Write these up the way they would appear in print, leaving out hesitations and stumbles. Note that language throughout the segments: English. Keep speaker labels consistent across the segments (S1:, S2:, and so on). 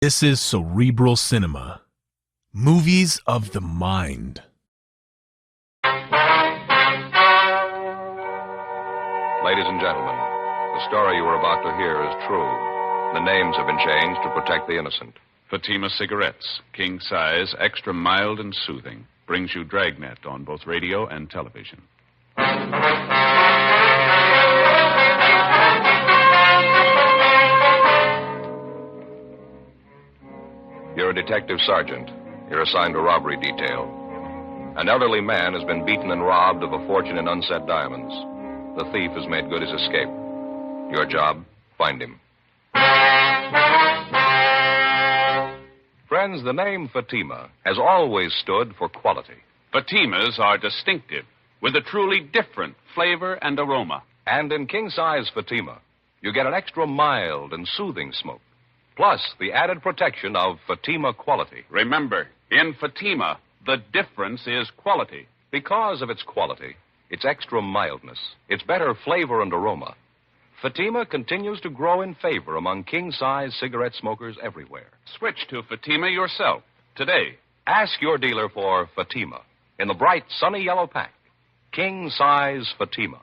S1: This is Cerebral Cinema. Movies of the mind.
S2: Ladies and gentlemen, the story you are about to hear is true. The names have been changed to protect the innocent.
S3: Fatima Cigarettes, king size, extra mild and soothing, brings you Dragnet on both radio and television.
S2: You're a detective sergeant. You're assigned to robbery detail. An elderly man has been beaten and robbed of a fortune in unset diamonds. The thief has made good his escape. Your job, find him. Friends, the name Fatima has always stood for quality.
S3: Fatimas are distinctive, with a truly different flavor and aroma.
S2: And in king-size Fatima, you get an extra mild and soothing smoke. Plus, the added protection of Fatima quality.
S3: Remember, in Fatima, the difference is quality.
S2: Because of its quality, its extra mildness, its better flavor and aroma, Fatima continues to grow in favor among king-size cigarette smokers everywhere.
S3: Switch to Fatima yourself today.
S2: Ask your dealer for Fatima in the bright, sunny yellow pack. King-size Fatima.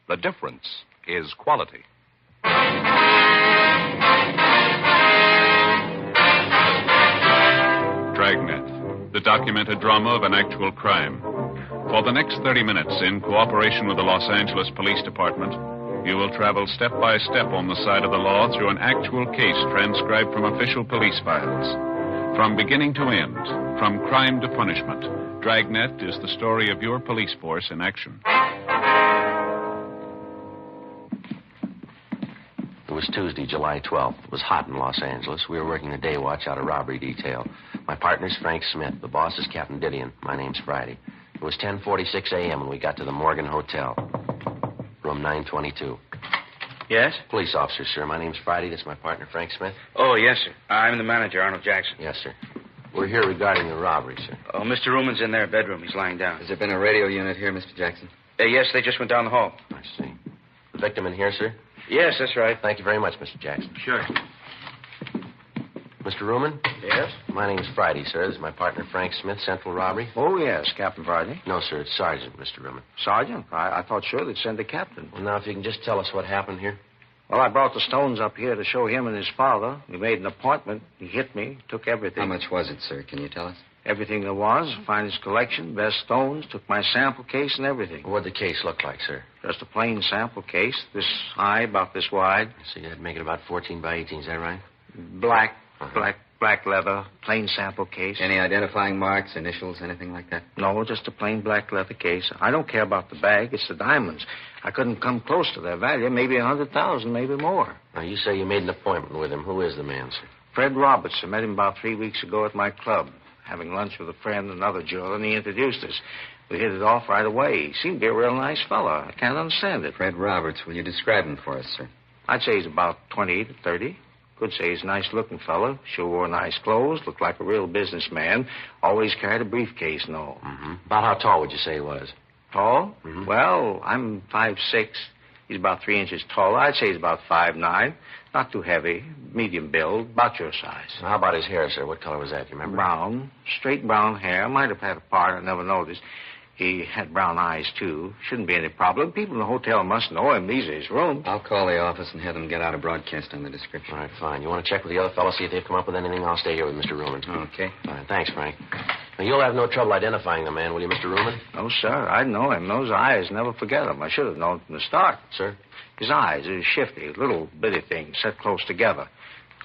S2: The difference is quality.
S3: Dragnet, the documented drama of an actual crime. For the next 30 minutes, in cooperation with the Los Angeles Police Department, you will travel step by step on the side of the law through an actual case transcribed from official police files. From beginning to end, from crime to punishment, Dragnet is the story of your police force in action.
S4: It was Tuesday, July 12th. It was hot in Los Angeles. We were working the day watch out of robbery detail. My partner's Frank Smith. The boss is Captain Didion. My name's Friday. It was 10:46 a.m. when we got to the Morgan Hotel. Room 922.
S5: Yes?
S4: Police officer, sir. My name's Friday. This is my partner, Frank Smith.
S5: Oh, yes, sir. I'm the manager, Arnold Jackson.
S4: Yes, sir. We're here regarding the robbery, sir.
S5: Oh, Mr. Ruman's in their bedroom. He's lying down.
S6: Has there been a radio unit here, Mr. Jackson?
S5: Yes, they just went down the hall.
S4: I see. The victim in here, sir?
S5: Yes, that's right.
S4: Thank you very much, Mr. Jackson.
S5: Sure.
S4: Mr. Ruman?
S5: Yes?
S4: My name's Friday, sir. This is my partner, Frank Smith, Central Robbery.
S7: Oh, yes, Captain Friday.
S4: No, sir. It's Sergeant, Mr. Ruman.
S7: Sergeant? I thought sure they'd send the captain.
S4: Well, now, if you can just tell us what happened here.
S7: Well, I brought the stones up here to show him and his father. We made an appointment. He hit me, took everything.
S6: How much was it, sir? Can you tell us?
S7: Everything there was. Finest collection, best stones, took my sample case and everything.
S4: What'd the case look like, sir?
S7: Just a plain sample case, this high, about this wide.
S4: So you had to make it about 14 by 18, is that right?
S7: Black leather, plain sample case.
S6: Any identifying marks, initials, anything like that?
S7: No, just a plain black leather case. I don't care about the bag. It's the diamonds. I couldn't come close to their value. Maybe 100,000, maybe more.
S4: Now, you say you made an appointment with him. Who is the man, sir?
S7: Fred Roberts. I met him about 3 weeks ago at my club, having lunch with a friend, another jeweler, and he introduced us. We hit it off right away. He seemed to be a real nice fellow. I can't understand it.
S6: Fred Roberts. Will you describe him for us, sir?
S7: I'd say he's about 28 to 30. Could say he's a nice-looking fellow. Sure wore nice clothes. Looked like a real businessman. Always carried a briefcase and all.
S4: Mm-hmm. About how tall would you say he was?
S7: Tall?
S4: Mm-hmm.
S7: Well, I'm 5'6". He's about 3 inches taller. I'd say he's about 5'9". Not too heavy. Medium build. About your size.
S4: Now, how about his hair, sir? What color was that? You remember?
S7: Brown. Straight brown hair. Might have had a part. I never noticed. He had brown eyes, too. Shouldn't be any problem. People in the hotel must know him. These are his rooms.
S6: I'll call the office and have them get out a broadcast on the description.
S4: All right, fine. You want to check with the other fellows, see if they've come up with anything? I'll stay here with Mr. Ruman.
S6: Okay.
S4: All right, thanks, Frank. Now, you'll have no trouble identifying the man, will you, Mr. Ruman?
S7: No, sir. I know him. Those eyes, never forget him. I should have known from the start.
S4: Sir?
S7: His eyes are shifty, little bitty things set close together.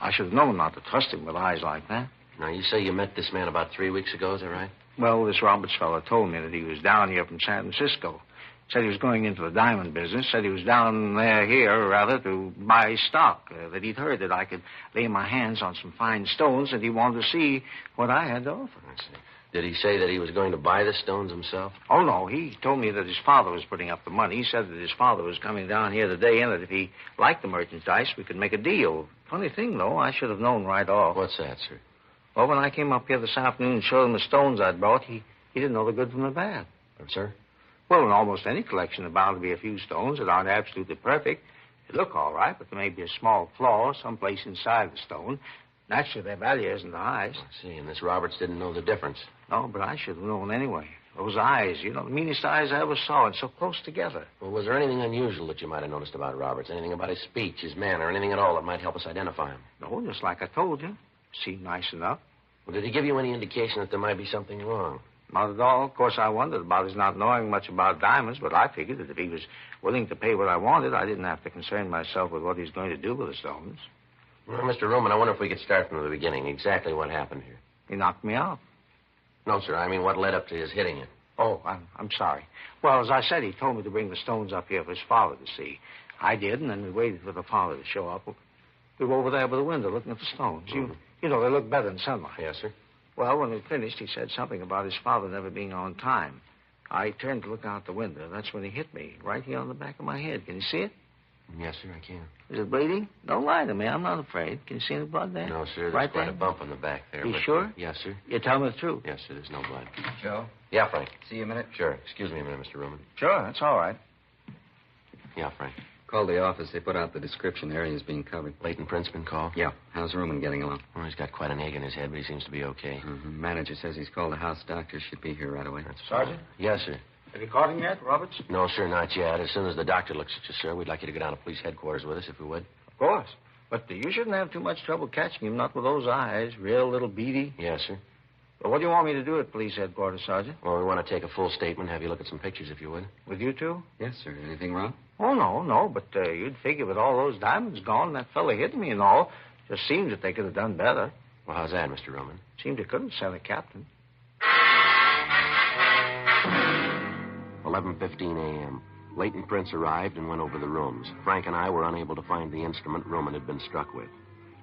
S7: I should have known not to trust him with eyes like that.
S4: Now, you say you met this man about 3 weeks ago, is that right?
S7: Well, this Roberts fellow told me that he was down here from San Francisco. Said he was going into the diamond business. Said he was down here, rather, to buy stock. That he'd heard that I could lay my hands on some fine stones, and he wanted to see what I had to offer.
S4: I see. Did he say that he was going to buy the stones himself?
S7: Oh, no. He told me that his father was putting up the money. He said that his father was coming down here today, and that if he liked the merchandise, we could make a deal. Funny thing, though, I should have known right off.
S4: What's that, sir?
S7: Well, when I came up here this afternoon and showed him the stones I'd brought, he didn't know the good from the bad.
S4: Sir?
S7: Well, in almost any collection, there are bound to be a few stones that aren't absolutely perfect. They look all right, but there may be a small flaw someplace inside the stone. Naturally, their value isn't the highest.
S4: I see, and this Roberts didn't know the difference.
S7: No, but I should have known anyway. Those eyes, the meanest eyes I ever saw, and so close together.
S4: Well, was there anything unusual that you might have noticed about Roberts? Anything about his speech, his manner, anything at all that might help us identify him?
S7: No, just like I told you. Seemed nice enough.
S4: Well, did he give you any indication that there might be something wrong?
S7: Not at all. Of course, I wondered about his not knowing much about diamonds, but I figured that if he was willing to pay what I wanted, I didn't have to concern myself with what he's going to do with the stones.
S4: Well, Mr. Ruman, I wonder if we could start from the beginning. Exactly what happened here.
S7: He knocked me out.
S4: No, sir. I mean, what led up to his hitting you?
S7: Oh, I'm sorry. Well, as I said, he told me to bring the stones up here for his father to see. I did, and then we waited for the father to show up. We were over there by the window looking at the stones.
S4: Mm-hmm.
S7: You know, they look better in sunlight.
S4: Yes, sir.
S7: Well, when we finished, he said something about his father never being on time. I turned to look out the window. That's when he hit me, right here on the back of my head. Can you see it?
S4: Yes, sir, I can.
S7: Is it bleeding? Don't lie to me. I'm not afraid. Can you see any blood there?
S4: No, sir. There's
S7: right
S4: quite
S7: there?
S4: a bump on the back there.
S7: You
S4: but...
S7: sure?
S4: Yes, sir.
S7: You tell me the truth.
S4: Yes, sir. There's no blood.
S6: Joe,
S4: Yeah, Frank.
S6: see you a minute?
S4: Sure. Excuse me a minute, Mr. Ruman.
S6: Sure, that's all right.
S4: Yeah, Frank.
S6: Called the office. They put out the description. Area's being covered.
S4: Leighton Prince been called?
S6: Yeah. How's Ruman getting along?
S4: Well, he's got quite an egg in his head, but he seems to be okay.
S6: Mm-hmm. Manager says he's called the house doctor. Should be here right away.
S4: That's
S7: Sergeant?
S4: fine. Yes, sir.
S7: Have you caught him yet, Roberts?
S4: No, sir, not yet. As soon as the doctor looks at you, sir, we'd like you to go down to police headquarters with us, if you would.
S7: Of course. But you shouldn't have too much trouble catching him, not with those eyes. Real little beady.
S4: Yes, sir.
S7: Well, what do you want me to do at police headquarters, Sergeant?
S4: Well, we want to take a full statement, have you look at some pictures, if you would.
S7: With you two?
S6: Yes, sir. Anything wrong?
S7: Oh, no. But you'd figure with all those diamonds gone, that fella hitting me and all, just seems that they could have done better.
S4: Well, how's that, Mr. Ruman?
S7: Seems they couldn't sell a captain.
S4: 11:15 a.m. Leighton Prince arrived and went over the rooms. Frank and I were unable to find the instrument Ruman had been struck with.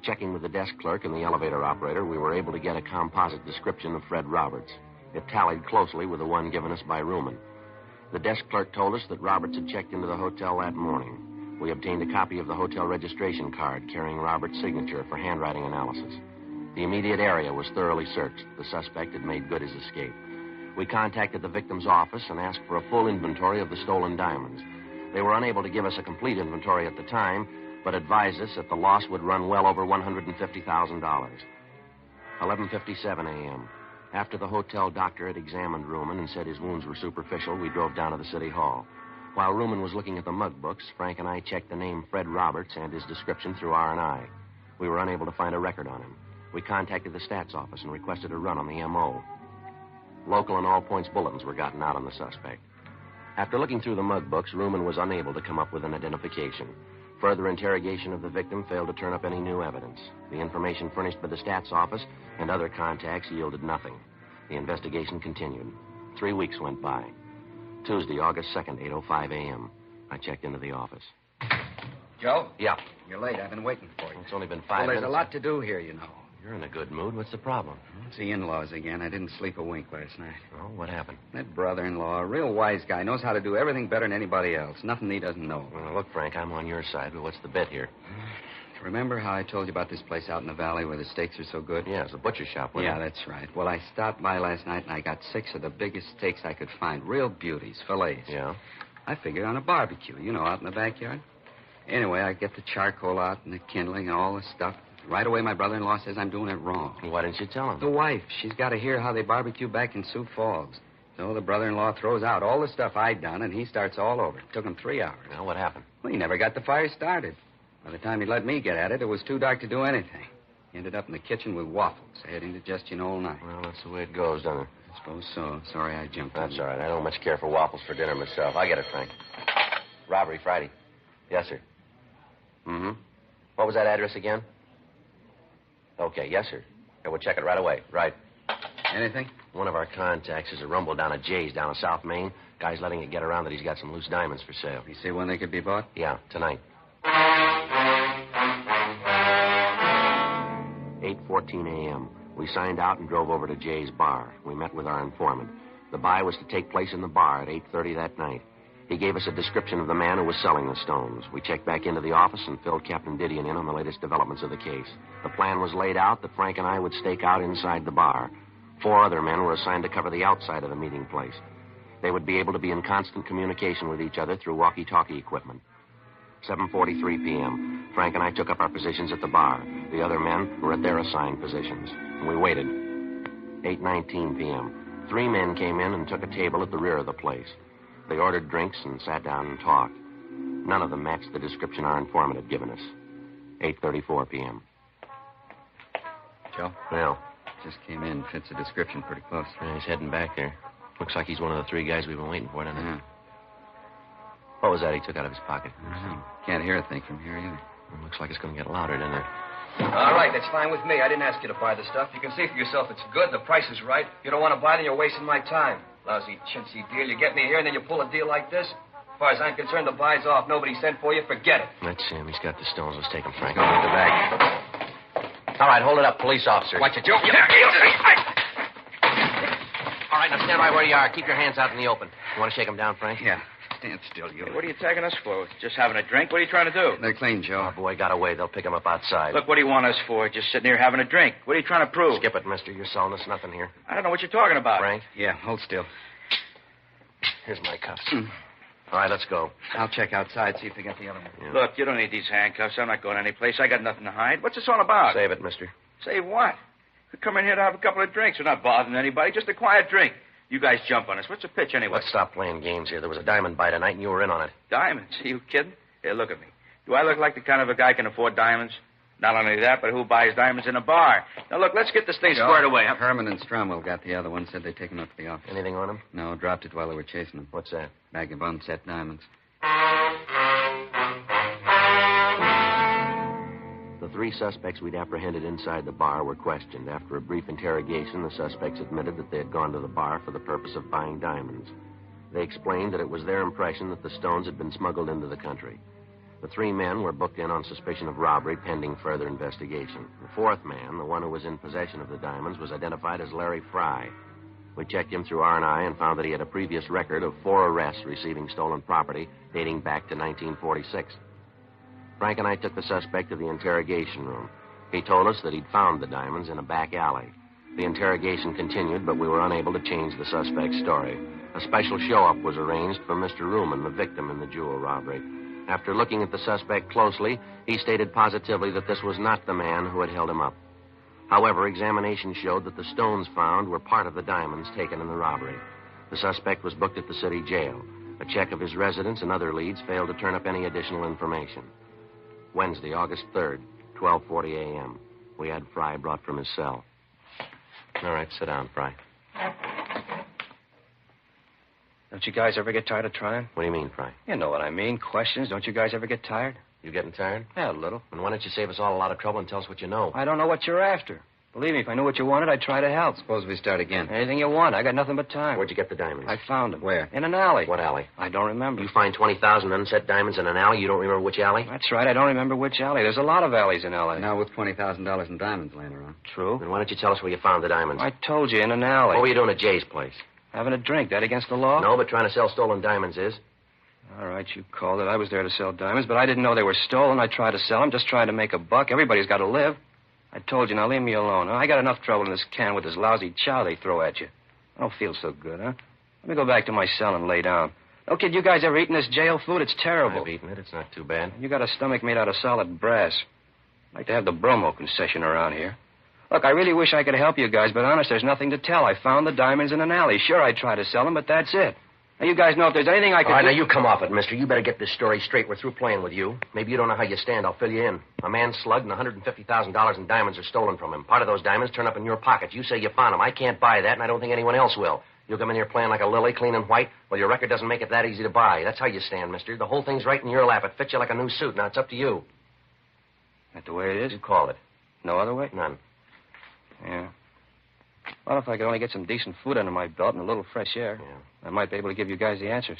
S4: Checking with the desk clerk and the elevator operator, we were able to get a composite description of Fred Roberts. It tallied closely with the one given us by Ruman. The desk clerk told us that Roberts had checked into the hotel that morning. We obtained a copy of the hotel registration card carrying Roberts' signature for handwriting analysis. The immediate area was thoroughly searched. The suspect had made good his escape. We contacted the victim's office and asked for a full inventory of the stolen diamonds. They were unable to give us a complete inventory at the time, but advised us that the loss would run well over $150,000. 11:57 a.m. After the hotel doctor had examined Ruman and said his wounds were superficial, we drove down to the city hall. While Ruman was looking at the mug books, Frank and I checked the name Fred Roberts and his description through R&I. We were unable to find a record on him. We contacted the stats office and requested a run on the M.O. Local and all points bulletins were gotten out on the suspect. After looking through the mug books, Ruman was unable to come up with an identification. Further interrogation of the victim failed to turn up any new evidence. The information furnished by the stats office and other contacts yielded nothing. The investigation continued. 3 weeks went by. Tuesday, August 2nd, 8:05 a.m. I checked into the office.
S6: Joe?
S4: Yeah.
S6: You're late. I've been waiting for you.
S4: It's only been 5
S6: Well,
S4: minutes.
S6: there's a lot to do here, you know.
S4: You're in a good mood. What's the problem?
S6: It's the in-laws again. I didn't sleep a wink last night.
S4: Oh, what happened?
S6: That brother-in-law, a real wise guy, knows how to do everything better than anybody else. Nothing he doesn't know.
S4: Well, look, Frank, I'm on your side, but what's the bet here?
S6: Remember how I told you about this place out in the valley where the steaks are so good?
S4: Yeah, it's a butcher shop, wasn't
S6: Yeah,
S4: it?
S6: that's right. Well, I stopped by last night and I got 6 of the biggest steaks I could find. Real beauties, fillets.
S4: Yeah?
S6: I figured on a barbecue, out in the backyard. Anyway, I get the charcoal out and the kindling and all the stuff. Right away, my brother-in-law says I'm doing it wrong.
S4: Why didn't you tell him?
S6: The wife, she's got to hear how they barbecue back in Sioux Falls. So the brother-in-law throws out all the stuff I'd done, and he starts all over. It took him 3 hours.
S4: Now, what happened?
S6: Well, he never got the fire started. By the time he let me get at it, it was too dark to do anything. He ended up in the kitchen with waffles. I had indigestion all night.
S4: Well, that's the way it goes, doesn't it?
S6: I suppose so. Sorry I jumped on
S4: That's
S6: you.
S4: all right. I don't much care for waffles for dinner myself. I get it, Frank. Robbery Friday. Yes, sir. Mm-hmm. What was that address again? Okay, yes, sir. Okay, we'll check it right away. Right.
S6: Anything?
S4: One of our contacts is a rumble down at Jay's down in South Main. Guy's letting it get around that he's got some loose diamonds for sale.
S6: You see when they could be bought?
S4: Yeah, tonight. 8:14 a.m. We signed out and drove over to Jay's bar. We met with our informant. The buy was to take place in the bar at 8:30 that night. He gave us a description of the man who was selling the stones. We checked back into the office and filled Captain Didion in on the latest developments of the case. The plan was laid out that Frank and I would stake out inside the bar. 4 other men were assigned to cover the outside of the meeting place. They would be able to be in constant communication with each other through walkie-talkie equipment. 7:43 p.m. Frank and I took up our positions at the bar. The other men were at their assigned positions. And we waited. 8:19 p.m. 3 men came in and took a table at the rear of the place. They ordered drinks and sat down and talked. None of them matched the description our informant had given us. 8:34 p.m.
S6: Joe?
S4: Well,
S6: Just came in. Fits the description pretty close.
S4: yeah, he's heading back there. Looks like he's one of the 3 guys we've been waiting for, doesn't it?
S6: Yeah.
S4: What was that he took out of his pocket?
S6: Can't hear a thing from here either.
S4: Looks like it's going to get louder, doesn't it?
S8: All right, that's fine with me. I didn't ask you to buy the stuff. You can see for yourself it's good. The price is right. If you don't want to buy, then you're wasting my time. Lousy chintzy deal. You get me here, and then you pull a deal like this? As far as I'm concerned, the buy's off. Nobody sent for you. Forget it.
S4: That's him. He's got the stones. Let's take him, Frank. Go into the bag. All right, hold it up, police officer.
S8: Watch it, Joe.
S4: All right, now stand right where you are. Keep your hands out in the open. You want to shake him down, Frank?
S6: Yeah. Stand still, you.
S5: What are you taking us for? Just having a drink? What are you trying to do?
S6: They're clean, Joe.
S4: Our boy got away. They'll pick him up outside.
S5: Look, what do you want us for? Just sitting here having a drink. What are you trying to prove?
S4: Skip it, mister. You're selling us nothing here.
S5: I don't know what you're talking about.
S4: Frank,
S6: Yeah, hold still.
S4: here's my cuffs. All right, let's go.
S6: I'll check outside, see if they got the other one.
S4: Yeah.
S5: Look, you don't need these handcuffs. I'm not going anyplace. I got nothing to hide. What's this all about?
S4: Save it, mister.
S5: Say what? We come in here to have a couple of drinks. We're not bothering anybody. Just a quiet drink. You guys jump on us. What's the pitch anyway?
S4: Let's stop playing games here. There was a diamond buy tonight, and you were in on it.
S5: Diamonds? Are you kidding? Here, look at me. Do I look like the kind of a guy can afford diamonds? Not only that, but who buys diamonds in a bar? Now, look, let's get this thing squared away. Huh?
S6: Herman and Stromwell got the other one. Said they'd taken up to the office.
S4: Anything on him?
S6: No, dropped it while they were chasing him.
S4: What's that?
S6: Bag of unset diamonds.
S4: The 3 suspects we'd apprehended inside the bar were questioned. After a brief interrogation, the suspects admitted that they had gone to the bar for the purpose of buying diamonds. They explained that it was their impression that the stones had been smuggled into the country. The 3 men were booked in on suspicion of robbery pending further investigation. The 4th man, the one who was in possession of the diamonds, was identified as Larry Fry. We checked him through R&I and found that he had a previous record of 4 arrests receiving stolen property dating back to 1946. Frank and I took the suspect to the interrogation room. He told us that he'd found the diamonds in a back alley. The interrogation continued, but we were unable to change the suspect's story. A special show-up was arranged for Mr. Ruman, the victim in the jewel robbery. After looking at the suspect closely, he stated positively that this was not the man who had held him up. However, examination showed that the stones found were part of the diamonds taken in the robbery. The suspect was booked at the city jail. A check of his residence and other leads failed to turn up any additional information. Wednesday, August 3rd, 12:40 a.m. We had Fry brought from his cell. All right, sit down, Fry.
S8: Don't you guys ever get tired of trying?
S4: What do you mean, Fry?
S8: You know what I mean. Questions. Don't you guys ever get tired?
S4: You getting tired?
S8: Yeah, a little.
S4: And why don't you save us all a lot of trouble and tell us what you know?
S8: I don't know what you're after. Believe me, if I knew what you wanted, I'd try to help.
S6: Suppose we start again.
S8: Anything you want. I got nothing but time.
S4: Where'd you get the diamonds?
S8: I found them.
S6: Where?
S8: In an alley.
S4: What alley?
S8: I don't remember.
S4: You find 20,000 unset diamonds in an alley? You don't remember which alley?
S8: That's right. I don't remember which alley. There's a lot of alleys in L.A.
S6: Now with $20,000 in diamonds laying around.
S8: True.
S4: Then why don't you tell us where you found the diamonds?
S8: I told you, in an alley.
S4: What were you doing at Jay's place?
S8: Having a drink. That against the law?
S4: No, but trying to sell stolen diamonds is.
S8: All right, you called it. I was there to sell diamonds, but I didn't know they were stolen. I tried to sell them, just trying to make a buck. Everybody's got to live. I told you, now leave me alone. I got enough trouble in this can with this lousy chow they throw at you. I don't feel so good, huh? Let me go back to my cell and lay down. Oh, kid, you guys ever eaten this jail food? It's terrible.
S4: I've eaten it. It's not too bad.
S8: You got a stomach made out of solid brass. I'd like to have the bromo concession around here. Look, I really wish I could help you guys, but honest, there's nothing to tell. I found the diamonds in an alley. Sure, I tried to sell them, but that's it. Now, you guys know if there's anything I can
S4: All right,
S8: do...
S4: now you come off it, mister. You better get this story straight. We're through playing with you. Maybe you don't know how you stand. I'll fill you in. A man slugged and $150,000 in diamonds are stolen from him. Part of those diamonds turn up in your pocket. You say you found them. I can't buy that, and I don't think anyone else will. You'll come in here playing like a lily, clean and white. Well, your record doesn't make it that easy to buy. That's how you stand, mister. The whole thing's right in your lap. It fits you like a new suit. Now, it's up to you.
S8: That the way it is?
S4: You call it.
S8: No other way?
S4: None.
S8: Yeah. Well, if I could only get some decent food under my belt and a little fresh air, I might be able to give you guys the answers.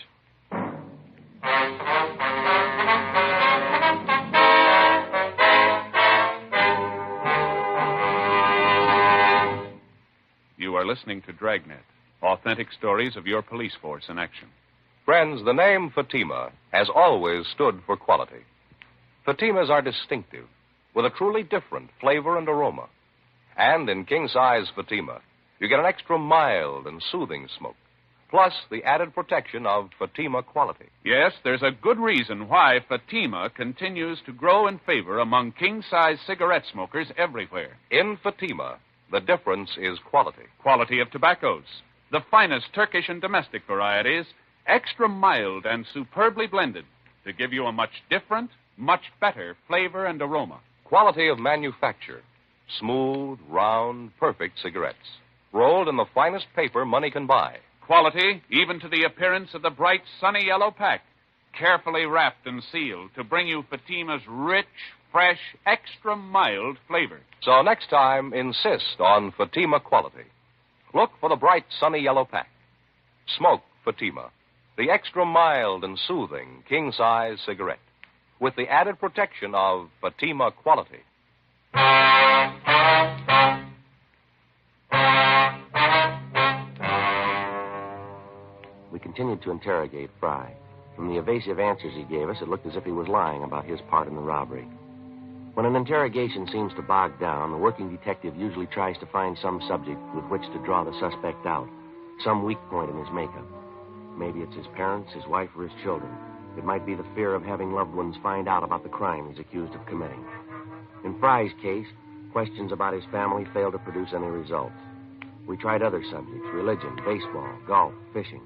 S3: You are listening to Dragnet, authentic stories of your police force in action.
S9: Friends, the name Fatima has always stood for quality. Fatimas are distinctive, with a truly different flavor and aroma. And in king-size Fatima, you get an extra mild and soothing smoke, plus the added protection of Fatima quality.
S3: Yes, there's a good reason why Fatima continues to grow in favor among king-size cigarette smokers everywhere.
S9: In Fatima, the difference is quality.
S3: Quality of tobaccos, the finest Turkish and domestic varieties, extra mild and superbly blended to give you a much different, much better flavor and aroma.
S9: Quality of manufacture. Smooth, round, perfect cigarettes. Rolled in the finest paper money can buy.
S3: Quality, even to the appearance of the bright, sunny yellow pack, carefully wrapped and sealed to bring you Fatima's rich, fresh, extra mild flavor.
S9: So next time, insist on Fatima quality. Look for the bright, sunny yellow pack. Smoke Fatima, the extra mild and soothing king-size cigarette, with the added protection of Fatima quality.
S4: We continued to interrogate Fry. From the evasive answers he gave us, it looked as if he was lying about his part in the robbery. When an interrogation seems to bog down, the working detective usually tries to find some subject with which to draw the suspect out, some weak point in his makeup. Maybe it's his parents, his wife, or his children. It might be the fear of having loved ones find out about the crime he's accused of committing. In Fry's case, questions about his family failed to produce any results. We tried other subjects, religion, baseball, golf, fishing.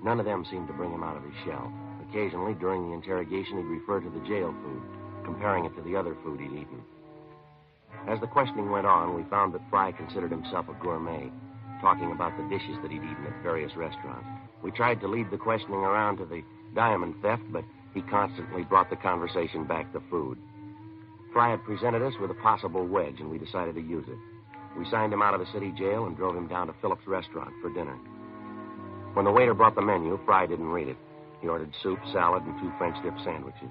S4: None of them seemed to bring him out of his shell. Occasionally, during the interrogation, he'd refer to the jail food, comparing it to the other food he'd eaten. As the questioning went on, we found that Fry considered himself a gourmet, talking about the dishes that he'd eaten at various restaurants. We tried to lead the questioning around to the diamond theft, but he constantly brought the conversation back to food. Fry had presented us with a possible wedge, and we decided to use it. We signed him out of the city jail and drove him down to Philip's restaurant for dinner. When the waiter brought the menu, Fry didn't read it. He ordered soup, salad, and 2 French dip sandwiches.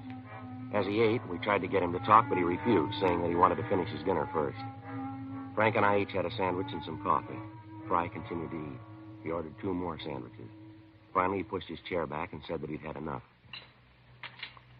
S4: As he ate, we tried to get him to talk, but he refused, saying that he wanted to finish his dinner first. Frank and I each had a sandwich and some coffee. Fry continued to eat. He ordered 2 more sandwiches. Finally, he pushed his chair back and said that he'd had enough.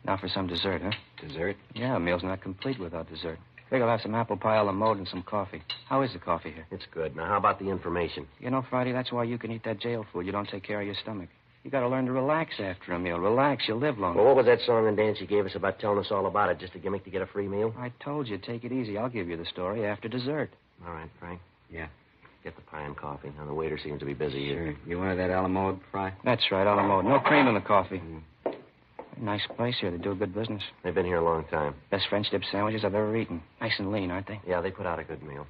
S8: Now for some dessert, huh?
S6: Dessert?
S8: Yeah, a meal's not complete without dessert. Figure I'll have some apple pie a la mode and some coffee. How is the coffee here?
S4: It's good. Now, how about the information?
S8: You know, Friday, that's why you can eat that jail food. You don't take care of your stomach. You got to learn to relax after a meal. Relax, you'll live longer.
S4: Well, what was that song and dance you gave us about telling us all about it? Just a gimmick to get a free meal?
S8: I told you, take it easy. I'll give you the story after dessert.
S4: All right, Frank.
S6: Yeah.
S4: Get the pie and coffee. Now, the waiter seems to be busy here.
S6: Sure. You wanted that a la mode, Fry?
S8: That's right, a la mode. No cream in the coffee. Nice place here. They do a good business.
S4: They've been here a long time.
S8: Best French dip sandwiches I've ever eaten. Nice and lean, aren't they?
S4: Yeah, they put out a good meal.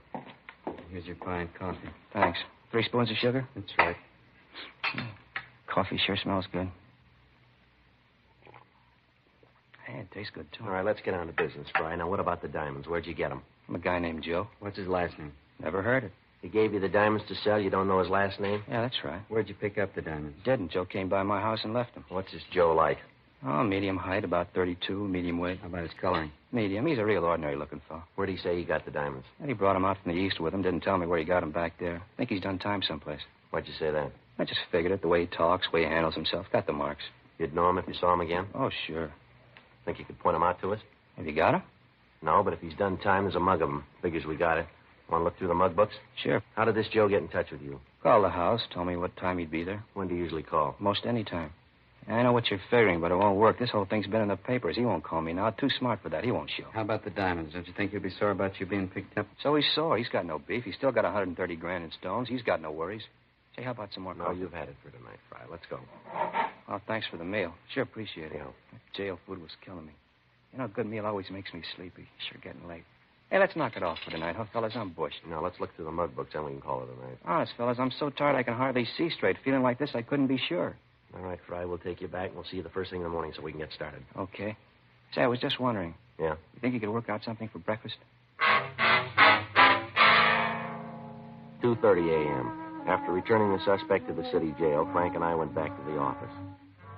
S6: Here's your pie and coffee.
S8: Thanks. 3 spoons of sugar?
S6: That's right.
S8: Coffee sure smells good. Hey, it tastes good, too.
S4: All right, let's get on to business, Fry. Now, what about the diamonds? Where'd you get them?
S8: From a guy named Joe.
S6: What's his last name?
S8: Never heard it.
S4: He gave you the diamonds to sell. You don't know his last name?
S8: Yeah, that's right.
S6: Where'd you pick up the diamonds?
S8: Didn't. Joe came by my house and left them.
S4: What's this Joe like?
S8: Oh, medium height, about 32, medium weight.
S6: How about his coloring?
S8: Medium. He's a real ordinary-looking fellow.
S4: Where'd he say he got the diamonds?
S8: And he brought them out from the east with him. Didn't tell me where he got them back there. I think he's done time someplace.
S4: Why'd you say that?
S8: I just figured it. The way he talks, the way he handles himself. Got the marks.
S4: You'd know him if you saw him again?
S8: Oh, sure.
S4: Think you could point him out to us?
S8: Have you got him?
S4: No, but if he's done time, there's a mug of him. Figures we got it. Want to look through the mug books?
S8: Sure.
S4: How did this Joe get in touch with you?
S8: Called the house, told me what time he'd be there.
S4: When do you usually call?
S8: Most any time. I know what you're figuring, but it won't work. This whole thing's been in the papers. He won't call me now. Too smart for that. He won't show.
S6: How about the diamonds? Don't you think he'll be sore about you being picked up?
S8: So he's sore. He's got no beef. He's still got 130 grand in stones. He's got no worries. Say, how about some more
S4: No,
S8: coffee?
S4: you've had it for tonight, Fry. Let's go.
S8: Oh, thanks for the meal. Sure appreciate it.
S4: Yeah.
S8: That jail food was killing me. You know, a good meal always makes me sleepy. Sure getting late. Hey, let's knock it off for tonight, huh, fellas? I'm bushed.
S4: Now, let's look through the mug books, then we can call it a night.
S8: Honest, fellas, I'm so tired I can hardly see straight. Feeling like this, I couldn't be sure.
S4: All right, Fry, we'll take you back, and we'll see you the first thing in the morning so we can get started.
S8: Okay. Say, I was just wondering.
S4: Yeah?
S8: You think you could work out something for breakfast?
S4: 2:30 a.m. After returning the suspect to the city jail, Frank and I went back to the office.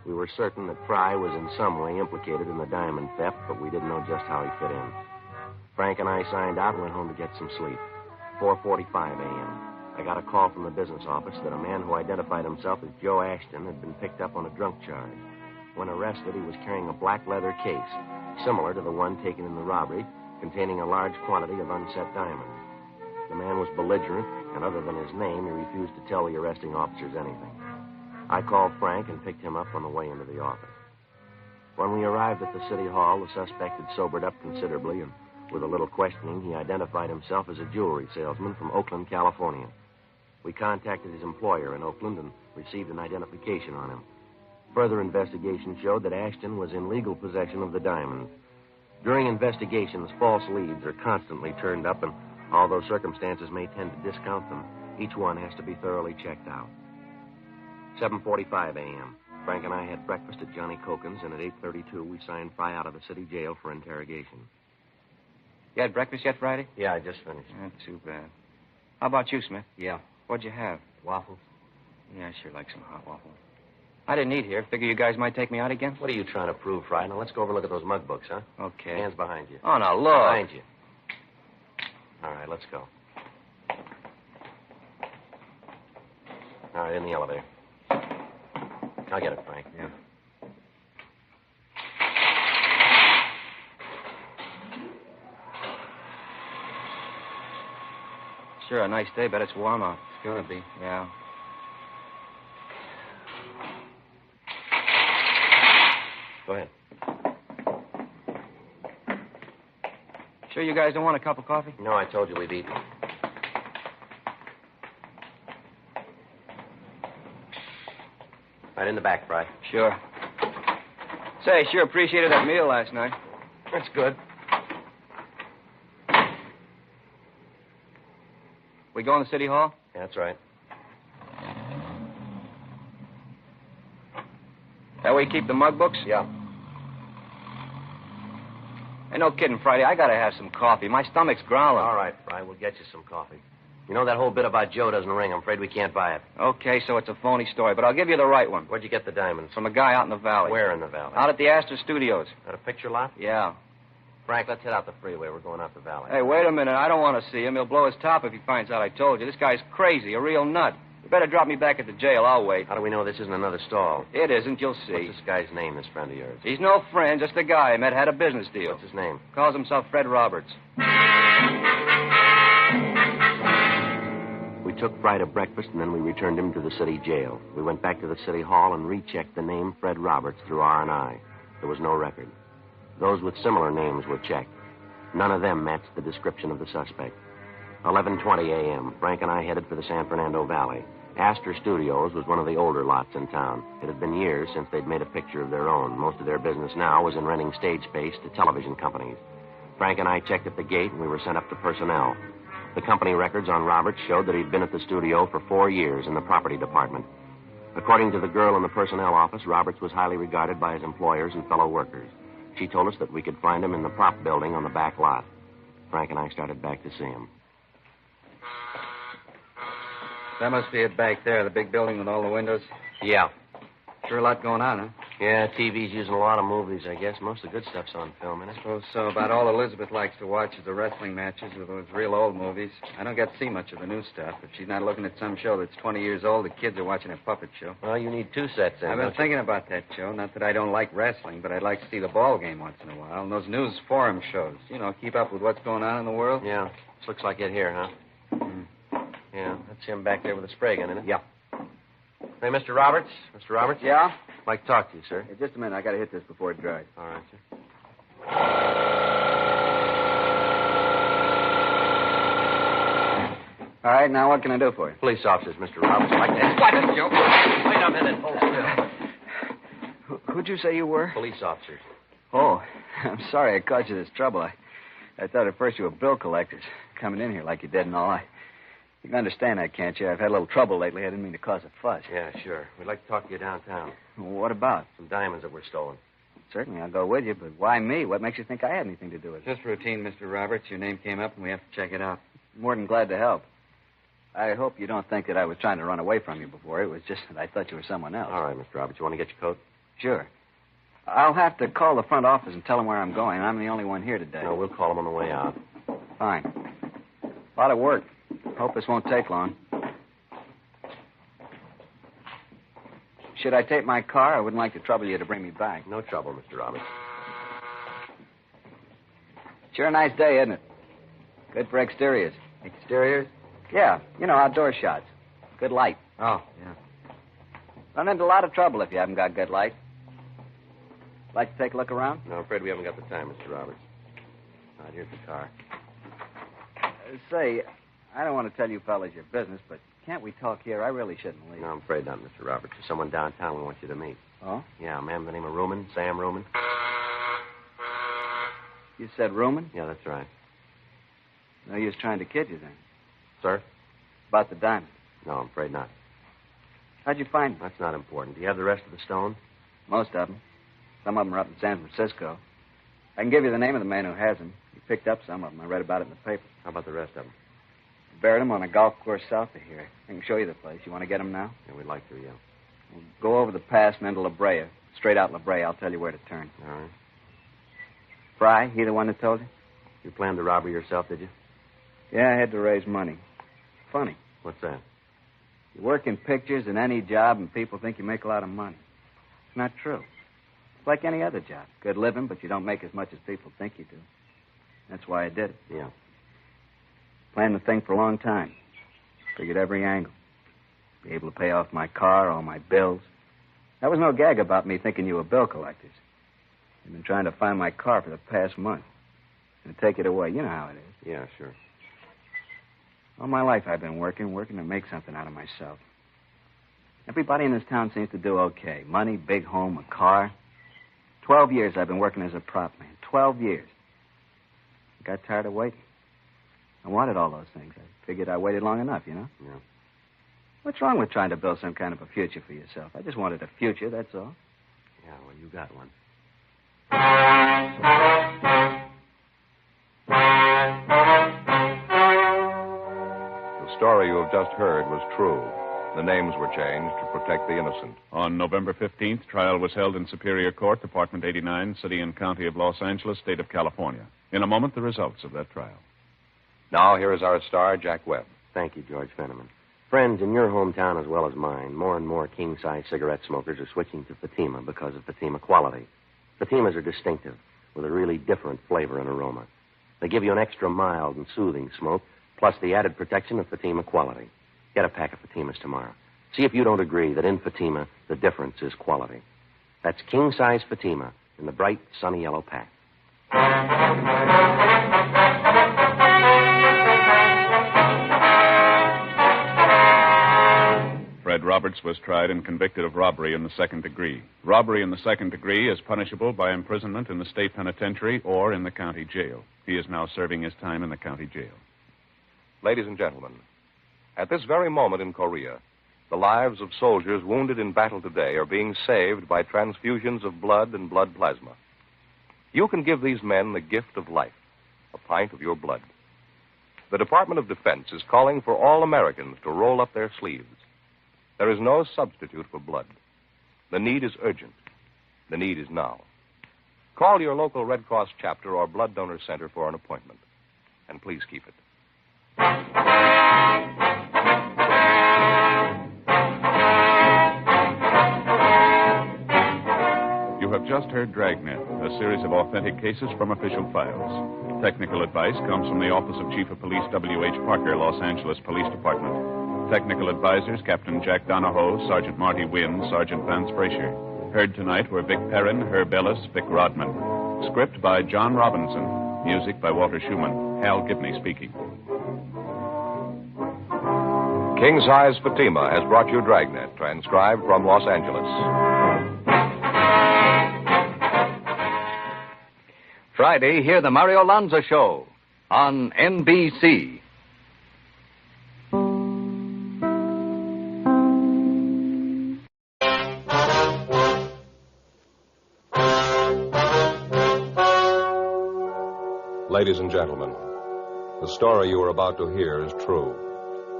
S4: We were certain that Fry was in some way implicated in the diamond theft, but we didn't know just how he fit in. Frank and I signed out and went home to get some sleep. 4:45 a.m. I got a call from the business office that a man who identified himself as Joe Ashton had been picked up on a drunk charge. When arrested, he was carrying a black leather case, similar to the one taken in the robbery, containing a large quantity of unset diamonds. The man was belligerent, and other than his name, he refused to tell the arresting officers anything. I called Frank and picked him up on the way into the office. When we arrived at the city hall, the suspect had sobered up considerably, and with a little questioning, he identified himself as a jewelry salesman from Oakland, California. We contacted his employer in Oakland and received an identification on him. Further investigation showed that Ashton was in legal possession of the diamonds. During investigations, false leads are constantly turned up, and although circumstances may tend to discount them, each one has to be thoroughly checked out. 7:45 a.m. Frank and I had breakfast at Johnny Cokin's, and at 8:32 we signed Fry out of the city jail for interrogation.
S8: You had breakfast yet, Friday?
S4: Yeah, I just finished.
S8: Not too bad. How about you, Smith?
S6: Yeah.
S8: What'd you have?
S6: Waffles.
S8: Yeah, I sure like some hot waffles. I didn't eat here. Figure you guys might take me out again?
S4: What are you trying to prove, Fry? Now, let's go over and look at those mug books, huh?
S8: Okay.
S4: Hands behind you.
S8: Oh, now, look.
S4: Behind you. All right, let's go. All right, in the elevator. I'll get it, Frank.
S6: Yeah.
S8: Sure, a nice day. Bet it's warm out.
S6: It's gonna be.
S8: Yeah.
S4: Go ahead.
S8: Sure you guys don't want a cup of coffee?
S4: No, I told you we've eaten. Right in the back, Fry.
S8: Sure. Say, sure appreciated that meal last night.
S4: That's good.
S8: We going to City Hall?
S4: Yeah, that's right.
S8: That way you keep the mug books?
S4: Yeah.
S8: Hey, no kidding, Friday. I gotta have some coffee. My stomach's growling.
S4: All right, Fry, we'll get you some coffee. You know that whole bit about Joe doesn't ring. I'm afraid we can't buy it.
S8: Okay, so it's a phony story, but I'll give you the right one.
S4: Where'd you get the diamonds?
S8: From a guy out in the valley.
S4: Where in the valley?
S8: Out at the Astor Studios.
S4: At a picture lot?
S8: Yeah.
S4: Frank, let's head out the freeway. We're going out the valley.
S8: Hey, wait a minute. I don't want to see him. He'll blow his top if he finds out I told you. This guy's crazy, a real nut. You better drop me back at the jail. I'll wait.
S4: How do we know this isn't another stall?
S8: It isn't. You'll see.
S4: What's this guy's name, this friend of yours?
S8: He's no friend, just a guy I met, had a business deal.
S4: What's his name?
S8: Calls himself Fred Roberts.
S4: We took Fry to breakfast, and then we returned him to the city jail. We went back to the city hall and rechecked the name Fred Roberts through R&I. There was no record. Those with similar names were checked. None of them matched the description of the suspect. 11:20 a.m., Frank and I headed for the San Fernando Valley. Astor Studios was one of the older lots in town. It had been years since they'd made a picture of their own. Most of their business now was in renting stage space to television companies. Frank and I checked at the gate, and we were sent up to personnel. The company records on Roberts showed that he'd been at the studio for 4 years in the property department. According to the girl in the personnel office, Roberts was highly regarded by his employers and fellow workers. She told us that we could find him in the prop building on the back lot. Frank and I started back to see him.
S6: That must be it back there, the big building with all the windows.
S4: Yeah.
S6: Sure a lot going on, huh?
S4: Yeah, TV's using a lot of movies, I guess. Most of the good stuff's on film, isn't it?
S6: Suppose so. About all Elizabeth likes to watch is the wrestling matches or those real old movies. I don't get to see much of the new stuff. If she's not looking at some show that's 20 years old, the kids are watching a puppet show.
S4: Well, you need 2 sets then.
S6: I've been thinking about that show. Not that I don't like wrestling, but I'd like to see the ball game once in a while. And those news forum shows. You know, keep up with what's going on in the world.
S4: Yeah. This looks like it here, huh? Yeah, that's him back there with a spray gun, isn't it?
S6: Yeah.
S4: Hey, Mr. Roberts? Mr. Roberts?
S6: Yeah?
S4: I'd like to talk to you, sir.
S6: Hey, just a minute. I got to hit this before it dries.
S4: All right, sir.
S6: All right, now what can I do for you?
S4: Police officers, Mr. Roberts. Like that. What? Wait a minute. Hold still.
S6: Who'd you say you were?
S4: Police officers.
S6: Oh, I'm sorry I caused you this trouble. I thought at first you were bill collectors coming in here like you did and all. You can understand that, can't you? I've had a little trouble lately. I didn't mean to cause a fuss.
S4: Yeah, sure. We'd like to talk to you downtown.
S6: What about?
S4: Some diamonds that were stolen.
S6: Certainly, I'll go with you, but why me? What makes you think I had anything to do with it?
S10: Just routine, Mr. Roberts. Your name came up, and we have to check it out.
S6: More than glad to help. I hope you don't think that I was trying to run away from you before. It was just that I thought you were someone else.
S4: All right, Mr. Roberts. You want to get your coat?
S6: Sure. I'll have to call the front office and tell them where I'm going. I'm the only one here today.
S4: No, we'll call them on the way out.
S6: Fine. A lot of work. Hope this won't take long. Should I take my car? I wouldn't like to trouble you to bring me back.
S4: No trouble, Mr. Roberts.
S6: Sure a nice day, isn't it? Good for exteriors.
S10: Exteriors?
S6: Yeah, you know, outdoor shots. Good light.
S10: Oh, yeah.
S6: Run into a lot of trouble if you haven't got good light. Like to take a look around?
S4: No, I'm afraid we haven't got the time, Mr. Roberts. All right, here's the car.
S6: Say, I don't want to tell you fellas your business, but can't we talk here? I really shouldn't leave.
S4: No, I'm afraid not, Mr. Roberts. There's someone downtown we want you to meet.
S6: Oh?
S4: Yeah, a man by the name of Ruman, Sam Ruman.
S6: You said Ruman?
S4: Yeah, that's right.
S6: No use trying to kid you then.
S4: Sir?
S6: About the diamond.
S4: No, I'm afraid not.
S6: How'd you find them?
S4: That's not important. Do you have the rest of the stone?
S6: Most of them. Some of them are up in San Francisco. I can give you the name of the man who has them. He picked up some of them. I read about it in the paper.
S4: How about the rest of them?
S6: Buried them on a golf course south of here. I can show you the place. You want to get them now?
S4: Yeah, we'd like to, yeah.
S6: We'll go over the pass and into La Brea. Straight out La Brea. I'll tell you where to turn.
S4: All right.
S6: Fry, he the one that told you?
S4: You planned the robbery yourself, did you?
S6: Yeah, I had to raise money. Funny.
S4: What's that?
S6: You work in pictures in any job and people think you make a lot of money. It's not true. It's like any other job. Good living, but you don't make as much as people think you do. That's why I did it.
S4: Yeah.
S6: Planned the thing for a long time. Figured every angle. Be able to pay off my car, all my bills. That was no gag about me thinking you were bill collectors. You've been trying to find my car for the past month. And take it away. You know how it is.
S4: Yeah, sure.
S6: All my life I've been working to make something out of myself. Everybody in this town seems to do okay. Money, big home, a car. 12 years I've been working as a prop man. 12 years. I got tired of waiting. I wanted all those things. I figured I waited long enough, you know?
S4: Yeah.
S6: What's wrong with trying to build some kind of a future for yourself? I just wanted a future, that's all.
S4: Yeah, well, you got one.
S2: The story you have just heard was true. The names were changed to protect the innocent.
S3: On November 15th, trial was held in Superior Court, Department 89, City and County of Los Angeles, State of California. In a moment, the results of that trial.
S2: Now, here is our star, Jack Webb.
S4: Thank you, George Fenneman. Friends, in your hometown as well as mine, more and more king-size cigarette smokers are switching to Fatima because of Fatima quality. Fatimas are distinctive, with a really different flavor and aroma. They give you an extra mild and soothing smoke, plus the added protection of Fatima quality. Get a pack of Fatimas tomorrow. See if you don't agree that in Fatima, the difference is quality. That's king-size Fatima in the bright, sunny yellow pack.
S3: Fred Roberts was tried and convicted of robbery in the second degree. Robbery in the second degree is punishable by imprisonment in the state penitentiary or in the county jail. He is now serving his time in the county jail.
S2: Ladies and gentlemen, at this very moment in Korea, the lives of soldiers wounded in battle today are being saved by transfusions of blood and blood plasma. You can give these men the gift of life, a pint of your blood. The Department of Defense is calling for all Americans to roll up their sleeves. There is no substitute for blood. The need is urgent. The need is now. Call your local Red Cross chapter or blood donor center for an appointment. And please keep it.
S3: You have just heard Dragnet, a series of authentic cases from official files. Technical advice comes from the Office of Chief of Police W.H. Parker, Los Angeles Police Department. Technical advisors, Captain Jack Donahoe, Sergeant Marty Wynn, Sergeant Vance Frazier. Heard tonight were Vic Perrin, Herb Ellis, Vic Rodman. Script by John Robinson. Music by Walter Schumann. Hal Gibney speaking.
S2: King Size Fatima has brought you Dragnet, transcribed from Los Angeles.
S11: Friday, hear the Mario Lanza Show on NBC.
S2: Ladies and gentlemen, the story you are about to hear is true.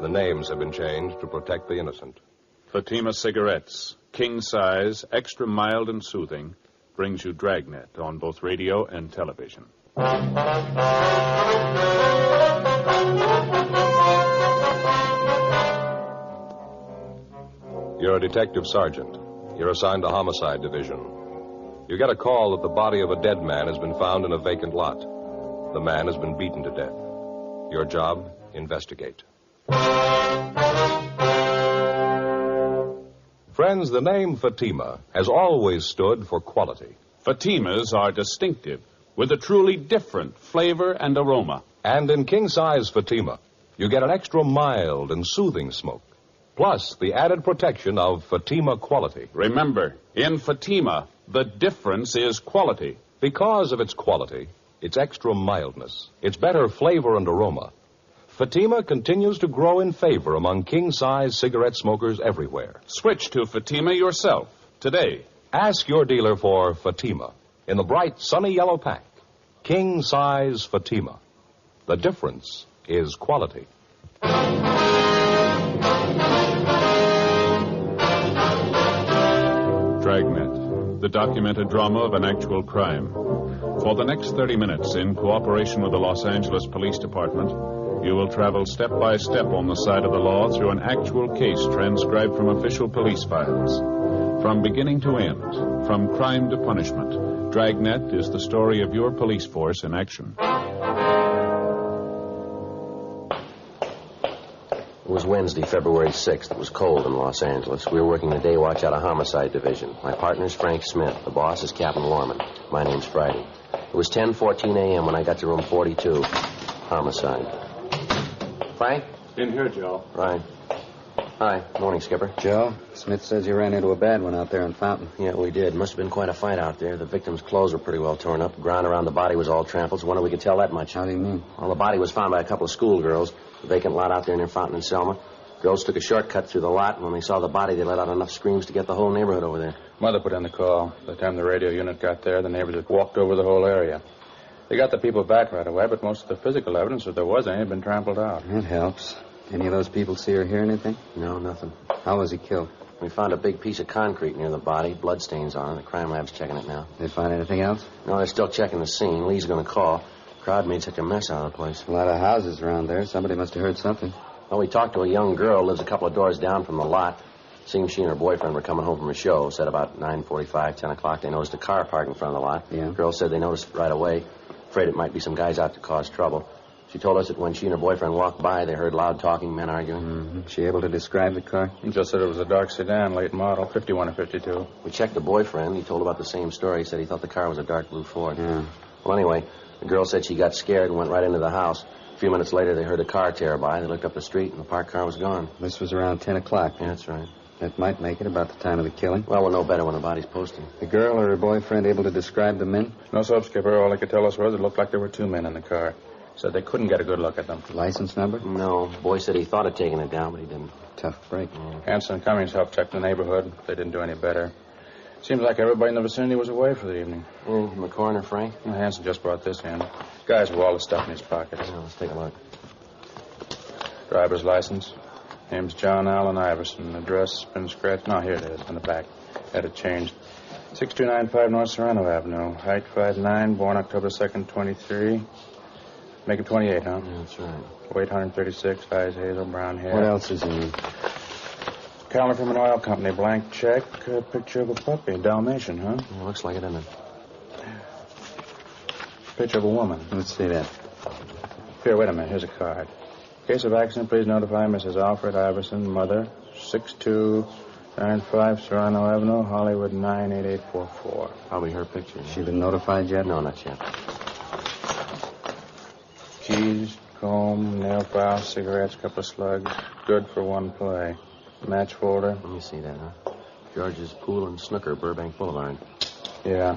S2: The names have been changed to protect the innocent.
S3: Fatima Cigarettes, king size, extra mild and soothing, brings you Dragnet on both radio and television.
S2: You're a detective sergeant. You're assigned to Homicide Division. You get a call that the body of a dead man has been found in a vacant lot. The man has been beaten to death. Your job, investigate. Fred
S9: Friends, the name Fatima has always stood for quality.
S3: Fatimas are distinctive, with a truly different flavor and aroma.
S9: And in king-size Fatima, you get an extra mild and soothing smoke, plus the added protection of Fatima quality.
S3: Remember, in Fatima, the difference is quality.
S9: Because of its quality, its extra mildness, its better flavor and aroma, Fatima continues to grow in favor among king-size cigarette smokers everywhere.
S3: Switch to Fatima yourself today.
S9: Ask your dealer for Fatima in the bright, sunny yellow pack. King-size Fatima. The difference is quality.
S3: Dragnet, the documented drama of an actual crime. For the next 30 minutes, in cooperation with the Los Angeles Police Department, you will travel step by step on the side of the law through an actual case transcribed from official police files. From beginning to end, from crime to punishment, Dragnet is the story of your police force in action.
S4: It was Wednesday, February 6th. It was cold in Los Angeles. We were working the day watch out of Homicide Division. My partner's Frank Smith. The boss is Captain Lorman. My name's Friday. It was 10:14 a.m. when I got to room 42. Homicide. Frank?
S3: In here, Joe.
S4: Right. Hi. Morning, Skipper.
S10: Joe, Smith says you ran into a bad one out there in Fountain.
S4: Yeah, we did. Must have been quite a fight out there. The victim's clothes were pretty well torn up. The ground around the body was all trampled. So wonder we could tell that much.
S10: How do you mean?
S4: Well, the body was found by a couple of schoolgirls. The vacant lot out there near Fountain and Selma. Girls took a shortcut through the lot, and when they saw the body, they let out enough screams to get the whole neighborhood over there.
S12: Mother put in the call. By the time the radio unit got there, the neighbors had walked over the whole area. They got the people back right away, but most of the physical evidence, if there was any, had been trampled out.
S10: That helps. Any of those people see or hear anything?
S4: No, nothing.
S10: How was he killed?
S4: We found a big piece of concrete near the body, bloodstains on it. The crime lab's checking it now.
S10: They find anything else?
S4: No, they're still checking the scene. Lee's going to call. Crowd made such a mess out of the place.
S10: A lot of houses around there. Somebody must have heard something.
S4: Well, we talked to a young girl who lives a couple of doors down from the lot. Seems she and her boyfriend were coming home from a show. Said about 9:45, 10 o'clock, they noticed a car parked in front of the lot.
S10: Yeah.
S4: Girl said they noticed it right away. Afraid it might be some guys out to cause trouble. She told us that when she and her boyfriend walked by, they heard loud talking, men arguing.
S10: Mm-hmm. She able to describe the car?
S12: He just said it was a dark sedan, late model, 51 or 52.
S4: We checked the boyfriend. He told about the same story. He said he thought the car was a dark blue Ford.
S10: Yeah.
S4: Well, anyway, the girl said she got scared and went right into the house. A few minutes later, they heard a car tear by. They looked up the street, and the parked car was gone.
S10: This was around 10 o'clock.
S4: Yeah, that's right.
S10: That might make it about the time of the killing.
S4: Well, we'll know better when the body's posted.
S10: The girl or her boyfriend able to describe the men?
S12: No, sub, Skipper. All they could tell us was it looked like there were two men in the car. Said they couldn't get a good look at them.
S10: License number?
S4: No. The boy said he thought of taking it down, but he didn't.
S10: Tough break.
S12: Hanson Cummings helped check the neighborhood. They didn't do any better. Seems like everybody in the vicinity was away for the evening.
S4: And the coroner, Frank?
S12: Well, Hanson just brought this in. Guy's with all the stuff in his pockets.
S4: Yeah, let's take a look.
S12: Driver's license. Name's John Allen Iverson. Address been scratched. No, here it is, in the back. Had it changed. 6295 North Serrano Avenue. Height 5'9", born October 2nd, 23. Make him 28, huh?
S4: Yeah, that's right.
S12: Weight 136, eyes hazel, brown hair.
S10: What else is he need?
S12: Calendar from an oil company, blank check, picture of a puppy, Dalmatian, huh?
S4: Yeah, looks like it, doesn't it?
S12: Picture of a woman.
S10: Let's see that.
S12: Here, wait a minute, here's a card. Case of accident, please notify Mrs. Alfred Iverson, mother, 6295 Serrano Avenue, Hollywood 98844.
S4: Probably her picture.
S10: She been notified yet?
S4: No, not yet.
S12: Keys, comb, nail file, cigarettes, couple of slugs. Good for one play. Match folder.
S4: Let me see that, huh? George's Pool and Snooker, Burbank Boulevard.
S12: Yeah.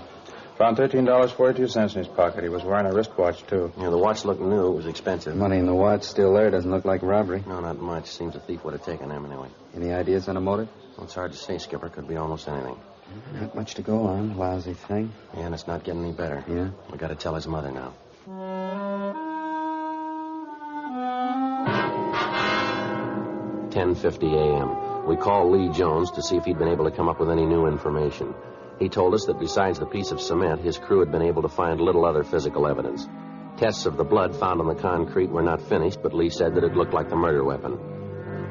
S12: Found $13.42 in his pocket. He was wearing a wristwatch, too.
S4: Yeah, the watch looked new. It was expensive.
S10: Money in the watch still there. Doesn't look like robbery.
S4: No, not much. Seems the thief would have taken them anyway.
S10: Any ideas on a motive?
S4: Well, it's hard to say, Skipper. Could be almost anything.
S10: Not much to go on. Lousy thing.
S4: Yeah, and it's not getting any better.
S10: Yeah?
S4: We got to tell his mother now. 10:50 a.m. We called Lee Jones to see if he'd been able to come up with any new information. He told us that besides the piece of cement, his crew had been able to find little other physical evidence. Tests of the blood found on the concrete were not finished, but Lee said that it looked like the murder weapon.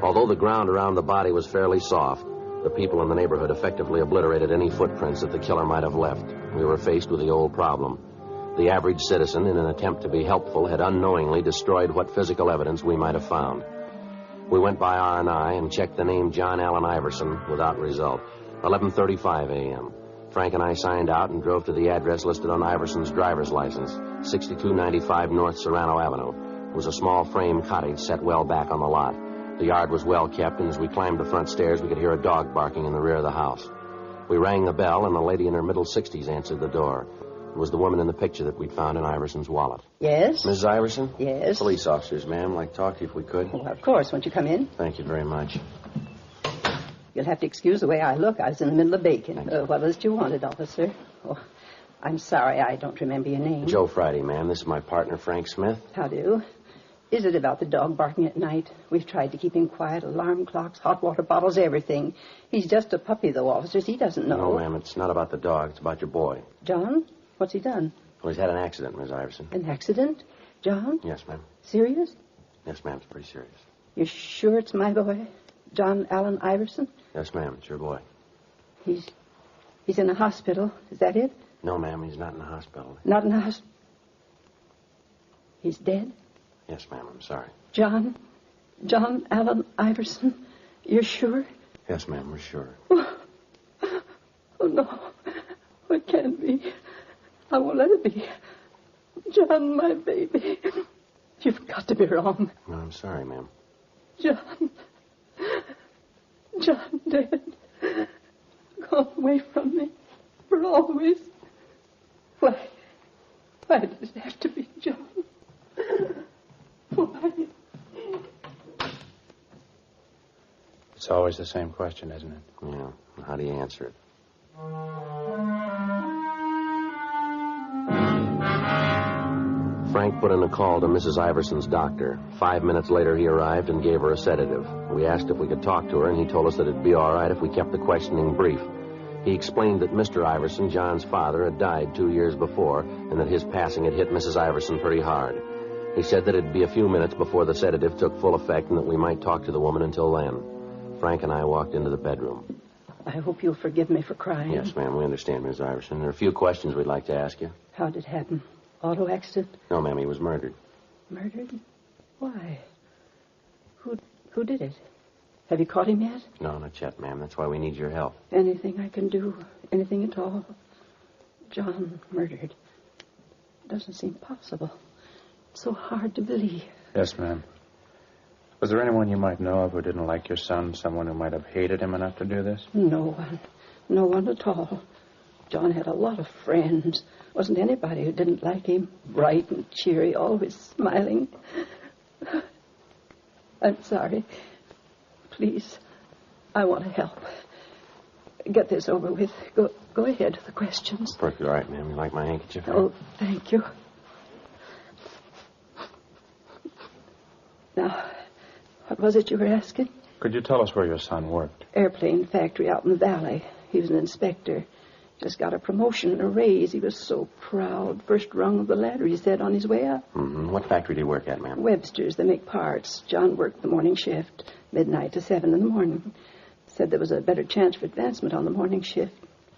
S4: Although the ground around the body was fairly soft, the people in the neighborhood effectively obliterated any footprints that the killer might have left. We were faced with the old problem. The average citizen, in an attempt to be helpful, had unknowingly destroyed what physical evidence we might have found. We went by R&I and checked the name John Allen Iverson without result. 11:35 a.m. Frank and I signed out and drove to the address listed on Iverson's driver's license, 6295 North Serrano Avenue. It was a small frame cottage set well back on the lot. The yard was well kept, and as we climbed the front stairs, we could hear a dog barking in the rear of the house. We rang the bell, and a lady in her middle 60s answered the door. It was the woman in the picture that we'd found in Iverson's wallet.
S13: Yes?
S4: Mrs. Iverson?
S13: Yes?
S4: Police officers, ma'am. I'd like to talk to you if we could.
S13: Well, of course. Won't you come in?
S4: Thank you very much.
S13: You'll have to excuse the way I look. I was in the middle of baking. What was it you wanted, officer? Oh, I'm sorry. I don't remember your name.
S4: Joe Friday, ma'am. This is my partner, Frank Smith.
S13: How do? Is it about the dog barking at night? We've tried to keep him quiet. Alarm clocks, hot water bottles, everything. He's just a puppy, though, officers. He doesn't know.
S4: No, ma'am. It's not about the dog. It's about your boy.
S13: John? What's he done?
S4: Well, he's had an accident, Miss Iverson.
S13: An accident? John?
S4: Yes, ma'am.
S13: Serious?
S4: Yes, ma'am. It's pretty serious.
S13: You're sure it's my boy? John Allen Iverson?
S4: Yes, ma'am. It's your boy.
S13: He's in a hospital. Is that it?
S4: No, ma'am. He's not in the hospital.
S13: Not in the hospital? He's dead?
S4: Yes, ma'am. I'm sorry.
S13: John Allen Iverson? You're sure?
S4: Yes, ma'am. We're sure.
S13: Oh, no. It can't be. I won't let it be. John, my baby. You've got to be wrong.
S4: No, I'm sorry, ma'am.
S13: John dead. Gone away from me for always. Why did it have to be John? Why?
S12: It's always the same question, isn't it?
S4: Yeah. How do you answer it? Frank put in a call to Mrs. Iverson's doctor. 5 minutes later, he arrived and gave her a sedative. We asked if we could talk to her, and he told us that it'd be all right if we kept the questioning brief. He explained that Mr. Iverson, John's father, had died 2 years before, and that his passing had hit Mrs. Iverson pretty hard. He said that it'd be a few minutes before the sedative took full effect and that we might talk to the woman until then. Frank and I walked into the bedroom.
S13: I hope you'll forgive me for crying.
S4: Yes, ma'am, we understand, Miss Iverson. There are a few questions we'd like to ask you.
S13: How did it happen? Auto accident?
S4: No, ma'am, he was murdered.
S13: Murdered? Why? Who did it? Have you caught him yet?
S4: No, not yet, ma'am. That's why we need your help.
S13: Anything I can do? Anything at all? John murdered. Doesn't seem possible. It's so hard to believe.
S12: Yes, ma'am. Was there anyone you might know of who didn't like your son? Someone who might have hated him enough to do this?
S13: No one. No one at all. John had a lot of friends. Wasn't anybody who didn't like him. Bright and cheery, always smiling. I'm sorry. Please, I want to help. Get this over with. Go ahead with the questions.
S4: Perfectly all right, ma'am. You like my handkerchief?
S13: Oh, thank you. Now, what was it you were asking?
S12: Could you tell us where your son worked?
S13: Airplane factory out in the valley. He was an inspector. Just got a promotion and a raise. He was so proud. First rung of the ladder, he said, on his way up.
S4: Mm-hmm. What factory did he work at, ma'am?
S13: Webster's. They make parts. John worked the morning shift, midnight to 7 in the morning. Said there was a better chance for advancement on the morning shift.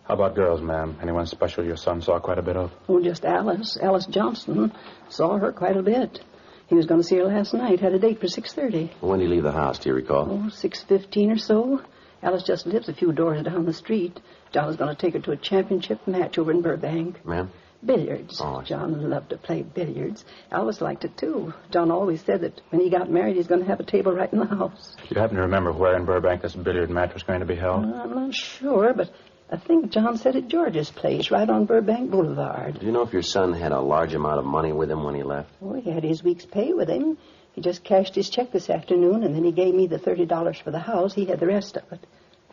S12: How about girls, ma'am? Anyone special your son saw quite a bit of?
S13: Oh, just Alice. Alice Johnston. Saw her quite a bit. He was going to see her last night. Had a date for 6:30.
S4: When did he leave the house, do you recall?
S13: Oh, 6:15 or so. Alice just lives a few doors down the street. John was going to take her to a championship match over in Burbank.
S4: Ma'am?
S13: Billiards.
S4: Oh,
S13: John loved to play billiards. Alice liked it, too. John always said that when he got married, he's going to have a table right in the house.
S12: Do you happen to remember where in Burbank this billiard match was going to be held?
S13: I'm not sure, but I think John said at George's place, right on Burbank Boulevard.
S4: Do you know if your son had a large amount of money with him when he left?
S13: Oh, he had his week's pay with him. He just cashed his check this afternoon, and then he gave me the $30 for the house. He had the rest of it.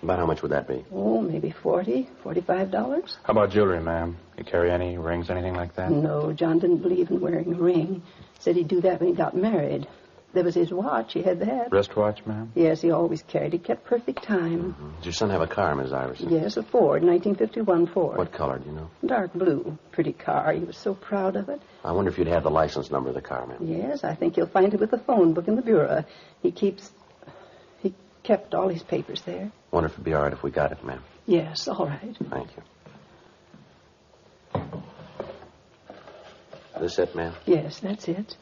S4: About how much would that be?
S13: Oh, maybe $40, $45.
S12: How about jewelry, ma'am? You carry any rings, anything like that?
S13: No, John didn't believe in wearing a ring. Said he'd do that when he got married. There was his watch. He had that.
S12: Wristwatch, ma'am?
S13: Yes, he always carried. He kept perfect time.
S4: Mm-hmm. Did your son have a car, Miss Iverson?
S13: Yes, a Ford, 1951 Ford.
S4: What color, do you know?
S13: Dark blue. Pretty car. He was so proud of it.
S4: I wonder if you'd have the license number of the car, ma'am.
S13: Yes, I think you'll find it with the phone book in the bureau. He kept all his papers there.
S4: Wonder if it'd be all right if we got it, ma'am.
S13: Yes, all right.
S4: Thank you. This it, ma'am?
S13: Yes, that's it.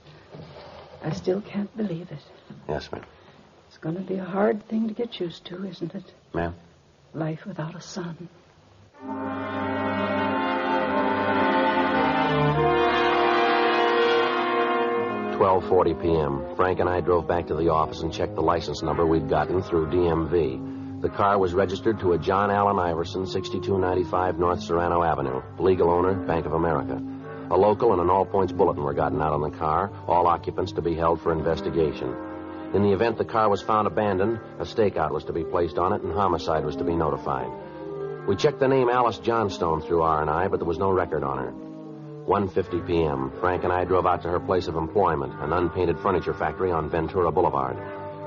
S13: I still can't believe it.
S4: Yes, ma'am.
S13: It's going to be a hard thing to get used to, isn't it?
S4: Ma'am?
S13: Life without a son.
S4: 12:40 p.m. Frank and I drove back to the office and checked the license number we'd gotten through DMV. The car was registered to a John Allen Iverson, 6295 North Serrano Avenue. Legal owner, Bank of America. A local and an all-points bulletin were gotten out on the car, all occupants to be held for investigation. In the event the car was found abandoned, a stakeout was to be placed on it and homicide was to be notified. We checked the name Alice Johnstone through R&I, but there was no record on her. 1:50 p.m. Frank and I drove out to her place of employment, an unpainted furniture factory on Ventura Boulevard.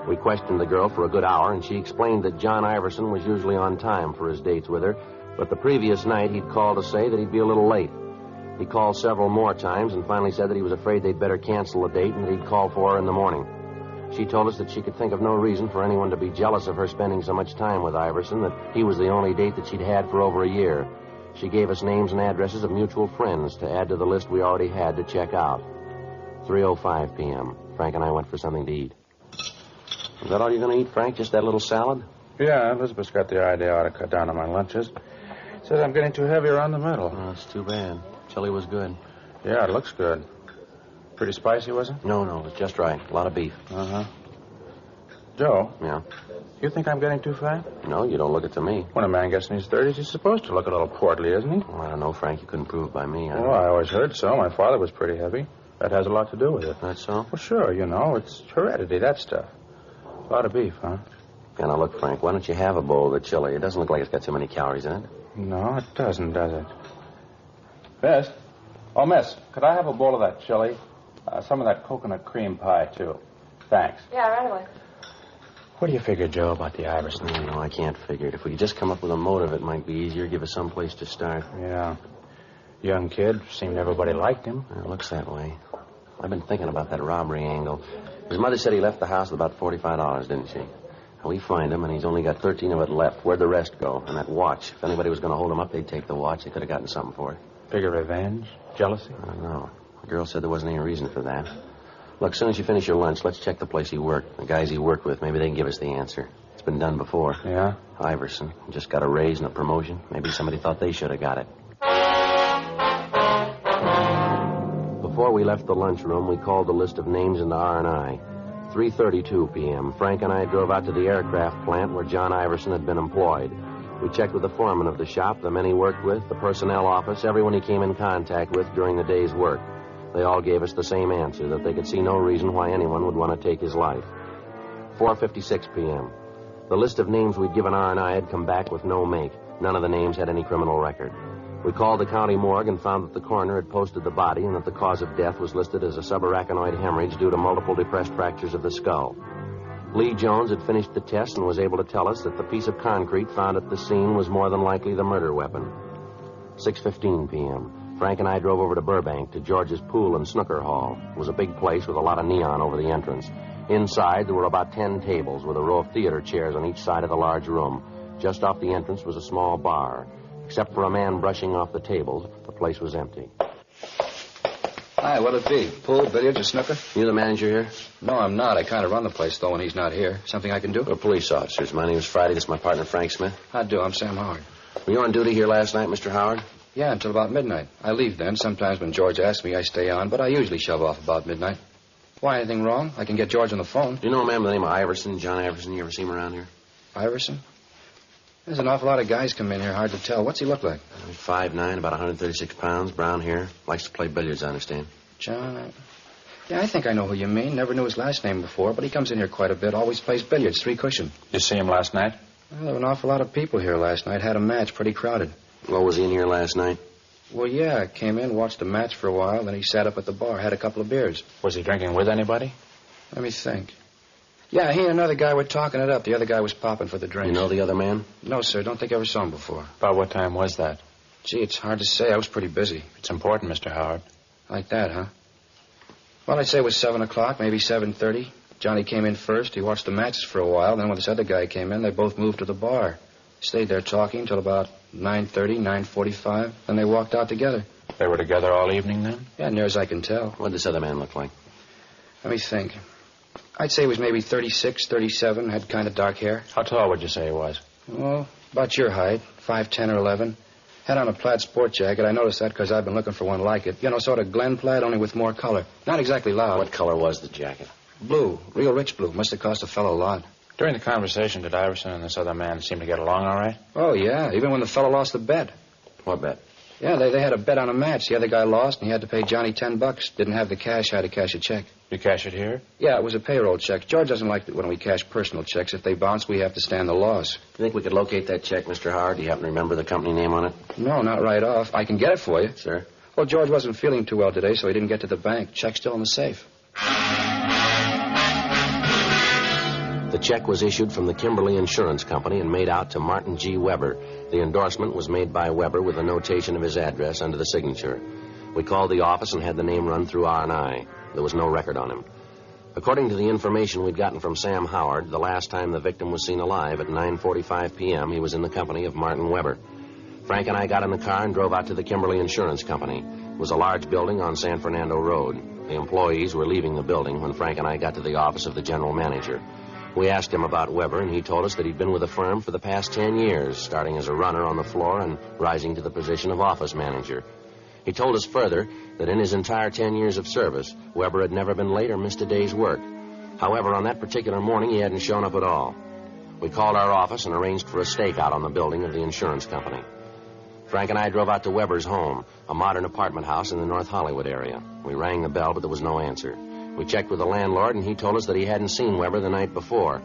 S4: We questioned the girl for a good hour, and she explained that John Iverson was usually on time for his dates with her, but the previous night he'd called to say that he'd be a little late. He called several more times and finally said that he was afraid they'd better cancel the date and that he'd call for her in the morning. She told us that she could think of no reason for anyone to be jealous of her spending so much time with Iverson, that he was the only date that she'd had for over a year. She gave us names and addresses of mutual friends to add to the list we already had to check out. 3:05 p.m. Frank and I went for something to eat. Is that all you're going to eat, Frank? Just that little salad?
S12: Yeah, Elizabeth's got the idea I ought to cut down on my lunches. Says I'm getting too heavy around the middle.
S4: Oh, that's too bad. Chili was good.
S12: Yeah, it looks good. Pretty spicy, was it?
S4: No, it was just right. A lot of beef.
S12: Uh-huh. Joe?
S4: Yeah?
S12: You think I'm getting too fat?
S4: No, you don't look it to me.
S12: When a man gets in his 30s, he's supposed to look a little portly, isn't he?
S4: Well, I don't know, Frank. You couldn't prove it by me.
S12: Oh, I always heard so. My father was pretty heavy. That has a lot to do with it.
S4: That's so?
S12: Well, sure, you know. It's heredity, that stuff. A lot of beef, huh?
S4: Yeah, now look, Frank, why don't you have a bowl of the chili? It doesn't look like it's got too many calories in it.
S12: No, it doesn't, does it? Miss? Oh, miss, could I have a bowl of that chili? Some of that coconut cream pie, too. Thanks.
S14: Yeah, right away.
S12: What do you figure, Joe, about the Iverson?
S4: No, I can't figure it. If we could just come up with a motive, it might be easier. Give us some place to start.
S12: Yeah. Young kid. Seemed everybody liked him.
S4: It looks that way. I've been thinking about that robbery angle. His mother said he left the house with about $45, didn't she? We find him, and he's only got 13 of it left. Where'd the rest go? And that watch. If anybody was going to hold him up, they'd take the watch. They could have gotten something for it.
S12: Figure revenge? Jealousy?
S4: I don't know. The girl said there wasn't any reason for that. Look, as soon as you finish your lunch, let's check the place he worked. The guys he worked with, maybe they can give us the answer. It's been done before.
S12: Yeah?
S4: Iverson. Just got a raise and a promotion. Maybe somebody thought they should have got it. Before we left the lunchroom, we called the list of names into R&I. 3:32 p.m. Frank and I drove out to the aircraft plant where John Iverson had been employed. We checked with the foreman of the shop, the men he worked with, the personnel office, everyone he came in contact with during the day's work. They all gave us the same answer, that they could see no reason why anyone would want to take his life. 4:56 p.m. The list of names we'd given R&I had come back with no make. None of the names had any criminal record. We called the county morgue and found that the coroner had posted the body and that the cause of death was listed as a subarachnoid hemorrhage due to multiple depressed fractures of the skull. Lee Jones had finished the test and was able to tell us that the piece of concrete found at the scene was more than likely the murder weapon. 6:15 p.m. Frank and I drove over to Burbank to George's Pool and Snooker Hall. It was a big place with a lot of neon over the entrance. Inside, there were about 10 tables with a row of theater chairs on each side of the large room. Just off the entrance was a small bar. Except for a man brushing off the tables, the place was empty.
S15: Hi, what'll it be? Pool, billiards, or snooker?
S4: You the manager here?
S15: No, I'm not. I kind of run the place, though, when he's not here. Something I can do?
S4: We're police officers. My name's Friday. This is my partner, Frank Smith.
S15: I do. I'm Sam Howard.
S4: Were you on duty here last night, Mr. Howard?
S15: Yeah, until about midnight. I leave then. Sometimes when George asks me, I stay on, but I usually shove off about midnight. Why, anything wrong? I can get George on the phone.
S4: Do you know a man by the name of Iverson, John Iverson? You ever see him around here?
S15: Iverson? There's an awful lot of guys come in here, hard to tell. What's he look like?
S4: 5'9", about 136 pounds, brown hair. Likes to play billiards, I understand.
S15: John? Yeah, I think I know who you mean. Never knew his last name before, but he comes in here quite a bit. Always plays billiards, 3 cushion.
S12: You see him last night?
S15: Well, there were an awful lot of people here last night. Had a match, pretty crowded.
S4: Well, was he in here last night?
S15: Well, yeah. Came in, watched the match for a while, then he sat up at the bar, had a couple of beers.
S12: Was he drinking with anybody?
S15: Let me think. Yeah, he and another guy were talking it up. The other guy was popping for the drinks.
S4: You know the other man?
S15: No, sir. Don't think I ever saw him before.
S12: About what time was that?
S15: Gee, it's hard to say. I was pretty busy.
S12: It's important, Mr. Howard.
S15: Like that, huh? Well, I'd say it was 7 o'clock, maybe 7:30. Johnny came in first. He watched the matches for a while. Then when this other guy came in, they both moved to the bar. Stayed there talking till about 9:30, 9:45. Then they walked out together.
S12: They were together all evening then?
S15: Yeah, near as I can tell.
S4: What did this other man look like?
S15: Let me think. I'd say he was maybe 36, 37, had kind of dark hair.
S12: How tall would you say he was?
S15: Well, about your height, 5'10" or 11. Had on a plaid sport jacket. I noticed that because I've been looking for one like it. You know, sort of Glen plaid, only with more color. Not exactly loud.
S4: What color was the jacket?
S15: Blue. Real rich blue. Must have cost a fellow a lot.
S12: During the conversation, did Iverson and this other man seem to get along all right?
S15: Oh, yeah. Even when the fellow lost the bet.
S4: What bet?
S15: Yeah, they had a bet on a match. The other guy lost, and he had to pay Johnny $10. Didn't have the cash, had to cash a check.
S12: You cash it here?
S15: Yeah, it was a payroll check. George doesn't like it when we cash personal checks. If they bounce, we have to stand the loss.
S4: You think we could locate that check, Mr. Howard? Do you happen to remember the company name on it?
S15: No, not right off. I can get it for you.
S4: Sir?
S15: Well, George wasn't feeling too well today, so he didn't get to the bank. Check's still in the safe.
S4: The check was issued from the Kimberly Insurance Company and made out to Martin G. Weber. The endorsement was made by Weber with a notation of his address under the signature. We called the office and had the name run through R&I. There was no record on him. According to the information we'd gotten from Sam Howard, the last time the victim was seen alive at 9:45 p.m., he was in the company of Martin Weber. Frank and I got in the car and drove out to the Kimberly Insurance Company. It was a large building on San Fernando Road. The employees were leaving the building when Frank and I got to the office of the general manager. We asked him about Weber, and he told us that he'd been with the firm for the past 10 years, starting as a runner on the floor and rising to the position of office manager. He told us further that in his entire 10 years of service, Weber had never been late or missed a day's work. However, on that particular morning, he hadn't shown up at all. We called our office and arranged for a stakeout on the building of the insurance company. Frank and I drove out to Weber's home, a modern apartment house in the North Hollywood area. We rang the bell, but there was no answer. We checked with the landlord, and he told us that he hadn't seen Weber the night before.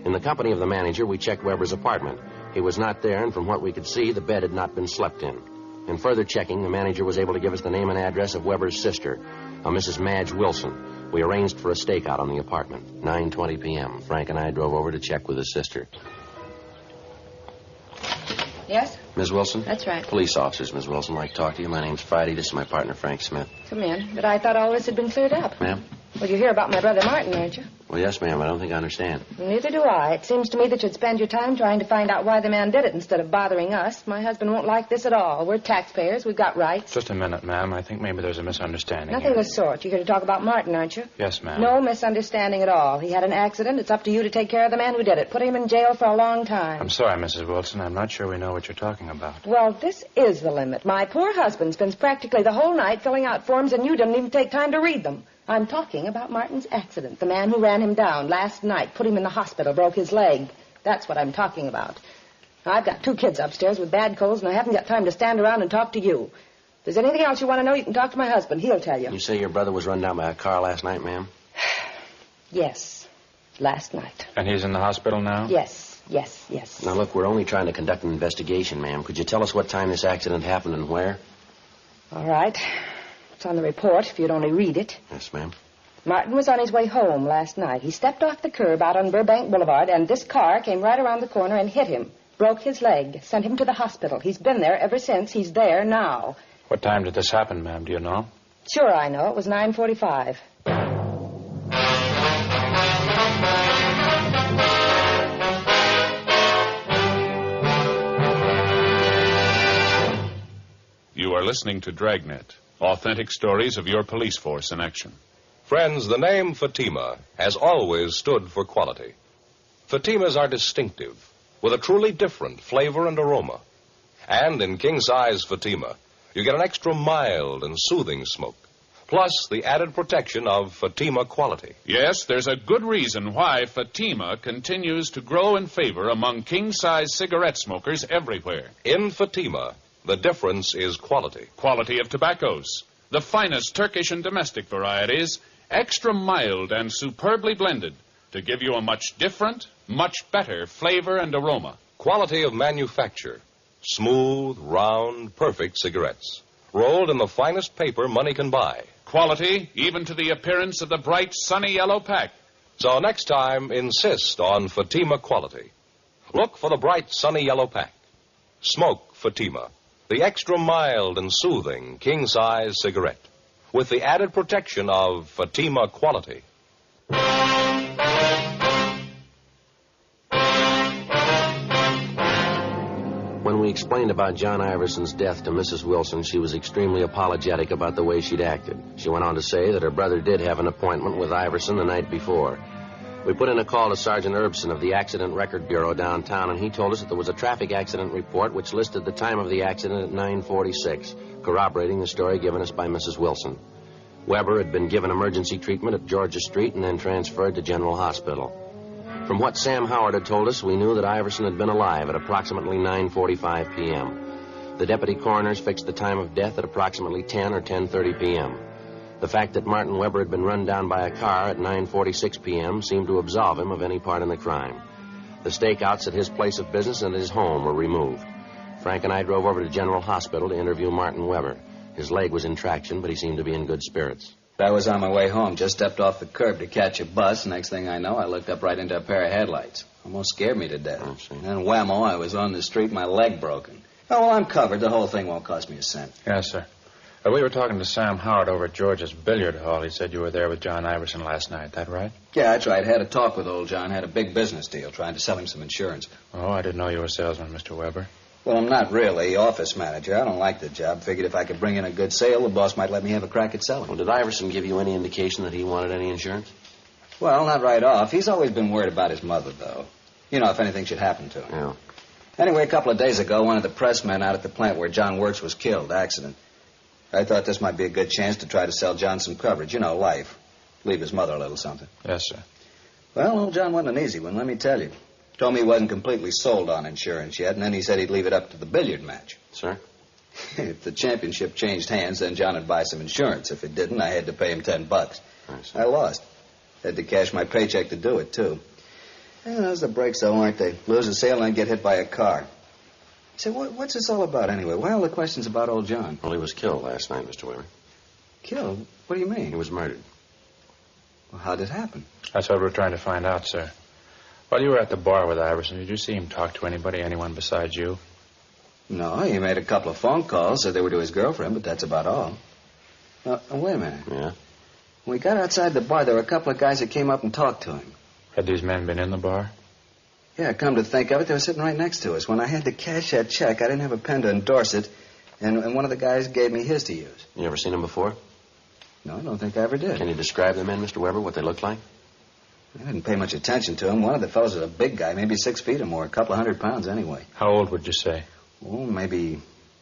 S4: In the company of the manager, we checked Weber's apartment. He was not there, and from what we could see, the bed had not been slept in. In further checking, the manager was able to give us the name and address of Weber's sister, a Mrs. Madge Wilson. We arranged for a stakeout on the apartment. 9:20 p.m. Frank and I drove over to check with his sister.
S14: Yes?
S4: Ms. Wilson?
S14: That's right.
S4: Police officers, Ms. Wilson. I'd like to talk to you. My name's Friday. This is my partner, Frank Smith.
S14: Come in. But I thought all this had been cleared up.
S4: Ma'am?
S14: Well, you hear about my brother Martin, aren't you?
S4: Well, yes, ma'am. I don't think I understand.
S14: Neither do I. It seems to me that you'd spend your time trying to find out why the man did it instead of bothering us. My husband won't like this at all. We're taxpayers. We've got rights.
S12: Just a minute, ma'am. I think maybe there's a misunderstanding.
S14: Nothing of the sort. You're here to talk about Martin, aren't you?
S12: Yes, ma'am.
S14: No misunderstanding at all. He had an accident. It's up to you to take care of the man who did it. Put him in jail for a long time.
S12: I'm sorry, Mrs. Wilson. I'm not sure we know what you're talking about.
S14: Well, this is the limit. My poor husband spends practically the whole night filling out forms, and you didn't even take time to read them. I'm talking about Martin's accident. The man who ran him down last night, put him in the hospital, broke his leg. That's what I'm talking about. Now, I've got 2 kids upstairs with bad colds, and I haven't got time to stand around and talk to you. If there's anything else you want to know, you can talk to my husband. He'll tell you.
S4: You say your brother was run down by a car last night, ma'am?
S14: Yes, last night.
S12: And he's in the hospital now?
S14: Yes.
S4: Now, look, we're only trying to conduct an investigation, ma'am. Could you tell us what time this accident happened and where?
S14: All right. It's on the report, if you'd only read it.
S4: Yes, ma'am.
S14: Martin was on his way home last night. He stepped off the curb out on Burbank Boulevard, and this car came right around the corner and hit him. Broke his leg. Sent him to the hospital. He's been there ever since. He's there now.
S12: What time did this happen, ma'am? Do you know?
S14: Sure I know. It was 9:45.
S3: You are listening to Dragnet, authentic stories of your police force in action.
S9: Friends, the name Fatima has always stood for quality. Fatimas are distinctive, with a truly different flavor and aroma. And in king-size Fatima, you get an extra mild and soothing smoke, plus the added protection of Fatima quality.
S3: Yes, there's a good reason why Fatima continues to grow in favor among king-size cigarette smokers everywhere.
S9: In Fatima, the difference is quality.
S3: Quality of tobaccos. The finest Turkish and domestic varieties, extra mild and superbly blended to give you a much different, much better flavor and aroma.
S9: Quality of manufacture. Smooth, round, perfect cigarettes. Rolled in the finest paper money can buy.
S3: Quality, even to the appearance of the bright, sunny yellow pack.
S9: So next time, insist on Fatima quality. Look for the bright, sunny yellow pack. Smoke Fatima, the extra mild and soothing king-size cigarette, with the added protection of Fatima quality.
S4: When we explained about John Iverson's death to Mrs. Wilson, she was extremely apologetic about the way she'd acted. She went on to say that her brother did have an appointment with Iverson the night before. We put in a call to Sergeant Erbson of the Accident Record Bureau downtown, and he told us that there was a traffic accident report which listed the time of the accident at 9:46, corroborating the story given us by Mrs. Wilson. Weber had been given emergency treatment at Georgia Street and then transferred to General Hospital. From what Sam Howard had told us, we knew that Iverson had been alive at approximately 9:45 p.m. The deputy coroners fixed the time of death at approximately 10 or 10:30 p.m. The fact that Martin Weber had been run down by a car at 9:46 p.m. seemed to absolve him of any part in the crime. The stakeouts at his place of business and his home were removed. Frank and I drove over to General Hospital to interview Martin Weber. His leg was in traction, but he seemed to be in good spirits.
S6: I was on my way home, just stepped off the curb to catch a bus. Next thing I know, I looked up right into a pair of headlights. Almost scared me to death. And whammo, I was on the street, my leg broken. Oh, well, I'm covered. The whole thing won't cost me a cent.
S12: Yes, sir. We were talking to Sam Howard over at George's billiard hall. He said you were there with John Iverson last night. That right?
S6: Yeah, that's right. Had a talk with old John. Had a big business deal, trying to sell him some insurance.
S12: Oh, I didn't know you were a salesman, Mr. Weber.
S6: Well, I'm not really. Office manager. I don't like the job. Figured if I could bring in a good sale, the boss might let me have a crack at selling.
S4: Well, did Iverson give you any indication that he wanted any insurance?
S6: Well, not right off. He's always been worried about his mother, though. You know, if anything should happen to him.
S4: Yeah.
S6: Anyway, a couple of days ago, one of the pressmen out at the plant where John works was killed. Accident. I thought this might be a good chance to try to sell John some coverage. You know, life. Leave his mother a little something.
S12: Yes, sir.
S6: Well, old John wasn't an easy one, let me tell you. Told me he wasn't completely sold on insurance yet, and then he said he'd leave it up to the billiard match.
S4: Sir?
S6: If the championship changed hands, then John would buy some insurance. If it didn't, I had to pay him $10. I lost. Had to cash my paycheck to do it, too. Yeah, those are the breaks, though, aren't they? Lose a sale and then get hit by a car. Say, what's this all about, anyway? Why all the questions about old John?
S4: Well, he was killed last night, Mr. Weber.
S6: Killed? What do you mean?
S4: He was murdered.
S6: Well, how did it happen?
S12: That's what we're trying to find out, sir. While you were at the bar with Iverson, did you see him talk to anybody, anyone besides you?
S6: No, he made a couple of phone calls, said they were to his girlfriend, but that's about all. Wait a minute.
S4: Yeah?
S6: When we got outside the bar, there were a couple of guys that came up and talked to him.
S12: Had these men been in the bar?
S6: Yeah, come to think of it, they were sitting right next to us. When I had to cash that check, I didn't have a pen to endorse it, and one of the guys gave me his to use.
S4: You ever seen him before?
S6: No, I don't think I ever did.
S4: Can you describe the men, Mr. Weber, what they looked like?
S6: I didn't pay much attention to him. One of the fellows was a big guy, maybe 6 feet or more, a couple of 100 pounds anyway.
S12: How old would you say?
S6: Oh, maybe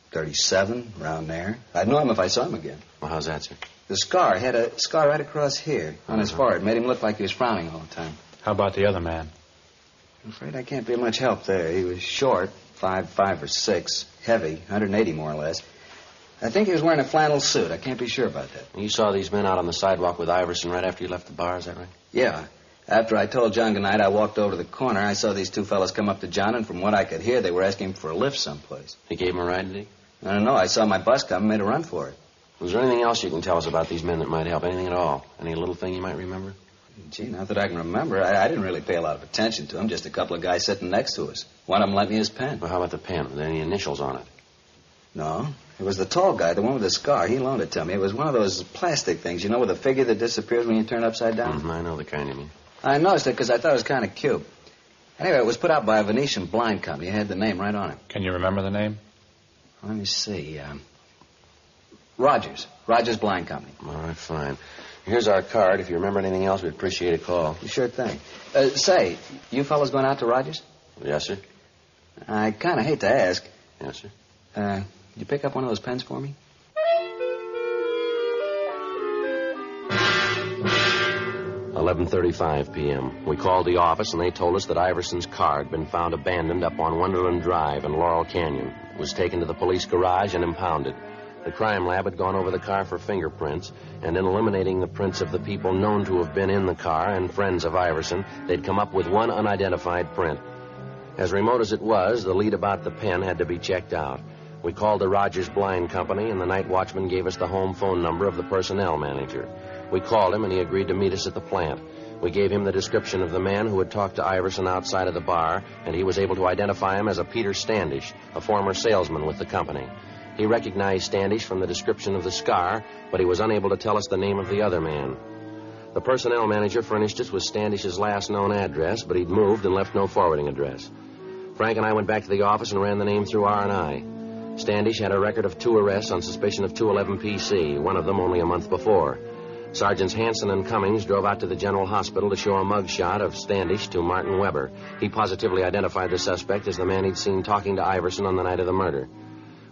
S6: 37, around there. I'd know him if I saw him again.
S4: Well, how's that, sir?
S6: The scar, he had a scar right across here on his forehead. Made him look like he was frowning all the time.
S12: How about the other man?
S6: I'm afraid I can't be of much help there. He was short, 5'5" or 6", heavy, 180 more or less. I think he was wearing a flannel suit. I can't be sure about that.
S4: You saw these men out on the sidewalk with Iverson right after you left the bar, is that right?
S6: Yeah. After I told John goodnight, I walked over to the corner. I saw these two fellas come up to John, and from what I could hear, they were asking him for a lift someplace.
S4: He gave him a ride, did he?
S6: I don't know. I saw my bus come and made a run for it.
S4: Was there anything else you can tell us about these men that might help? Anything at all? Any little thing you might remember?
S6: Gee, not that I can remember. I didn't really pay a lot of attention to them. Just a couple of guys sitting next to us. One of them lent me his pen.
S4: Well, how about the pen? Were there any initials on it?
S6: No. It was the tall guy, the one with the scar. He loaned it to me. It was one of those plastic things, you know, with a figure that disappears when you turn it upside down.
S4: Mm-hmm, I know the kind you mean.
S6: I noticed it because I thought it was kind of cute. Anyway, it was put out by a Venetian blind company. It had the name right on it.
S12: Can you remember the name?
S6: Let me see. Rogers. Rogers Blind Company.
S4: All right, fine. Here's our card. If you remember anything else, we'd appreciate a call.
S6: Sure thing. Say, you fellas going out to Rogers?
S4: Yes, sir.
S6: I kind of hate to ask.
S4: Yes, sir.
S6: You pick up one of those pens for me?
S4: $11:35 p.m. We called the office, and they told us that Iverson's car had been found abandoned up on Wonderland Drive in Laurel Canyon. It was taken to the police garage and impounded. The crime lab had gone over the car for fingerprints, and in eliminating the prints of the people known to have been in the car and friends of Iverson, they'd come up with one unidentified print. As remote as it was, the lead about the pen had to be checked out. We called the Rogers Blind Company, and the night watchman gave us the home phone number of the personnel manager. We called him, and he agreed to meet us at the plant. We gave him the description of the man who had talked to Iverson outside of the bar, and he was able to identify him as a Peter Standish, a former salesman with the company. He recognized Standish from the description of the scar, but he was unable to tell us the name of the other man. The personnel manager furnished us with Standish's last known address, but he'd moved and left no forwarding address. Frank and I went back to the office and ran the name through R&I. Standish had a record of 2 arrests on suspicion of 211 PC, one of them only a month before. Sergeants Hanson and Cummings drove out to the General Hospital to show a mug shot of Standish to Martin Weber. He positively identified the suspect as the man he'd seen talking to Iverson on the night of the murder.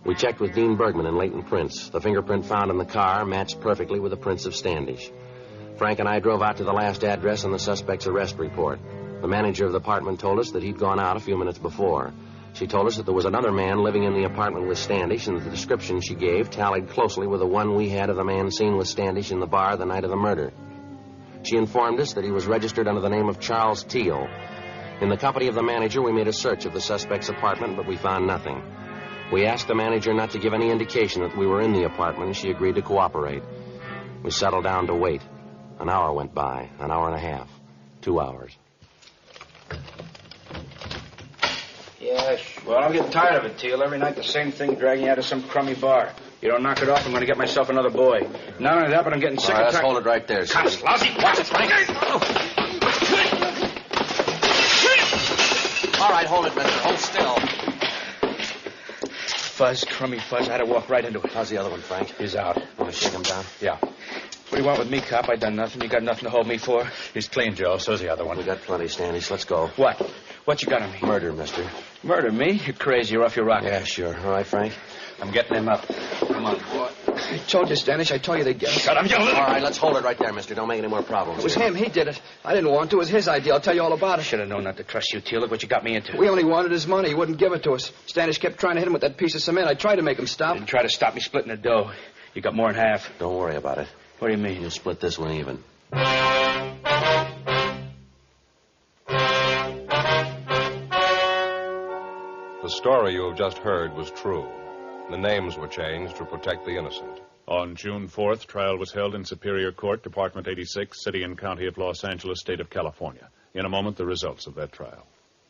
S4: We checked with Dean Bergman and Leighton Prince. The fingerprint found in the car matched perfectly with the prints of Standish. Frank and I drove out to the last address on the suspect's arrest report. The manager of the apartment told us that he'd gone out a few minutes before. She told us that there was another man living in the apartment with Standish, and that the description she gave tallied closely with the one we had of the man seen with Standish in the bar the night of the murder. She informed us that he was registered under the name of Charles Teal. In the company of the manager, we made a search of the suspect's apartment, but we found nothing. We asked the manager not to give any indication that we were in the apartment, and she agreed to cooperate. We settled down to wait. An hour went by, an hour and a half, 2 hours.
S7: Yes. Well, I'm getting tired of it, Teal. Every night the same thing, dragging you out of some crummy bar. You don't knock it off, I'm going to get myself another boy. Not only that, but I'm getting sick of...
S4: Let's hold it right there, sir.
S7: Cops, lousy. Watch it, Frank.
S4: All right, hold it, mister. Hold still.
S7: Fuzz, crummy fuzz. I had to walk right into it.
S4: How's the other one, Frank?
S7: He's out.
S4: Want to shake him down?
S7: Yeah. What do you want with me, cop? I done nothing. You got nothing to hold me for? He's clean, Joe. So's the other one.
S4: We got plenty, Standish. Let's go.
S7: What? What you got on me?
S4: Murder, mister.
S7: Murder me? You're crazy. You're off your rocker.
S4: Yeah, sure. All right, Frank.
S7: I'm getting him up. Come on, boy. I told you, Standish. I told you they'd get him. Shut up, you little...
S4: All right, let's hold it right there, mister. Don't make any more problems.
S6: It was him. He did it. I didn't want to. It was his idea. I'll tell you all about it.
S7: Should have known not to trust you, Teal. Look what you got me into.
S6: We only wanted his money. He wouldn't give it to us. Standish kept trying to hit him with that piece of cement. I tried to make him stop.
S7: You didn't try to stop me splitting the dough. You got more than half.
S4: Don't worry about it.
S7: What do you mean?
S4: You'll split this one even.
S9: The story you have just heard was true. The names were changed to protect the innocent.
S3: On June 4th, trial was held in Superior Court, Department 86, City and County of Los Angeles, State of California. In a moment, the results of that trial.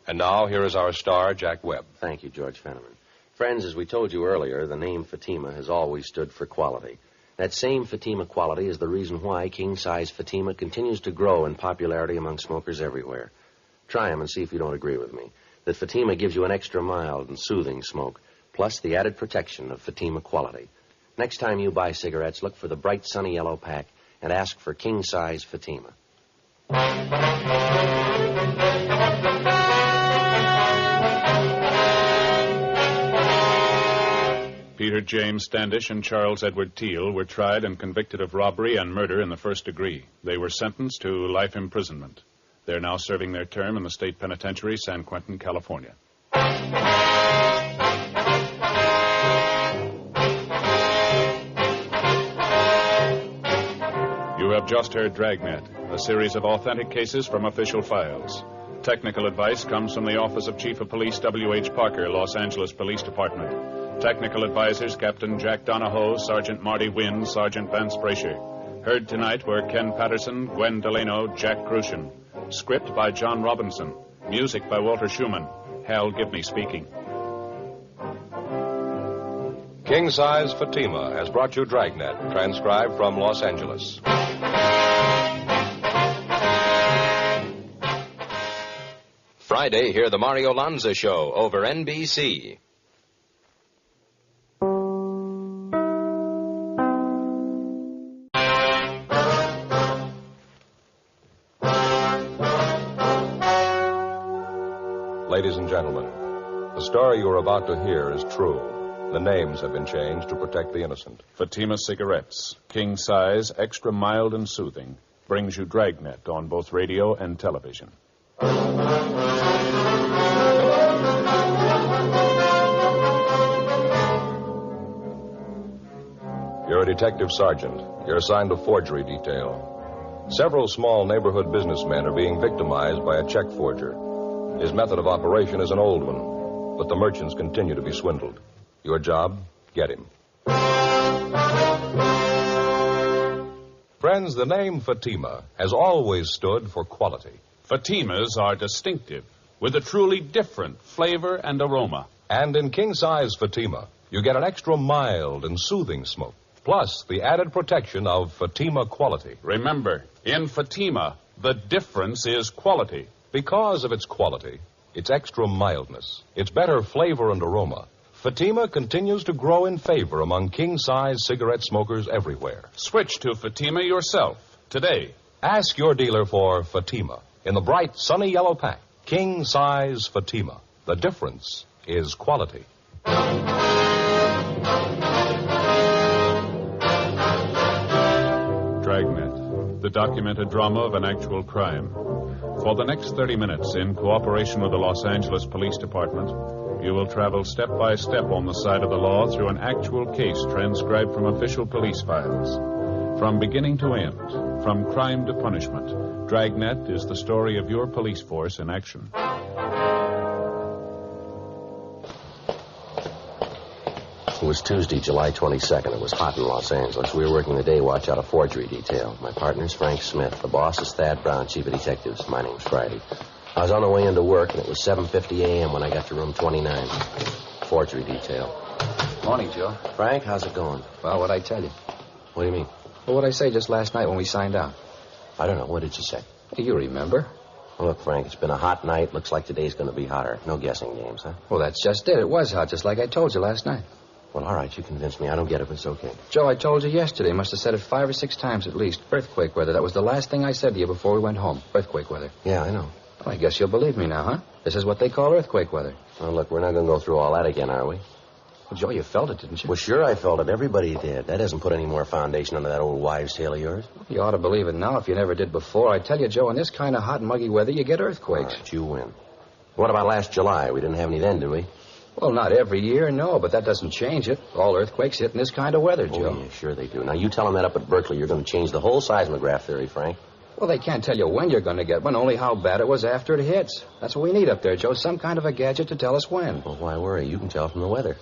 S9: And now, here is our star, Jack Webb.
S4: Thank you, George Fenneman. Friends, as we told you earlier, the name Fatima has always stood for quality. That same Fatima quality is the reason why king-size Fatima continues to grow in popularity among smokers everywhere. Try them and see if you don't agree with me. That Fatima gives you an extra mild and soothing smoke, plus the added protection of Fatima quality. Next time you buy cigarettes, look for the bright sunny yellow pack and ask for king-size Fatima.
S3: Peter James Standish and Charles Edward Teal were tried and convicted of robbery and murder in the first degree. They were sentenced to life imprisonment. They're now serving their term in the state penitentiary, San Quentin, California. You have just heard Dragnet, a series of authentic cases from official files. Technical advice comes from the Office of Chief of Police W.H. Parker, Los Angeles Police Department. Technical advisors Captain Jack Donahoe, Sergeant Marty Wynn, Sergeant Vance Brasher. Heard tonight were Ken Patterson, Gwen Delano, Jack Crucian. Script by John Robinson. Music by Walter Schumann. Hal Gibney speaking.
S9: King Size Fatima has brought you Dragnet, transcribed from Los Angeles.
S16: Friday, hear the Mario Lanza Show over NBC.
S9: Ladies and gentlemen, the story you are about to hear is true. The names have been changed to protect the innocent.
S3: Fatima Cigarettes, king size, extra mild and soothing, brings you Dragnet on both radio and television.
S9: You're a detective sergeant. You're assigned to forgery detail. Several small neighborhood businessmen are being victimized by a check forger. His method of operation is an old one, but the merchants continue to be swindled. Your job, get him. Friends, the name Fatima has always stood for quality.
S3: Fatimas are distinctive, with a truly different flavor and aroma.
S9: And in king-size Fatima, you get an extra mild and soothing smoke, plus the added protection of Fatima quality.
S3: Remember, in Fatima, the difference is quality.
S9: Because of its quality, its extra mildness, its better flavor and aroma, Fatima continues to grow in favor among king-size cigarette smokers everywhere.
S3: Switch to Fatima yourself today.
S9: Ask your dealer for Fatima in the bright, sunny yellow pack. King-size Fatima. The difference is quality.
S3: Dragnet, the documented drama of an actual crime. For the next 30 minutes, in cooperation with the Los Angeles Police Department, you will travel step by step on the side of the law through an actual case transcribed from official police files. From beginning to end, from crime to punishment, Dragnet is the story of your police force in action.
S4: It was Tuesday, July 22nd. It was hot in Los Angeles. We were working the day watch out of forgery detail. My partner's Frank Smith. The boss is Thad Brown, chief of detectives. My name's Friday. I was on the way into work, and it was 7:50 a.m. when I got to room 29. Forgery detail.
S15: Morning, Joe.
S4: Frank, how's it going?
S15: Well, what'd I tell you?
S4: What do you mean?
S15: Well, what'd I say just last night when we signed out?
S4: I don't know. What did you say?
S15: Do you remember?
S4: Well, look, Frank, it's been a hot night. Looks like today's going to be hotter. No guessing games, huh?
S15: Well, that's just it. It was hot, just like I told you last night.
S4: Well, all right, you convinced me. I don't get it, but it's okay.
S15: Joe, I told you yesterday. Must have said it 5 or 6 times at least. Earthquake weather. That was the last thing I said to you before we went home. Earthquake weather.
S4: Yeah, I know.
S15: Well, I guess you'll believe me now, huh? This is what they call earthquake weather.
S4: Well, look, we're not going to go through all that again, are we?
S15: Well, Joe, you felt it, didn't you?
S4: Well, sure I felt it. Everybody did. That doesn't put any more foundation under that old wives' tale of yours.
S15: You ought to believe it now if you never did before. I tell you, Joe, in this kind of hot and muggy weather, you get earthquakes.
S4: All right, you win. What about last July? We didn't have any then, did we?
S15: Well, not every year, no, but that doesn't change it. All earthquakes hit in this kind of weather, Joe.
S4: Oh, yeah, sure they do. Now, you tell them that up at Berkeley, you're going to change the whole seismograph theory, Frank.
S15: Well, they can't tell you when you're going to get one, only how bad it was after it hits. That's what we need up there, Joe, some kind of a gadget to tell us when.
S4: Well, why worry? You can tell from the weather.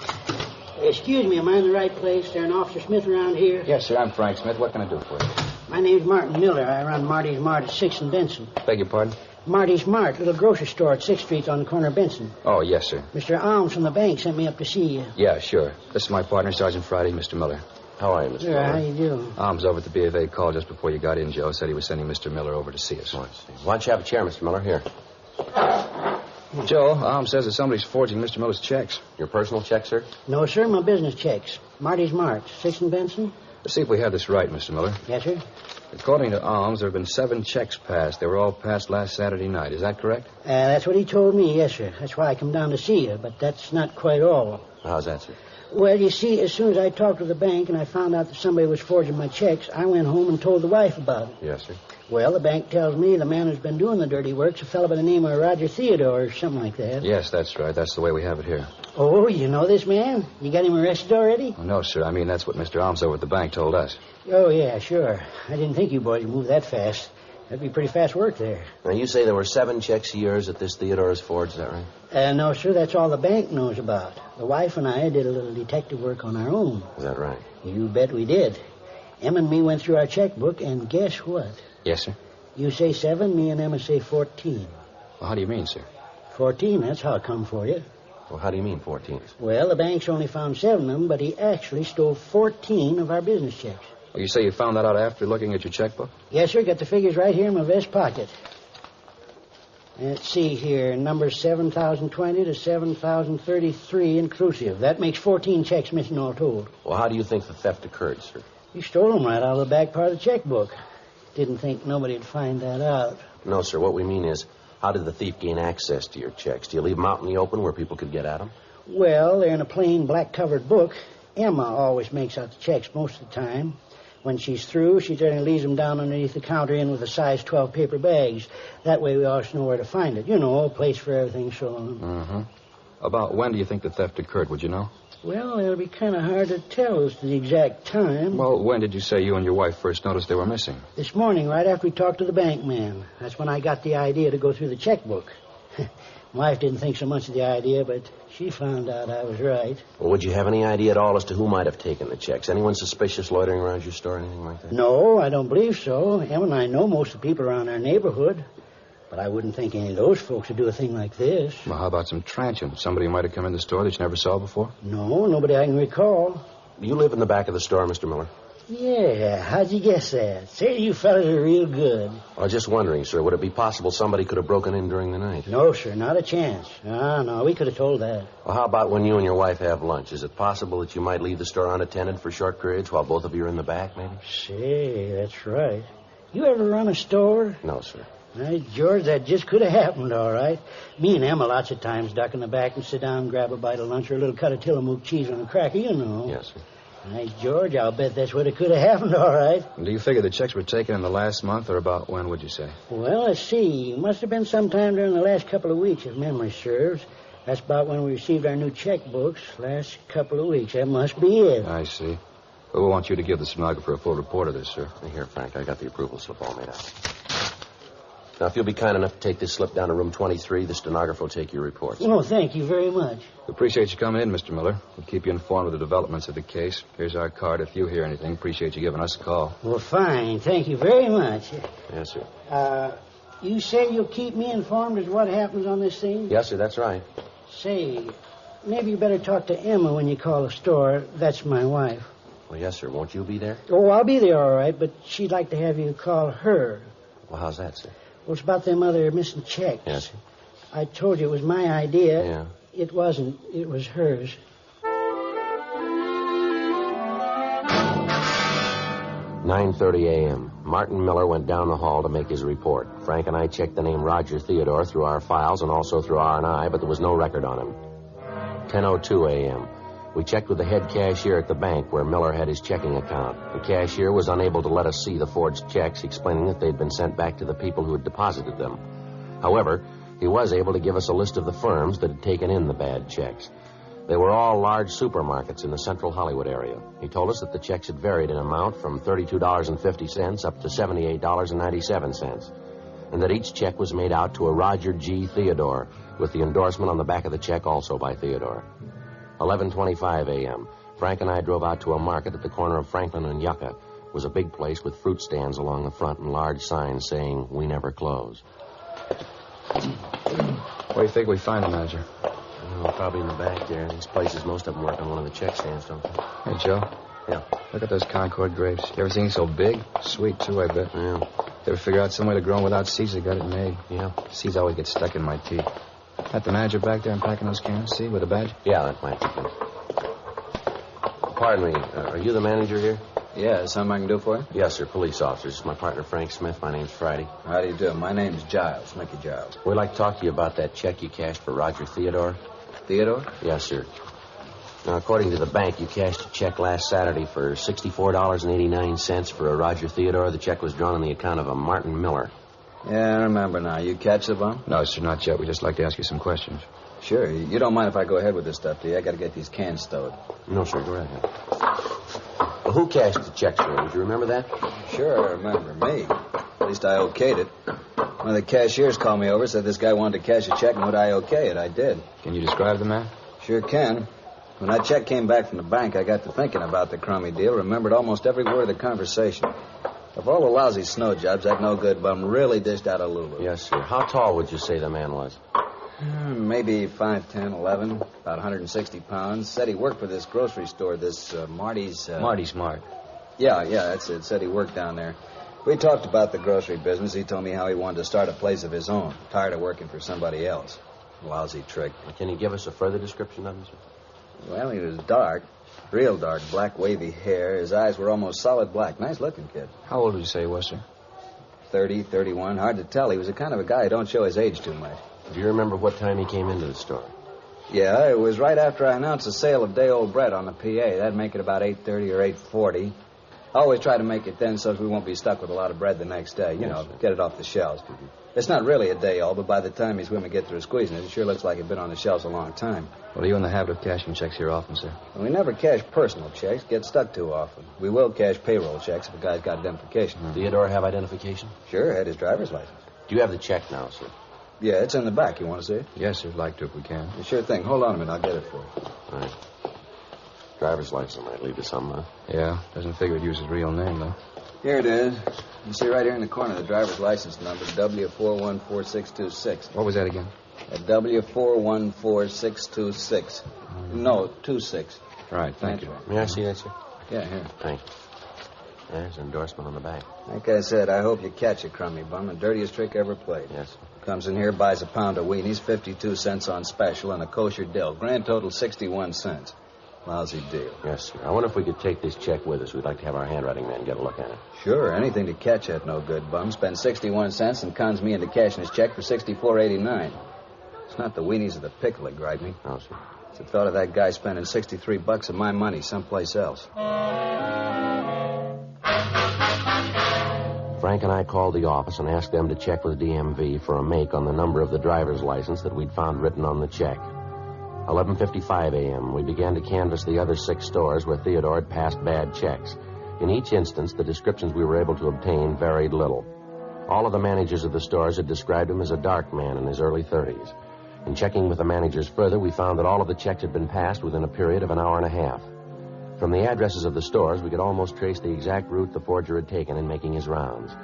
S17: Excuse me, am I in the right place? Is there an Officer Smith around here?
S15: Yes, sir, I'm Frank Smith. What can I do for you?
S17: My name's Martin Miller. I run Marty's Mart at 6th and Benson.
S15: Beg your pardon?
S17: Marty's Mart, little grocery store at 6th Street on the corner of Benson.
S15: Oh, yes, sir.
S17: Mr. Alms from the bank sent me up to see you.
S15: Yeah, sure. This is my partner, Sergeant Friday, Mr. Miller.
S4: How are you, Mr. Miller?
S17: How you doing?
S15: Alms over at the B of A called just before you got in, Joe. Said he was sending Mr. Miller over to see us.
S4: Oh, I see. Why don't you have a chair, Mr. Miller? Here.
S15: Joe, Alms says that somebody's forging Mr. Miller's checks.
S4: Your personal check, sir?
S17: No, sir, my business checks. Marty's Mart, 6th and Benson.
S15: Let's see if we have this right, Mr. Miller.
S17: Yes, sir.
S15: According to Alms, there have been 7 checks passed. They were all passed last Saturday night. Is that correct?
S17: That's what he told me, yes, sir. That's why I come down to see you, but that's not quite all.
S4: How's that, sir?
S17: Well, you see, as soon as I talked to the bank and I found out that somebody was forging my checks, I went home and told the wife about it.
S4: Yes, sir.
S17: Well, the bank tells me the man who's been doing the dirty work's a fellow by the name of Roger Theodore or something like that.
S15: Yes, that's right. That's the way we have it here.
S17: Oh, you know this man? You got him arrested already?
S15: Oh, no, sir. I mean, that's what Mr. Alms over at the bank told us.
S17: Oh, yeah, sure. I didn't think you boys would move that fast. That'd be pretty fast work there.
S4: Now, you say there were 7 checks of yours that this Theodore's forged, is that right?
S17: No, sir, that's all the bank knows about. The wife and I did a little detective work on our own.
S4: Is that right?
S17: You bet we did. Em and me went through our checkbook, and guess what?
S15: Yes, sir.
S17: You say 7, me and Emma say 14.
S15: Well, how do you mean, sir?
S17: 14, that's how it come for you.
S4: Well, how do you mean 14?
S17: Well, the bank's only found 7 of them, but he actually stole 14 of our business checks.
S15: Well, you say you found that out after looking at your checkbook?
S17: Yes, sir. Got the figures right here in my vest pocket. Let's see here. Numbers 7,020 to 7,033 inclusive. That makes 14 checks missing all told.
S4: Well, how do you think the theft occurred, sir?
S17: He stole them right out of the back part of the checkbook. Didn't think nobody'd find that out.
S4: No, sir. What we mean is, how did the thief gain access to your checks? Do you leave them out in the open where people could get at them?
S17: Well, they're in a plain black-covered book. Emma always makes out the checks most of the time. When she's through, she generally leaves them down underneath the counter in with the size 12 paper bags. That way we always know where to find it. You know, a place for everything, so on.
S15: Mm-hmm. About when do you think the theft occurred, would you know?
S17: Well, it'll be kind of hard to tell as to the exact time.
S15: Well, when did you say you and your wife first noticed they were missing?
S17: This morning, right after we talked to the bank man. That's when I got the idea to go through the checkbook. My wife didn't think so much of the idea, but she found out I was right.
S4: Well, would you have any idea at all as to who might have taken the checks? Anyone suspicious loitering around your store or anything like that?
S17: No, I don't believe so. Em and I know most of the people around our neighborhood. But I wouldn't think any of those folks would do a thing like this.
S15: Well, how about some transients? Somebody who might have come in the store that you never saw before?
S17: No, nobody I can recall.
S4: Do you live in the back of the store, Mr. Miller?
S17: Yeah, how'd you guess that? Say, you fellas are real good.
S4: I was just wondering, sir, would it be possible somebody could have broken in during the night?
S17: No, sir, not a chance. No, we could have told that.
S4: Well, how about when you and your wife have lunch? Is it possible that you might leave the store unattended for short periods while both of you are in the back, maybe?
S17: Say, that's right. You ever run a store?
S4: No, sir.
S17: Hey, George, that just could have happened, all right. Me and Emma lots of times duck in the back and sit down and grab a bite of lunch or a little cut of Tillamook cheese on a cracker, you know.
S4: Yes, sir.
S17: Hey, George, I'll bet that's what it could have happened, all right.
S15: Do you figure the checks were taken in the last month, or about when, would you say?
S17: Well, let's see. It must have been sometime during the last couple of weeks, if memory serves. That's about when we received our new checkbooks, last couple of weeks. That must be it.
S15: I see. Well, we want you to give the stenographer a full report of this, sir.
S4: Here, Frank, I got the approval slip all made out. Now, if you'll be kind enough to take this slip down to room 23, the stenographer will take your report.
S17: Oh, thank you very much.
S15: We appreciate you coming in, Mr. Miller. We'll keep you informed of the developments of the case. Here's our card. If you hear anything, appreciate you giving us a call.
S17: Well, fine. Thank you very much.
S4: Yes, sir.
S17: You say you'll keep me informed as what happens on this thing?
S4: Yes, sir, that's right.
S17: Say, maybe you better talk to Emma when you call the store. That's my wife.
S4: Well, yes, sir. Won't you be there?
S17: Oh, I'll be there, all right, but she'd like to have you call her.
S4: Well, how's that, sir?
S17: Well, it's about them other missing checks.
S4: Yes, sir.
S17: I told you it was my idea.
S4: Yeah.
S17: It wasn't. It was hers.
S4: 9:30 a.m. Martin Miller went down the hall to make his report. Frank and I checked the name Roger Theodore through our files and also through R&I, but there was no record on him. 10:02 a.m. We checked with the head cashier at the bank where Miller had his checking account. The cashier was unable to let us see the forged checks, explaining that they'd been sent back to the people who had deposited them. However, he was able to give us a list of the firms that had taken in the bad checks. They were all large supermarkets in the central Hollywood area. He told us that the checks had varied in amount from $32.50 up to $78.97, and that each check was made out to a Roger G. Theodore, with the endorsement on the back of the check also by Theodore. 11:25 a.m. Frank and I drove out to a market at the corner of Franklin and Yucca. It was a big place with fruit stands along the front and large signs saying, "We never close."
S15: Where do you think we find the manager?
S4: Oh, probably in the back there. These places, most of them work on one of the check stands, don't they?
S15: Hey, Joe.
S4: Yeah.
S15: Look at those Concord grapes. You ever seen so big? Sweet, too, I bet.
S4: Yeah.
S15: They ever figure out some way to grow them without seeds? They got it made.
S4: Yeah.
S15: Seeds always get stuck in my teeth. That the manager back there unpacking those cans, see, with a badge?
S4: Yeah, that might be good. Pardon me, are you the manager here?
S10: Yeah, is something I can do for you?
S4: Yes, sir, police officer. This is my partner, Frank Smith. My name's Friday.
S10: How do you do? My name's Giles, Mickey Giles.
S4: We'd like to talk to you about that check you cashed for Roger Theodore.
S10: Theodore?
S4: Yes, sir. Now, according to the bank, you cashed a check last Saturday for $64.89 for a Roger Theodore. The check was drawn on the account of a Martin Miller.
S10: Yeah, I remember now. You catch the bum?
S15: No, sir, not yet. We'd just like to ask you some questions.
S10: Sure. You don't mind if I go ahead with this stuff, do you? I got to get these cans stowed.
S4: No, sir, go right ahead. Well, who cashed the checks for him? Do you remember that?
S10: Sure, I remember. Me. At least I okayed it. One of the cashiers called me over, said this guy wanted to cash a check, and would I okay it? I did.
S15: Can you describe the man?
S10: Sure can. When that check came back from the bank, I got to thinking about the crummy deal, remembered almost every word of the conversation. Of all the lousy snow jobs, that no-good bum really dished out a Lulu.
S4: Yes, sir. How tall would you say the man was?
S10: Maybe 5'10", 11, about 160 pounds. Said he worked for this grocery store, this Marty's...
S15: Marty's Mart.
S10: Yeah, that's it. Said he worked down there. We talked about the grocery business. He told me how he wanted to start a place of his own. Tired of working for somebody else. Lousy trick.
S4: Can you give us a further description of him, sir?
S10: Well, he was dark. Real dark, black, wavy hair. His eyes were almost solid black. Nice-looking kid.
S15: How old would you say he was, sir?
S10: 30, 31. Hard to tell. He was the kind of a guy who don't show his age too much.
S4: Do you remember what time he came into the store?
S10: Yeah, it was right after I announced the sale of day-old bread on the PA. That'd make it about 8:30 or 8:40. I always try to make it then so we won't be stuck with a lot of bread the next day. You know, get it off the shelves. It's not really a day old, but by the time these women get through squeezing it, it sure looks like it's been on the shelves a long time.
S15: Well, are you in the habit of cashing checks here often, sir?
S10: Well, we never cash personal checks. Get stuck too often. We will cash payroll checks if a guy's got identification.
S4: Theodore have identification?
S10: Sure, had his driver's license.
S4: Do you have the check now, sir?
S10: Yeah, it's in the back. You want to see it?
S15: Yes, sir. Like to if we can.
S10: Sure thing. Hold on a minute. I'll get it for you.
S4: All right. Driver's license might lead to something, huh?
S15: Yeah. Doesn't figure he'd use his real name, though.
S10: Here it is. You see right here in the corner the driver's license number, W414626.
S15: What was that again?
S10: W414626. No, 26.
S15: Right, thank you.
S4: May I see that, sir?
S10: Yeah, here.
S4: Thank you. There's an endorsement on the back.
S10: Like I said, I hope you catch it, crummy bum. The dirtiest trick ever played.
S4: Yes.
S10: Comes in here, buys a pound of weenies, 52 cents on special, and a kosher dill. Grand total, 61 cents. Lousy deal.
S4: Yes, sir. I wonder if we could take this check with us. We'd like to have our handwriting man get a look at it.
S10: Sure, anything to catch that no good bum. Spends 61 cents and cons me into cashing his check for $64.89. It's not the weenies or the pickle that gripe me.
S4: No, sir.
S10: It's the thought of that guy spending $63 of my money someplace else.
S4: Frank and I called the office and asked them to check with DMV for a make on the number of the driver's license that we'd found written on the check. 11:55 a.m., we began to canvass the other 6 stores where Theodore had passed bad checks. In each instance, the descriptions we were able to obtain varied little. All of the managers of the stores had described him as a dark man in his early 30s. In checking with the managers further, we found that all of the checks had been passed within a period of an hour and a half. From the addresses of the stores, we could almost trace the exact route the forger had taken in making his rounds.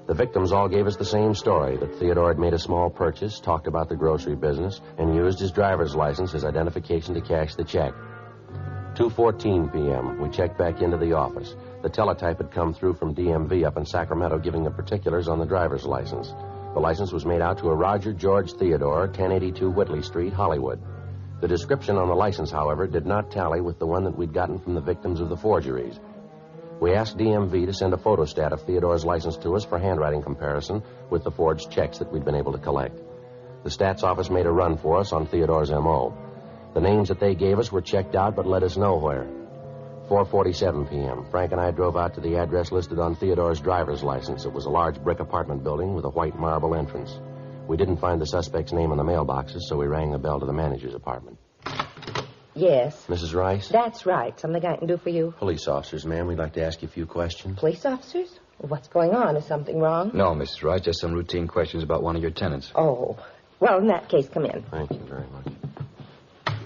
S4: The victims all gave us the same story, that Theodore had made a small purchase, talked about the grocery business, and used his driver's license as identification to cash the check. 2:14 p.m., we checked back into the office. The teletype had come through from DMV up in Sacramento giving the particulars on the driver's license. The license was made out to a Roger George Theodore, 1082 Whitley Street, Hollywood. The description on the license, however, did not tally with the one that we'd gotten from the victims of the forgeries. We asked DMV to send a photostat of Theodore's license to us for handwriting comparison with the forged checks that we'd been able to collect. The stats office made a run for us on Theodore's M.O. The names that they gave us were checked out but led us nowhere. 4:47 p.m., Frank and I drove out to the address listed on Theodore's driver's license. It was a large brick apartment building with a white marble entrance. We didn't find the suspect's name in the mailboxes, so we rang the bell to the manager's apartment.
S14: Yes.
S4: Mrs. Rice?
S14: That's right. Something I can do for you?
S4: Police officers, ma'am. We'd like to ask you a few questions.
S14: Police officers? What's going on? Is something wrong?
S15: No, Mrs. Rice, just some routine questions about one of your tenants.
S14: Oh. Well, in that case, come in.
S4: Thank you very much.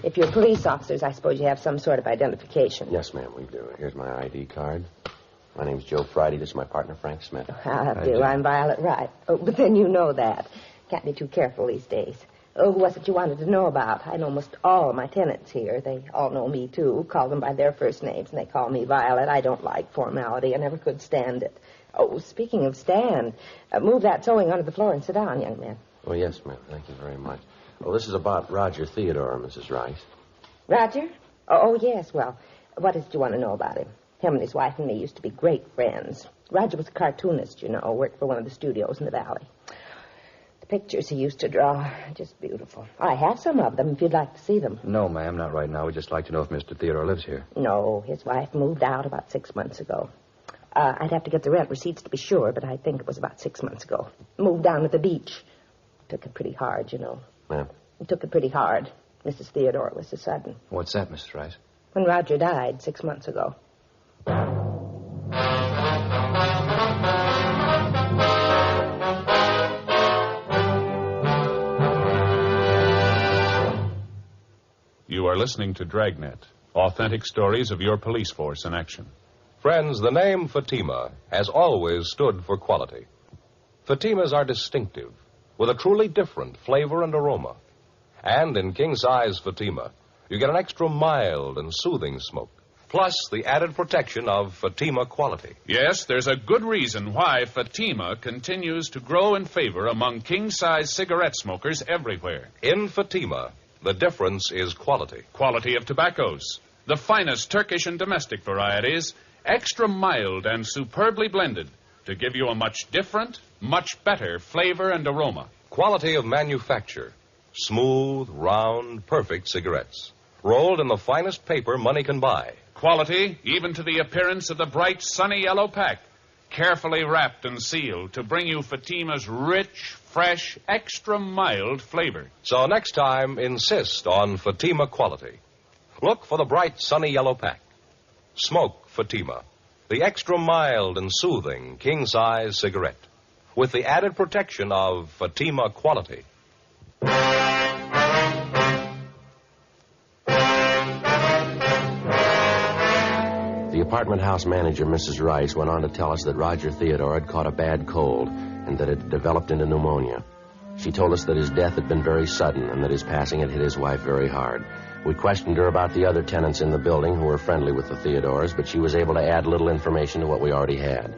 S14: If you're police officers, I suppose you have some sort of identification.
S4: Yes, ma'am, we do. Here's my ID card. My name's Joe Friday. This is my partner, Frank Smith.
S14: I do. I'm Violet Wright. Oh, but then you know that. Can't be too careful these days. Oh, who was it you wanted to know about? I know almost all my tenants here. They all know me, too. Call them by their first names, and they call me Violet. I don't like formality. I never could stand it. Oh, speaking of stand, move that sewing onto the floor and sit down, young man.
S4: Oh, yes, ma'am. Thank you very much. Well, this is about Roger Theodore, Mrs. Rice.
S14: Roger? Oh, yes. Well, what is it you want to know about him? Him and his wife and me used to be great friends. Roger was a cartoonist, you know, worked for one of the studios in the valley. Pictures he used to draw, just beautiful. I have some of them if you'd like to see them.
S15: No, ma'am, not right now. We'd just like to know if Mr. Theodore lives here.
S14: No, his wife moved out about 6 months ago. I'd have to get the rent receipts to be sure, but I think it was about 6 months ago. Moved down to the beach. Took it pretty hard, you know.
S4: Ma'am?
S14: Took it pretty hard. Mrs. Theodore was so sudden.
S15: What's that, Mrs. Rice?
S14: When Roger died 6 months ago.
S3: You are listening to Dragnet, authentic stories of your police force in action.
S9: Friends, the name Fatima has always stood for quality. Fatimas are distinctive, with a truly different flavor and aroma. And in king-size Fatima, you get an extra mild and soothing smoke, plus the added protection of Fatima quality.
S3: Yes, there's a good reason why Fatima continues to grow in favor among king-size cigarette smokers everywhere.
S9: In Fatima, the difference is quality.
S3: Quality of tobaccos. The finest Turkish and domestic varieties, extra mild and superbly blended to give you a much different, much better flavor and aroma.
S9: Quality of manufacture. Smooth, round, perfect cigarettes. Rolled in the finest paper money can buy.
S3: Quality, even to the appearance of the bright, sunny yellow pack. Carefully wrapped and sealed to bring you Fatima's rich, fresh, extra mild flavor.
S9: So next time, insist on Fatima quality. Look for the bright, sunny yellow pack. Smoke Fatima, the extra mild and soothing king-size cigarette, with the added protection of Fatima quality.
S4: The apartment house manager, Mrs. Rice, went on to tell us that Roger Theodore had caught a bad cold and that it had developed into pneumonia. She told us that his death had been very sudden and that his passing had hit his wife very hard. We questioned her about the other tenants in the building who were friendly with the Theodores, but she was able to add little information to what we already had.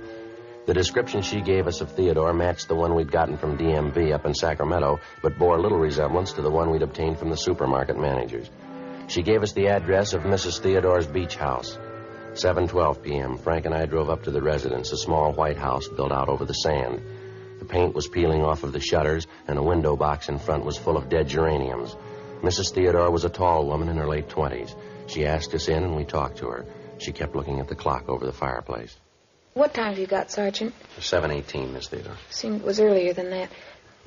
S4: The description she gave us of Theodore matched the one we'd gotten from DMV up in Sacramento, but bore little resemblance to the one we'd obtained from the supermarket managers. She gave us the address of Mrs. Theodore's beach house. 7:12 p.m., Frank and I drove up to the residence, a small white house built out over the sand. The paint was peeling off of the shutters, and a window box in front was full of dead geraniums. Mrs. Theodore was a tall woman in her late 20s. She asked us in, and we talked to her. She kept looking at the clock over the fireplace.
S18: What time have you got, Sergeant?
S4: 7:18, Miss Theodore.
S18: Seemed it was earlier than that.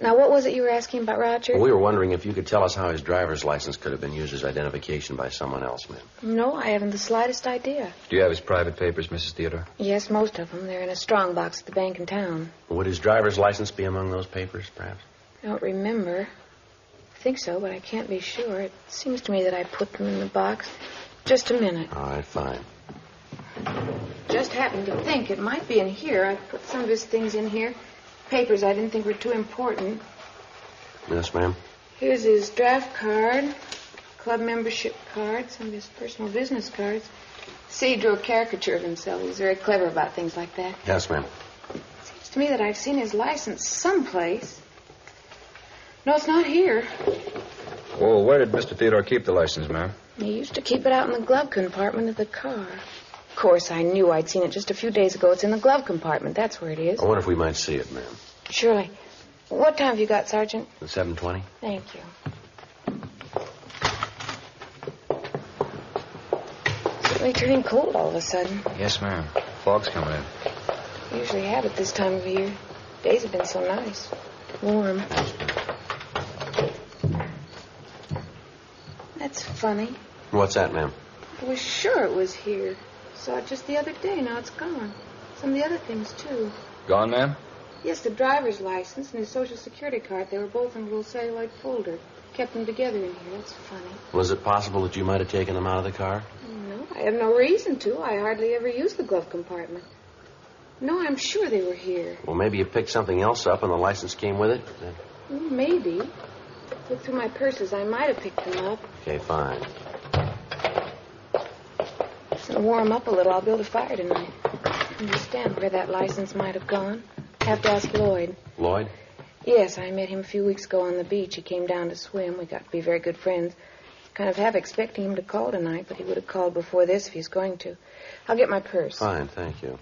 S18: Now, what was it you were asking about Roger?
S4: We were wondering if you could tell us how his driver's license could have been used as identification by someone else, ma'am.
S18: No, I haven't the slightest idea.
S15: Do you have his private papers, Mrs. Theodore?
S18: Yes, most of them. They're in a strong box at the bank in town.
S4: Would his driver's license be among those papers, perhaps?
S18: I don't remember. I think so, but I can't be sure. It seems to me that I put them in the box. Just a minute.
S4: All right, fine.
S18: Just happened to think it might be in here. I put some of his things in here. Papers I didn't think were too important.
S4: Yes, ma'am.
S18: Here's his draft card, club membership card, some of his personal business cards. See, he drew a caricature of himself. He was very clever about things like that.
S4: Yes, ma'am.
S18: Seems to me that I've seen his license someplace. No, it's not here.
S15: Well, where did Mr. Theodore keep the license, ma'am?
S18: He used to keep it out in the glove compartment of the car. Of course, I knew I'd seen it just a few days ago. It's in the glove compartment. That's where it is.
S4: I wonder if we might see it, ma'am.
S18: Surely. What time have you got, Sergeant?
S4: At 7:20?
S18: Thank you. Certainly turning cold all of a sudden.
S15: Yes, ma'am. Fog's coming in.
S18: We usually have it this time of year. Days have been so nice. Warm. That's funny.
S4: What's that, ma'am?
S18: I was sure it was here. Saw it just the other day. Now it's gone. Some of the other things, too.
S15: Gone, ma'am?
S18: Yes, the driver's license and his Social Security card. They were both in a little celluloid folder. Kept them together in here. That's funny.
S4: Was it possible that you might have taken them out of the car?
S18: No, I have no reason to. I hardly ever use the glove compartment. No, I'm sure they were here.
S4: Well, maybe you picked something else up and the license came with it?
S18: Maybe. Look through my purses. I might have picked them up.
S4: Okay, fine.
S18: To warm up a little, I'll build a fire tonight. Understand where that license might have gone. Have to ask Lloyd.
S4: Lloyd?
S18: Yes, I met him a few weeks ago on the beach. He came down to swim. We got to be very good friends. Kind of half expecting him to call tonight, but he would have called before this if he's going to. I'll get my purse.
S4: Fine, thank you.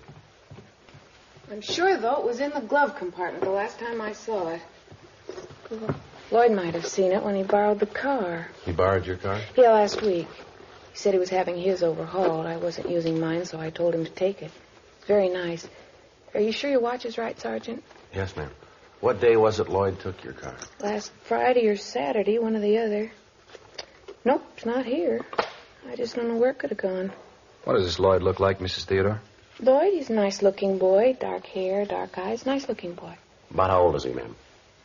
S18: I'm sure, though, it was in the glove compartment the last time I saw it. Lloyd might have seen it when he borrowed the car.
S4: He borrowed your car?
S18: Yeah, last week. He said he was having his overhauled. I wasn't using mine, so I told him to take it. It's very nice. Are you sure your watch is right, Sergeant?
S4: Yes, ma'am. What day was it Lloyd took your car?
S18: Last Friday or Saturday, one or the other. Nope, it's not here. I just don't know where it could have gone.
S15: What does this Lloyd look like, Mrs. Theodore?
S18: Lloyd, he's a nice-looking boy. Dark hair, dark eyes. Nice-looking boy.
S4: About how old is he, ma'am?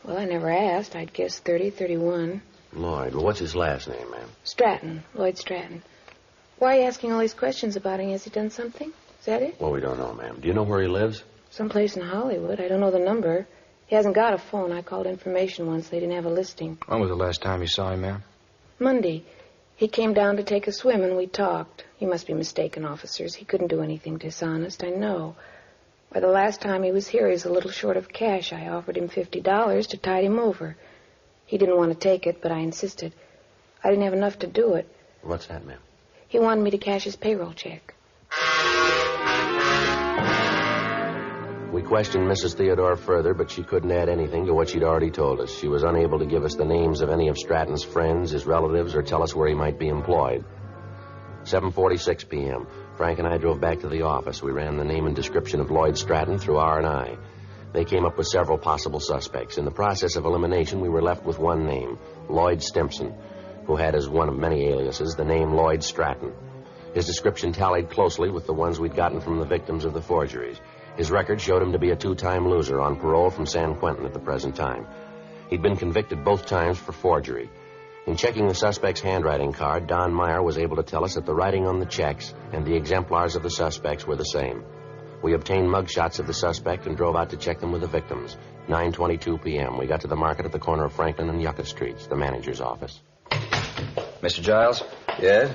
S18: Well, I never asked. I'd guess 30, 31.
S4: Lloyd. Well, what's his last name, ma'am?
S18: Stratton. Lloyd Stratton. Why are you asking all these questions about him? Has he done something? Is that it?
S4: Well, we don't know, ma'am. Do you know where he lives?
S18: Someplace in Hollywood. I don't know the number. He hasn't got a phone. I called information once. They didn't have a listing.
S15: When was the last time you saw him, ma'am?
S18: Monday. He came down to take a swim, and we talked. You must be mistaken, officers. He couldn't do anything dishonest, I know. Why, the last time he was here, he was a little short of cash. I offered him $50 to tide him over. He didn't want to take it, but I insisted. I didn't have enough to do it.
S4: What's that, ma'am?
S18: He wanted me to cash his payroll check.
S4: We questioned Mrs. Theodore further, but she couldn't add anything to what she'd already told us. She was unable to give us the names of any of Stratton's friends, his relatives, or tell us where he might be employed. 7:46 p.m. Frank and I drove back to the office. We ran the name and description of Lloyd Stratton through R&I. They came up with several possible suspects. In the process of elimination, we were left with one name, Lloyd Stimpson, who had as one of many aliases the name Lloyd Stratton. His description tallied closely with the ones we'd gotten from the victims of the forgeries. His record showed him to be a two-time loser on parole from San Quentin at the present time. He'd been convicted both times for forgery. In checking the suspect's handwriting card, Don Meyer was able to tell us that the writing on the checks and the exemplars of the suspects were the same. We obtained mugshots of the suspect and drove out to check them with the victims. 9:22 p.m. We got to the market at the corner of Franklin and Yucca Streets, the manager's office.
S15: Mr. Giles?
S10: Yeah?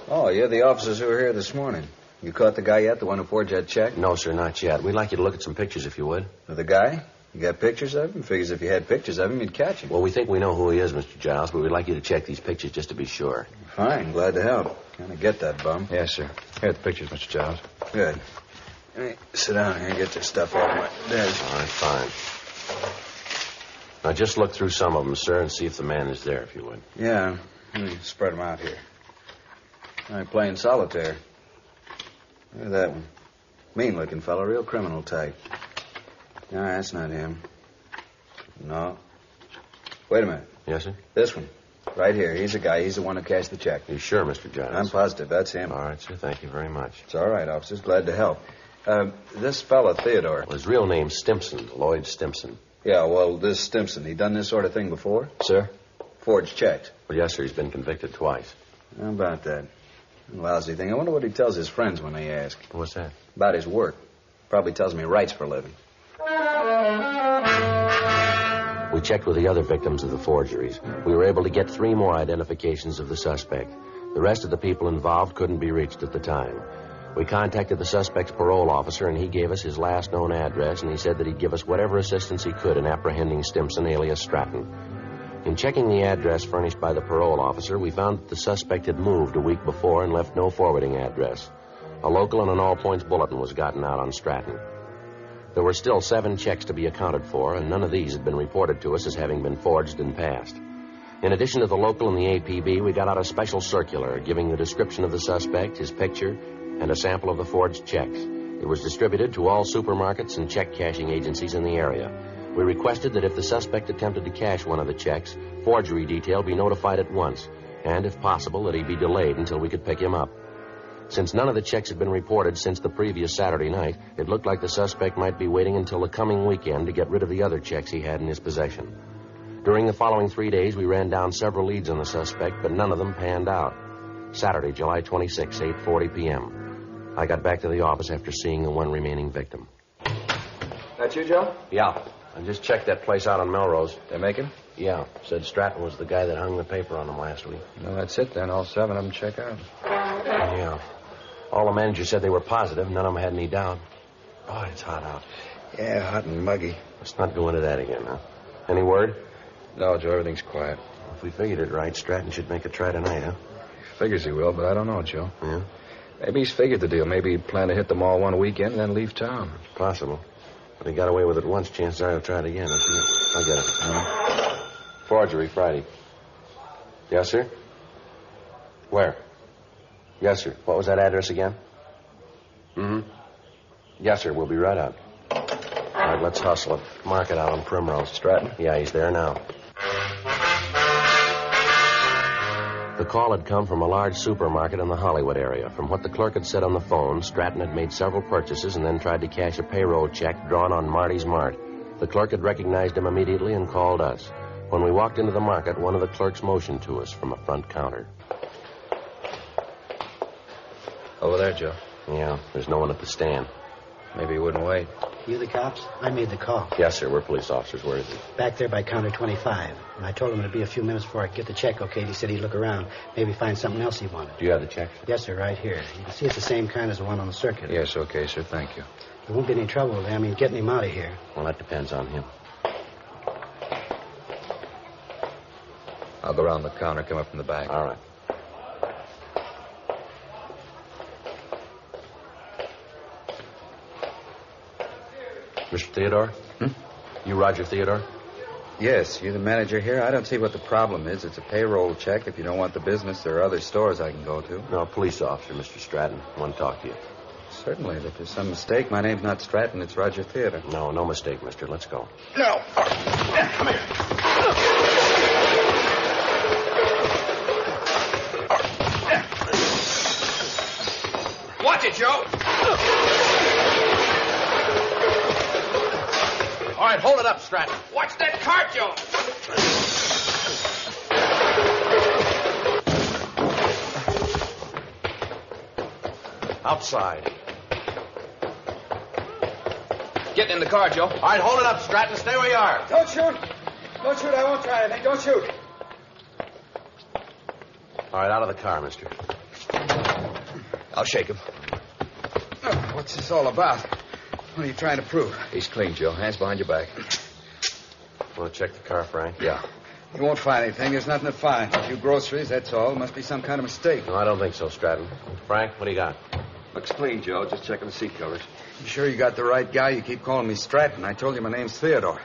S10: Oh, you're the officers who were here this morning. You caught the guy yet, the one who forged that check?
S4: No, sir, not yet. We'd like you to look at some pictures, if you would.
S10: Of the guy? You got pictures of him? Figures if you had pictures of him, you'd catch him.
S4: Well, we think we know who he is, Mr. Giles, but we'd like you to check these pictures just to be sure.
S10: Fine, glad to help. Gonna get that bum.
S15: Yes, sir. Here are the pictures, Mr. Giles.
S10: Good. Hey, sit down here and get this stuff off my desk.
S4: All right, fine. Now, just look through some of them, sir, and see if the man is there, if you would.
S10: Yeah. Let me spread them out here. All right, playing solitaire. Look at that one. Mean-looking fellow, real criminal type. No, that's not him. No. Wait a minute.
S4: Yes, sir?
S10: This one. Right here. He's the guy. He's the one who cashed the check.
S4: You sure, Mr. Giles?
S10: I'm positive. That's him.
S4: All right, sir. Thank you very much.
S10: It's all right, officers. Glad to help. This fella, Theodore.
S4: Well, his real name's Stimson, Lloyd Stimson.
S10: Yeah, well, this Stimson, he done this sort of thing before?
S4: Sir?
S10: Forged checks.
S4: Well, yes, sir. He's been convicted twice.
S10: How about that? Lousy thing. I wonder what he tells his friends when they ask.
S4: What's that?
S10: About his work. Probably tells me he writes for a living.
S4: We checked with the other victims of the forgeries. We were able to get 3 more identifications of the suspect. The rest of the people involved couldn't be reached at the time. We contacted the suspect's parole officer, and he gave us his last known address, and he said that he'd give us whatever assistance he could in apprehending Stimson, alias Stratton. In checking the address furnished by the parole officer, we found that the suspect had moved a week before and left no forwarding address. A local and an all-points bulletin was gotten out on Stratton. There were still 7 checks to be accounted for, and none of these had been reported to us as having been forged and passed. In addition to the local and the APB, we got out a special circular giving the description of the suspect, his picture, and a sample of the forged checks. It was distributed to all supermarkets and check-cashing agencies in the area. We requested that if the suspect attempted to cash one of the checks, forgery detail be notified at once, and, if possible, that he be delayed until we could pick him up. Since none of the checks had been reported since the previous Saturday night, it looked like the suspect might be waiting until the coming weekend to get rid of the other checks he had in his possession. During the following 3 days, we ran down several leads on the suspect, but none of them panned out. Saturday, July 26, 8:40 p.m. I got back to the office after seeing the one remaining victim.
S10: That you, Joe?
S4: Yeah. I just checked that place out on Melrose.
S15: They make him?
S4: Yeah. Said Stratton was the guy that hung the paper on him last week.
S15: No, that's it then. All 7 of them check out.
S4: Yeah. All the managers said they were positive. None of them had any doubt. Boy, it's hot out.
S15: Yeah, hot and muggy.
S4: Let's not go into that again, huh? Any word?
S15: No, Joe, everything's quiet.
S4: If we figured it right, Stratton should make a try tonight, huh?
S15: Figures he will, but I don't know, Joe.
S4: Yeah?
S15: Maybe he's figured the deal. Maybe he planned to hit them all one weekend and then leave town.
S4: It's possible. But he got away with it once. Chances are he'll try it again. I'll get it. Forgery, Friday. Yes, sir? Where? Yes, sir. What was that address again? Mm-hmm. Yes, sir. We'll be right out. All right, let's hustle it. Mark it out on Primrose.
S15: Stratton?
S4: Yeah, he's there now. The call had come from a large supermarket in the Hollywood area. From what the clerk had said on the phone, Stratton had made several purchases and then tried to cash a payroll check drawn on Marty's Mart. The clerk had recognized him immediately and called us. When we walked into the market, one of the clerks motioned to us from a front counter.
S15: Over there, Joe.
S4: Yeah, there's no one at the stand.
S15: Maybe he wouldn't wait.
S17: You the cops? I made the call.
S4: Yes, sir. We're police officers. Where is he?
S17: Back there by counter 25. And I told him it'd be a few minutes before I could get the check, okay? He said he'd look around, maybe find something else he wanted.
S4: Do you have the check?
S17: Yes, sir, right here. You can see it's the same kind as the one on the circuit.
S15: Yes, okay, sir. Thank you.
S17: There won't be any trouble with him. Getting him out of here.
S4: Well, that depends on him.
S15: I'll go around the counter, come up from the back.
S4: All right. Mr. Theodore? You Roger Theodore?
S10: Yes, you're the manager here. I don't see what the problem is. It's a payroll check. If you don't want the business, there are other stores I can go to.
S4: No, police officer, Mr. Stratton. I want to talk to you.
S10: Certainly. If there's some mistake, my name's not Stratton, it's Roger Theodore.
S4: No mistake, mister. Let's go.
S10: No. Come here.
S19: Watch it, Joe. All right, hold it up, Stratton. Watch that cart, Joe.
S4: Outside.
S19: Get in the car, Joe. All right, hold it up, Stratton. Stay where you are.
S10: Don't shoot. Don't shoot. I won't try anything. Don't shoot.
S4: All right, out of the car, mister.
S19: I'll shake him.
S15: Oh, what's this all about? What are you trying to prove?
S19: He's clean, Joe. Hands behind your back.
S4: Want to check the car, Frank?
S19: Yeah.
S15: You won't find anything. There's nothing to find. A few groceries, that's all. Must be some kind of mistake.
S4: No, I don't think so, Stratton. Frank, what do you got?
S19: Looks clean, Joe. Just checking the seat covers.
S15: You sure you got the right guy? You keep calling me Stratton. I told you my name's Theodore.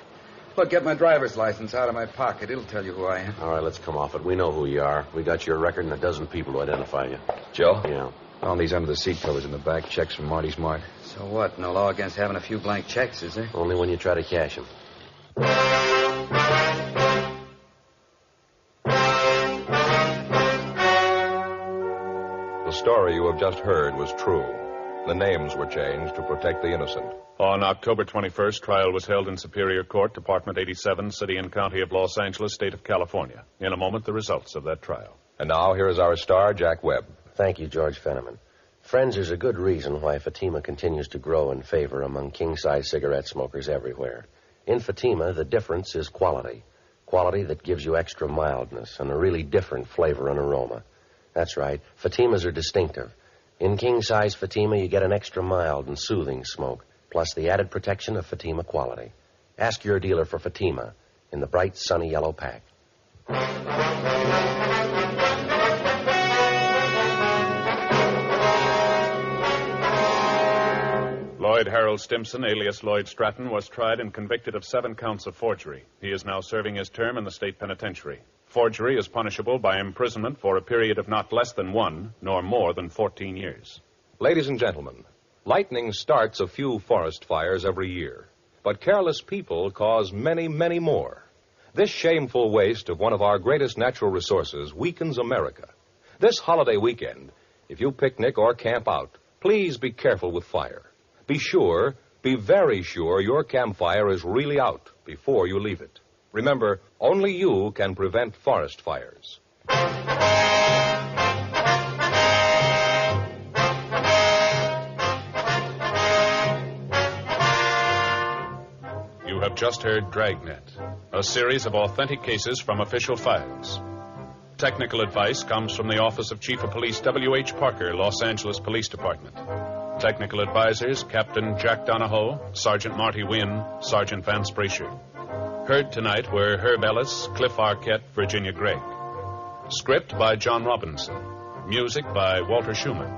S15: Look, get my driver's license out of my pocket. It'll tell you who I am.
S4: All right, let's come off it. We know who you are. We got your record and a dozen people to identify you.
S19: Joe?
S4: Yeah.
S19: Found these under the seat covers in the back. Checks from Marty's Mart.
S15: So what? No law against having a few blank checks, is there?
S4: Only when you try to cash them.
S9: The story you have just heard was true. The names were changed to protect the innocent.
S3: On October 21st, trial was held in Superior Court, Department 87, City and County of Los Angeles, State of California. In a moment, the results of that trial.
S9: And now, here is our star, Jack Webb.
S4: Thank you, George Fenneman. Friends, there's a good reason why Fatima continues to grow in favor among king-size cigarette smokers everywhere. In Fatima, the difference is quality. Quality that gives you extra mildness and a really different flavor and aroma. That's right. Fatimas are distinctive. In king-size Fatima, you get an extra mild and soothing smoke, plus the added protection of Fatima quality. Ask your dealer for Fatima in the bright, sunny yellow pack.
S3: Lloyd Harold Stimson, alias Lloyd Stratton, was tried and convicted of 7 counts of forgery. He is now serving his term in the state penitentiary. Forgery is punishable by imprisonment for a period of not less than 1, nor more than 14 years.
S9: Ladies and gentlemen, lightning starts a few forest fires every year, but careless people cause many, many more. This shameful waste of one of our greatest natural resources weakens America. This holiday weekend, if you picnic or camp out, please be careful with fire. Be very sure your campfire is really out before you leave it. Remember, only you can prevent forest fires.
S3: You have just heard Dragnet, a series of authentic cases from official files. Technical advice comes from the Office of Chief of Police W.H. Parker, Los Angeles Police Department. Technical advisors, Captain Jack Donahoe, Sergeant Marty Wynn, Sergeant Vance Brasher. Heard tonight were Herb Ellis, Cliff Arquette, Virginia Gregg. Script by John Robinson. Music by Walter Schumann.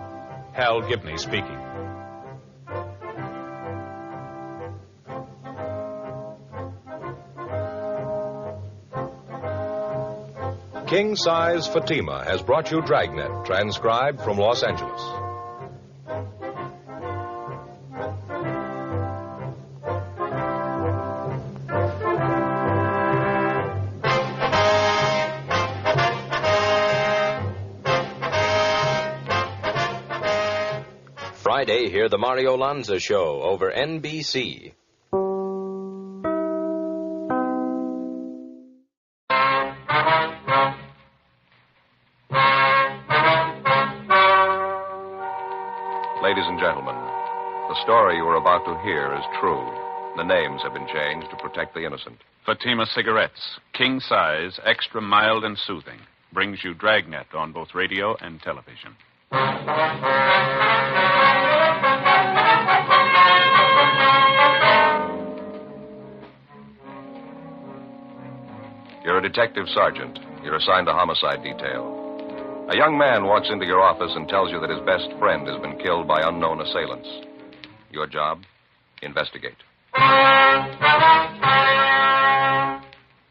S3: Hal Gibney speaking.
S9: King Size Fatima has brought you Dragnet, transcribed from Los Angeles.
S16: Friday, hear the Mario Lanza Show over NBC.
S2: Ladies and gentlemen, the story you are about to hear is true. The names have been changed to protect the innocent.
S3: Fatima Cigarettes, king size, extra mild and soothing, brings you Dragnet on both radio and television.
S2: You're a detective sergeant. You're assigned to homicide detail. A young man walks into your office and tells you that his best friend has been killed by unknown assailants. Your job? Investigate.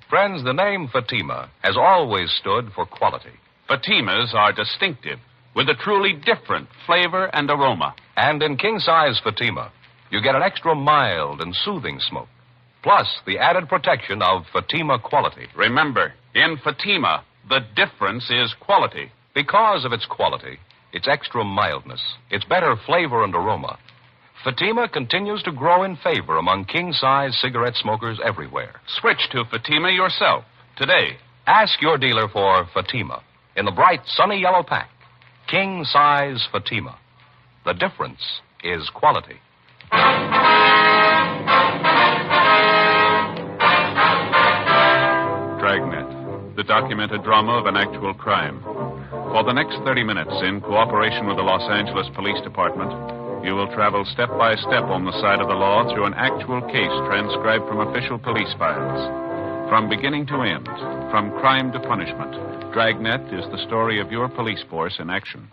S9: Friends, the name Fatima has always stood for quality.
S3: Fatimas are distinctive, with a truly different flavor and aroma.
S9: And in king-size Fatima, you get an extra mild and soothing smoke, plus the added protection of Fatima quality.
S3: Remember, in Fatima, the difference is quality.
S9: Because of its quality, its extra mildness, its better flavor and aroma, Fatima continues to grow in favor among king-size cigarette smokers everywhere.
S3: Switch to Fatima yourself today.
S9: Ask your dealer for Fatima in the bright, sunny yellow pack. King-size Fatima. The difference is quality.
S3: Dragnet, the documented drama of an actual crime. For the next 30 minutes, in cooperation with the Los Angeles Police Department, you will travel step by step on the side of the law through an actual case transcribed from official police files. From beginning to end, from crime to punishment, Dragnet is the story of your police force in action.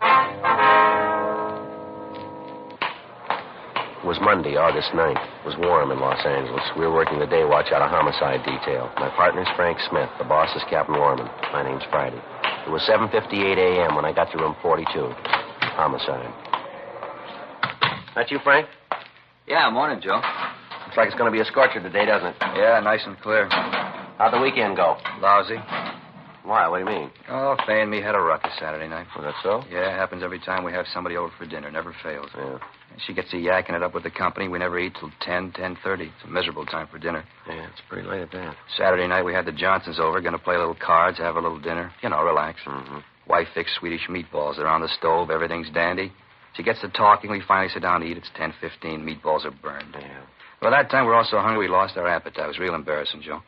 S4: It was Monday, August 9th. It was warm in Los Angeles. We were working the day watch out of homicide detail. My partner's Frank Smith. The boss is Captain Lorman. My name's Friday. It was 7:58 a.m. when I got to room 42. Homicide. That you, Frank?
S20: Yeah, morning, Joe.
S4: Looks like it's going to be a scorcher today, doesn't it?
S20: Yeah, nice and clear.
S4: How'd the weekend go?
S20: Lousy.
S4: Why? What do you mean?
S20: Oh, Fay and me had a ruckus Saturday night.
S4: Was that so?
S20: Yeah, it happens every time we have somebody over for dinner. Never fails.
S4: Yeah.
S20: She gets to yakking it up with the company. We never eat till 10:30. It's a miserable time for dinner.
S4: Yeah, it's pretty late at that.
S20: Saturday night, we had the Johnsons over, going to play a little cards, have a little dinner. You know, relax.
S4: Mm-hmm.
S20: Wife fixed Swedish meatballs. They're on the stove. Everything's dandy. She gets to talking. We finally sit down to eat. It's 10:15. Meatballs are burned.
S4: Yeah.
S20: Well, that time we were all so hungry we lost our appetite. It was real embarrassing, Joe.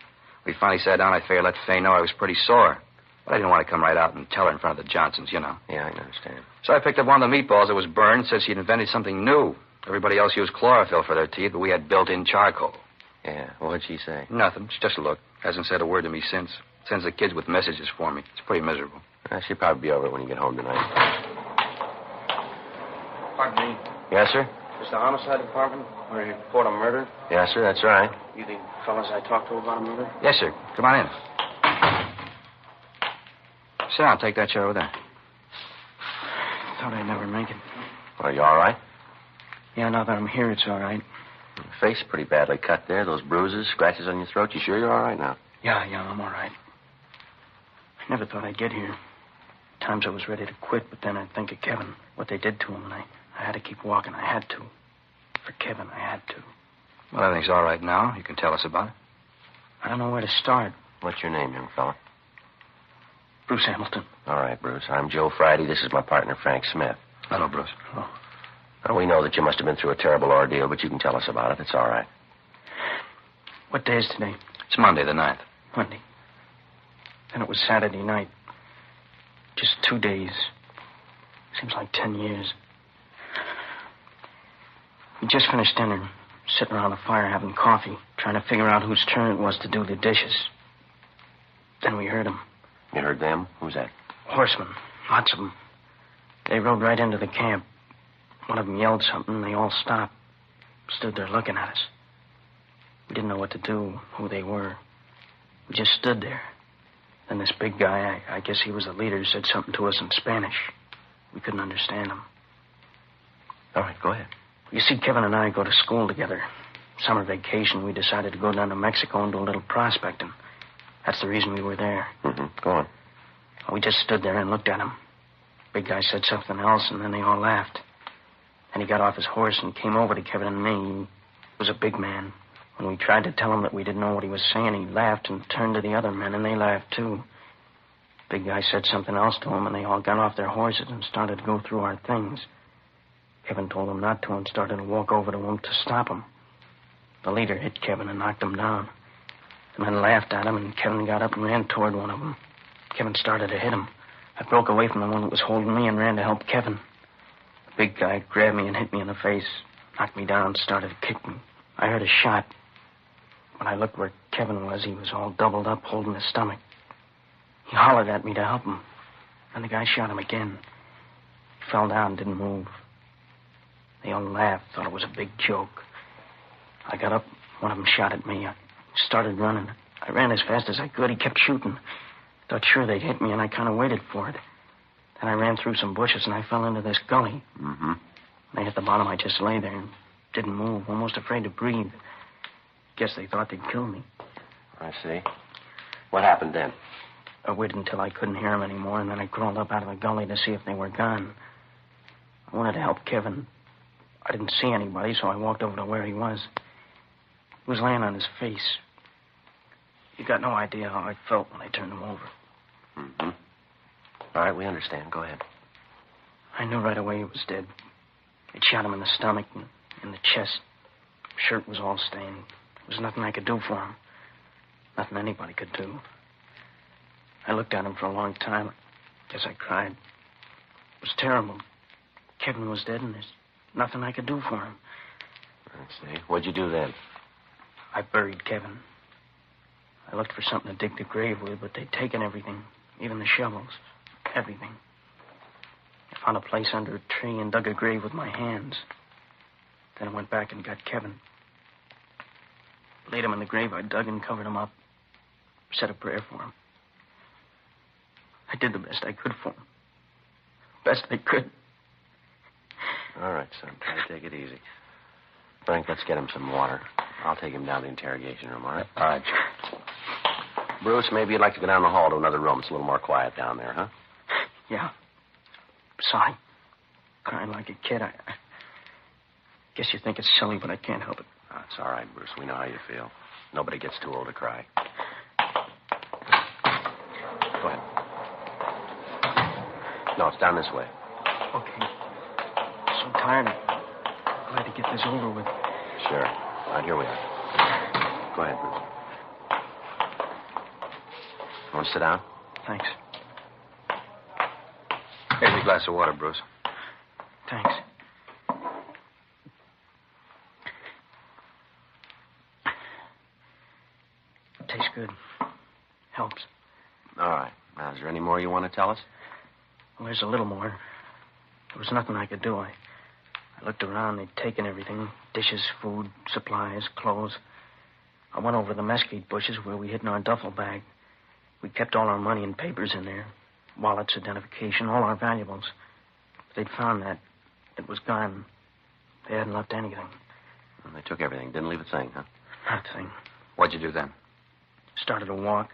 S20: We finally sat down. I figured I'd let Fay know I was pretty sore. But I didn't want to come right out and tell her in front of the Johnsons, you know.
S4: Yeah, I understand.
S20: So I picked up one of the meatballs that was burned and said she'd invented something new. Everybody else used chlorophyll for their teeth, but we had built-in charcoal.
S4: Yeah, well, what'd she say?
S20: Nothing. She just looked. Hasn't said a word to me since. Sends the kids with messages for me. It's pretty miserable.
S4: She'll probably be over it when you get home tonight.
S7: Pardon me.
S4: Yes, sir?
S7: Is the homicide department where you report a murder?
S4: Yes, sir, that's right.
S7: You the fellas I talked to about a murder?
S20: Yes, sir. Come on in. Sit down. Take that chair over there.
S7: Thought I'd never make it.
S4: Are you all right?
S7: Yeah, now that I'm here, it's all right.
S4: Your face pretty badly cut there. Those bruises, scratches on your throat. You sure you're all right now?
S7: Yeah, I'm all right. I never thought I'd get here. Times I was ready to quit, but then I'd think of Kevin, what they did to him, and I had to keep walking. I had to. For Kevin, I had to.
S20: Well, everything's all right now. You can tell us about it.
S7: I don't know where to start.
S4: What's your name, young fella?
S7: Bruce Hamilton.
S4: All right, Bruce. I'm Joe Friday. This is my partner, Frank Smith.
S20: Hello, Bruce.
S7: Oh.
S4: Well, we know that you must have been through a terrible ordeal, but you can tell us about it. It's all right.
S7: What day is today?
S20: It's Monday the 9th.
S7: Monday. Then it was Saturday night. Just 2 days. Seems like 10 years. We just finished dinner, sitting around the fire having coffee, trying to figure out whose turn it was to do the dishes. Then we heard them.
S4: You heard them? Who's that?
S7: Horsemen. Lots of them. They rode right into the camp. One of them yelled something, and they all stopped. Stood there looking at us. We didn't know what to do, who they were. We just stood there. Then this big guy, I guess he was the leader, said something to us in Spanish. We couldn't understand him.
S4: All right, go ahead.
S7: You see, Kevin and I go to school together. Summer vacation, we decided to go down to Mexico and do a little prospecting. That's the reason we were there.
S4: Mm-hmm. Go on.
S7: We just stood there and looked at him. Big guy said something else, and then they all laughed. And he got off his horse and came over to Kevin and me. He was a big man. When we tried to tell him that we didn't know what he was saying, he laughed and turned to the other men, and they laughed, too. Big guy said something else to him, and they all got off their horses and started to go through our things. Kevin told them not to and started to walk over to him to stop him. The leader hit Kevin and knocked him down. The men laughed at him, and Kevin got up and ran toward one of them. Kevin started to hit him. I broke away from the one that was holding me and ran to help Kevin. The big guy grabbed me and hit me in the face, knocked me down, started to kick me. I heard a shot. When I looked where Kevin was, he was all doubled up, holding his stomach. He hollered at me to help him. And the guy shot him again. He fell down, didn't move. They all laughed, thought it was a big joke. I got up, one of them shot at me. I started running. I ran as fast as I could. He kept shooting. Thought sure they'd hit me, and I kind of waited for it. Then I ran through some bushes, and I fell into this gully.
S4: Mm-hmm.
S7: When I hit the bottom, I just lay there and didn't move, almost afraid to breathe. Guess they thought they'd kill me.
S4: I see. What happened then?
S7: I waited until I couldn't hear them anymore, and then I crawled up out of the gully to see if they were gone. I wanted to help Kevin. I didn't see anybody, so I walked over to where he was. He was laying on his face. You got no idea how I felt when I turned him over.
S4: Mm-hmm. All right, we understand. Go ahead.
S7: I knew right away he was dead. It shot him in the stomach and in the chest. Shirt was all stained. There was nothing I could do for him. Nothing anybody could do. I looked at him for a long time. I guess I cried.
S21: It was terrible. Kevin was dead, and there's nothing I could do for him.
S4: I see. What'd you do then?
S21: I buried Kevin. I looked for something to dig the grave with, but they'd taken everything, even the shovels, everything. I found a place under a tree and dug a grave with my hands. Then I went back and got Kevin. Laid him in the grave I dug and covered him up. Said a prayer for him. I did the best I could for him. Best I could.
S4: All right, son. Try to take it easy. Frank, let's get him some water. I'll take him down to the interrogation room, all right?
S20: All right.
S4: Bruce, maybe you'd like to go down the hall to another room. It's a little more quiet down there, huh?
S21: Yeah. Sorry. Crying like a kid. I guess you think it's silly, but I can't help it.
S4: Oh, it's all right, Bruce. We know how you feel. Nobody gets too old to cry. Go ahead. No, it's down this way.
S21: Okay. So tired. I'm glad to get this over with.
S4: Sure. All right, here we are. Go ahead, Bruce. Want to sit down?
S21: Thanks.
S20: Here's your glass of water, Bruce.
S21: Thanks. Tastes good. Helps.
S4: All right. Now, is there any more you want to tell us?
S21: Well, there's a little more. There was nothing I could do. I looked around. They'd taken everything. Dishes, food, supplies, clothes. I went over the mesquite bushes where we hid in our duffel bag. We kept all our money and papers in there. Wallets, identification, all our valuables. They'd found that. It was gone. They hadn't left anything.
S4: Well, they took everything. Didn't leave a thing, huh?
S21: Not a thing.
S20: What'd you do then?
S21: Started to walk.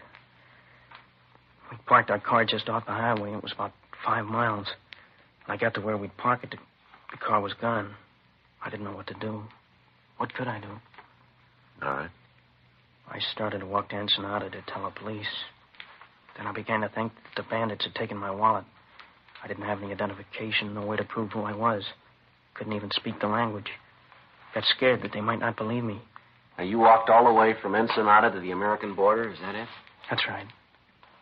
S21: We parked our car just off the highway. It was about 5 miles. When I got to where we'd park it, the car was gone. I didn't know what to do. What could I do?
S4: All right.
S21: I started to walk to Ensenada to tell the police. Then I began to think that the bandits had taken my wallet. I didn't have any identification, no way to prove who I was. Couldn't even speak the language. Got scared that they might not believe me.
S4: Now, you walked all the way from Ensenada to the American border, is that it?
S21: That's right.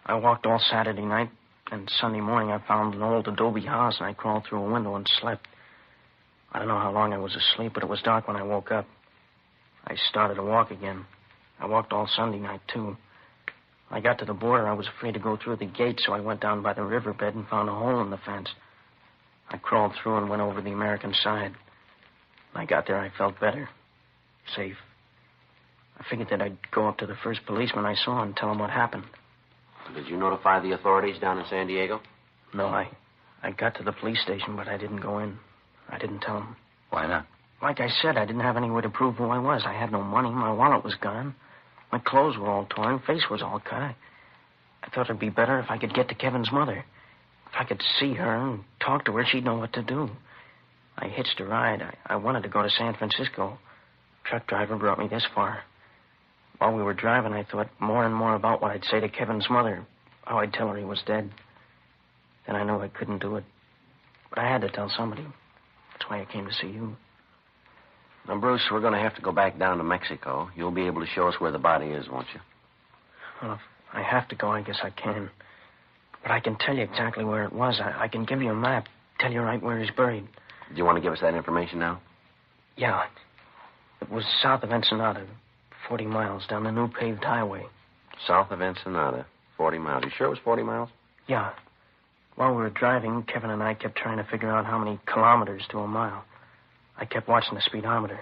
S21: I walked all Saturday night, and Sunday morning I found an old adobe house, and I crawled through a window and slept. I don't know how long I was asleep, but it was dark when I woke up. I started to walk again. I walked all Sunday night, too. When I got to the border, I was afraid to go through the gate, so I went down by the riverbed and found a hole in the fence. I crawled through and went over the American side. When I got there, I felt better. Safe. I figured that I'd go up to the first policeman I saw and tell him what happened.
S4: Did you notify the authorities down in San Diego?
S21: No, I got to the police station, but I didn't go in. I didn't tell them.
S20: Why not?
S21: Like I said, I didn't have any way to prove who I was. I had no money. My wallet was gone. My clothes were all torn. Face was all cut. I thought it'd be better if I could get to Kevin's mother. If I could see her and talk to her, she'd know what to do. I hitched a ride. I wanted to go to San Francisco. Truck driver brought me this far. While we were driving, I thought more and more about what I'd say to Kevin's mother, how I'd tell her he was dead. Then I knew I couldn't do it. But I had to tell somebody. That's why I came to see you.
S4: Now, Bruce, we're going to have to go back down to Mexico. You'll be able to show us where the body is, won't you?
S21: Well, if I have to go, I guess I can. But I can tell you exactly where it was. I can give you a map, tell you right where he's buried.
S4: Do you want to give us that information now?
S21: Yeah. It was south of Ensenada, 40 miles down the new paved highway.
S4: South of Ensenada, 40 miles. You sure it was 40 miles?
S21: Yeah. While we were driving, Kevin and I kept trying to figure out how many kilometers to a mile. I kept watching the speedometer.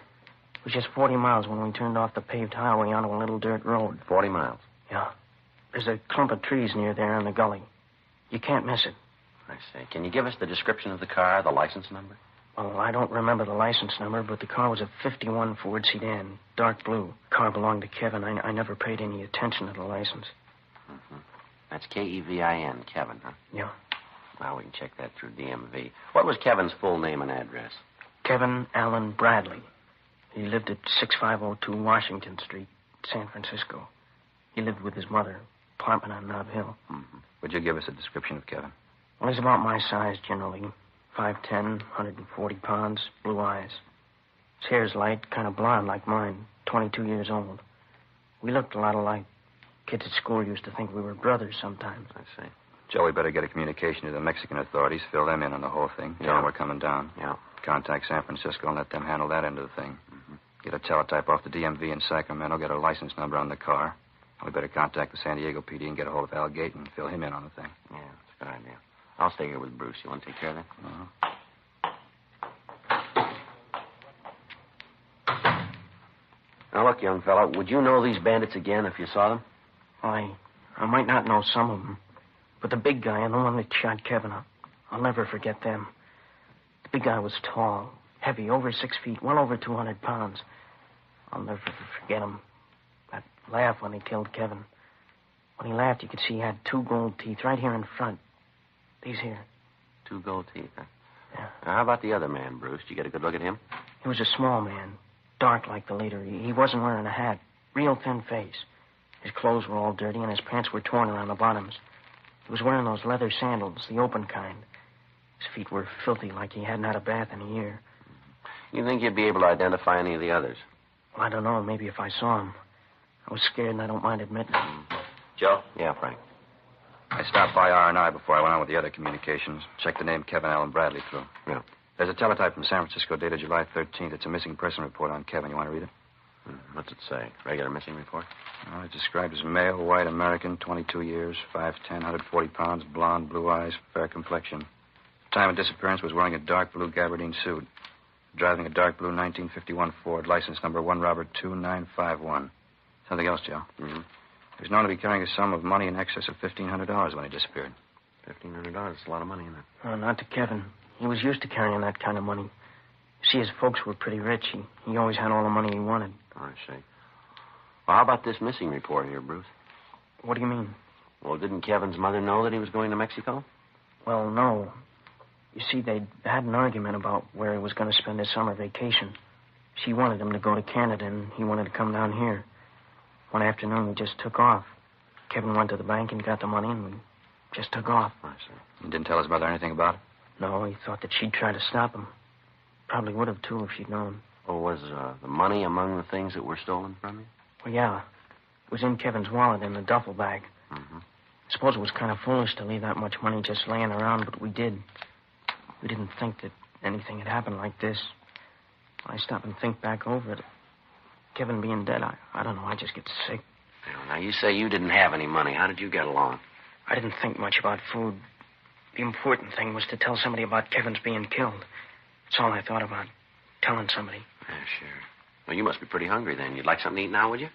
S21: It was just 40 miles when we turned off the paved highway onto a little dirt road.
S4: 40 miles?
S21: Yeah. There's a clump of trees near there in the gully. You can't miss it.
S4: I see. Can you give us the description of the car, the license number?
S21: Well, I don't remember the license number, but the car was a 51 Ford sedan, dark blue. Car belonged to Kevin. I never paid any attention to the license.
S4: Mm-hmm. That's Kevin, Kevin, huh?
S21: Yeah.
S4: Well, we can check that through DMV. What was Kevin's full name and address?
S21: Kevin Allen Bradley. He lived at 6502 Washington Street, San Francisco. He lived with his mother, apartment on Nob Hill.
S20: Mm-hmm. Would you give us a description of Kevin?
S21: Well, he's about my size, generally. 5'10", 140 pounds, blue eyes. His hair's light, kind of blonde like mine, 22 years old. We looked a lot alike. Kids at school used to think we were brothers sometimes.
S4: I see.
S20: Joe, we better get a communication to the Mexican authorities, fill them in on the whole thing. Tell them we're coming down.
S4: Yeah.
S20: Contact San Francisco and let them handle that end of the thing. Get a teletype off the DMV in Sacramento, get a license number on the car. We better contact the San Diego PD and get a hold of Al Gate and fill him in on the thing.
S4: Yeah, that's a good idea. I'll stay here with Bruce. You want to take care of that? Now, look, young fella, would you know these bandits again if you saw them?
S21: I might not know some of them, but the big guy and the one that shot Kevin up, I'll never forget them. The big guy was tall, heavy, over 6 feet, well over 200 pounds. I'll never forget him. That laugh when he killed Kevin. When he laughed, you could see he had 2 gold teeth right here in front. These here.
S4: 2 gold teeth, huh?
S21: Yeah.
S4: Now, how about the other man, Bruce? Did you get a good look at him?
S21: He was a small man, dark like the leader. He wasn't wearing a hat, real thin face. His clothes were all dirty, and his pants were torn around the bottoms. He was wearing those leather sandals, the open kind. His feet were filthy, like he hadn't had a bath in a year.
S4: You think you'd be able to identify any of the others?
S21: Well, I don't know. Maybe if I saw him. I was scared, and I don't mind admitting it.
S20: Joe?
S4: Yeah, Frank.
S20: I stopped by R&I before I went on with the other communications. Checked the name Kevin Allen Bradley through.
S4: Yeah.
S20: There's a teletype from San Francisco dated July 13th. It's a missing person report on Kevin. You want to read it?
S4: What's it say? Regular missing report?
S20: Oh, it's described as male, white American, 22 years, 5'10", 140 pounds, blonde, blue eyes, fair complexion. Time of disappearance was wearing a dark blue gabardine suit. Driving a dark blue 1951 Ford, license number 1 Robert 2951. Something else, Joe.
S4: Mm-hmm.
S20: He was known to be carrying a sum of money in excess of $1,500 when he disappeared.
S4: $1,500. That's a lot of money, isn't it?
S21: Oh, not to Kevin. He was used to carrying that kind of money. You see, his folks were pretty rich. He always had all the money he wanted.
S4: Oh, I see. Well, how about this missing report here, Bruce?
S21: What do you mean?
S4: Well, didn't Kevin's mother know that he was going to Mexico?
S21: Well, no. You see, they had an argument about where he was going to spend his summer vacation. She wanted him to go to Canada, and he wanted to come down here. One afternoon, we just took off. Kevin went to the bank and got the money, and we just took off.
S4: I see.
S20: You didn't tell his mother anything about it?
S21: No, he thought that she'd try to stop him. Probably would have, too, if she'd known.
S4: Oh, was the money among the things that were stolen from you?
S21: Well, yeah. It was in Kevin's wallet in the duffel bag.
S4: Mm-hmm.
S21: I suppose it was kind of foolish to leave that much money just laying around, but we did. We didn't think that anything had happened like this. When I stop and think back over it, Kevin being dead, I don't know, I just get sick.
S4: Now, you say you didn't have any money. How did you get along?
S21: I didn't think much about food. The important thing was to tell somebody about Kevin's being killed. That's all I thought about, telling somebody.
S4: Yeah, sure. Well, you must be pretty hungry then. You'd like something to eat now, would you?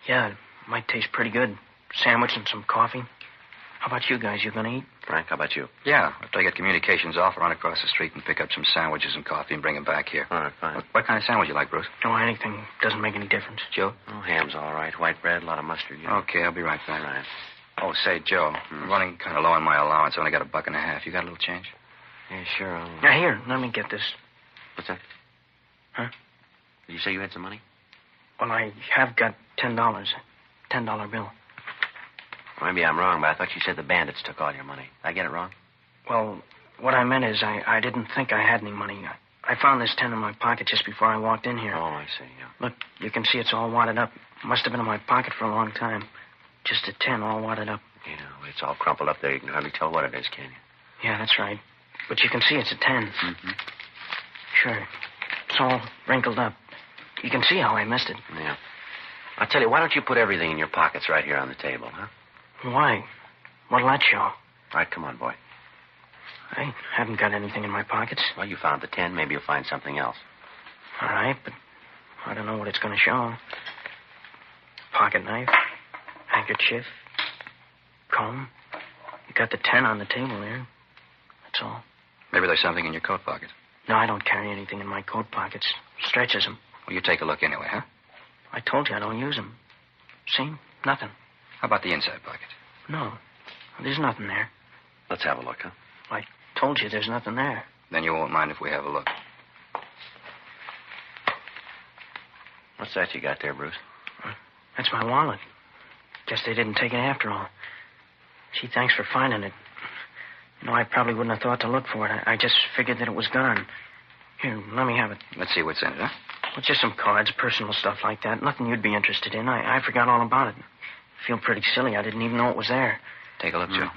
S21: Yeah, it might taste pretty good. Sandwich and some coffee. How about you guys? You gonna eat?
S4: Frank, how about you?
S20: Yeah. After I get communications off, I'll run across the street and pick up some sandwiches and coffee and bring them back here.
S4: All right, fine.
S20: What kind of sandwich you like, Bruce?
S21: No, anything. Doesn't make any difference.
S20: Joe?
S4: Oh, ham's all right. White bread, a lot of mustard. Yeah.
S20: Okay, I'll be right back.
S4: All right.
S20: Oh, say, Joe, I'm running kind of low on my allowance. I only got $1.50. You got a little change?
S4: Yeah, sure.
S21: Now, here, let me get this.
S4: What's that?
S21: Huh?
S4: Did you say you had some money?
S21: Well, I have got $10. $10 bill.
S4: Well, maybe I'm wrong, but I thought you said the bandits took all your money. Did I get it wrong?
S21: Well, what I meant is I didn't think I had any money. I found this 10 in my pocket just before I walked in here.
S4: Oh, I see, yeah.
S21: Look, you can see it's all wadded up. Must have been in my pocket for a long time. Just a 10 all wadded up.
S4: Yeah, it's all crumpled up there. You can hardly tell what it is, can you?
S21: Yeah, that's right. But you can see it's a 10.
S4: Mm-hmm.
S21: Sure. It's all wrinkled up. You can see how I missed it.
S4: Yeah. I'll tell you, why don't you put everything in your pockets right here on the table, huh?
S21: Why? What'll that show?
S4: All right, come on, boy.
S21: I haven't got anything in my pockets.
S4: Well, you found the 10. Maybe you'll find something else.
S21: All right, but I don't know what it's going to show. Pocket knife, handkerchief, comb. You got the 10 on the table there. That's all.
S20: Maybe there's something in your coat pocket.
S21: No, I don't carry anything in my coat pockets. Stretches them.
S20: Well, you take a look anyway, huh?
S21: I told you I don't use them. See? Nothing.
S20: How about the inside pocket?
S21: No. There's nothing there.
S4: Let's have a look, huh?
S21: I told you there's nothing there.
S20: Then you won't mind if we have a look.
S4: What's that you got there, Bruce?
S21: That's my wallet. Guess they didn't take it after all. Gee, thanks for finding it. You know, I probably wouldn't have thought to look for it. I just figured that it was gone. Here, let me have it.
S20: Let's see what's in it, huh?
S21: Well, just some cards, personal stuff like that. Nothing you'd be interested in. I forgot all about it. I feel pretty silly. I didn't even know it was there.
S20: Take a look, Joe.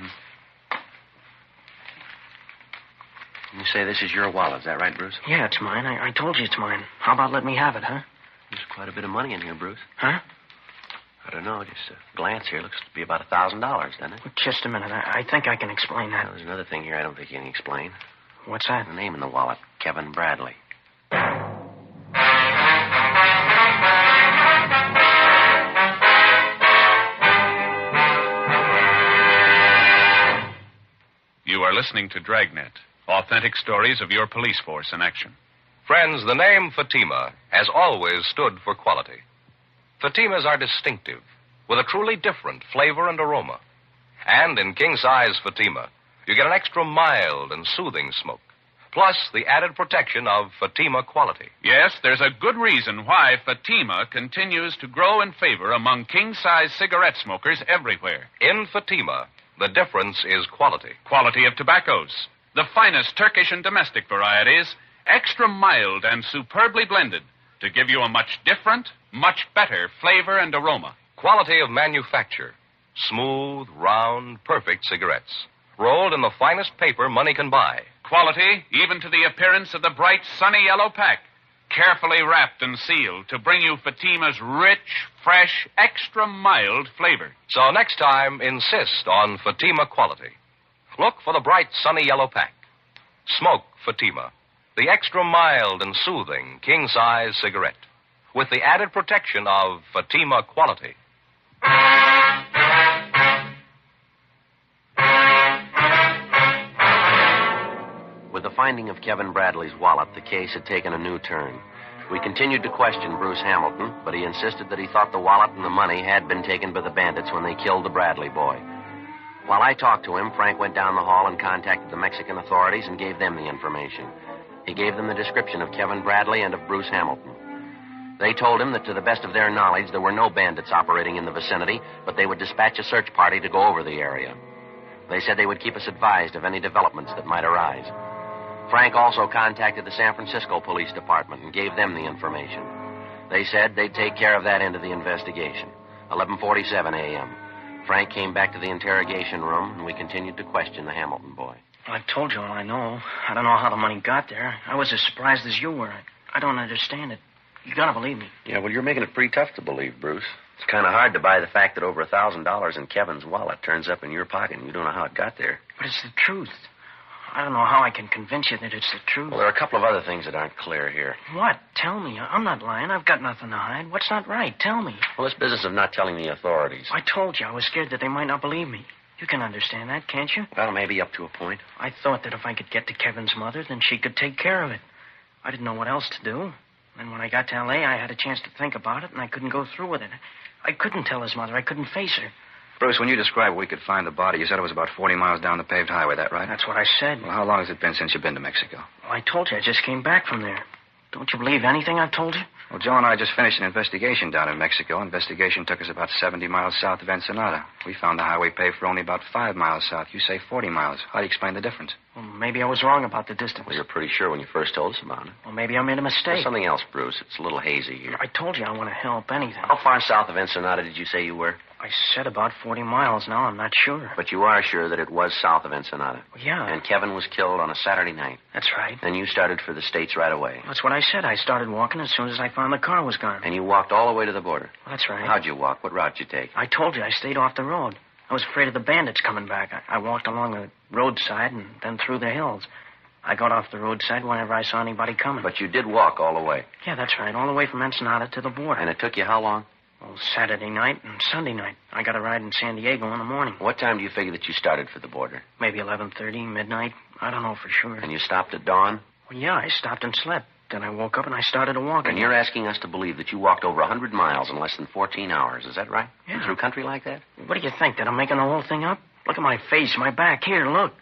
S4: You say this is your wallet. Is that right, Bruce?
S21: Yeah, it's mine. I told you it's mine. How about let me have it, huh?
S4: There's quite a bit of money in here, Bruce.
S21: Huh?
S4: I don't know. Just a glance here. Looks to be about $1,000, doesn't it?
S21: Well, just a minute. I think I can explain that.
S4: Well, there's another thing here I don't think you can explain.
S21: What's that?
S4: The name in the wallet. Kevin Bradley.
S3: You are listening to Dragnet, authentic stories of your police force in action.
S9: Friends, the name Fatima has always stood for quality. Fatimas are distinctive, with a truly different flavor and aroma. And in king-size Fatima, you get an extra mild and soothing smoke, plus the added protection of Fatima quality.
S3: Yes, there's a good reason why Fatima continues to grow in favor among king-size cigarette smokers everywhere.
S9: In Fatima, the difference is quality.
S3: Quality of tobaccos. The finest Turkish and domestic varieties, extra mild and superbly blended to give you a much different, much better flavor and aroma.
S9: Quality of manufacture. Smooth, round, perfect cigarettes. Rolled in the finest paper money can buy.
S3: Quality, even to the appearance of the bright, sunny yellow pack. Carefully wrapped and sealed to bring you Fatima's rich, fresh, extra mild flavor.
S9: So next time, insist on Fatima quality. Look for the bright, sunny yellow pack. Smoke Fatima, the extra mild and soothing king-size cigarette, with the added protection of Fatima quality.
S4: With the finding of Kevin Bradley's wallet, the case had taken a new turn. We continued to question Bruce Hamilton, but he insisted that he thought the wallet and the money had been taken by the bandits when they killed the Bradley boy. While I talked to him, Frank went down the hall and contacted the Mexican authorities and gave them the information. He gave them the description of Kevin Bradley and of Bruce Hamilton. They told him that to the best of their knowledge, there were no bandits operating in the vicinity, but they would dispatch a search party to go over the area. They said they would keep us advised of any developments that might arise. Frank also contacted the San Francisco Police Department and gave them the information. They said they'd take care of that end of the investigation. 11:47 a.m. Frank came back to the interrogation room, and we continued to question the Hamilton boy.
S21: I've told you all I know. I don't know how the money got there. I was as surprised as you were. I don't understand it. You gotta believe me.
S4: Yeah, well, you're making it pretty tough to believe, Bruce. It's kind of hard to buy the fact that over $1,000 in Kevin's wallet turns up in your pocket, and you don't know how it got there.
S21: But it's the truth. I don't know how I can convince you that it's the truth.
S4: Well, there are a couple of other things that aren't clear here.
S21: What? Tell me. I'm not lying. I've got nothing to hide. What's not right? Tell me.
S4: Well, this business of not telling the authorities.
S21: I told you I was scared that they might not believe me. You can understand that, can't you?
S4: Well, maybe up to a point.
S21: I thought that if I could get to Kevin's mother, then she could take care of it. I didn't know what else to do. And when I got to L.A., I had a chance to think about it, and I couldn't go through with it. I couldn't tell his mother. I couldn't face her.
S20: Bruce, when you described where we could find the body, you said it was about 40 miles down the paved highway, that right?
S21: That's what I said.
S20: Well, how long has it been since you've been to Mexico?
S21: Well, I told you I just came back from there. Don't you believe anything I've told you?
S20: Well, Joe and I just finished an investigation down in Mexico. Investigation took us about 70 miles south of Ensenada. We found the highway paved for only about 5 miles south. You say 40 miles. How do you explain the difference?
S21: Well, maybe I was wrong about the distance.
S4: Well, you're pretty sure when you first told us about it.
S21: Well, maybe I made a mistake.
S4: There's something else, Bruce. It's a little hazy here.
S21: I told you I want to help anything.
S4: How far south of Ensenada did you say you were?
S21: I said about 40 miles. Now I'm not sure.
S4: But you are sure that it was south of Ensenada?
S21: Well, yeah.
S4: And Kevin was killed on a Saturday night?
S21: That's right.
S4: Then you started for the States right away?
S21: That's what I said. I started walking as soon as I found the car was gone.
S4: And you walked all the way to the border?
S21: Well, that's right.
S4: How'd you walk? What route did you take?
S21: I told you I stayed off the road. I was afraid of the bandits coming back. I walked along the roadside and then through the hills. I got off the roadside whenever I saw anybody coming.
S4: But you did walk all the way?
S21: Yeah, that's right. All the way from Ensenada to the border.
S4: And it took you how long?
S21: Well, Saturday night and Sunday night. I got a ride in San Diego in the morning.
S4: What time do you figure that you started for the border?
S21: Maybe 11:30, midnight. I don't know for sure.
S4: And you stopped at dawn?
S21: Well, yeah, I stopped and slept. Then I woke up and I started to walk.
S4: And you're asking us to believe that you walked over 100 miles in less than 14 hours. Is that right?
S21: Yeah.
S4: Through country like that?
S21: What do you think? That I'm making the whole thing up? Look at my face, my back. Here, look.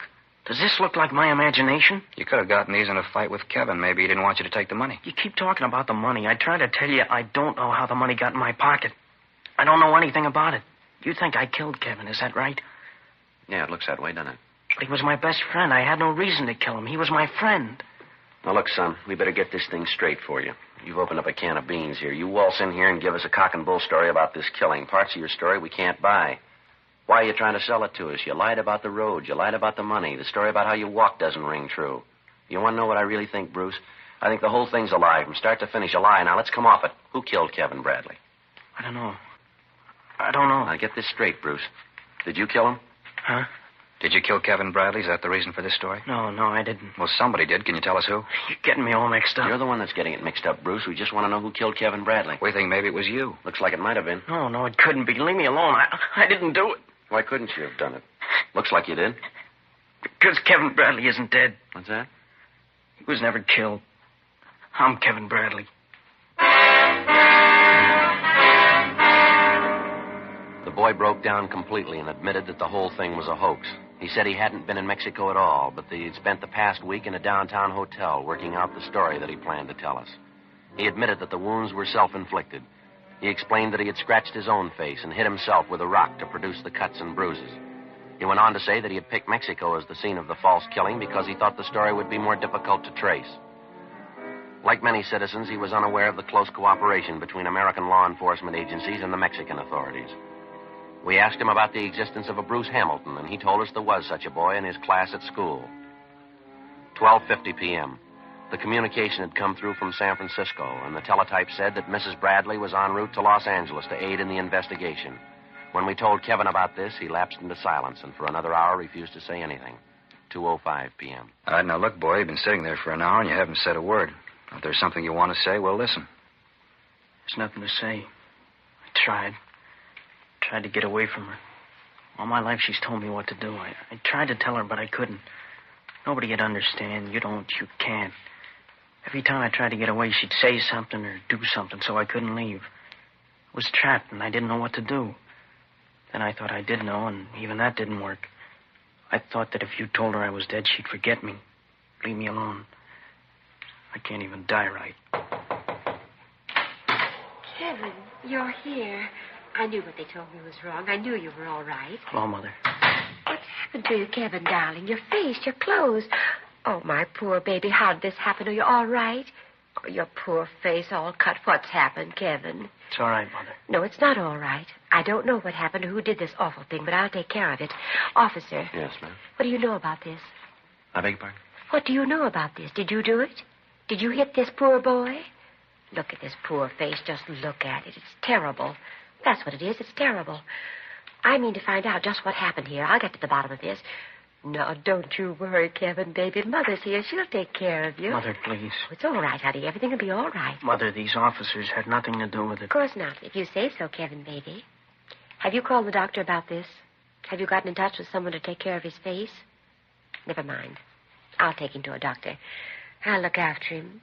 S21: Does this look like my imagination?
S20: You could have gotten these in a fight with Kevin. Maybe he didn't want you to take the money.
S21: You keep talking about the money. I try to tell you I don't know how the money got in my pocket. I don't know anything about it. You think I killed Kevin, is that right?
S4: Yeah, it looks that way, doesn't it?
S21: But he was my best friend. I had no reason to kill him. He was my friend.
S4: Now, look, son, we better get this thing straight for you. You've opened up a can of beans here. You waltz in here and give us a cock and bull story about this killing. Parts of your story we can't buy. Why are you trying to sell it to us? You lied about the road. You lied about the money. The story about how you walked doesn't ring true. You want to know what I really think, Bruce? I think the whole thing's a lie, from start to finish, a lie. Now, let's come off it. Who killed Kevin Bradley?
S21: I don't know. I don't know.
S4: Now, get this straight, Bruce. Did you kill him?
S21: Huh?
S20: Did you kill Kevin Bradley? Is that the reason for this story?
S21: No, I didn't.
S20: Well, somebody did. Can you tell us who?
S21: You're getting me all mixed up.
S4: You're the one that's getting it mixed up, Bruce. We just want to know who killed Kevin Bradley.
S20: We think maybe it was you.
S4: Looks like it might have been.
S21: No, it couldn't be. Leave me alone. I didn't do it.
S4: Why couldn't you have done it? Looks like you did.
S21: Because Kevin Bradley isn't dead.
S4: What's that?
S21: He was never killed. I'm Kevin Bradley.
S4: The boy broke down completely and admitted that the whole thing was a hoax. He said he hadn't been in Mexico at all, but that he'd spent the past week in a downtown hotel working out the story that he planned to tell us. He admitted that the wounds were self-inflicted. He explained that he had scratched his own face and hit himself with a rock to produce the cuts and bruises. He went on to say that he had picked Mexico as the scene of the false killing because he thought the story would be more difficult to trace. Like many citizens, he was unaware of the close cooperation between American law enforcement agencies and the Mexican authorities. We asked him about the existence of a Bruce Hamilton, and he told us there was such a boy in his class at school. 12:50 p.m. The communication had come through from San Francisco, and the teletype said that Mrs. Bradley was en route to Los Angeles to aid in the investigation. When we told Kevin about this, he lapsed into silence and for another hour refused to say anything. 2:05 p.m.
S20: All right, now look, boy, you've been sitting there for an hour and you haven't said a word. If there's something you want to say, well, listen.
S21: There's nothing to say. I tried to get away from her. All my life she's told me what to do. I tried to tell her, but I couldn't. Nobody would understand. You don't, you can't. Every time I tried to get away, she'd say something or do something, so I couldn't leave. I was trapped, and I didn't know what to do. Then I thought I did know, and even that didn't work. I thought that if you told her I was dead, she'd forget me. Leave me alone. I can't even die right.
S1: Kevin, you're here. I knew what they told me was wrong. I knew you were all right.
S21: Hello, Mother.
S1: What's happened to you, Kevin, darling? Your face, your clothes. Oh, my poor baby, how did this happen? Are you all right? Oh, your poor face all cut. What's happened, Kevin?
S21: It's all right, Mother.
S1: No, it's not all right. I don't know what happened or who did this awful thing, but I'll take care of it. Officer.
S4: Yes, ma'am.
S1: What do you know about this?
S4: I beg your pardon?
S1: What do you know about this? Did you do it? Did you hit this poor boy? Look at this poor face. Just look at it. It's terrible. That's what it is. It's terrible. I mean to find out just what happened here. I'll get to the bottom of this. No, don't you worry, Kevin, baby. Mother's here. She'll take care of you.
S21: Mother, please.
S1: Oh, it's all right, honey. Everything will be all right.
S21: Mother, these officers had nothing to do with it.
S1: Of course not, if you say so, Kevin, baby. Have you called the doctor about this? Have you gotten in touch with someone to take care of his face? Never mind. I'll take him to a doctor. I'll look after him.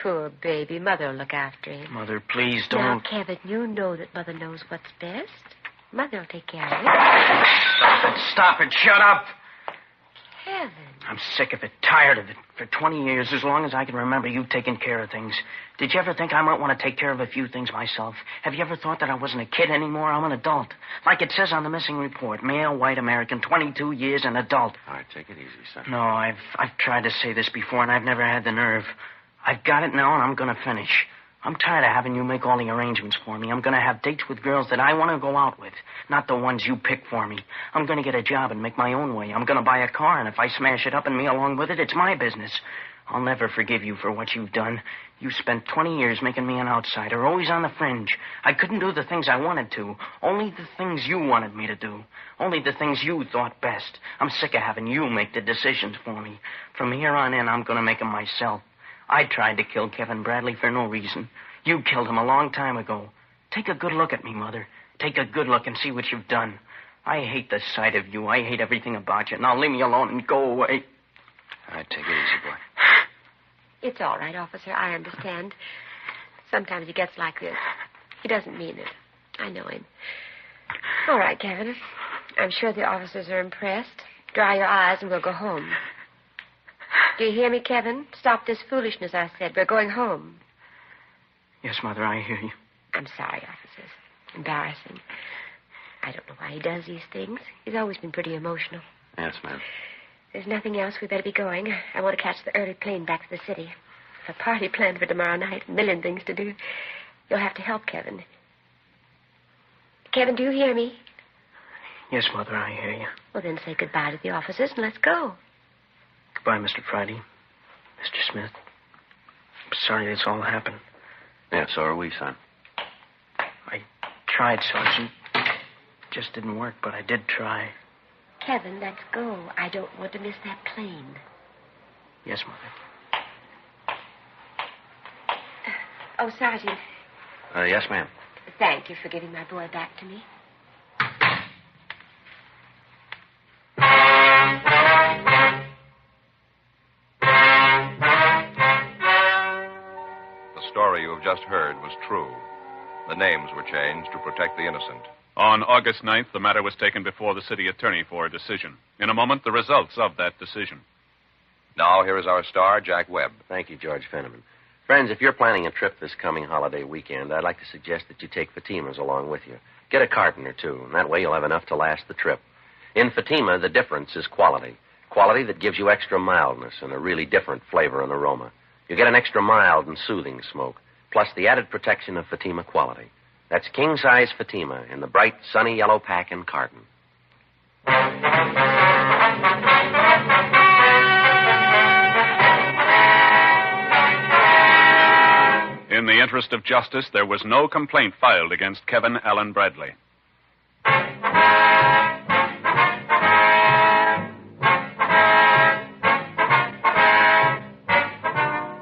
S1: Poor baby. Mother will look after him.
S21: Mother, please don't.
S1: Now, Kevin, you know that Mother knows what's best. Mother will take care of you.
S21: Stop it. Shut up.
S1: Kevin.
S21: I'm sick of it, tired of it. For 20 years, as long as I can remember, you've taken care of things. Did you ever think I might want to take care of a few things myself? Have you ever thought that I wasn't a kid anymore? I'm an adult. Like it says on the missing report, male, white American, 22 years, an adult.
S4: All right, take it easy, son.
S21: No, I've tried to say this before, and I've never had the nerve. I've got it now, and I'm going to finish. I'm tired of having you make all the arrangements for me. I'm going to have dates with girls that I want to go out with, not the ones you pick for me. I'm going to get a job and make my own way. I'm going to buy a car, and if I smash it up and me along with it, it's my business. I'll never forgive you for what you've done. You spent 20 years making me an outsider, always on the fringe. I couldn't do the things I wanted to, only the things you wanted me to do, only the things you thought best. I'm sick of having you make the decisions for me. From here on in, I'm going to make them myself. I tried to kill Kevin Bradley for no reason. You killed him a long time ago. Take a good look at me, Mother. Take a good look and see what you've done. I hate the sight of you. I hate everything about you. Now leave me alone and go away.
S20: All right, take it easy, boy.
S1: It's all right, officer. I understand. Sometimes he gets like this. He doesn't mean it. I know him. All right, Kevin. I'm sure the officers are impressed. Dry your eyes and we'll go home. Do you hear me, Kevin? Stop this foolishness, I said. We're going home.
S21: Yes, Mother, I hear you.
S1: I'm sorry, officers. Embarrassing. I don't know why he does these things. He's always been pretty emotional.
S4: Yes, ma'am.
S1: There's nothing else. We better be going. I want to catch the early plane back to the city. A party planned for tomorrow night. A million things to do. You'll have to help Kevin. Kevin, do you hear me?
S21: Yes, Mother, I hear you.
S1: Well, then say goodbye to the officers and let's go.
S21: Goodbye, Mr. Friday. Smith. I'm sorry this all happened.
S4: Yeah, so are we, son.
S21: I tried, Sergeant. Just didn't work, but I did try.
S1: Kevin, let's go. I don't want to miss that plane.
S21: Yes, Mother.
S1: Oh, Sergeant,
S4: Yes, ma'am.
S1: thank you for giving my boy back to me.
S2: The story you have just heard was true. The names were changed to protect the innocent.
S3: On August 9th, the matter was taken before the city attorney for a decision. In a moment, the results of that decision.
S2: Now, here is our star, Jack Webb.
S4: Thank you, George Fenneman. Friends, if you're planning a trip this coming holiday weekend, I'd like to suggest that you take Fatima's along with you. Get a carton or two, and that way you'll have enough to last the trip. In Fatima, the difference is quality. Quality that gives you extra mildness and a really different flavor and aroma. You get an extra mild and soothing smoke, plus the added protection of Fatima quality. That's king-size Fatima in the bright, sunny yellow pack and carton.
S3: In the interest of justice, there was no complaint filed against Kevin Allen Bradley.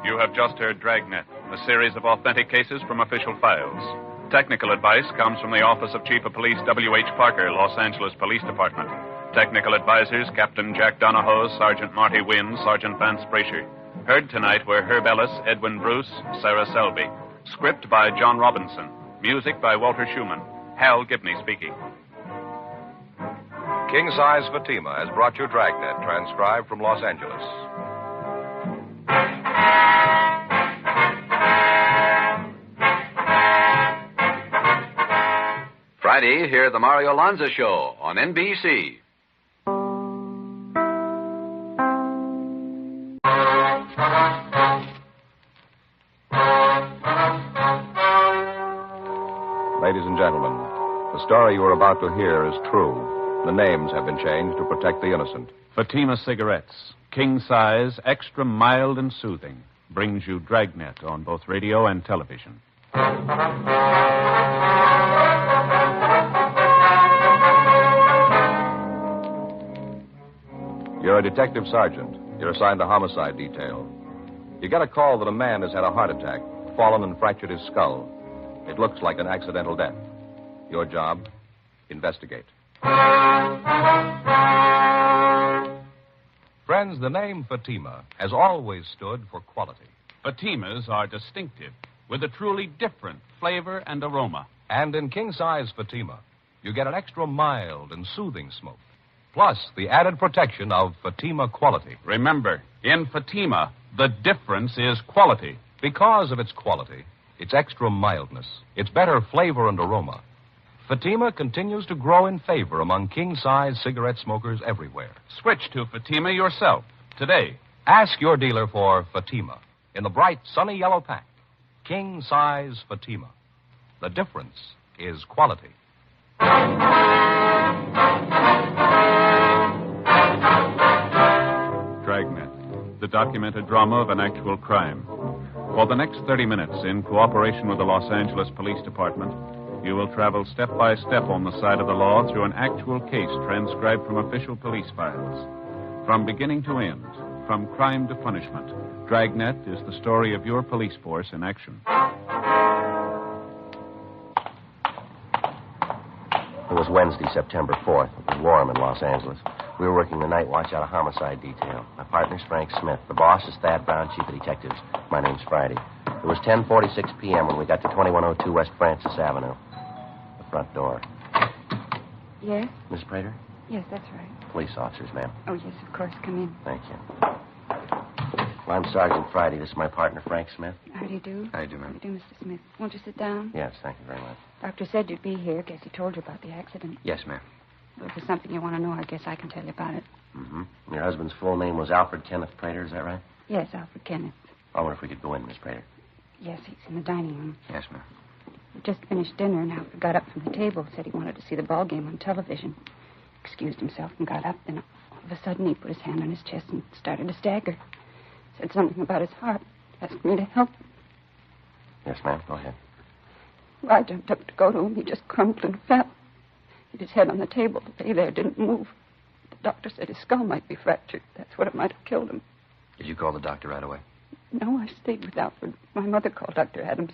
S3: You have just heard Dragnet, a series of authentic cases from official files. Technical advice comes from the Office of Chief of Police W.H. Parker, Los Angeles Police Department. Technical advisors, Captain Jack Donahoe, Sergeant Marty Wynn, Sergeant Vance Brasher. Heard tonight were Herb Ellis, Edwin Bruce, Sarah Selby. Script by John Robinson. Music by Walter Schumann. Hal Gibney speaking.
S2: King Size Fatima has brought you Dragnet, transcribed from Los Angeles.
S11: Friday, hear the Mario Lanza Show on NBC.
S2: Ladies and gentlemen, the story you are about to hear is true. The names have been changed to protect the innocent.
S3: Fatima Cigarettes, king size, extra mild and soothing, brings you Dragnet on both radio and television.
S2: You're a detective sergeant. You're assigned to homicide detail. You get a call that a man has had a heart attack, fallen and fractured his skull. It looks like an accidental death. Your job, investigate. Friends, the name Fatima has always stood for quality.
S3: Fatimas are distinctive, with a truly different flavor and aroma.
S2: And in king-size Fatima, you get an extra mild and soothing smoke, plus the added protection of Fatima quality.
S3: Remember, in Fatima, the difference is quality.
S2: Because of its quality, its extra mildness, its better flavor and aroma, Fatima continues to grow in favor among king-size cigarette smokers everywhere.
S3: Switch to Fatima yourself today.
S2: Ask your dealer for Fatima in the bright, sunny yellow pack. King-size Fatima. The difference is quality.
S3: Dragnet, the documented drama of an actual crime. For the next 30 minutes, in cooperation with the Los Angeles Police Department, you will travel step by step on the side of the law through an actual case transcribed from official police files. From beginning to end, from crime to punishment, Dragnet is the story of your police force in action.
S4: It was Wednesday, September 4th. It was warm in Los Angeles. We were working the night watch out of homicide detail. My partner's Frank Smith. The boss is Thad Brown, chief of detectives. My name's Friday. It was 10:46 p.m. when we got to 2102 West Francis Avenue. The front door.
S5: Yes?
S4: Miss Prater?
S5: Yes, that's right.
S4: Police officers, ma'am.
S5: Oh, yes, of course. Come in.
S4: Thank you. Well, I'm Sergeant Friday. This is my partner, Frank Smith.
S5: How do you do?
S4: How do you do,
S5: How
S4: ma'am?
S5: do you do, Mr. Smith? Won't you sit down?
S4: Yes, thank you very much.
S5: Doctor said you'd be here. Guess he told you about the accident.
S20: Yes, ma'am.
S5: Well, if there's something you want to know, I guess I can tell you about it.
S4: Mm-hmm. Your husband's full name was Alfred Kenneth Prater, is that right?
S5: Yes, Alfred Kenneth.
S4: I wonder if we could go in, Miss Prater.
S5: Yes, he's in the dining room.
S20: Yes, ma'am.
S5: We just finished dinner, and Alfred got up from the table, said he wanted to see the ball game on television. Excused himself and got up, then all of a sudden he put his hand on his chest and started to stagger. Said something about his heart. Asked me to help.
S4: Yes, ma'am. Go ahead.
S5: Well, I jumped up to go to him. He just crumpled and fell. Hit his head on the table. Lay there, didn't move. The doctor said his skull might be fractured. That's what it might have killed him.
S15: Did you call the doctor right away?
S5: No, I stayed with Alfred. My mother called Dr. Adams.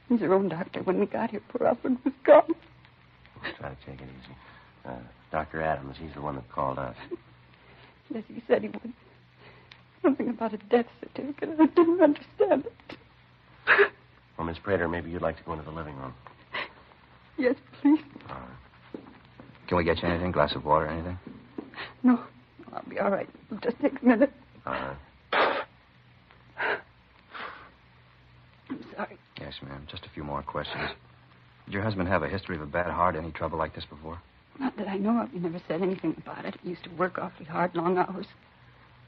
S5: He's her own doctor. When we got here, poor Alfred was gone.
S4: Try to take it easy. Dr. Adams, he's the one that called us.
S5: Yes, he said he would. Something about a death certificate. I didn't understand it.
S4: Well, Miss Prater, maybe you'd like to go into the living room.
S5: Yes, please.
S4: All right.
S15: Can we get you anything? Glass of water, anything?
S5: No, I'll be all right. It'll just take a minute.
S4: All right.
S5: I'm sorry.
S15: Yes, ma'am. Just a few more questions. Did your husband have a history of a bad heart, any trouble like this before?
S5: Not that I know of. He never said anything about it. He used to work awfully hard, long hours.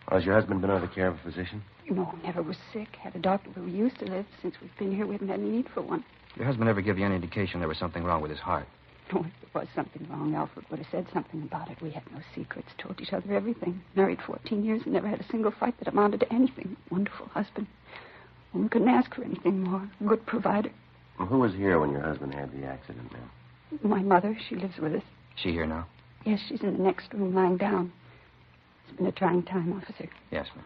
S4: Well, has your husband been under the care of a physician?
S5: No, never was sick. Had a doctor where we used to live. Since we've been here, we haven't had any need for one.
S15: Your husband ever give you any indication there was something wrong with his heart?
S5: No, if there was something wrong, Alfred would have said something about it. We had no secrets, told each other everything. Married 14 years and never had a single fight that amounted to anything. Wonderful husband. One couldn't ask for anything more. Good provider.
S4: Well, who was here when your husband had the accident, ma'am?
S5: My mother, she lives with us.
S15: Is she here now?
S5: Yes, she's in the next room lying down. It's been a trying time, officer.
S15: Yes, ma'am.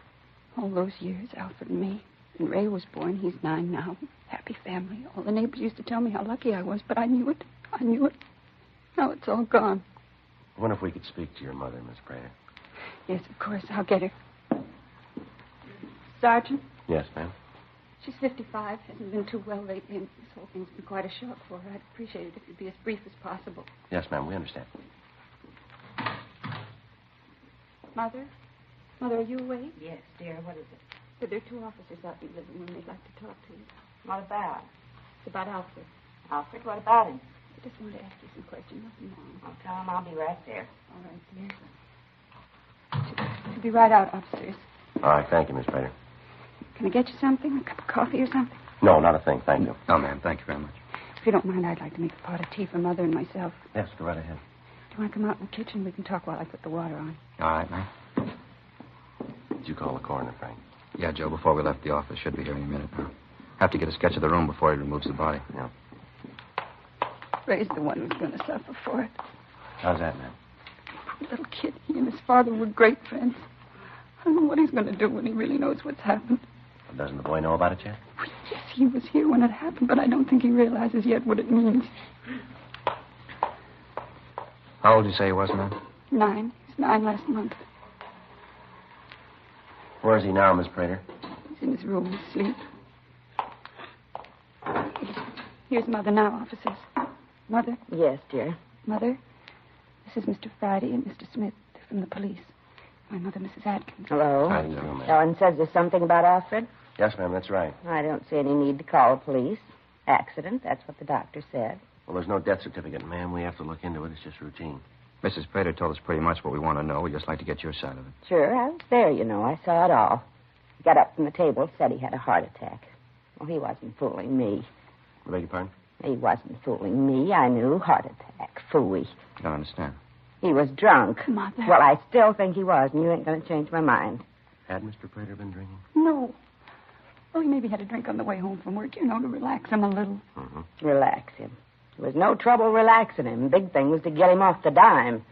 S5: All those years, Alfred and me. When Ray was born, he's 9 now. Happy family. All the neighbors used to tell me how lucky I was, but I knew it. I knew it. Now it's all gone.
S4: I wonder if we could speak to your mother, Miss Prater.
S5: Yes, of course. I'll get her. Sergeant?
S4: Yes, ma'am.
S5: She's 55. Hasn't been too well lately, and this whole thing's been quite a shock for her. I'd appreciate it if you'd be as brief as possible.
S4: Yes, ma'am. We understand.
S5: Mother? Mother, are you awake?
S8: Yes, dear. What is it?
S5: But there are 2 officers out in the living room. They'd like to talk to you.
S8: What about?
S5: It's about Alfred.
S8: Alfred, what about him?
S5: I just wanted to ask you some questions. Nothing wrong.
S8: I'll tell him I'll be right there.
S5: All right, dear. She'll be right out upstairs.
S4: All right. Thank you, Miss Prater.
S5: Can I get you something? A cup of coffee or something?
S4: No, not a thing. Thank you.
S15: No, ma'am. Thank you very much.
S5: If you don't mind, I'd like to make a pot of tea for Mother and myself.
S4: Yes, go right ahead.
S5: Do you want to come out in the kitchen? We can talk while I put the water on.
S15: All right, ma'am.
S4: Did you call the coroner, Frank?
S15: Yeah, Joe, before we left the office. Should be here any minute now. Have to get a sketch of the room before he removes the body.
S4: Yeah.
S5: Ray's the one who's going to suffer for it.
S4: How's that, ma'am?
S5: Poor little kid. He and his father were great friends. I don't know what he's going to do when he really knows what's happened.
S4: Well, doesn't the boy know about it yet?
S5: Well, yes, he was here when it happened, but I don't think he realizes yet what it means.
S15: How old did you say he was, ma'am?
S5: 9. He's 9 last month.
S4: Where is he now, Miss Prater?
S5: He's in his room asleep. Here's Mother now, officers. Mother?
S8: Yes, dear.
S5: Mother, this is Mr. Friday and Mr. Smith. They're from the police. My mother, Mrs. Atkins.
S8: Hello.
S4: How do you do, ma'am?
S8: Ellen says there's something about Alfred.
S4: Yes, ma'am, that's right.
S8: I don't see any need to call the police. Accident, that's what the doctor said.
S4: Well, there's no death certificate, ma'am. We have to look into it. It's just routine.
S15: Mrs. Prater told us pretty much what we want to know. We'd just like to get your side of it.
S8: Sure, I was there, you know. I saw it all. He got up from the table, said he had a heart attack. Well, he wasn't fooling me.
S4: I beg your pardon?
S8: He wasn't fooling me. I knew. Heart attack. Phooey.
S15: I don't understand.
S8: He was drunk.
S5: Mother.
S8: Well, I still think he was, and you ain't going to change my mind.
S4: Had Mr. Prater been drinking?
S5: No. Well, he maybe had a drink on the way home from work, you know, to relax him a little.
S4: Mm-hmm.
S8: Relax him. There was no trouble relaxing him. Big thing was to get him off the dime.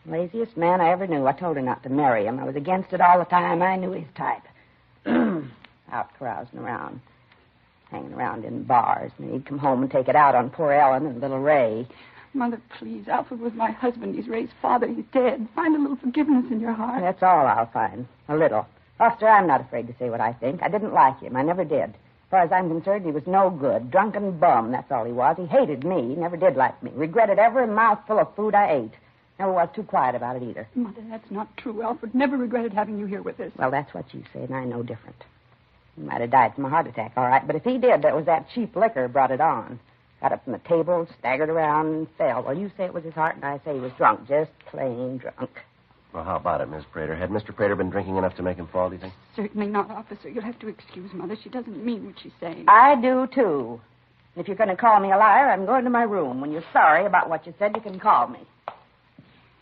S8: Laziest man I ever knew. I told her not to marry him. I was against it all the time. I knew his type. Out carousing around. Hanging around in bars. And he'd come home and take it out on poor Ellen and little Ray.
S5: Mother, please. Alfred was my husband. He's Ray's father. He's dead. Find a little forgiveness in your heart.
S8: That's all I'll find. A little. Officer, I'm not afraid to say what I think. I didn't like him. I never did. As far as I'm concerned, he was no good. Drunken bum, that's all he was. He hated me. He never did like me. Regretted every mouthful of food I ate. Never was too quiet about it either.
S5: Mother, that's not true. Alfred never regretted having you here with us.
S8: Well, that's what you say, and I know different. He might have died from a heart attack, all right, but if he did, that was that cheap liquor brought it on. Got up from the table, staggered around, and fell. Well, you say it was his heart, and I say he was drunk. Just plain drunk.
S4: Well, how about it, Miss Prater? Had Mr. Prater been drinking enough to make him fall, do you think?
S5: Certainly not, officer. You'll have to excuse Mother. She doesn't mean what she's saying.
S8: I do, too. If you're going to call me a liar, I'm going to my room. When you're sorry about what you said, you can call me.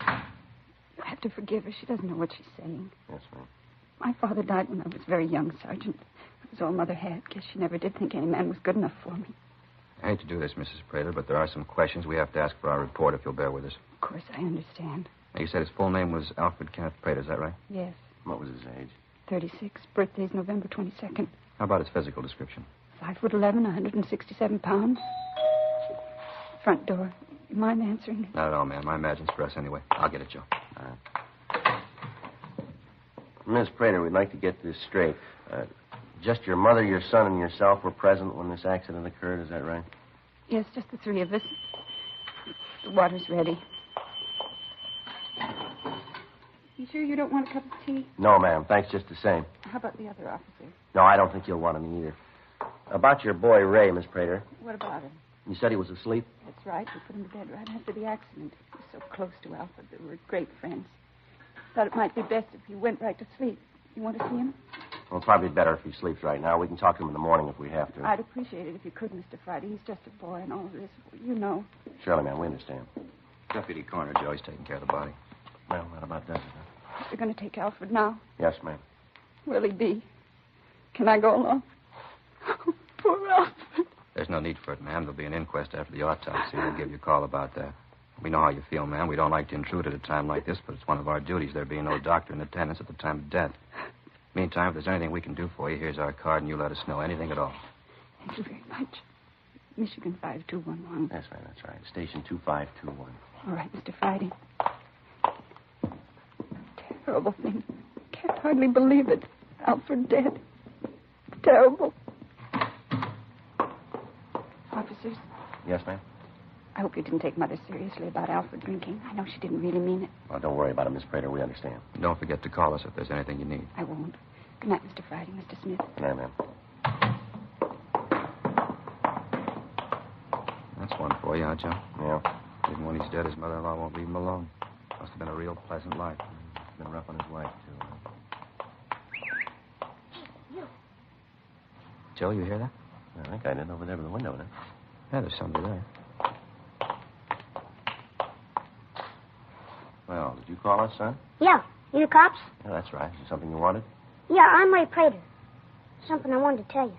S5: You'll have to forgive her. She doesn't know what she's saying.
S4: Yes, ma'am.
S5: My father died when I was very young, Sergeant. That was all Mother had. Guess she never did think any man was good enough for me.
S15: I hate to do this, Mrs. Prater, but there are some questions we have to ask for our report, if you'll bear with us.
S5: Of course, I understand.
S15: Now, you said his full name was Alfred Kenneth Prater, is that right?
S5: Yes.
S4: What was his age?
S5: 36. Birthday's November 22nd.
S15: How about his physical description?
S5: 5'11", 167 pounds. Front door. You mind answering it?
S15: Not at all, ma'am. My imagine's for us anyway. I'll get it, Joe.
S4: All right. Miss Prater, we'd like to get this straight. Just your mother, your son, and yourself were present when this accident occurred, is that right?
S5: Yes, just the three of us. The water's ready. You sure you don't want a cup of tea?
S4: No, ma'am. Thanks just the same.
S5: How about the other officer?
S4: No, I don't think you'll want any either. About your boy, Ray, Miss Prater.
S5: What about him?
S4: You said he was asleep?
S5: That's right. We put him to bed right after the accident. He was so close to Alfred. They were great friends. Thought it might be best if he went right to sleep. You want to see him?
S4: Well, probably better if he sleeps right now. We can talk to him in the morning if we have to.
S5: I'd appreciate it if you could, Mr. Friday. He's just a boy and all of this. You know.
S4: Surely, ma'am. We understand.
S15: Deputy Coroner Joey's taking care of the body.
S4: Well, that about does it, huh?
S5: You're going to take Alfred now?
S4: Yes, ma'am.
S5: Will he be? Can I go along? Poor Alfred.
S15: There's no need for it, ma'am. There'll be an inquest after the autopsy. We'll give you a call about that. We know how you feel, ma'am. We don't like to intrude at a time like this, but it's one of our duties, there being no doctor in attendance at the time of death. Meantime, if there's anything we can do for you, here's our card, and you let us know anything at all.
S5: Thank you very much. Michigan 5211.
S4: Yes, ma'am, that's right. Station 2521.
S5: All right, Mr. Friday. Terrible thing. Can't hardly believe it. Alfred dead. Terrible. Officers,
S4: Yes, ma'am?
S5: I hope you didn't take Mother seriously about Alfred drinking. I know she didn't really mean it.
S4: Well, don't worry about it, Miss Prater. We understand.
S15: And don't forget to call us if there's anything you need.
S5: I won't. Good night, Mr. Friday, Mr. Smith.
S4: Good night, ma'am.
S15: That's one for you, huh, Joe?
S4: Yeah.
S15: Even when he's dead, his mother-in-law won't leave him alone. Must have been a real pleasant life.
S4: He's been rough on his wife, too.
S15: Joe, you hear that?
S4: I think I did over there by the window there.
S15: Yeah, there's somebody there.
S4: Well, did you call us, son?
S13: Yeah. You the cops?
S4: Yeah, that's right. Is there something you wanted?
S13: Yeah, I'm Ray Prater. Something I wanted to tell you.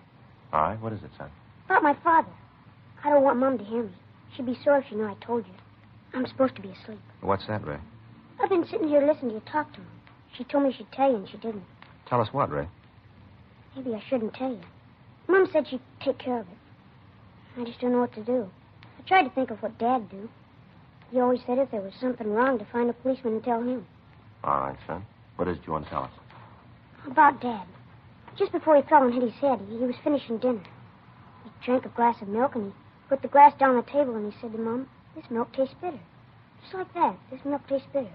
S4: All right. What is it, son?
S13: About my father. I don't want Mom to hear me. She'd be sorry if she knew I told you. I'm supposed to be asleep.
S15: What's that, Ray?
S13: I've been sitting here listening to you talk to him. She told me she'd tell you, and she didn't.
S15: Tell us what, Ray?
S13: Maybe I shouldn't tell you. Mom said she'd take care of it. I just don't know what to do. I tried to think of what Dad'd do. He always said if there was something wrong to find a policeman and tell him.
S4: All right, son. What is it you want to tell us?
S13: About Dad. Just before he fell and hit his head, he was finishing dinner. He drank a glass of milk, and he put the glass down on the table, and he said to Mom, "This milk tastes bitter." Just like that. This milk tastes bitter.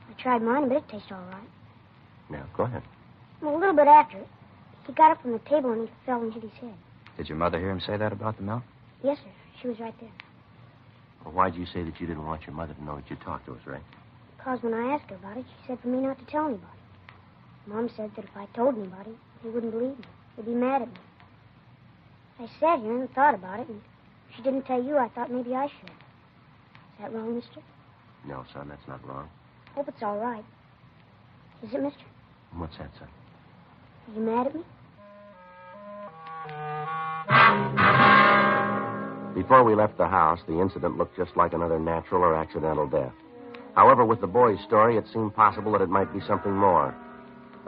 S13: I tried mine, but it tastes all right.
S4: Yeah, go ahead.
S13: Well, a little bit after it, he got up from the table, and he fell and hit his head.
S15: Did your mother hear him say that about the milk?
S13: Yes, sir. She was right there.
S4: Well, why'd you say that you didn't want your mother to know that you talked to us, Ray?
S13: Because when I asked her about it, she said for me not to tell anybody. Mom said that if I told anybody, he wouldn't believe me. He'd be mad at me. I sat here and thought about it, and if she didn't tell you, I thought maybe I should. Is that wrong, mister?
S4: No, son, that's not wrong.
S13: Hope it's all right. Is it, mister?
S4: What's that, son?
S13: Are you mad at me?
S4: Before we left the house, the incident looked just like another natural or accidental death. However, with the boy's story, it seemed possible that it might be something more.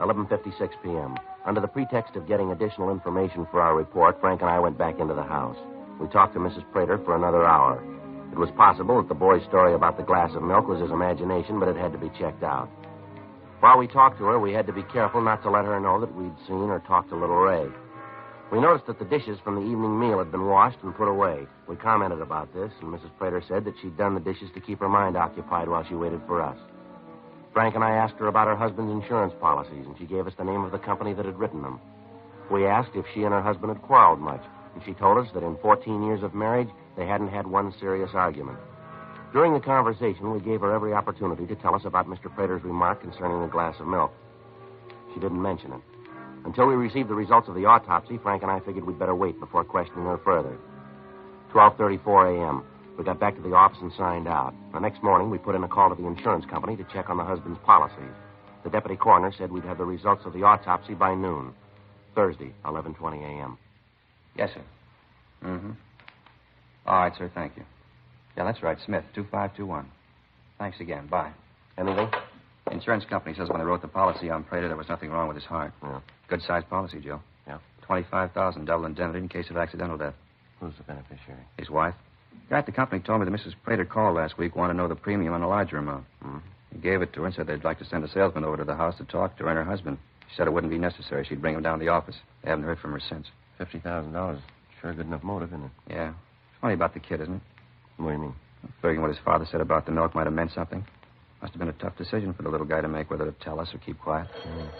S4: 11:56 p.m. Under the pretext of getting additional information for our report, Frank and I went back into the house. We talked to Mrs. Prater for another hour. It was possible that the boy's story about the glass of milk was his imagination, but it had to be checked out. While we talked to her, we had to be careful not to let her know that we'd seen or talked to little Ray. We noticed that the dishes from the evening meal had been washed and put away. We commented about this, and Mrs. Prater said that she'd done the dishes to keep her mind occupied while she waited for us. Frank and I asked her about her husband's insurance policies, and she gave us the name of the company that had written them. We asked if she and her husband had quarreled much, and she told us that in 14 years of marriage, they hadn't had one serious argument. During the conversation, we gave her every opportunity to tell us about Mr. Prater's remark concerning the glass of milk. She didn't mention it. Until we received the results of the autopsy, Frank and I figured we'd better wait before questioning her further. 12:34 a.m. We got back to the office and signed out. The next morning, we put in a call to the insurance company to check on the husband's policies. The deputy coroner said we'd have the results of the autopsy by noon. Thursday, 11:20 a.m.
S20: Yes, sir. Mm-hmm. All right, sir. Thank you. Yeah, that's right. Smith, 2521. Thanks again. Bye.
S4: Anything?
S20: Insurance company says when they wrote the policy on Prater, there was nothing wrong with his heart.
S4: Yeah.
S20: Good-sized policy, Joe.
S4: Yeah.
S20: $25,000 double indemnity in case of accidental death.
S4: Who's the beneficiary?
S20: His wife. The guy at the company told me that Mrs. Prater called last week, wanted to know the premium on a larger amount.
S4: Mm-hmm.
S20: He gave it to her and said they'd like to send a salesman over to the house to talk to her and her husband. She said it wouldn't be necessary. She'd bring him down to the office. They haven't heard from her since.
S4: $50,000. Sure good enough motive, isn't it?
S20: Yeah. It's funny about the kid, isn't it?
S4: What do you mean?
S20: Figuring what his father said about the milk might have meant something. Must have been a tough decision for the little guy to make, whether to tell us or keep quiet.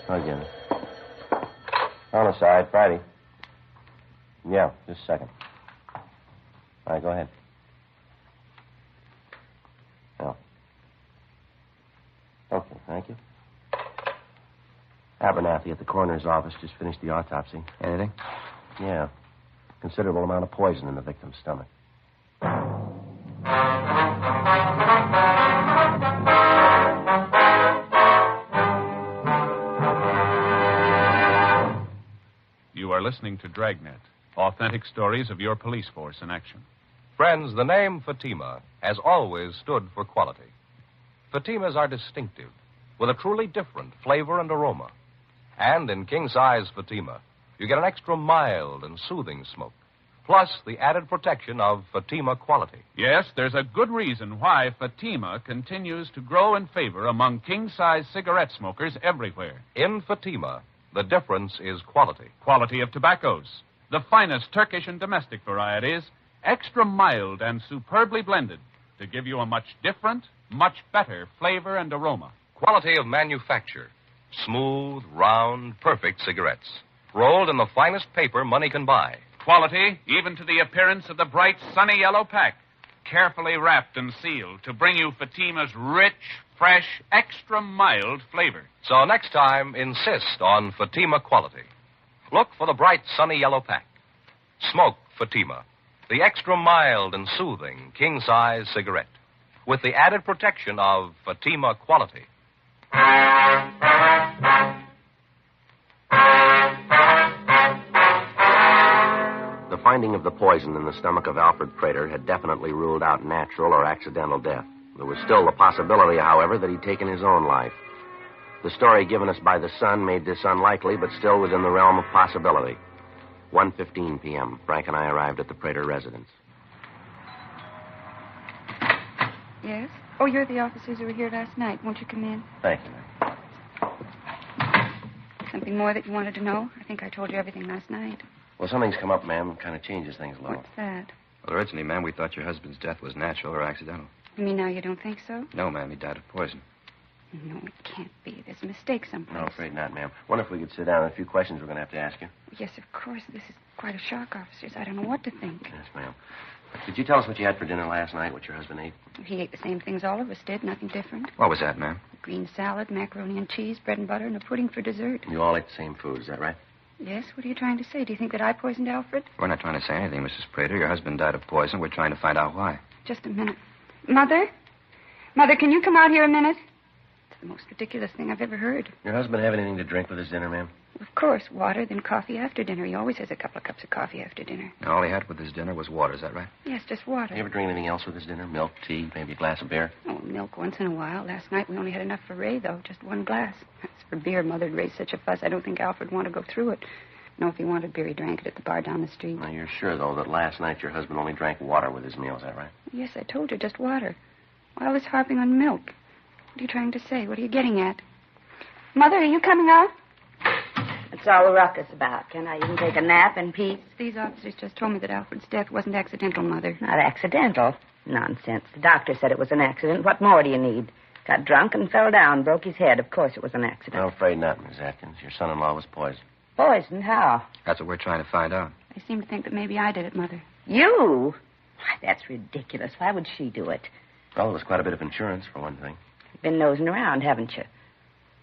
S4: I get it. On the side, Friday. Yeah, just a second. All right, go ahead. Yeah. Okay, thank you. Abernathy at the coroner's office just finished the autopsy.
S20: Anything?
S4: Yeah. Considerable amount of poison in the victim's stomach.
S3: You are listening to Dragnet, authentic stories of your police force in action.
S9: Friends, the name Fatima has always stood for quality. Fatimas are distinctive, with a truly different flavor and aroma. And in king-size Fatima, you get an extra mild and soothing smoke, plus the added protection of Fatima quality.
S3: Yes, there's a good reason why Fatima continues to grow in favor among king-size cigarette smokers everywhere.
S9: In Fatima, the difference is quality.
S3: Quality of tobaccos, the finest Turkish and domestic varieties, extra mild and superbly blended to give you a much different, much better flavor and aroma.
S9: Quality of manufacture. Smooth, round, perfect cigarettes. Rolled in the finest paper money can buy.
S3: Quality, even to the appearance of the bright, sunny yellow pack. Carefully wrapped and sealed to bring you Fatima's rich, fresh, extra mild flavor.
S9: So next time, insist on Fatima quality. Look for the bright, sunny yellow pack. Smoke Fatima, the extra mild and soothing king-size cigarette, with the added protection of Fatima quality.
S4: The finding of the poison in the stomach of Alfred Prater had definitely ruled out natural or accidental death. There was still the possibility, however, that he'd taken his own life. The story given us by the Sun made this unlikely, but still within the realm of possibility. 1:15 p.m., Frank and I arrived at the Prater residence.
S5: Yes? Oh, you're the officers who were here last night. Won't you come in?
S4: Thank you, ma'am.
S5: Something more that you wanted to know? I think I told you everything last night.
S4: Well, something's come up, ma'am. Kind of changes things a little.
S5: What's that?
S20: Well, originally, ma'am, we thought your husband's death was natural or accidental.
S5: You mean now you don't think so?
S20: No, ma'am, he died of poison.
S5: No, it can't be. There's a mistake someplace.
S4: No, afraid not, ma'am. Wonder if we could sit down. A few questions we're going to have to ask you.
S5: Yes, of course. This is quite a shock, officers. I don't know what to think.
S4: Yes, ma'am. Did you tell us what you had for dinner last night, what your husband ate?
S5: He ate the same things all of us did, nothing different.
S20: What was that, ma'am?
S5: Green salad, macaroni and cheese, bread and butter, and a pudding for dessert.
S4: You all ate the same food, is that right?
S5: Yes, what are you trying to say? Do you think that I poisoned Alfred?
S20: We're not trying to say anything, Mrs. Prater. Your husband died of poison. We're trying to find out why.
S5: Just a minute. Mother? Mother, can you come out here a minute? It's the most ridiculous thing I've ever heard.
S4: Your husband have anything to drink with his dinner, ma'am?
S5: Of course, water, then coffee after dinner. He always has a couple of cups of coffee after dinner.
S20: Now, all he had with his dinner was water, is that right?
S5: Yes, just water.
S4: You ever drink anything else with his dinner? Milk, tea, maybe a glass of beer?
S5: Oh, milk once in a while. Last night we only had enough for Ray, though. Just one glass. As for beer, Mother'd raised such a fuss, I don't think Alfred wanted to go through it. No, if he wanted beer, he drank it at the bar down the street.
S4: Now, you're sure, though, that last night your husband only drank water with his meal, is that right?
S5: Yes, I told you, just water. Why all this harping on milk? What are you trying to say? What are you getting at? Mother, are you coming out?
S8: That's all the ruckus about. Can I even take a nap in peace?
S5: These officers just told me that Alfred's death wasn't accidental, Mother.
S8: Not accidental. Nonsense. The doctor said it was an accident. What more do you need? Got drunk and fell down, broke his head. Of course it was an accident.
S4: I'm afraid not, Miss Atkins. Your son-in-law was poisoned.
S8: Poisoned? How?
S20: That's what we're trying to find out.
S5: I seem to think that maybe I did it, Mother.
S8: You? Why, that's ridiculous. Why would she do it?
S4: Well, there was quite a bit of insurance, for one thing.
S8: You've been nosing around, haven't you?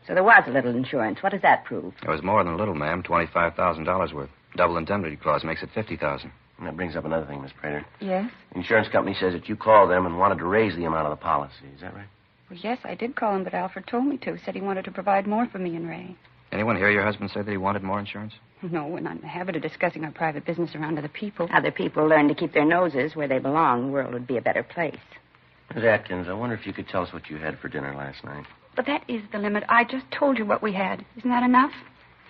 S8: So there was a little insurance. What does that prove?
S20: It was more than a little, ma'am. $25,000 worth. Double indemnity clause makes it $50,000.
S4: And that brings up another thing, Miss Prater.
S5: Yes?
S4: The insurance company says that you called them and wanted to raise the amount of the policy. Is that right?
S5: Well, yes, I did call him, but Alfred told me to. Said he wanted to provide more for me and Ray.
S15: Anyone hear your husband say that he wanted more insurance?
S5: No, we're not in the habit of discussing our private business around other people.
S8: Other people learn to keep their noses where they belong. The world would be a better place.
S4: Miss Atkins, I wonder if you could tell us what you had for dinner last night.
S5: But that is the limit. I just told you what we had. Isn't that enough?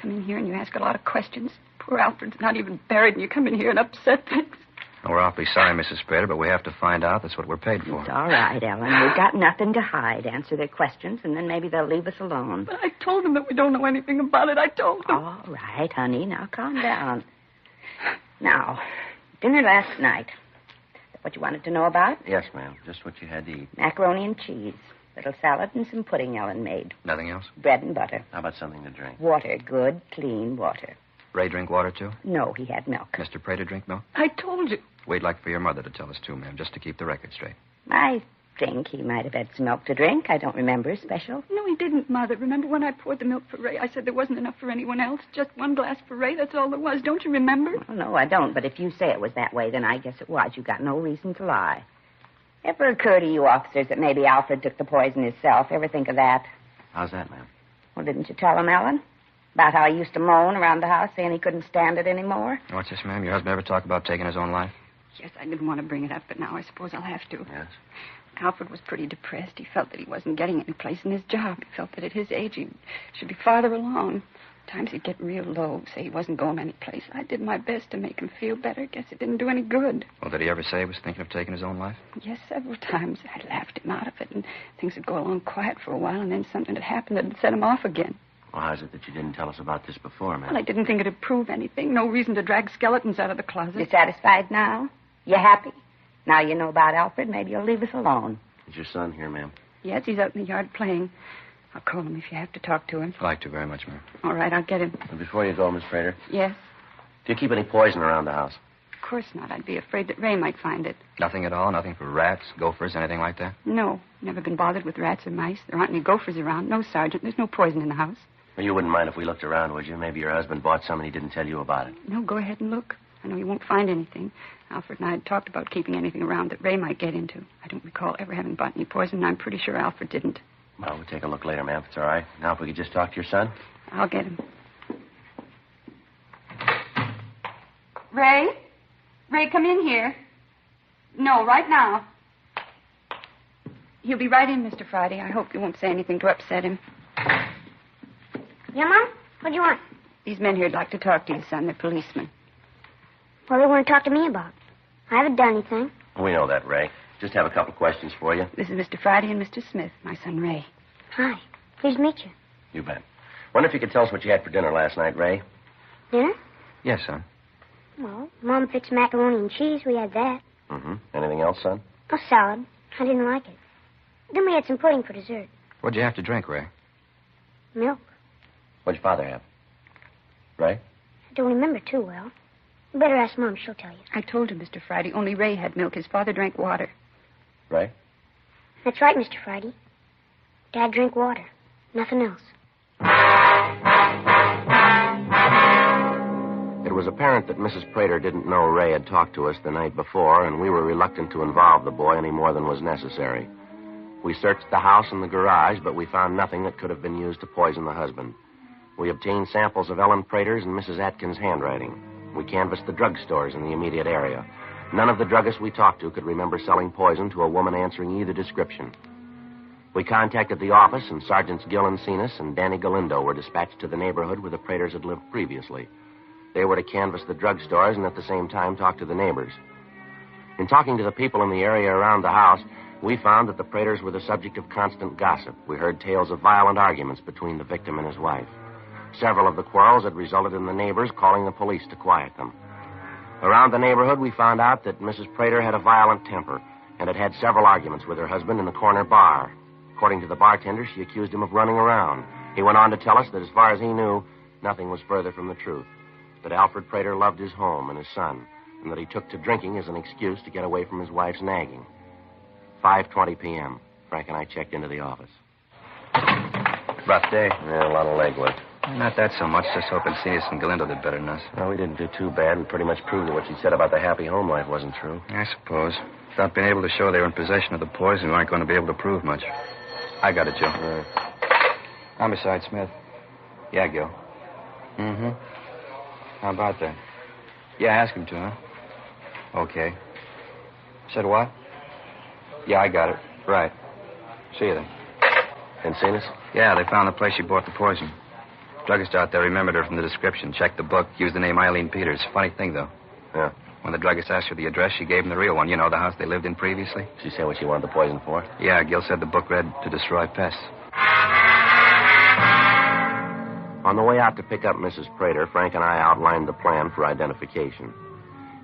S5: Come in here and you ask a lot of questions. Poor Alfred's not even buried, and you come in here and upset things.
S15: Well, we're awfully sorry, Mrs. Sprader, but we have to find out. That's what we're paid for.
S8: It's all right, Ellen. We've got nothing to hide. Answer their questions, and then maybe they'll leave us alone.
S5: But I told them that we don't know anything about it. I told them.
S8: All right, honey. Now, calm down. Now, dinner last night. What you wanted to know about?
S4: Yes, ma'am. Just what you had to eat.
S8: Macaroni and cheese. Little salad and some pudding Ellen made.
S15: Nothing else?
S8: Bread and butter.
S4: How about something to drink?
S8: Water. Good, clean water.
S15: Ray drink water, too?
S8: No, he had milk.
S15: Mr. Prater drink milk?
S5: I told you.
S15: We'd like for your mother to tell us, too, ma'am, just to keep the record straight.
S8: I think he might have had some milk to drink. I don't remember special.
S5: No, he didn't, Mother. Remember when I poured the milk for Ray? I said there wasn't enough for anyone else. Just one glass for Ray. That's all there was. Don't you remember?
S8: Well, no, I don't. But if you say it was that way, then I guess it was. You got no reason to lie. Ever occur to you officers that maybe Alfred took the poison himself? Ever think of that?
S4: How's that, ma'am?
S8: Well, didn't you tell him, Ellen? About how he used to moan around the house saying he couldn't stand it anymore?
S15: What's this, ma'am? Your husband ever talk about taking his own life?
S5: Yes, I didn't want to bring it up, but now I suppose I'll have to.
S4: Yes?
S5: Alfred was pretty depressed. He felt that he wasn't getting any place in his job. He felt that at his age he should be farther along. Times he'd get real low, say he wasn't going any place. I did my best to make him feel better. Guess it didn't do any good.
S15: Well, did he ever say he was thinking of taking his own life?
S5: Yes, several times. I laughed him out of it, and things would go along quiet for a while, and then something would happen that would set him off again.
S4: Well, how is it that you didn't tell us about this before, ma'am?
S5: Well, I didn't think it'd prove anything. No reason to drag skeletons out of the closet.
S8: You satisfied now? You happy? Now you know about Alfred, maybe you'll leave us alone.
S4: Is your son here, ma'am?
S5: Yes, he's out in the yard playing. I'll call him if you have to talk to him.
S15: I'd like to very much, ma'am.
S5: All right, I'll get him.
S4: And before you go, Miss Prater,
S5: Yes?
S4: do you keep any poison around the house?
S5: Of course not. I'd be afraid that Ray might find it.
S15: Nothing at all? Nothing for rats, gophers, anything like that?
S5: No, never been bothered with rats or mice. There aren't any gophers around. No, Sergeant. There's no poison in the house.
S4: Well, you wouldn't mind if we looked around, would you? Maybe your husband bought some and he didn't tell you about it.
S5: No, go ahead and look. I know you won't find anything. Alfred and I had talked about keeping anything around that Ray might get into. I don't recall ever having bought any poison, and I'm pretty sure Alfred didn't.
S4: Well, we'll take a look later, ma'am, if it's all right. Now, if we could just talk to your son.
S5: I'll get him. Ray? Ray, come in here. No, right now. He'll be right in, Mr. Friday. I hope you won't say anything to upset him.
S13: Yeah, Mom? What do you want?
S5: These men here'd like to talk to you, son. They're policemen.
S13: What do they want to talk to me about? I haven't done anything.
S4: We know that, Ray. Just have a couple of questions for you.
S5: This is Mr. Friday and Mr. Smith, my son Ray.
S13: Hi. Pleased to meet you.
S4: You bet. Wonder if you could tell us what you had for dinner last night, Ray?
S13: Dinner?
S15: Yes, son.
S13: Well, Mom fixed macaroni and cheese. We had that.
S4: Mm-hmm. Anything else, son?
S13: A salad. I didn't like it. Then we had some pudding for dessert.
S15: What'd you have to drink, Ray?
S13: Milk.
S4: What'd your father have? Ray?
S13: I don't remember too well. You better ask Mom. She'll tell you.
S5: I told him, Mr. Friday, only Ray had milk. His father drank water.
S4: Ray?
S13: That's right, Mr. Friday. Dad drank water. Nothing else.
S4: It was apparent that Mrs. Prater didn't know Ray had talked to us the night before, and we were reluctant to involve the boy any more than was necessary. We searched the house and the garage, but we found nothing that could have been used to poison the husband. We obtained samples of Ellen Prater's and Mrs. Atkins' handwriting. We canvassed the drugstores in the immediate area. None of the druggists we talked to could remember selling poison to a woman answering either description. We contacted the office, and Sergeants Gill and Cenas and Danny Galindo were dispatched to the neighborhood where the Praters had lived previously. They were to canvass the drugstores and at the same time talk to the neighbors. In talking to the people in the area around the house, we found that the Praters were the subject of constant gossip. We heard tales of violent arguments between the victim and his wife. Several of the quarrels had resulted in the neighbors calling the police to quiet them. Around the neighborhood, we found out that Mrs. Prater had a violent temper and had had several arguments with her husband in the corner bar. According to the bartender, she accused him of running around. He went on to tell us that as far as he knew, nothing was further from the truth. That Alfred Prater loved his home and his son, and that he took to drinking as an excuse to get away from his wife's nagging. 5:20 p.m. Frank and I checked into the office.
S15: Rough day.
S4: Yeah, a lot of legwork.
S15: Not that so much. Just hoping Cenas and Galindo did better than us.
S4: Well, we didn't do too bad and pretty much proved that what she said about the happy home life wasn't true.
S15: I suppose. Without being able to show they were in possession of the poison, we aren't going to be able to prove much.
S20: I got it, Joe. I'm beside Smith. Yeah, Gil. Mm-hmm. How about that? Yeah, ask him to, huh? Okay. Said what? Yeah, I got it. Right. See you then.
S4: Encinas?
S20: Yeah, they found the place she bought the poison. Druggist out there remembered her from the description, checked the book, used the name Eileen Peters. Funny thing, though.
S4: Yeah.
S20: When the druggist asked her the address, she gave him the real one. You know, the house they lived in previously.
S4: She said what she wanted the poison for?
S20: Yeah, Gil said the book read to destroy pests.
S4: On the way out to pick up Mrs. Prater, Frank and I outlined the plan for identification.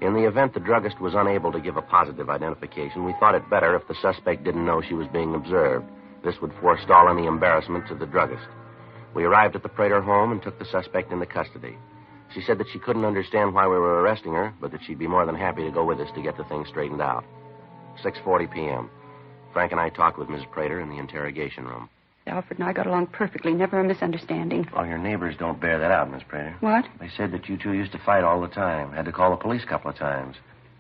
S4: In the event the druggist was unable to give a positive identification, we thought it better if the suspect didn't know she was being observed. This would forestall any embarrassment to the druggist. We arrived at the Prater home and took the suspect into custody. She said that she couldn't understand why we were arresting her, but that she'd be more than happy to go with us to get the thing straightened out. 6:40 p.m. Frank and I talked with Mrs. Prater in the interrogation room.
S5: Alfred and I got along perfectly, never a misunderstanding.
S4: Well, your neighbors don't bear that out, Miss Prater.
S5: What?
S4: They said that you two used to fight all the time. Had to call the police a couple of times.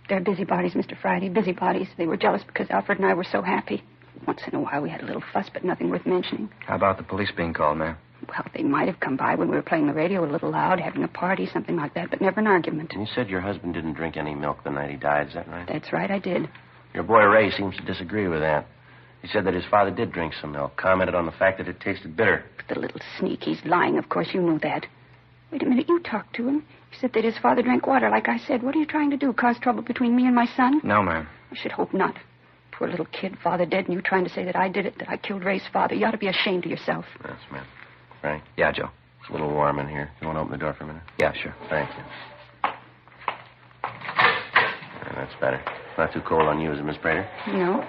S5: They're busybodies, Mr. Friday, busybodies. They were jealous because Alfred and I were so happy. Once in a while we had a little fuss, but nothing worth mentioning.
S20: How about the police being called, ma'am?
S5: Well, they might have come by when we were playing the radio a little loud, having a party, something like that, but never an argument.
S4: And you said your husband didn't drink any milk the night he died, is that right?
S5: That's right, I did.
S4: Your boy Ray seems to disagree with that. He said that his father did drink some milk, commented on the fact that it tasted bitter.
S5: The little sneak, he's lying, of course, you knew that. Wait a minute, you talked to him. He said that his father drank water, like I said. What are you trying to do, cause trouble between me and my son?
S20: No, ma'am.
S5: I should hope not. Poor little kid, father dead, and you trying to say that I did it, that I killed Ray's father. You ought to be ashamed of yourself.
S4: Yes, ma'am. Frank?
S20: Yeah, Joe.
S4: It's a little warm in here. You want to open the door for a minute?
S20: Yeah, sure.
S4: Thank you. Yeah, that's better. Not too cold on you, is it, Miss Prater?
S5: No.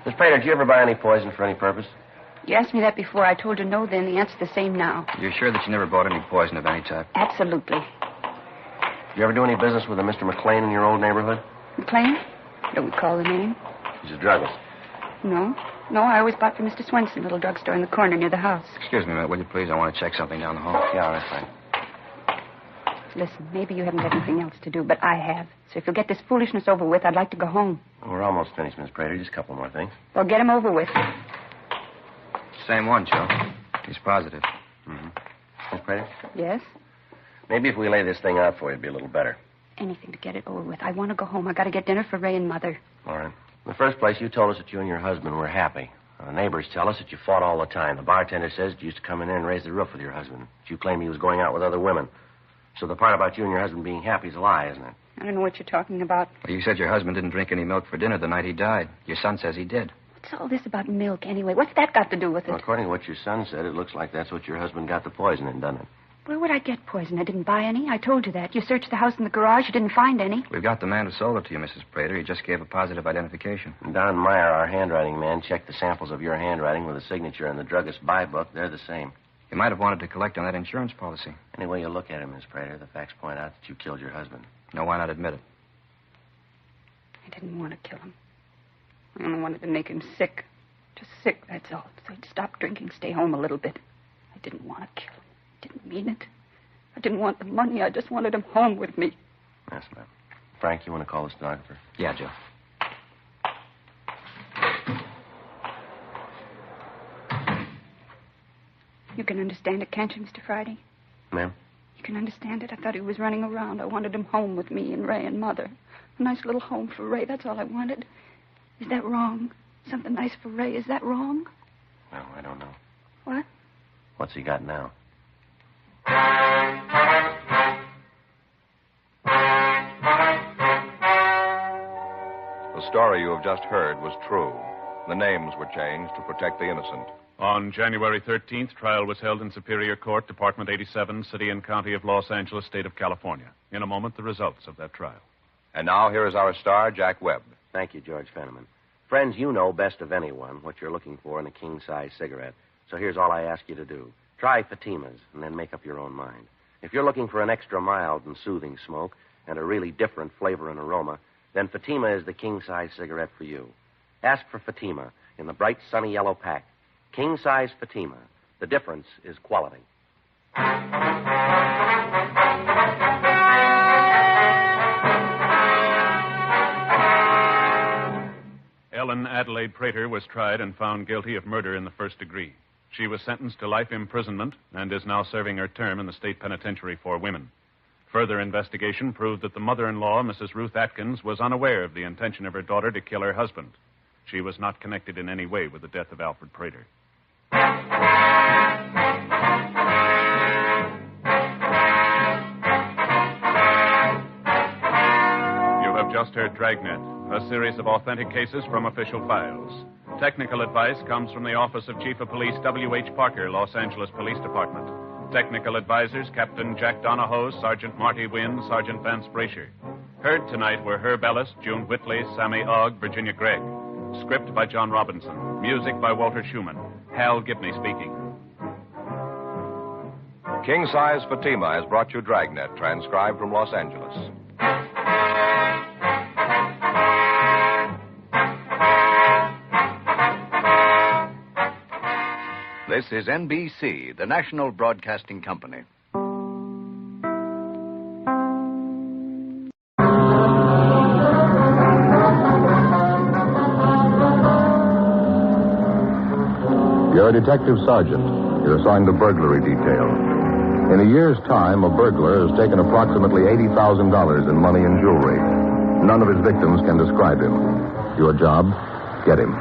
S4: Miss Prater, did you ever buy any poison for any purpose?
S5: You asked me that before. I told you no then. The answer's the same now.
S20: You're sure that you never bought any poison of any type?
S5: Absolutely.
S4: Did you ever do any business with a Mr. McLean in your old neighborhood?
S5: McLean? Don't recall the name.
S4: He's a druggist.
S5: No. No, I always bought from Mr. Swenson, little drugstore in the corner near the house.
S20: Excuse me a minute, will you please? I want to check something down the hall.
S4: Yeah, that's fine.
S5: Listen, maybe you haven't got anything else to do, but I have. So if you'll get this foolishness over with, I'd like to go home.
S4: Well, we're almost finished, Miss Prater. Just a couple more things.
S5: Well, get 'em over with.
S20: Same one, Joe. He's positive.
S4: Mm-hmm. Miss Prater?
S5: Yes?
S4: Maybe if we lay this thing out for you, it'd be a little better.
S5: Anything to get it over with. I want to go home. I got to get dinner for Ray and Mother.
S4: All right. In the first place, you told us that you and your husband were happy. The neighbors tell us that you fought all the time. The bartender says that you used to come in there and raise the roof with your husband. That you claim he was going out with other women. So the part about you and your husband being happy is a lie, isn't it?
S5: I don't know what you're talking about.
S20: Well, you said your husband didn't drink any milk for dinner the night he died. Your son says he did.
S5: What's all this about milk, anyway? What's that got to do with it?
S4: Well, according to what your son said, it looks like that's what your husband got the poison in, doesn't it?
S5: Where would I get poison? I didn't buy any. I told you that. You searched the house and the garage. You didn't find any.
S20: We've got the man who sold it to you, Mrs. Prater. He just gave a positive identification.
S4: And Don Meyer, our handwriting man, checked the samples of your handwriting with a signature in the druggist's buy book. They're the same.
S20: He might have wanted to collect on that insurance policy.
S4: Any way you look at it, Miss Prater, the facts point out that you killed your husband.
S20: No, why not admit it?
S5: I didn't want to kill him. I only wanted to make him sick. Just sick, that's all. So he'd stop drinking, stay home a little bit. I didn't want to kill him. Didn't mean it. I didn't want the money. I just wanted him home with me.
S4: Yes, ma'am. Frank, you want to call the stenographer?
S20: Yeah, Joe.
S5: You can understand it, can't you, Mr. Friday?
S4: Ma'am?
S5: You can understand it. I thought he was running around. I wanted him home with me and Ray and Mother. A nice little home for Ray. That's all I wanted. Is that wrong? Something nice for Ray. Is that wrong?
S4: Well, I don't know.
S5: What?
S4: What's he got now?
S2: The story you have just heard was true. The names were changed to protect the innocent.
S3: On January 13th, trial was held in Superior Court, Department 87, City and County of Los Angeles, State of California. In a moment, the results of that trial.
S2: And now, here is our star, Jack Webb.
S4: Thank you, George Fenneman. Friends, you know best of anyone what you're looking for in a king-size cigarette. So here's all I ask you to do. Try Fatima's and then make up your own mind. If you're looking for an extra mild and soothing smoke and a really different flavor and aroma, then Fatima is the king-size cigarette for you. Ask for Fatima in the bright sunny yellow pack. King-size Fatima. The difference is quality.
S3: Ellen Adelaide Prater was tried and found guilty of murder in the first degree. She was sentenced to life imprisonment and is now serving her term in the state penitentiary for women. Further investigation proved that the mother-in-law, Mrs. Ruth Atkins, was unaware of the intention of her daughter to kill her husband. She was not connected in any way with the death of Alfred Prater. You have just heard Dragnet, a series of authentic cases from official files. Technical advice comes from the Office of Chief of Police W.H. Parker, Los Angeles Police Department. Technical advisors, Captain Jack Donahoe, Sergeant Marty Wynn, Sergeant Vance Brasher. Heard tonight were Herb Ellis, June Whitley, Sammy Ogg, Virginia Gregg. Script by John Robinson. Music by Walter Schumann. Hal Gibney speaking.
S2: King Size Fatima has brought you Dragnet, transcribed from Los Angeles.
S11: This is NBC, the national broadcasting company.
S2: You're a detective sergeant. You're assigned to burglary detail. In a year's time, a burglar has taken approximately $80,000 in money and jewelry. None of his victims can describe him. Your job, get him.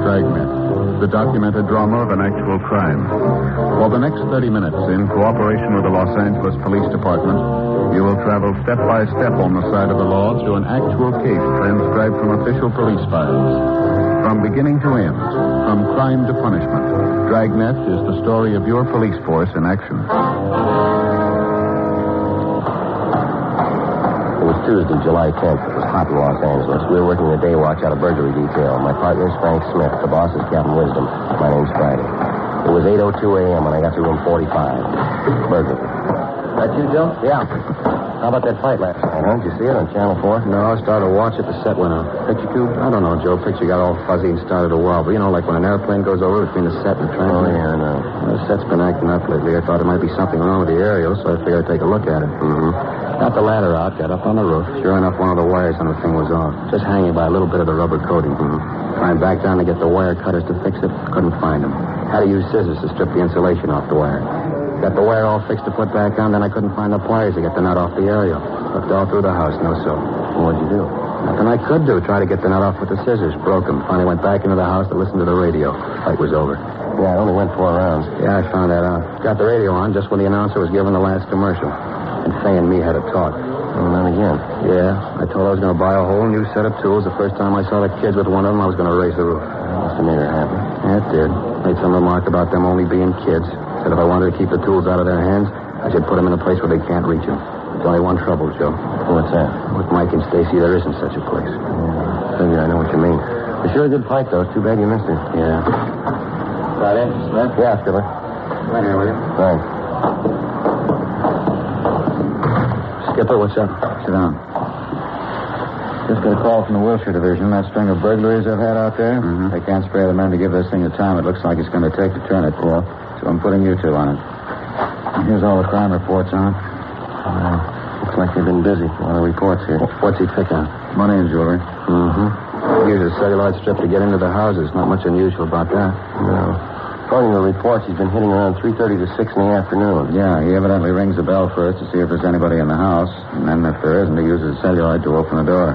S3: Dragnet, the documented drama of an actual crime. For the next 30 minutes, in cooperation with the Los Angeles Police Department, you will travel step by step on the side of the law through an actual case transcribed from official police files. From beginning to end, from crime to punishment, Dragnet is the story of your police force in action.
S4: It was Tuesday, July 10th. It was hot in Los Angeles. We were working the day watch out of burglary detail. My partner's Frank Smith. The boss is Captain Wisdom. My name's Friday. It was 8:02 a.m. when I got to room 45. Burglary. That you, Joe? Yeah. How about that fight last night, huh? Did you see it on Channel 4?
S15: No, I started to watch it. The set went out. Picture tube? I don't know, Joe. Picture got all fuzzy and started to wobble. You know, like when an airplane goes over between the set and the train.
S4: Oh, yeah, I know.
S15: The set's been acting up lately. I thought there might be something wrong with the aerial, so I figured I'd take a look at it.
S4: Mm-hmm.
S15: Got the ladder out, got up on the roof. Sure enough, one of the wires on the thing was off. Just hanging by a little bit of the rubber coating.
S4: Mm-hmm.
S15: Climbed back down to get the wire cutters to fix it. Couldn't find them. Had to use scissors to strip the insulation off the wire. Got the wire all fixed to put back on, then I couldn't find the pliers to get the nut off the aerial. Looked all through the house, no so.
S4: What'd you do?
S15: Nothing I could do. Try to get the nut off with the scissors. Broke them. Finally went back into the house to listen to the radio. Fight was over.
S4: Yeah, I only went 4 rounds.
S15: Yeah, I found that out. Got the radio on just when the announcer was giving the last commercial. And Fay and me had a talk.
S4: And then again.
S15: Yeah, I told her I was going to buy a whole new set of tools. The first time I saw the kids with one of them, I was going to raise the roof.
S4: Must have made her happy.
S15: Yeah, it did. Made some remark about them only being kids. Said if I wanted to keep the tools out of their hands, I should put them in a place where they can't reach them. There's only one trouble, Joe.
S4: What's that?
S15: With Mike and Stacy, there isn't such a place.
S4: Yeah, figure I know what you mean. It's sure a good fight, though. It's too bad you missed it.
S15: Yeah.
S4: Got in, Smith? Yeah, Skipper.
S15: Right here, will you?
S4: Thanks.
S15: Skipper, what's up?
S12: Sit down. Just got a call from the Wilshire Division. That string of burglaries they've had out there.
S15: Mm-hmm.
S12: They can't spare the men to give this thing the time it looks like it's going to take to turn it.
S15: Yeah.
S12: So I'm putting you two on it. Here's all the crime reports on it.
S4: Looks like they've been busy. A lot of reports here.
S15: What's he pick on?
S12: Money and jewelry.
S15: Mm-hmm. Use a celluloid strip to get into the houses. Not much unusual about that.
S4: No. According to the reports, he's been hitting around 3:30 to 6 in the afternoon.
S12: Yeah, he evidently rings the bell first to see if there's anybody in the house. And then if there isn't, he uses a celluloid to open the door.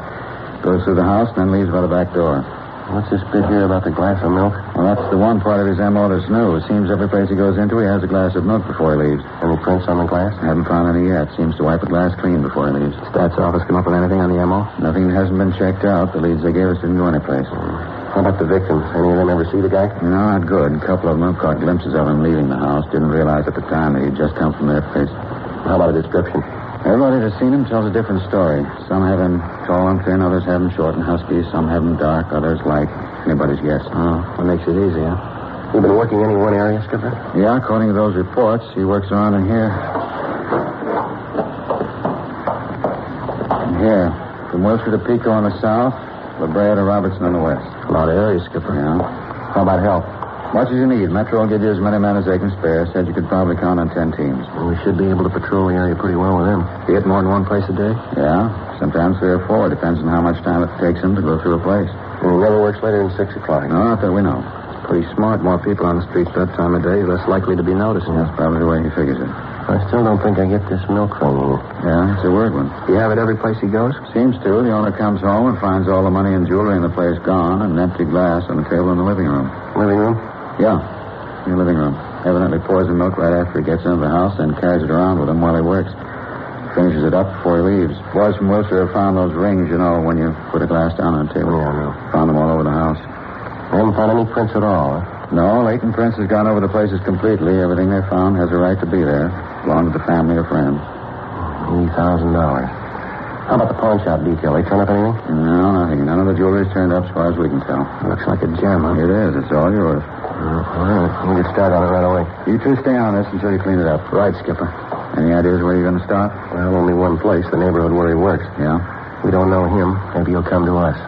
S12: Goes through the house and then leaves by the back door.
S4: What's this bit here about the glass of milk?
S12: Well, that's the one part of his M.O. that's new. It seems every place he goes into, he has a glass of milk before he leaves.
S4: Any prints on the glass?
S12: Haven't found any yet. Seems to wipe the glass clean before he leaves.
S15: Stats office come up with anything on the M.O.?
S12: Nothing hasn't been checked out. The leads they gave us didn't go anyplace.
S4: How about the victims? Any of them ever see the guy?
S12: No, not good. A couple of them have caught glimpses of him leaving the house. Didn't realize at the time that he'd just come from their place.
S4: How about a description?
S12: Everybody that's seen him tells a different story. Some have him tall and thin, others have him short and husky. Some have him dark, others light. Anybody's guess.
S15: Oh, that makes it easy, huh?
S4: You been working any one area, Skipper?
S12: Yeah, according to those reports, he works around in here. And here. From Wilshire to Pico on the south, La Brea to Robertson on the west.
S15: A lot of areas, Skipper.
S12: Yeah.
S15: How about help?
S12: Much as you need. Metro will give you as many men as they can spare. Said you could probably count on 10 teams.
S4: Well, we should be able to patrol the area pretty well with them.
S12: You hit more than one place a day? Yeah, sometimes 3 or 4. Depends on how much time it takes them to go through a place.
S4: Well, it never works later than 6 o'clock.
S12: No, not that we know.
S4: Pretty smart. More people on the streets that time of day, less likely to be noticed.
S12: That's probably the way he figures it.
S4: I still don't think I get this milk thing.
S12: Yeah, it's a weird one.
S4: Do you have it every place he goes?
S12: Seems to. The owner comes home and finds all the money and jewelry in the place gone and an empty glass on the table in the living room.
S4: Living room?
S12: Yeah, in the living room. Evidently pours the milk right after he gets into the house, then carries it around with him while he works. Finishes it up before he leaves. Boys from Wilshire have found those rings, you know, when you put a glass down on a table.
S4: Yeah, I know.
S12: Found them all over the house.
S4: They haven't found any prints at all, huh?
S12: No, Leighton Prince has gone over the places completely. Everything they found has a right to be there. Belonged to the family or friends.
S4: $80,000. How about the pawn shop detail? They turn up anything?
S12: No, nothing. None of the jewelry's turned up as far as we can tell.
S4: Looks like a gem, huh?
S12: It is. It's all yours.
S4: All right. We'll get started on it right away.
S12: You two stay on this until you clean it up.
S4: Right, Skipper.
S12: Any ideas where you're going to start?
S4: Well, only one place, the neighborhood where he works.
S12: Yeah?
S4: We don't know him. Maybe he'll come to us.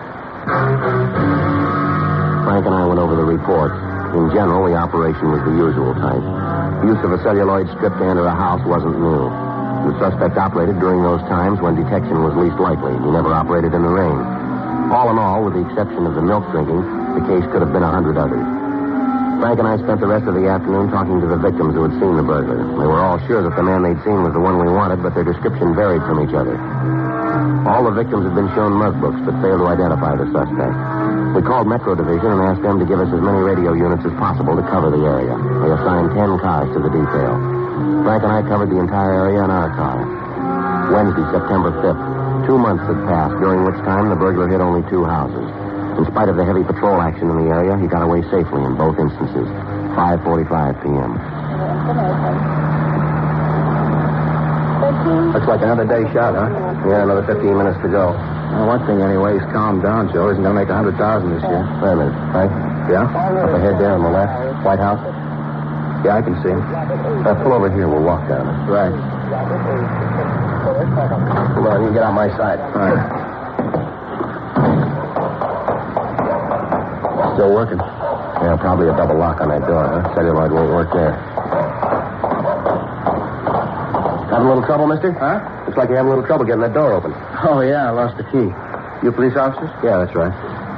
S4: Frank and I went over the reports. In general, the operation was the usual type. Use of a celluloid strip to enter a house wasn't new. The suspect operated during those times when detection was least likely. He never operated in the rain. All in all, with the exception of the milk drinking, the case could have been 100 others. Frank and I spent the rest of the afternoon talking to the victims who had seen the burglar. They were all sure that the man they'd seen was the one we wanted, but their description varied from each other. All the victims had been shown mug books, but failed to identify the suspect. We called Metro Division and asked them to give us as many radio units as possible to cover the area. They assigned 10 cars to the detail. Frank and I covered the entire area in our car. Wednesday, September 5th. 2 months had passed, during which time the burglar hit only 2 houses. In spite of the heavy patrol action in the area, he got away safely in both instances. 5:45 p.m. Looks like another day shot, huh? Yeah, another 15 minutes to go.
S12: Well, one thing anyway, he's calmed down, Joe. He's going to make 100,000 this year.
S4: Wait a minute, Frank.
S12: Yeah?
S4: Up ahead there on the left, White House.
S12: Yeah, I can see him.
S4: Pull over here. We'll walk down it.
S12: Right.
S4: Come on, you get on my side.
S12: All right.
S4: Still working? Yeah, probably a double lock on that door, huh? Celluloid won't work there. Having a little trouble, mister?
S12: Huh?
S4: Looks like you're having a little trouble getting that door open.
S12: Oh, yeah, I lost the key. You police officers?
S4: Yeah, that's right.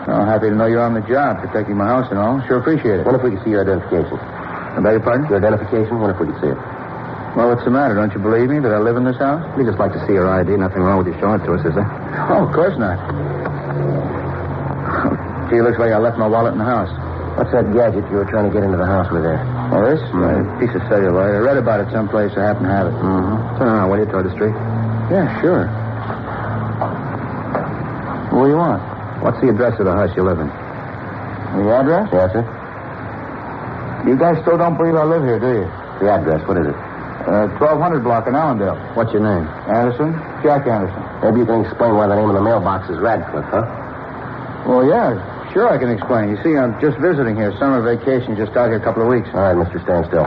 S12: Oh, happy to know you're on the job, protecting my house and all. Sure appreciate it.
S4: Wonder if we can see your identification.
S12: I beg your pardon?
S4: Your identification? Wonder if we can see it.
S12: Well, what's the matter? Don't you believe me that I live in this house?
S4: We'd just like to see your ID. Nothing wrong with you showing it to us, is there?
S12: Oh, of course not. Gee, looks like I left my wallet in the house.
S4: What's that gadget you were trying to get into the house with there?
S12: Oh, this? A piece of celluloid. I read about it someplace. I happen to have it.
S4: Mm-hmm. Turn around, will you, toward the street?
S12: Yeah, sure. What do you want?
S4: What's the address of the house you live in?
S12: The address?
S4: Yes, sir.
S12: You guys still don't believe I live here, do you?
S4: The address, what is it?
S12: 1200 block in Allendale.
S4: What's your name?
S12: Anderson. Jack Anderson.
S4: Maybe you can explain why the name of the mailbox is Radcliffe, huh?
S12: Well, yeah, sure I can explain. You see, I'm just visiting here. Summer vacation, just out here a couple of weeks.
S4: All right, mister, stand still.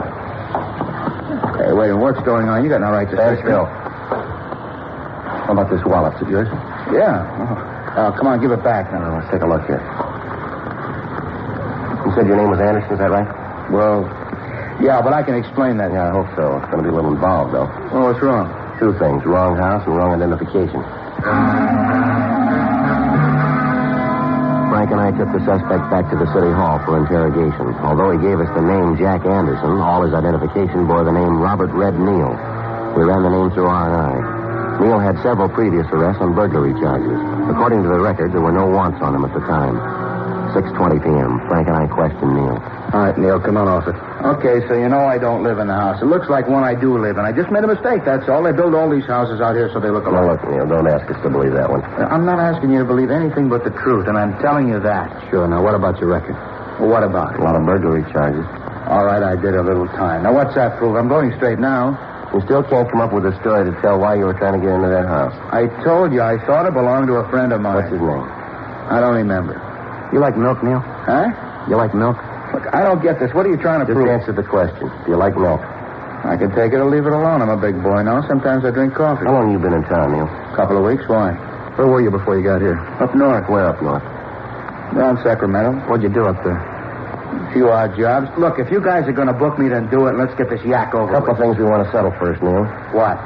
S12: Hey, wait, what's going on? You got no right to
S4: stand still. How about this wallet? Is it yours?
S12: Yeah. Oh, come on, give it back now.
S4: Let's take a look here. You said your name was Anderson, is that right?
S12: Well, yeah, but I can explain that.
S4: Yeah, I hope so. It's going to be a little involved, though.
S12: Well, what's wrong?
S4: 2 things. Wrong house and wrong identification. Frank and I took the suspect back to the city hall for interrogation. Although he gave us the name Jack Anderson, all his identification bore the name Robert Red Neal. We ran the name through R&I. Neal had several previous arrests on burglary charges. According to the record, there were no wants on him at the time. 6:20 p.m. Frank and I questioned Neal.
S12: All right, Neal, come on off it. Okay, so you know I don't live in the house. It looks like one I do live in. I just made a mistake, that's all. They build all these houses out here so they look alike.
S4: Now, look, Neal, don't ask us to believe that one.
S12: I'm not asking you to believe anything but the truth, and I'm telling you that.
S4: Sure, now what about your record?
S12: Well, what about it?
S4: A lot of burglary charges.
S12: All right, I did a little time. Now, what's that prove? I'm going straight now.
S4: We still can't come up with a story to tell why you were trying to get into that house.
S12: I told you, I thought it belonged to a friend of mine.
S4: What's his name?
S12: I don't remember.
S4: You like milk, Neal?
S12: Huh?
S4: You like milk?
S12: Look, I don't get this. What are you trying to prove?
S4: Just answer the question. Do you like milk?
S12: I can take it or leave it alone. I'm a big boy now. Sometimes I drink coffee.
S4: How long have you been in town, Neal?
S12: A couple of weeks. Why?
S4: Where were you before you got here?
S12: Up north.
S4: Where up north?
S12: Down Sacramento.
S4: What'd you do up there?
S12: A few odd jobs. Look, if you guys are going to book me, then do it. Let's get this yak over
S4: A couple
S12: with.
S4: things we want to settle first, Neil.
S12: What?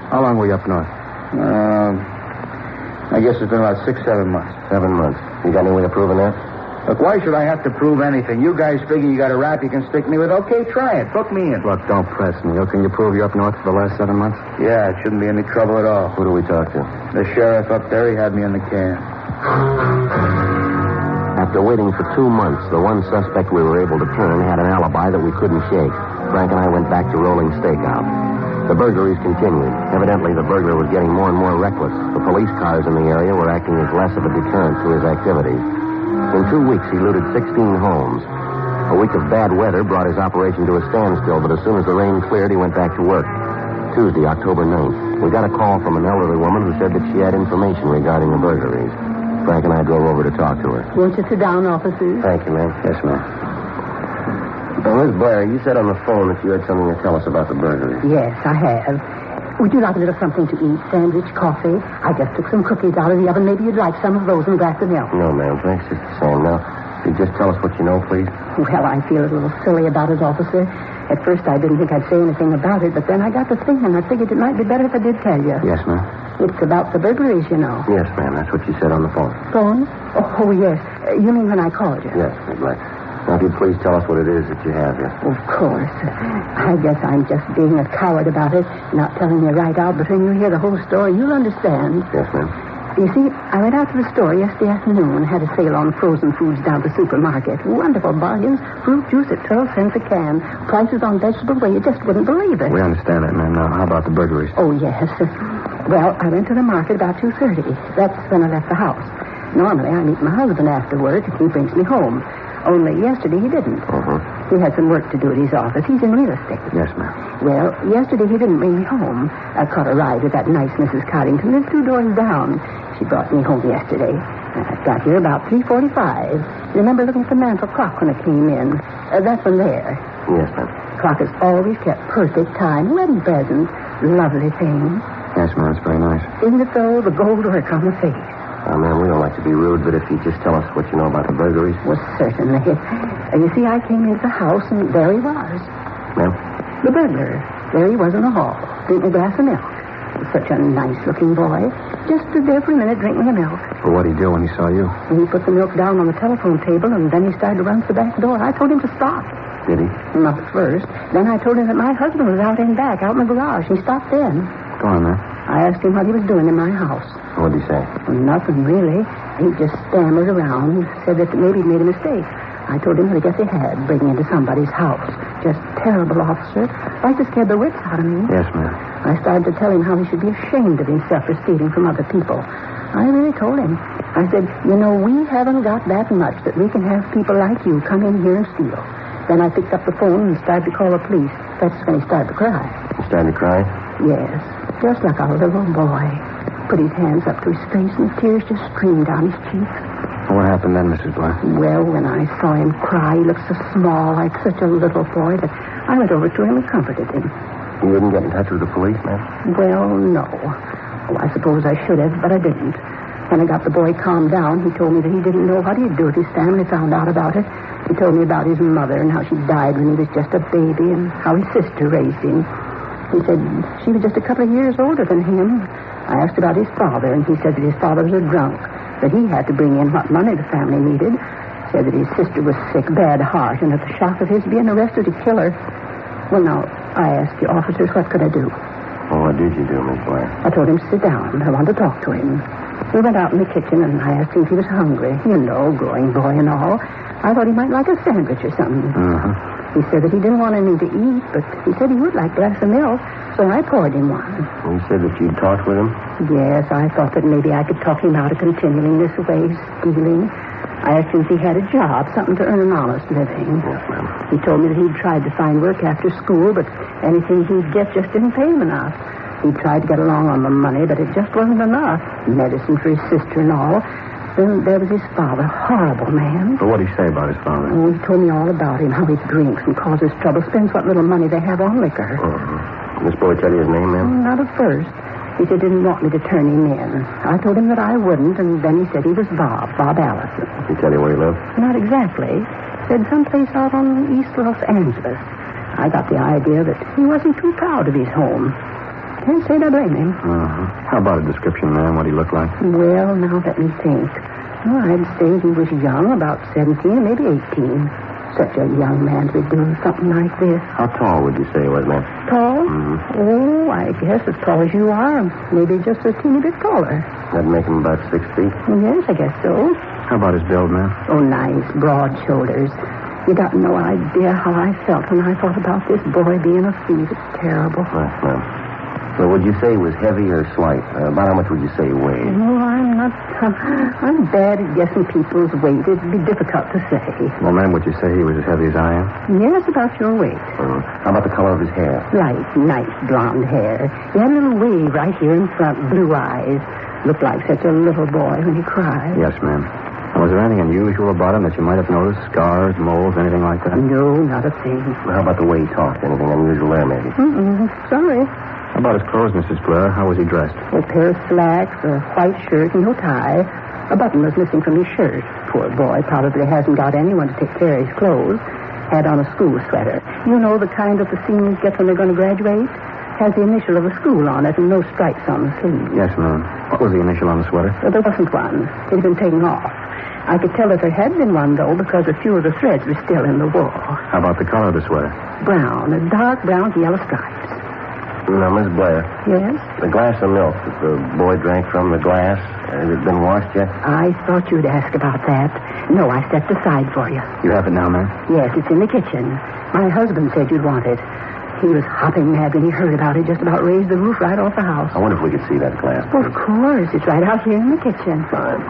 S15: How long were you up north?
S12: I guess it's been about 6-7 months.
S4: 7 months. You got any way of proving that?
S12: Look, why should I have to prove anything? You guys figure you got a rap you can stick me with? Okay, try it. Book me in.
S15: Look, don't press, Neil. Can you prove you're up north for the last 7 months?
S12: Yeah, it shouldn't be any trouble at all.
S4: Who do we talk to?
S12: The sheriff up there, he had me in the can.
S4: After waiting for 2 months, the one suspect we were able to turn had an alibi that we couldn't shake. Frank and I went back to rolling stakeout. The burglaries continued. Evidently, the burglar was getting more and more reckless. The police cars in the area were acting as less of a deterrent to his activities. In 2 weeks, he looted 16 homes. A week of bad weather brought his operation to a standstill, but as soon as the rain cleared, he went back to work. Tuesday, October 9th, we got a call from an elderly woman who said that she had information regarding the burglaries. Frank and I drove over to talk to her.
S6: Won't you sit down, officers?
S4: Thank you, ma'am. Yes, ma'am. Now, Miss Blair, you said on the phone that you had something to tell us about the burglary.
S6: Yes, I have. Would you like a little something to eat? Sandwich, coffee? I just took some cookies out of the oven. Maybe you'd like some of those and a glass of milk.
S4: No, ma'am. Thanks just the same. Now, could you just tell us what you know, please?
S6: Well, I feel a little silly about it, officer. At first, I didn't think I'd say anything about it, but then I got to thinking. I figured it might be better if I did tell you.
S15: Yes, ma'am.
S6: It's about the burglaries, you know.
S4: Yes, ma'am. That's what you said on the phone.
S6: Phone? Oh, yes. You mean when I called you?
S4: Yes, Miss Blair. Now, if you'd please tell us what it is that you have here.
S6: Of course. I guess I'm just being a coward about it, not telling you right out, but when you hear the whole story, you'll understand.
S4: Yes, ma'am.
S6: You see, I went out to the store yesterday afternoon, had a sale on frozen foods down at the supermarket. Wonderful bargains. Fruit juice at 12 cents a can. Prices on vegetables where you just wouldn't believe it.
S15: We understand that, ma'am. Now, how about the burglaries?
S6: Oh, yes. Well, I went to the market about 2:30. That's when I left the house. Normally, I meet my husband after work, and he brings me home. Only yesterday he didn't. He had some work to do at his office. He's in real estate.
S15: Yes, ma'am.
S6: Well, yesterday he didn't bring me home. I caught a ride with that nice Mrs. Coddington. Lives 2 doors down. She brought me home yesterday. I got here about 3:45. Remember looking at the mantel clock when I came in? That one there.
S4: Yes, ma'am.
S6: Clock has always kept perfect time. Wedding present. Lovely thing.
S15: Yes, ma'am. It's very nice.
S6: Isn't it though? The gold work on the face.
S4: Ma'am, we don't like to be rude, but if you just tell us what you know about the burglaries.
S6: Well, certainly. You see, I came into the house, and there he was.
S4: Ma'am?
S6: The burglar. There he was in the hall, drinking a glass of milk. Such a nice-looking boy. Just stood there for a minute drinking the milk.
S15: Well, what did he do when he saw you?
S6: And he put the milk down on the telephone table, and then he started to run to the back door. I told him to stop.
S4: Did he?
S6: Not at first. Then I told him that my husband was out in back, out in the garage. He stopped then.
S15: Go on, ma'am.
S6: I asked him what he was doing in my house.
S4: What did he say?
S6: Nothing, really. He just stammered around, said that maybe he'd made a mistake. I told him that I guess he had, breaking into somebody's house. Just terrible, officer. Like to scare the wits out of me.
S15: Yes, ma'am.
S6: I started to tell him how he should be ashamed of himself for stealing from other people. I really told him. I said, you know, we haven't got that much that we can have people like you come in here and steal. Then I picked up the phone and started to call the police. That's when he started to cry.
S4: He started to cry?
S6: Yes, just like a little boy. Put his hands up to his face and the tears just streamed down his cheeks.
S15: What happened then, Mrs. Blair?
S6: Well, when I saw him cry, he looked so small, like such a little boy, that I went over to him and comforted him.
S4: You didn't get in touch with the police, ma'am?
S6: Well, no. Oh, I suppose I should have, but I didn't. When I got the boy calmed down, he told me that he didn't know what he'd do if his family found out about it. He told me about his mother and how she died when he was just a baby and how his sister raised him. He said she was just a couple of years older than him. I asked about his father, and he said that his father was a drunk, that he had to bring in what money the family needed. Said that his sister was sick, bad heart, and at the shock of his being arrested to kill her. Well, now, I asked the officers, what could I do?
S4: Well, what did you do, Miss Blair?
S6: I told him to sit down. I wanted to talk to him. We went out in the kitchen, and I asked him if he was hungry. You know, growing boy and all. I thought he might like a sandwich or something. He said that he didn't want anything to eat, but he said he would like a glass of milk, so I poured him one.
S4: You said that you'd talked with him?
S6: Yes, I thought that maybe I could talk him out of continuing this way, stealing. I asked him if he had a job, something to earn an honest living.
S4: Yes, ma'am.
S6: He told me that he'd tried to find work after school, but anything he'd get just didn't pay him enough. He tried to get along on the money, but it just wasn't enough. Medicine for his sister and all. Then there was his father, horrible man.
S15: But what did he say about his father?
S6: Oh, he told me all about him, how he drinks and causes trouble, spends what little money they have on liquor.
S4: This boy tell you his name, ma'am?
S6: Not at first. He said he didn't want me to turn him in. I told him that I wouldn't, and then he said he was Bob Allison.
S4: Did he tell you where he lived?
S6: Not exactly. Said someplace out on East Los Angeles. I got the idea that he wasn't too proud of his home. Can't say I blame him.
S12: How about a description, ma'am? What he looked like?
S6: Well, now let me think. Well, I'd say he was young, about 17, maybe 18. Such a young man to be doing something like this.
S12: How tall would you say he was, ma'am?
S6: Tall? Oh, I guess as tall as you are. Maybe just a teeny bit taller.
S12: That'd make him about 6 feet.
S6: Yes, I guess so.
S12: How about his build, ma'am?
S6: Oh, nice, broad shoulders. You got no idea how I felt when I thought about this boy being a thief. It's terrible.
S12: Right, ma'am. So would you say he was heavy or slight? About how much would you say he weighed?
S6: Oh, I'm bad at guessing people's weight. It'd be difficult to say.
S12: Well, ma'am, would you say he was as heavy as I am?
S6: Yes, about your weight.
S12: How about the color of his hair?
S6: Light, nice blonde hair. He had a little wave right here in front, blue eyes. Looked like such a little boy when he cried.
S12: Yes, ma'am. Now, was there anything unusual about him that you might have noticed? Scars, moles, anything like that?
S6: No, not a thing.
S12: Well, how about the way he talked? Anything unusual there, maybe?
S6: Sorry.
S12: How about his clothes, Mrs. Blair? How was he dressed?
S6: A pair of slacks, a white shirt, and no tie. A button was missing from his shirt. Poor boy probably hasn't got anyone to take care of his clothes. Had on a school sweater. You know the kind that the seniors get when they're going to graduate? Has the initial of a school on it and no stripes on the sleeve.
S12: Yes, ma'am. What was the initial on the sweater?
S6: There wasn't one. It had been taken off. I could tell that there had been one, though, because a few of the threads were still in the wool.
S12: How about the color of the sweater?
S6: Brown, a dark brown with yellow stripes.
S12: Now, Miss Blair.
S6: Yes?
S12: The glass of milk that the boy drank from the glass, has it been washed yet?
S6: I thought you'd ask about that. No, I stepped aside for you.
S12: You have it now, ma'am?
S6: Yes, it's in the kitchen. My husband said you'd want it. He was hopping mad when he heard about it. Just about raised the roof right off the house.
S12: I wonder if we could see that glass.
S6: Well, of course. It's right out here in the kitchen.
S12: Fine.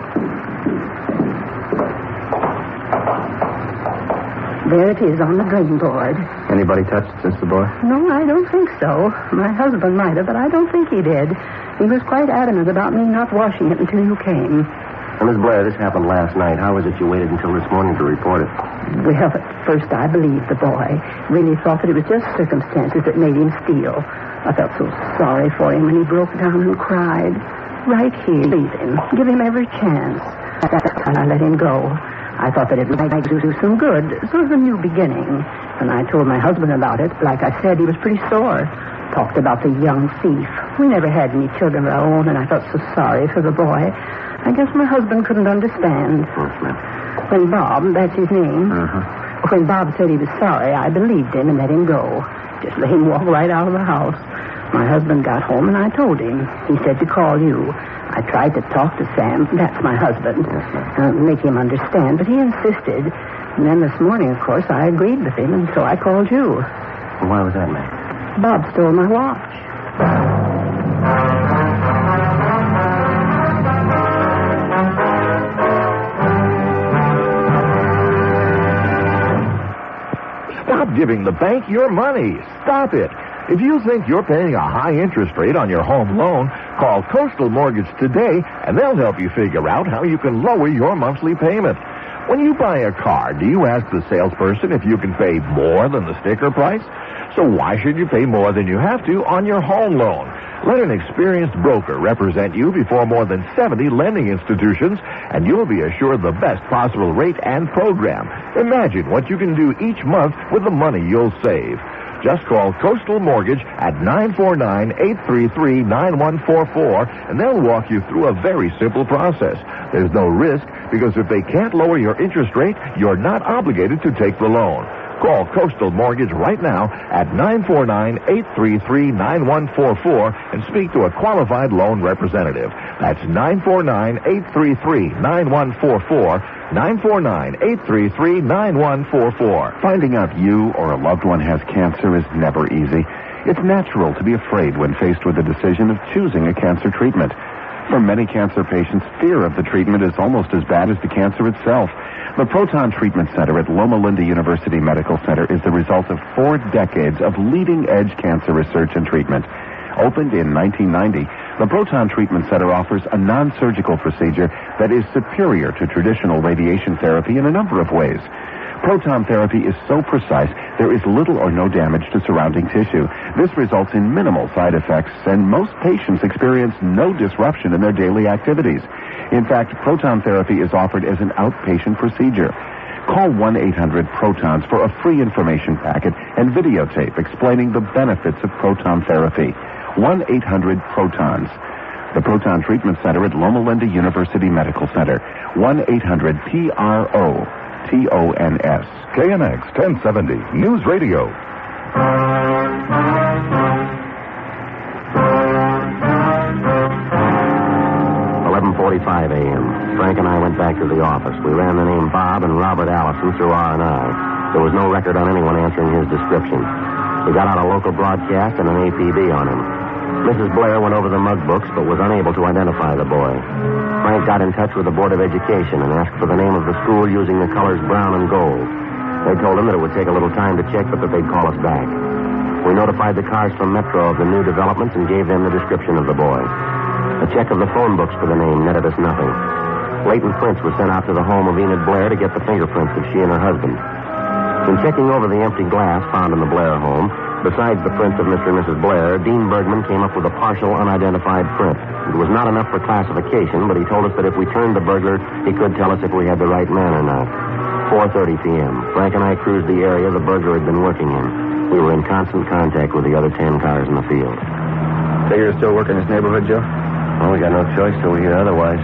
S6: There it is on the drain board.
S12: Anybody touched it since the boy?
S6: No, I don't think so. My husband might have, but I don't think he did. He was quite adamant about me not washing it until you came.
S12: Now, Miss Blair, this happened last night. How was it you waited until this morning to report it?
S6: Well, at first I believed the boy. Really thought that it was just circumstances that made him steal. I felt so sorry for him when he broke down and cried. Right here, leave him. Give him every chance. And I let him go. I thought that it might do some good, sort of a new beginning. When I told my husband about it, like I said, he was pretty sore. Talked about the young thief. We never had any children of our own, and I felt so sorry for the boy. I guess my husband couldn't understand. When Bob, that's his name, when Bob said he was sorry, I believed him and let him go. Just let him walk right out of the house. My husband got home, and I told him. He said to call you. I tried to talk to Sam, that's my husband, make him understand, but he insisted. And then this morning, of course, I agreed with him, and so I called you.
S12: Well, why was that, ma'am?
S6: Bob stole my watch.
S14: Stop giving the bank your money. Stop it. If you think you're paying a high interest rate on your home loan, call Coastal Mortgage today, and they'll help you figure out how you can lower your monthly payment. When you buy a car, do you ask the salesperson if you can pay more than the sticker price? So why should you pay more than you have to on your home loan? Let an experienced broker represent you before more than 70 lending institutions, and you'll be assured the best possible rate and program. Imagine what you can do each month with the money you'll save. Just call Coastal Mortgage at 949-833-9144, and they'll walk you through a very simple process. There's no risk, because if they can't lower your interest rate, you're not obligated to take the loan. Call Coastal Mortgage right now at 949-833-9144 and speak to a qualified loan representative. That's 949-833-9144, 949-833-9144.
S22: Finding out you or a loved one has cancer is never easy. It's natural to be afraid when faced with the decision of choosing a cancer treatment. For many cancer patients, fear of the treatment is almost as bad as the cancer itself. The Proton Treatment Center at Loma Linda University Medical Center is the result of 4 decades of leading-edge cancer research and treatment. Opened in 1990, the Proton Treatment Center offers a non-surgical procedure that is superior to traditional radiation therapy in a number of ways. Proton therapy is so precise, there is little or no damage to surrounding tissue. This results in minimal side effects, and most patients experience no disruption in their daily activities. In fact, proton therapy is offered as an outpatient procedure. Call 1-800-PROTONS for a free information packet and videotape explaining the benefits of proton therapy. 1-800-PROTONS. The Proton Treatment Center at Loma Linda University Medical Center. 1-800-PROTONS.
S14: KNX 1070 News Radio.
S4: 11:45 a.m. Frank and I went back to the office. We ran the name Bob and Robert Allison through R&I. There was no record on anyone answering his description. We got out a local broadcast and an APB on him. Mrs. Blair went over the mug books but was unable to identify the boy. Frank got in touch with the Board of Education and asked for the name of the school using the colors brown and gold. They told him that it would take a little time to check, but that they'd call us back. We notified the cars from Metro of the new developments and gave them the description of the boy. A check of the phone books for the name netted us nothing. Latent prints were sent out to the home of Enid Blair to get the fingerprints of she and her husband. In checking over the empty glass found in the Blair home, besides the prints of Mr. and Mrs. Blair, Dean Bergman came up with a partial unidentified print. It was not enough for classification, but he told us that if we turned the burglar, he could tell us if we had the right man or not. 4:30 p.m. Frank and I cruised the area the burglar had been working in. We were in constant contact with the other 10 cars in the field.
S15: Say you're still working this neighborhood, Joe?
S4: Well, we got no choice till we hear otherwise.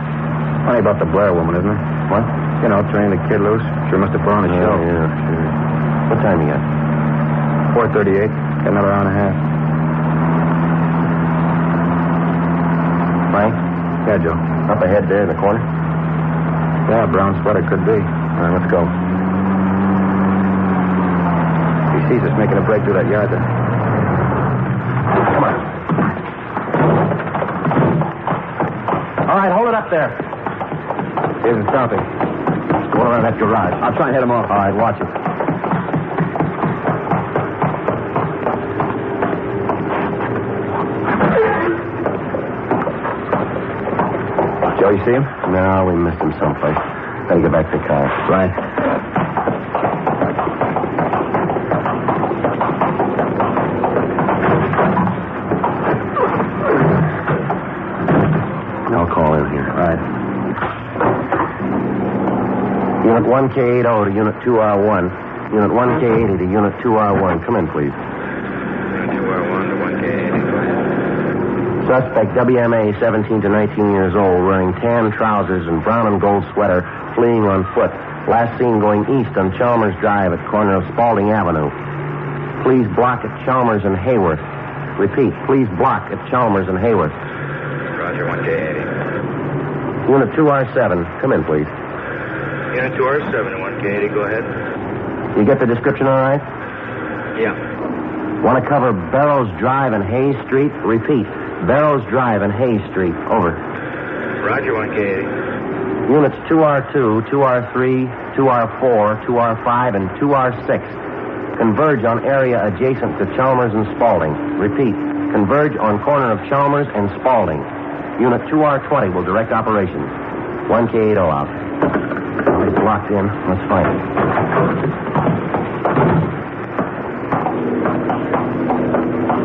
S15: Funny about the Blair woman, isn't it?
S4: What?
S15: You know, turning the kid loose. Sure must have put on a show.
S4: Yeah, sure. What time you got?
S15: 4:38. Got another hour and a half.
S4: Frank?
S15: Yeah, Joe.
S4: Up ahead there in the corner?
S15: Yeah, brown sweater could be.
S4: All right, let's go.
S15: He sees us making a break through that yard there.
S4: Come on. All right, hold it up there.
S15: He isn't stopping.
S4: Go around that garage.
S15: I'll try and head him off.
S4: All right, watch it.
S15: Joe, you see him?
S4: No, we missed him someplace. Gotta get back to the car.
S15: Right.
S4: I'll call in here.
S15: Right.
S4: Unit 1K80 to Unit 2R1. Unit 1K80 to Unit 2R1. Come in, please.
S15: Unit 2R1 to 1K80.
S4: Suspect WMA, 17 to 19 years old, wearing tan trousers and brown and gold sweater, fleeing on foot. Last seen going east on Chalmers Drive at corner of Spalding Avenue. Please block at Chalmers and Hayworth. Repeat, please block at Chalmers and Hayworth.
S15: Roger, 1K80.
S4: Unit 2R7, come in, please.
S15: Unit 2R7 to 1K80, go ahead.
S4: You get the description all right?
S15: Yeah.
S4: Want to cover Barrows Drive and Hayes Street? Repeat, Barrows Drive and Hayes Street. Over.
S15: Roger, 1K80.
S4: Units 2R2, 2R3, 2R4, 2R5, and 2R6 converge on area adjacent to Chalmers and Spalding. Repeat, converge on corner of Chalmers and Spalding. Unit 2R20 will direct operations. 1K80 out. It's locked in. Let's fight it.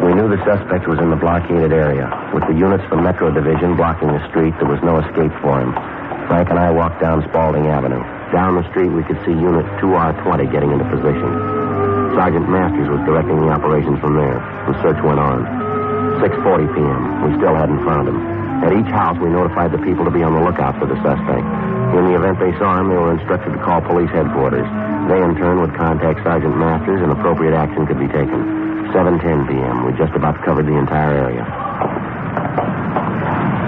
S4: We knew the suspect was in the blockaded area. With the units from Metro Division blocking the street, there was no escape for him. Frank and I walked down Spalding Avenue. Down the street, we could see Unit 2R20 getting into position. Sergeant Masters was directing the operations from there. The search went on. 6:40 p.m. We still hadn't found him. At each house, we notified the people to be on the lookout for the suspect. In the event they saw him, they were instructed to call police headquarters. They, in turn, would contact Sergeant Masters and appropriate action could be taken. 7:10 p.m. We just about covered the entire area.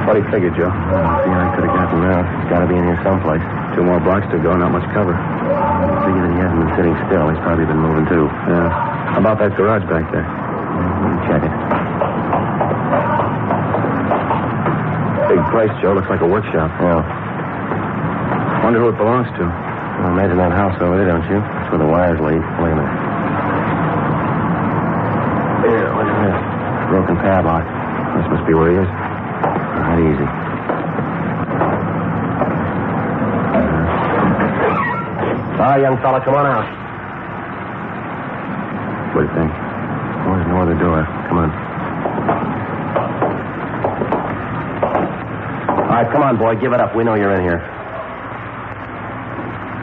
S15: What do you figure, Joe?
S4: Yeah, I could have gotten out. He's got to be in here someplace.
S15: 2 more blocks to go, not much cover.
S4: I figure that he hasn't been sitting still. He's probably been moving, too.
S15: Yeah. How about that garage back there?
S4: Check it.
S15: Big place, Joe. Looks like a workshop.
S4: Yeah.
S15: Wonder who it belongs to.
S4: Well, imagine that house over there, don't you? That's where the wires lead. Wait a minute. Yeah, look at this. Broken padlock.
S15: This must be where he is.
S4: Not easy. All right, young fella, come on out.
S15: What do you think?
S4: Oh, there's no other door. Come on. All right, come on, boy. Give it up. We know you're in here.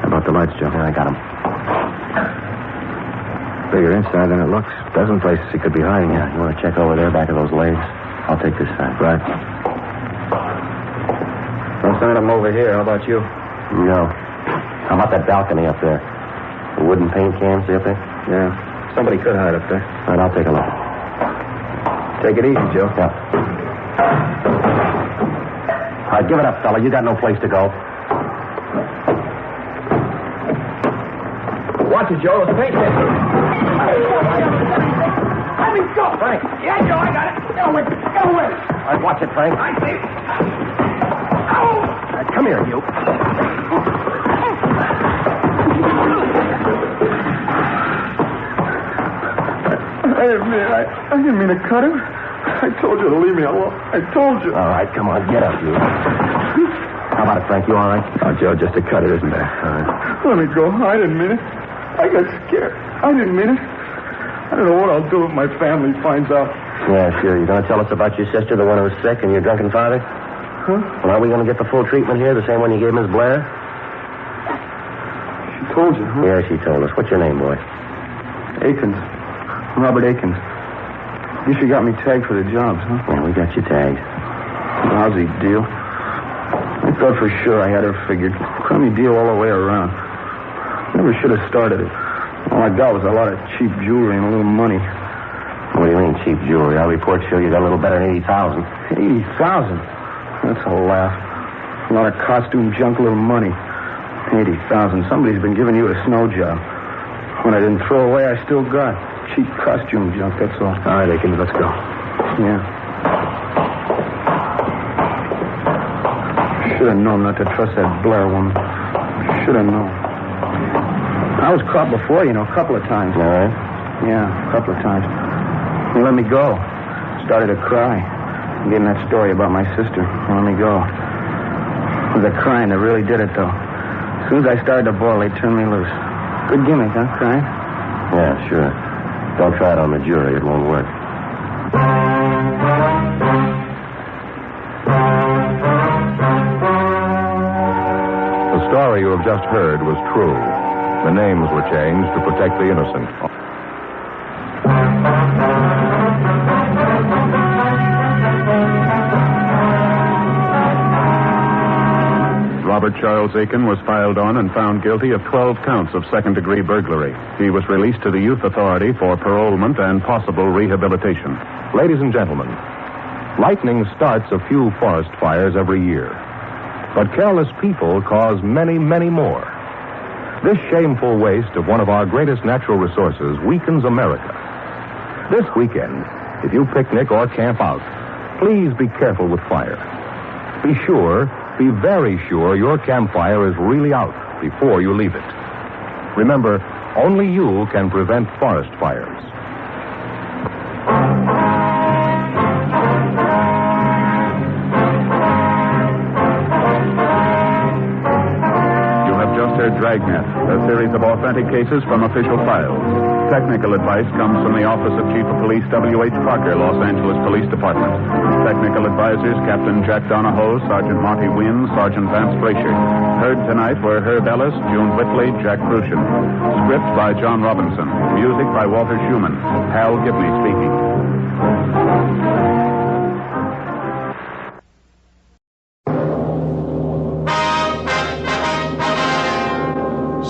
S15: How about the lights, Joe.
S4: Yeah, I got him.
S15: Bigger inside than it looks. Dozen places he could be hiding.
S4: Yeah, you want to check over there, back of those legs? I'll take this side.
S15: Right. Don't send him over here. How about you?
S4: No. How about that balcony up there? The wooden paint can, see up there?
S15: Yeah. Somebody could hide up there.
S4: All right, I'll take a look.
S15: Take it easy, Joe.
S4: Yeah. All right, give it up, fella. You got no place to go.
S15: Watch it, Joe. Those paint cans.
S17: Let me go.
S4: Frank.
S17: Yeah, Joe, I got it. Get away. Get away.
S4: All right, watch it, Frank.
S17: I see.
S4: Come here, you.
S17: I didn't mean to cut him. I told you to leave me alone. I told you.
S4: All right, come on, get up, you. How about it, Frank? You all right?
S15: Oh, Joe, just a cut. It isn't bad.
S4: All right.
S17: Let me go. I didn't mean it. I got scared. I didn't mean it. I don't know what I'll do if my family finds out.
S4: Yeah, sure. You going to tell us about your sister, the one who was sick, and your drunken father?
S17: Huh?
S4: Well, are we going to get the full treatment here, the same one you gave Miss Blair?
S17: She told you, huh?
S4: Yeah, she told us. What's your name, boy?
S17: Akins. Robert Akins. You sure got me tagged for the jobs, huh?
S4: Yeah, we got you tagged.
S17: Lousy deal. I thought for sure I had her figured. Crummy deal all the way around. Never should have started it. All I got was a lot of cheap jewelry and a little money.
S4: What do you mean, cheap jewelry? Our reports show you got a little better than 80,000.
S17: 80,000? That's a laugh. A lot of costume junk, a little money. 80,000. Somebody's been giving you a snow job. What I didn't throw away, I still got. Cheap costume junk, that's all.
S15: All right, Akins, let's go.
S17: Yeah. Should have known not to trust that Blair woman. Should have known. I was caught before, a couple of times.
S4: All right?
S17: Yeah, a couple of times. They let me go. Started to cry. Gave them that story about my sister. They let me go. It was a crime that really did it, though. As soon as I started to boil, they turned me loose. Good gimmick, huh, crying?
S4: Yeah, sure. Don't try it on the jury. It won't work.
S2: The story you have just heard was true. The names were changed to protect the innocent.
S3: Robert Charles Aiken was filed on and found guilty of 12 counts of second-degree burglary. He was released to the Youth Authority for parolement and possible rehabilitation.
S2: Ladies and gentlemen, lightning starts a few forest fires every year. But careless people cause many, many more. This shameful waste of one of our greatest natural resources weakens America. This weekend, if you picnic or camp out, please be careful with fire. Be very sure your campfire is really out before you leave it. Remember, only you can prevent forest fires.
S3: Dragnet, a series of authentic cases from official files. Technical advice comes from the Office of Chief of Police W.H. Parker, Los Angeles Police Department. Technical advisors Captain Jack Donahoe, Sergeant Marty Wynn, Sergeant Vance Frazier. Heard tonight were Herb Ellis, June Whitley, Jack Crucian. Script by John Robinson. Music by Walter Schumann. Hal Gibney speaking.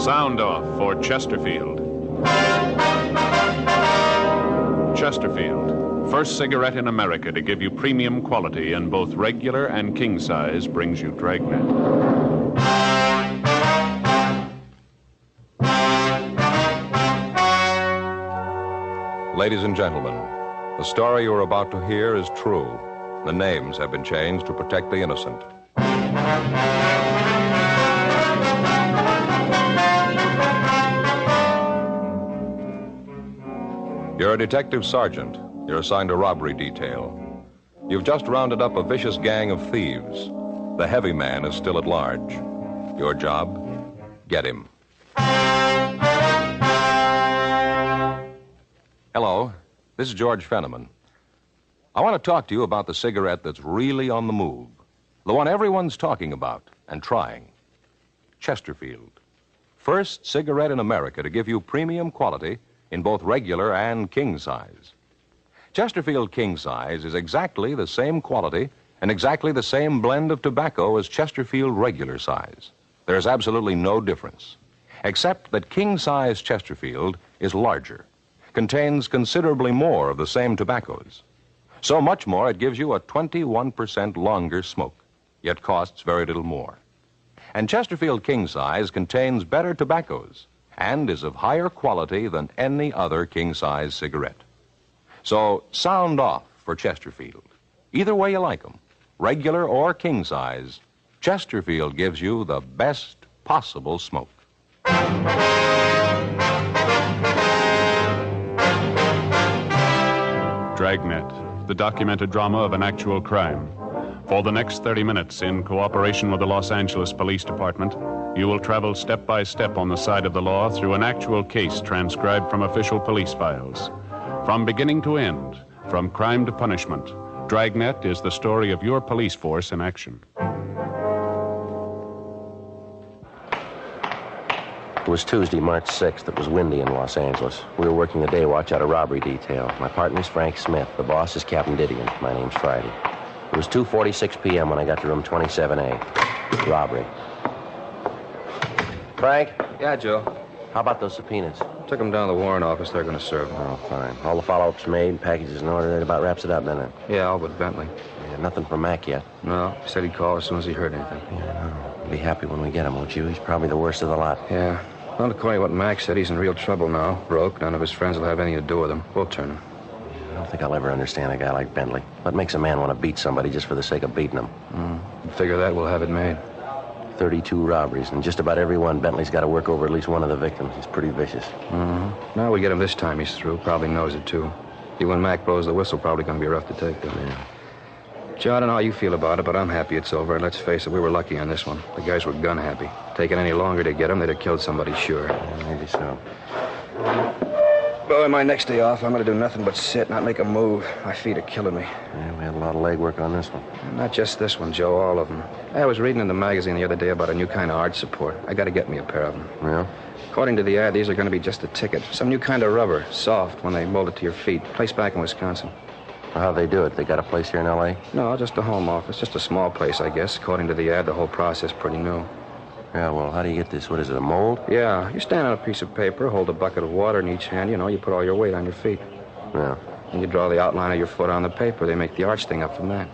S3: Sound off for Chesterfield. Chesterfield, first cigarette in America to give you premium quality in both regular and king size, brings you Dragnet.
S2: Ladies and gentlemen, the story you're about to hear is true. The names have been changed to protect the innocent. You're a detective sergeant. You're assigned a robbery detail. You've just rounded up a vicious gang of thieves. The heavy man is still at large. Your job? Get him. Hello, this is George Fenneman. I want to talk to you about the cigarette that's really on the move. The one everyone's talking about and trying. Chesterfield.
S9: First cigarette in America to give you premium quality in both regular and king size. Chesterfield King Size is exactly the same quality and exactly the same blend of tobacco as Chesterfield regular size. There's absolutely no difference, except that King Size Chesterfield is larger, contains considerably more of the same tobaccos. So much more it gives you a 21% longer smoke, yet costs very little more. And Chesterfield King Size contains better tobaccos and is of higher quality than any other king size cigarette. So sound off for Chesterfield. Either way you like them, regular or king size, Chesterfield gives you the best possible smoke.
S3: Dragnet, the documented drama of an actual crime. For the next 30 minutes, in cooperation with the Los Angeles Police Department, you will travel step by step on the side of the law through an actual case transcribed from official police files. From beginning to end, from crime to punishment, Dragnet is the story of your police force in action.
S4: It was Tuesday, March 6th. It was windy in Los Angeles. We were working the day watch out of robbery detail. My partner's Frank Smith. The boss is Captain Didion. My name's Friday. It was 2:46 p.m. when I got to room 27A. Robbery. Frank?
S15: Yeah, Joe.
S4: How about those subpoenas?
S15: Took them down to the warrant office. They're going to serve them.
S4: Oh, fine. All the follow-ups made, packages in order. That about wraps it up, doesn't it?
S15: Yeah, all but Bentley.
S4: Yeah, nothing from Mac yet.
S15: No, he said he'd call as soon as he heard anything.
S4: Yeah, no. Be happy when we get him, won't you? He's probably the worst of the lot.
S15: Yeah. Well, according to what Mac said, he's in real trouble now. Broke. None of his friends will have anything to do with him. We'll turn him.
S4: I don't think I'll ever understand a guy like Bentley. What makes a man want to beat somebody just for the sake of beating him?
S15: Figure that, we'll have it made.
S4: 32 robberies, and just about every one, Bentley's got to work over at least one of the victims. He's pretty vicious.
S15: Now we get him this time, he's through. Probably knows it, too. When Mac blows the whistle, probably going to be rough to take, though.
S4: Yeah.
S15: Joe, I don't know how you feel about it, but I'm happy it's over. And let's face it, we were lucky on this one. The guys were gun happy. Taking any longer to get him, they'd have killed somebody, sure.
S4: Yeah, maybe so.
S15: Boy, my next day off, I'm going to do nothing but sit, not make a move. My feet are killing me.
S4: Yeah, we had a lot of legwork on this one.
S15: Not just this one, Joe, all of them. I was reading in the magazine the other day about a new kind of arch support. I got to get me a pair of them.
S4: Yeah?
S15: According to the ad, these are going to be just a ticket. Some new kind of rubber, soft, when they mold it to your feet. Place back in Wisconsin.
S4: How'd they do it? They got a place here in L.A.?
S15: No, just a home office. Just a small place, I guess. According to the ad, the whole process pretty new.
S4: Yeah, well, how do you get this? What is it, a mold?
S15: Yeah, you stand on a piece of paper, hold a bucket of water in each hand, you put all your weight on your feet.
S4: Yeah.
S15: And you draw the outline of your foot on the paper. They make the arch thing up from that.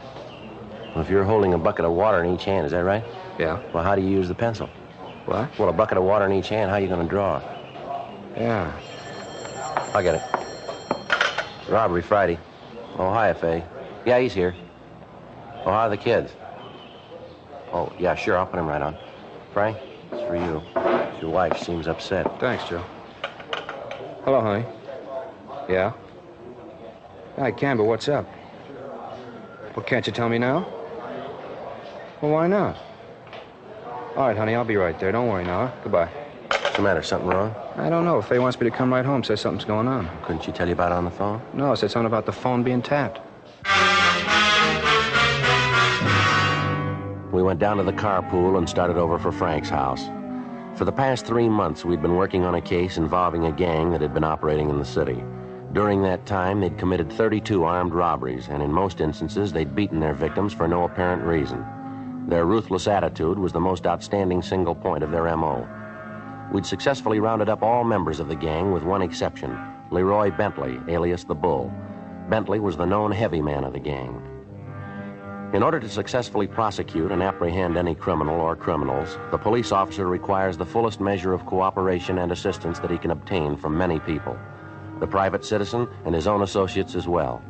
S4: Well, if you're holding a bucket of water in each hand, is that right?
S15: Yeah.
S4: Well, how do you use the pencil?
S15: What?
S4: Well, a bucket of water in each hand, how are you going to draw?
S15: Yeah.
S4: I'll get it. Robbery Friday. Oh, hi, F.A. Yeah, he's here. Oh, how are the kids? Oh, yeah, sure, I'll put him right on. Frank, it's for you. Your wife seems upset.
S15: Thanks, Joe. Hello, honey. Yeah? I can, but what's up? Well, can't you tell me now? Well, why not? All right, honey, I'll be right there. Don't worry now, huh? Goodbye.
S4: What's the matter, something wrong?
S15: I don't know. Faye wants me to come right home. Says something's going on.
S4: Couldn't she tell you about it on the phone?
S15: No, said something about the phone being tapped.
S4: We went down to the carpool and started over for Frank's house. For the past 3 months, we'd been working on a case involving a gang that had been operating in the city. During that time, they'd committed 32 armed robberies, and in most instances, they'd beaten their victims for no apparent reason. Their ruthless attitude was the most outstanding single point of their M.O. We'd successfully rounded up all members of the gang with one exception, Leroy Bentley, alias the Bull. Bentley was the known heavy man of the gang. In order to successfully prosecute and apprehend any criminal or criminals, the police officer requires the fullest measure of cooperation and assistance that he can obtain from many people, the private citizen and his own associates as well.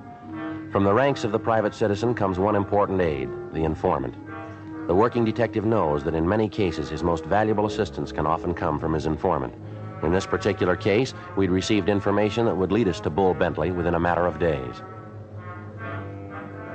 S4: From the ranks of the private citizen comes one important aid, the informant. The working detective knows that in many cases his most valuable assistance can often come from his informant. In this particular case, we'd received information that would lead us to Bull Bentley within a matter of days.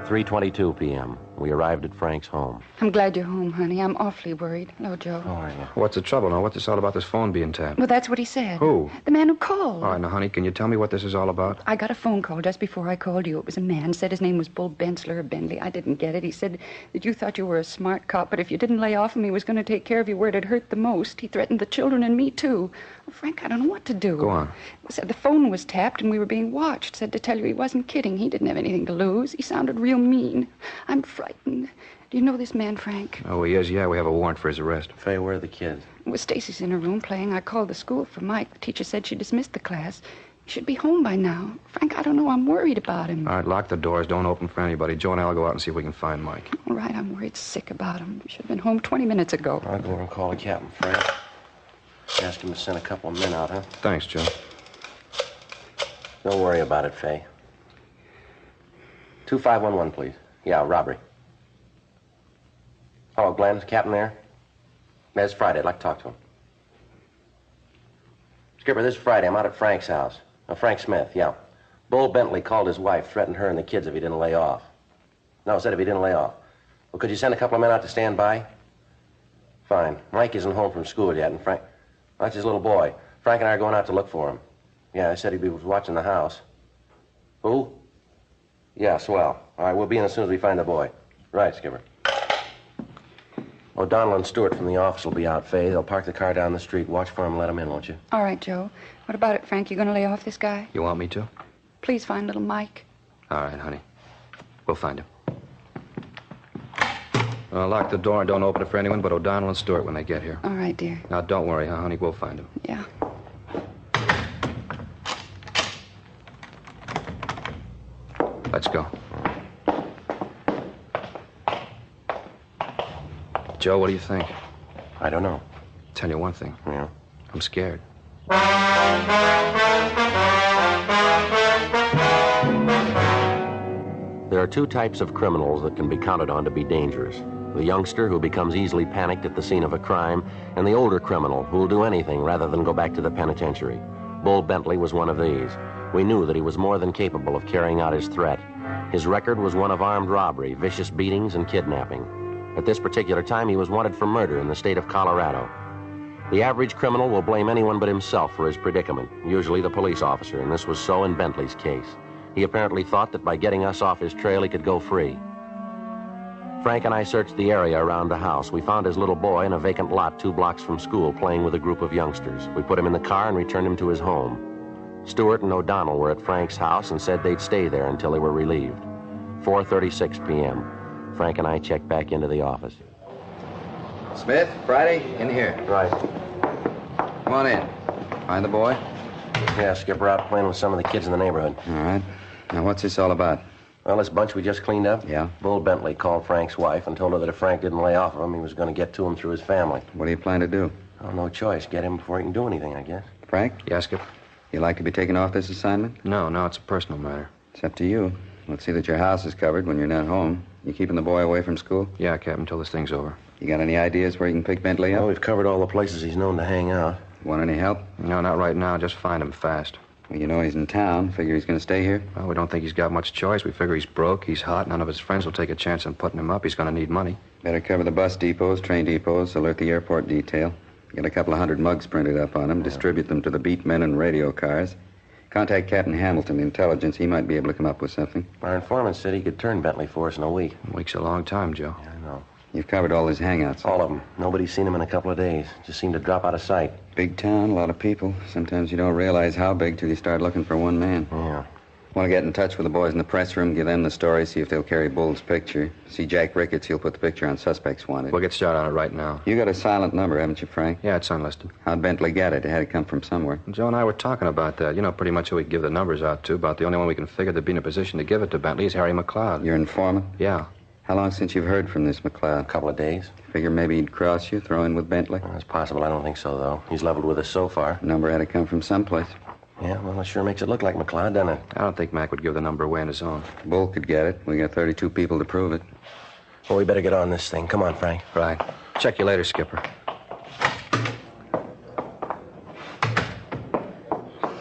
S4: 3:22 p.m. We arrived at Frank's home.
S5: I'm glad you're home, honey. I'm awfully worried. Hello, Joe.
S4: How are you?
S15: What's the trouble now? What's this all about this phone being tapped?
S5: Well, that's what he said.
S15: Who?
S5: The man who called.
S15: All right, now, honey, can you tell me what this is all about?
S5: I got a phone call just before I called you. It was a man. Said his name was Bull Bensler of Bentley. I didn't get it. He said that you thought you were a smart cop, but if you didn't lay off him, he was going to take care of you where it had hurt the most. He threatened the children and me, too. Well, Frank, I don't know what to do.
S15: Go on.
S5: Said the phone was tapped and we were being watched. Said to tell you he wasn't kidding. He didn't have anything to lose. He sounded real mean. I'm frightened. Do you know this man, Frank?
S15: Oh, he is? Yeah, we have a warrant for his arrest.
S4: Faye, where are the kids?
S5: Well, Stacy's in her room playing. I called the school for Mike. The teacher said she dismissed the class. He should be home by now. Frank, I don't know. I'm worried about him.
S15: All right, lock the doors. Don't open for anybody. Joe and I will go out and see if we can find Mike.
S5: All right, I'm worried sick about him. He should have been home 20 minutes ago.
S4: I'll go over and call the captain, Frank. Ask him to send a couple of men out, huh?
S15: Thanks, Joe.
S4: Don't worry about it, Faye. 2511, please. Yeah, robbery. Hello, Glenn. Is the captain there? It's Friday. I'd like to talk to him. Skipper, this is Friday. I'm out at Frank's house. Frank Smith, yeah. Bull Bentley called his wife, threatened her and the kids if he didn't lay off. No, said if he didn't lay off. Well, could you send a couple of men out to stand by? Fine. Mike isn't home from school yet, and Frank... That's his little boy. Frank and I are going out to look for him. Yeah, they said he was watching the house. Who? Yeah, swell. All right, we'll be in as soon as we find the boy. Right, Skipper. O'Donnell and Stewart from the office will be out, Faye. They'll park the car down the street. Watch for him and let him in, won't you?
S5: All right, Joe. What about it, Frank? You going to lay off this guy?
S15: You want me to?
S5: Please find little Mike.
S15: All right, honey. We'll find him. Lock the door and don't open it for anyone but O'Donnell and Stewart when they get here.
S5: All right, dear.
S15: Now, don't worry, huh, honey? We'll find him.
S5: Yeah.
S15: Let's go. Joe, what do you think?
S4: I don't know.
S15: Tell you one thing.
S4: Yeah?
S15: I'm scared.
S4: There are two types of criminals that can be counted on to be dangerous. The youngster who becomes easily panicked at the scene of a crime, and the older criminal who will do anything rather than go back to the penitentiary. Bull Bentley was one of these. We knew that he was more than capable of carrying out his threat. His record was one of armed robbery, vicious beatings, and kidnapping. At this particular time, he was wanted for murder in the state of Colorado. The average criminal will blame anyone but himself for his predicament, usually the police officer, and this was so in Bentley's case. He apparently thought that by getting us off his trail, he could go free. Frank and I searched the area around the house. We found his little boy in a vacant lot 2 blocks from school playing with a group of youngsters. We put him in the car and returned him to his home. Stewart and O'Donnell were at Frank's house and said they'd stay there until they were relieved. 4:36 p.m. Frank and I checked back into the office.
S10: Smith, Friday, in here.
S4: Right.
S10: Come on in. Find the boy?
S4: Yeah, Skipper, out playing with some of the kids in the neighborhood.
S10: All right. Now, what's this all about?
S4: Well, this bunch we just cleaned up.
S10: Yeah?
S4: Bull Bentley called Frank's wife and told her that if Frank didn't lay off of him, he was going to get to him through his family.
S10: What do you plan to do?
S4: Oh, no choice. Get him before he can do anything, I guess.
S10: Frank?
S15: Yes, Skipper?
S10: You like to be taken off this assignment?
S15: No, it's a personal matter.
S10: It's up to you. Let's see that your house is covered when you're not home. You keeping the boy away from school?
S15: Yeah, Captain, until this thing's over.
S10: You got any ideas where you can pick Bentley up?
S4: Well, we've covered all the places he's known to hang out.
S10: Want any help?
S15: No, not right now. Just find him fast.
S10: Well, you know he's in town. Figure he's going to stay here?
S15: Well, we don't think he's got much choice. We figure he's broke, he's hot. None of his friends will take a chance on putting him up. He's going to need money.
S10: Better cover the bus depots, train depots, alert the airport detail. Get a couple of 100 mugs printed up on him, distribute them to the beat men and radio cars. Contact Captain Hamilton, the intelligence. He might be able to come up with something.
S4: Our informant said he could turn Bentley for us in a week.
S15: A week's a long time, Joe.
S4: Yeah, I know.
S10: You've covered all his hangouts.
S4: All of them. Nobody's seen him in a couple of days. Just seemed to drop out of sight.
S10: Big town, a lot of people. Sometimes you don't realize how big till you start looking for one man.
S4: Yeah.
S10: Want to get in touch with the boys in the press room, give them the story, see if they'll carry Bull's picture. See Jack Ricketts, he'll put the picture on Suspects Wanted.
S15: We'll get started on it right now.
S10: You got a silent number, haven't you, Frank?
S15: Yeah, it's unlisted.
S10: How'd Bentley get it? It had to come from somewhere.
S15: Joe and I were talking about that. You know pretty much who we give the numbers out to. About the only one we can figure to be in a position to give it to Bentley is Harry McLeod.
S10: Your informant?
S15: Yeah.
S10: How long since you've heard from this McLeod?
S4: A couple of days.
S10: Figure maybe he'd cross you, throw in with Bentley?
S4: Well, it's possible. I don't think so, though. He's leveled with us so far.
S10: Number had to come from someplace.
S4: Yeah, well, it sure makes it look like McLeod, doesn't it?
S15: I don't think Mac would give the number away on his own.
S10: Bull could get it. We got 32 people to prove it.
S4: Well, we better get on this thing. Come on, Frank.
S15: Right. Check you later, Skipper.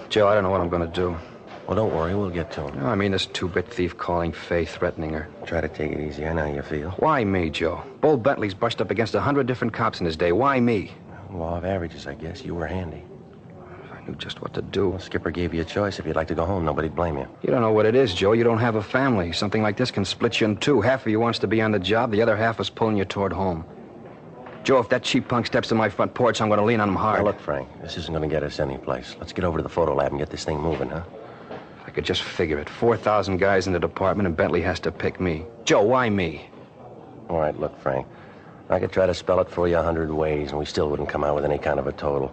S15: Joe, I don't know what I'm going to do.
S4: Well, don't worry. We'll get to him.
S15: No, I mean this two-bit thief calling Faye, threatening her.
S4: Try to take it easy. I know how you feel.
S15: Why me, Joe? Bull Bentley's brushed up against 100 different cops in his day. Why me?
S4: Law of averages, I guess. You were handy.
S15: I knew just what to do.
S4: Well, Skipper gave you a choice. If you'd like to go home, nobody'd blame you.
S15: You don't know what it is, Joe. You don't have a family. Something like this can split you in two. Half of you wants to be on the job. The other half is pulling you toward home. Joe, if that cheap punk steps to my front porch, I'm going to lean on him hard.
S4: Now, look, Frank, this isn't going to get us anyplace. Let's get over to the photo lab and get this thing moving, huh?
S15: I could just figure it. 4,000 guys in the department, and Bentley has to pick me. Joe, why me?
S4: All right, look, Frank. I could try to spell it for you 100 ways, and we still wouldn't come out with any kind of a total.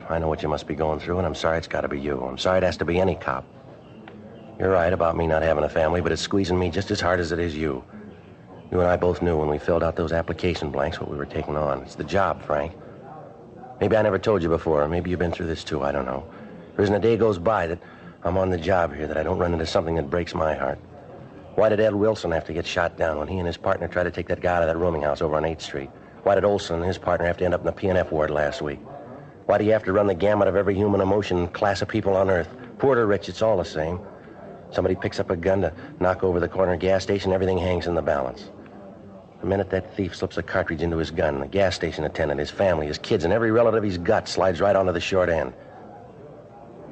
S4: I know what you must be going through, and I'm sorry it's got to be you. I'm sorry it has to be any cop. You're right about me not having a family, but it's squeezing me just as hard as it is you. You and I both knew when we filled out those application blanks what we were taking on. It's the job, Frank. Maybe I never told you before, or maybe you've been through this too, I don't know. There isn't a day goes by that I'm on the job here that I don't run into something that breaks my heart. Why did Ed Wilson have to get shot down when he and his partner tried to take that guy out of that rooming house over on 8th Street? Why did Olson and his partner have to end up in the P&F ward last week? Why do you have to run the gamut of every human emotion and class of people on Earth? Poor or rich, it's all the same. Somebody picks up a gun to knock over the corner gas station, everything hangs in the balance. The minute that thief slips a cartridge into his gun, the gas station attendant, his family, his kids, and every relative he's got slides right onto the short end.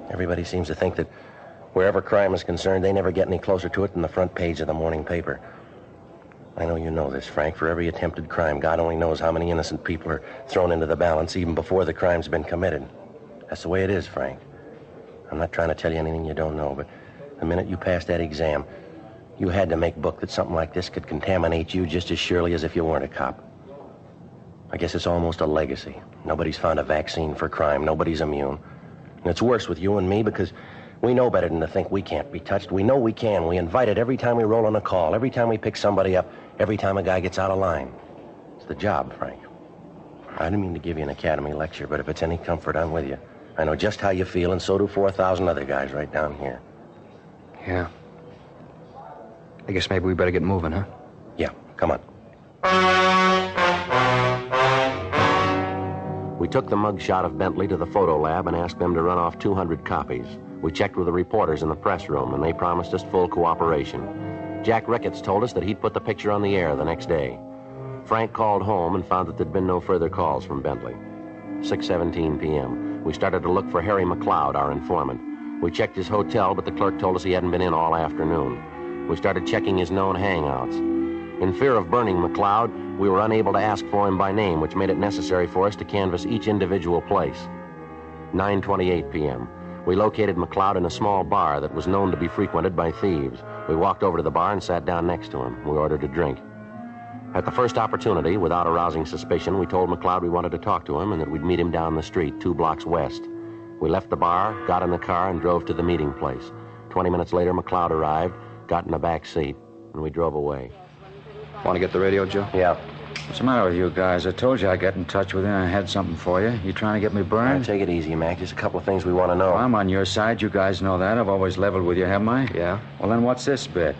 S4: Everybody seems to think that wherever crime is concerned, they never get any closer to it than the front page of the morning paper. I know you know this, Frank. For every attempted crime, God only knows how many innocent people are thrown into the balance even before the crime's been committed. That's the way it is, Frank. I'm not trying to tell you anything you don't know, but the minute you passed that exam, you had to make book that something like this could contaminate you just as surely as if you weren't a cop. I guess it's almost a legacy. Nobody's found a vaccine for crime. Nobody's immune. And it's worse with you and me because we know better than to think we can't be touched. We know we can. We invite it every time we roll on a call, every time we pick somebody up, every time a guy gets out of line. It's the job, Frank. I didn't mean to give you an academy lecture, but if it's any comfort, I'm with you. I know just how you feel, and so do 4,000 other guys right down here.
S15: Yeah. I guess maybe we better get moving, huh?
S4: Yeah, come on. We took the mugshot of Bentley to the photo lab and asked them to run off 200 copies. We checked with the reporters in the press room, and they promised us full cooperation. Jack Ricketts told us that he'd put the picture on the air the next day. Frank called home and found that there'd been no further calls from Bentley. 6:17 p.m. We started to look for Harry McLeod, our informant. We checked his hotel, but the clerk told us he hadn't been in all afternoon. We started checking his known hangouts. In fear of burning McLeod, we were unable to ask for him by name, which made it necessary for us to canvass each individual place. 9:28 p.m. We located McLeod in a small bar that was known to be frequented by thieves. We walked over to the bar and sat down next to him. We ordered a drink. At the first opportunity, without arousing suspicion, we told McLeod we wanted to talk to him and that we'd meet him down the street, 2 blocks west. We left the bar, got in the car, and drove to the meeting place. 20 minutes later, McLeod arrived, got in the back seat, and we drove away.
S15: Want to get the radio, Joe?
S4: Yeah.
S7: What's the matter with you guys? I told you I'd get in touch with you and I had something for you. You trying to get me burned?
S4: Take it easy, Mac. Just a couple of things we want to know.
S7: Well, I'm on your side. You guys know that. I've always leveled with you, haven't I?
S15: Yeah.
S7: Well, then what's this bit?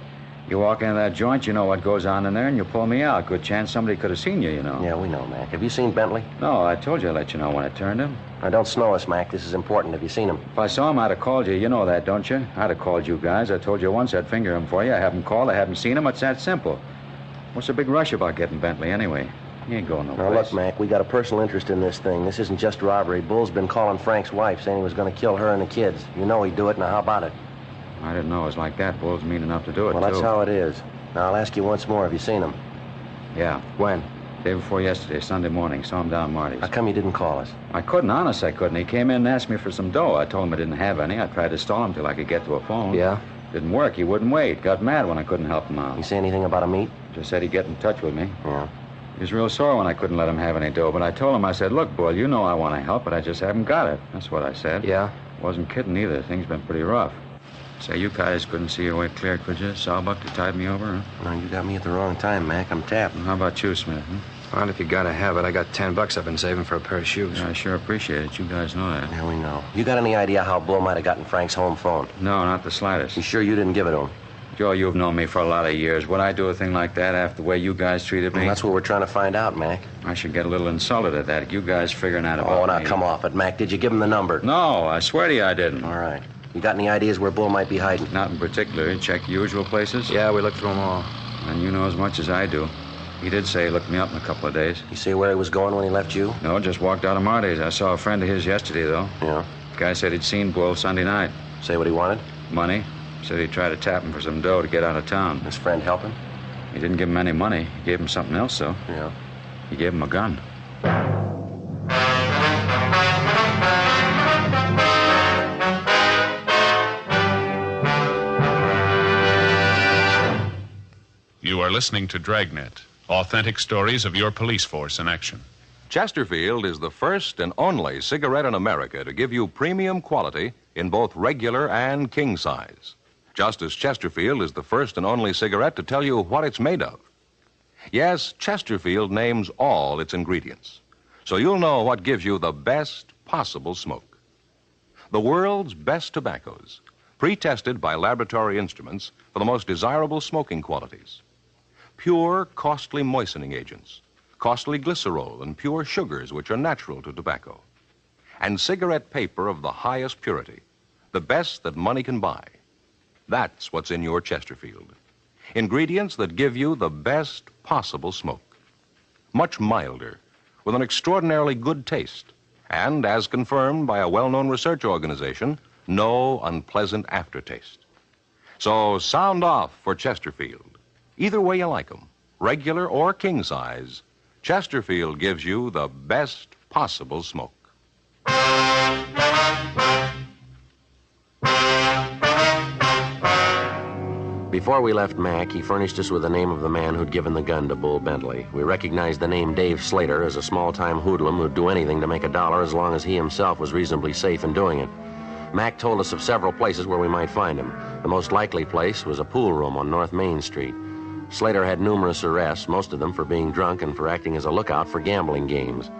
S7: You walk into that joint, you know what goes on in there, and you pull me out. Good chance somebody could have seen you, you know.
S4: Yeah, we know, Mac. Have you seen Bentley?
S7: No, I told you I'd let you know when I turned him.
S4: Now, don't snow us, Mac. This is important. Have you seen him?
S7: If I saw him, I'd have called you. You know that, don't you? I'd have called you guys. I told you once I'd finger him for you. I haven't called. I haven't seen him. It's that simple. What's the big rush about getting Bentley, anyway? He ain't going no place.
S4: Now, look, Mac, we got a personal interest in this thing. This isn't just robbery. Bull's been calling Frank's wife, saying he was going to kill her and the kids. You know he'd do it. Now, how about it?
S7: I didn't know it was like that. Bull's mean enough to do it,
S4: Well, that's how it is. Now, I'll ask you once more. Have you seen him?
S7: Yeah.
S4: When?
S7: Day before yesterday, Sunday morning. Saw him down Marty's.
S4: How come you didn't call us?
S7: I couldn't, honest, I couldn't. He came in and asked me for some dough. I told him I didn't have any. I tried to stall him till I could get to a phone.
S4: Yeah?
S7: Didn't work. He wouldn't wait. Got mad when I couldn't help him out.
S4: You say anything about a meet?
S7: Just said he'd get in touch with me.
S4: Yeah.
S7: He was real sore when I couldn't let him have any dough, but I told him, I said, look, Bull, you know I want to help, but I just haven't got it. That's what I said.
S4: Yeah?
S7: Wasn't kidding either. Things been pretty rough. Say, you guys couldn't see your way clear, could you? Sawbuck to tide me over, huh?
S4: No, you got me at the wrong time, Mac. I'm tapped.
S7: How about you, Smith?
S15: Well, if you gotta have it, I got $10 I've been saving for a pair of shoes.
S7: Yeah, I sure appreciate it. You guys know that.
S4: Yeah, we know. You got any idea how Bull might have gotten Frank's home phone?
S7: No, not the slightest.
S4: You sure you didn't give it to him?
S7: Joe, you've known me for a lot of years. Would I do a thing like that after the way you guys treated me?
S4: Well, that's what we're trying to find out, Mac.
S7: I should get a little insulted at that. You guys figuring out about
S4: Oh, now
S7: me.
S4: come off it, Mac. Did you give him the number?
S7: No, I swear to you I didn't.
S4: All right. You got any ideas where Bull might be hiding?
S10: Not in particular. Check usual places?
S7: Yeah, we looked through them all.
S10: And you know as much as I do. He did say he looked me up in a couple of days.
S4: You see where he was going when he left you?
S10: No, just walked out of Marty's. I saw a friend of his yesterday, though.
S4: Yeah?
S10: Guy said he'd seen Bull Sunday night.
S4: Say what he wanted?
S10: Money. Said he'd try to tap him for some dough to get out of town.
S4: His friend help him?
S10: He didn't give him any money. He gave him something else, though.
S4: Yeah.
S10: He gave him a gun.
S3: You are listening to Dragnet, authentic stories of your police force in action.
S2: Chesterfield is the first and only cigarette in America to give you premium quality in both regular and king size. Just as Chesterfield is the first and only cigarette to tell you what it's made of. Yes, Chesterfield names all its ingredients, so you'll know what gives you the best possible smoke. The world's best tobaccos, pre-tested by laboratory instruments for the most desirable smoking qualities. Pure, costly moistening agents, costly glycerol and pure sugars which are natural to tobacco, and cigarette paper of the highest purity, the best that money can buy. That's what's in your Chesterfield. Ingredients that give you the best possible smoke. Much milder, with an extraordinarily good taste, and, as confirmed by a well-known research organization, no unpleasant aftertaste. So sound off for Chesterfield. Either way you like 'em, regular or king size, Chesterfield gives you the best possible smoke.
S4: Before we left Mac, he furnished us with the name of the man who'd given the gun to Bull Bentley. We recognized the name Dave Slater as a small-time hoodlum who'd do anything to make $1 as long as he himself was reasonably safe in doing it. Mac told us of several places where we might find him. The most likely place was a pool room on North Main Street. Slater had numerous arrests, most of them for being drunk and for acting as a lookout for gambling games.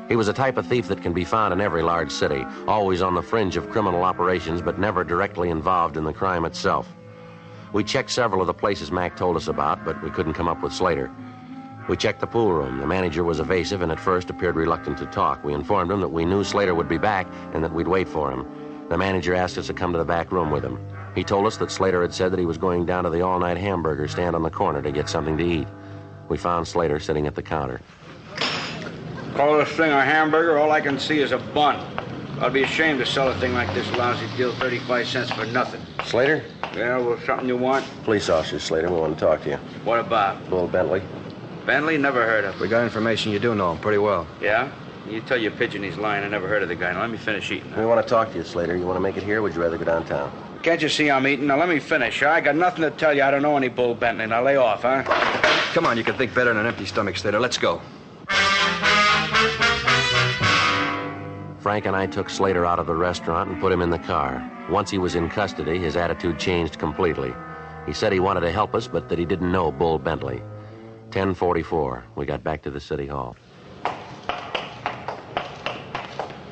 S4: He was a type of thief that can be found in every large city, always on the fringe of criminal operations, but never directly involved in the crime itself. We checked several of the places Mac told us about, but we couldn't come up with Slater. We checked the pool room. The manager was evasive and at first appeared reluctant to talk. We informed him that we knew Slater would be back and that we'd wait for him. The manager asked us to come to the back room with him. He told us that Slater had said that he was going down to the all-night hamburger stand on the corner to get something to eat. We found Slater sitting at the counter.
S7: Call this thing a hamburger, all I can see is a bun. I'd be ashamed to sell a thing like this lousy deal, 35 cents for nothing.
S4: Slater?
S7: Yeah, well, something you want?
S4: Police officer, Slater. We want to talk to you.
S7: What about?
S4: Bull Bentley.
S7: Bentley? Never heard of.
S15: We got information you do know him pretty well.
S7: Yeah? You tell your pigeon he's lying. I never heard of the guy. Now, let me finish eating.
S4: We want to talk to you, Slater. You want to make it here, or would you rather go downtown?
S7: Can't you see I'm eating? Now, let me finish. I got nothing to tell you. I don't know any Bull Bentley. Now, lay off, huh?
S15: Come on, you can think better than an empty stomach, Slater. Let's go.
S4: Frank and I took Slater out of the restaurant and put him in the car. Once he was in custody, his attitude changed completely. He said he wanted to help us, but that he didn't know Bull Bentley. 10:44. We got back to the city hall.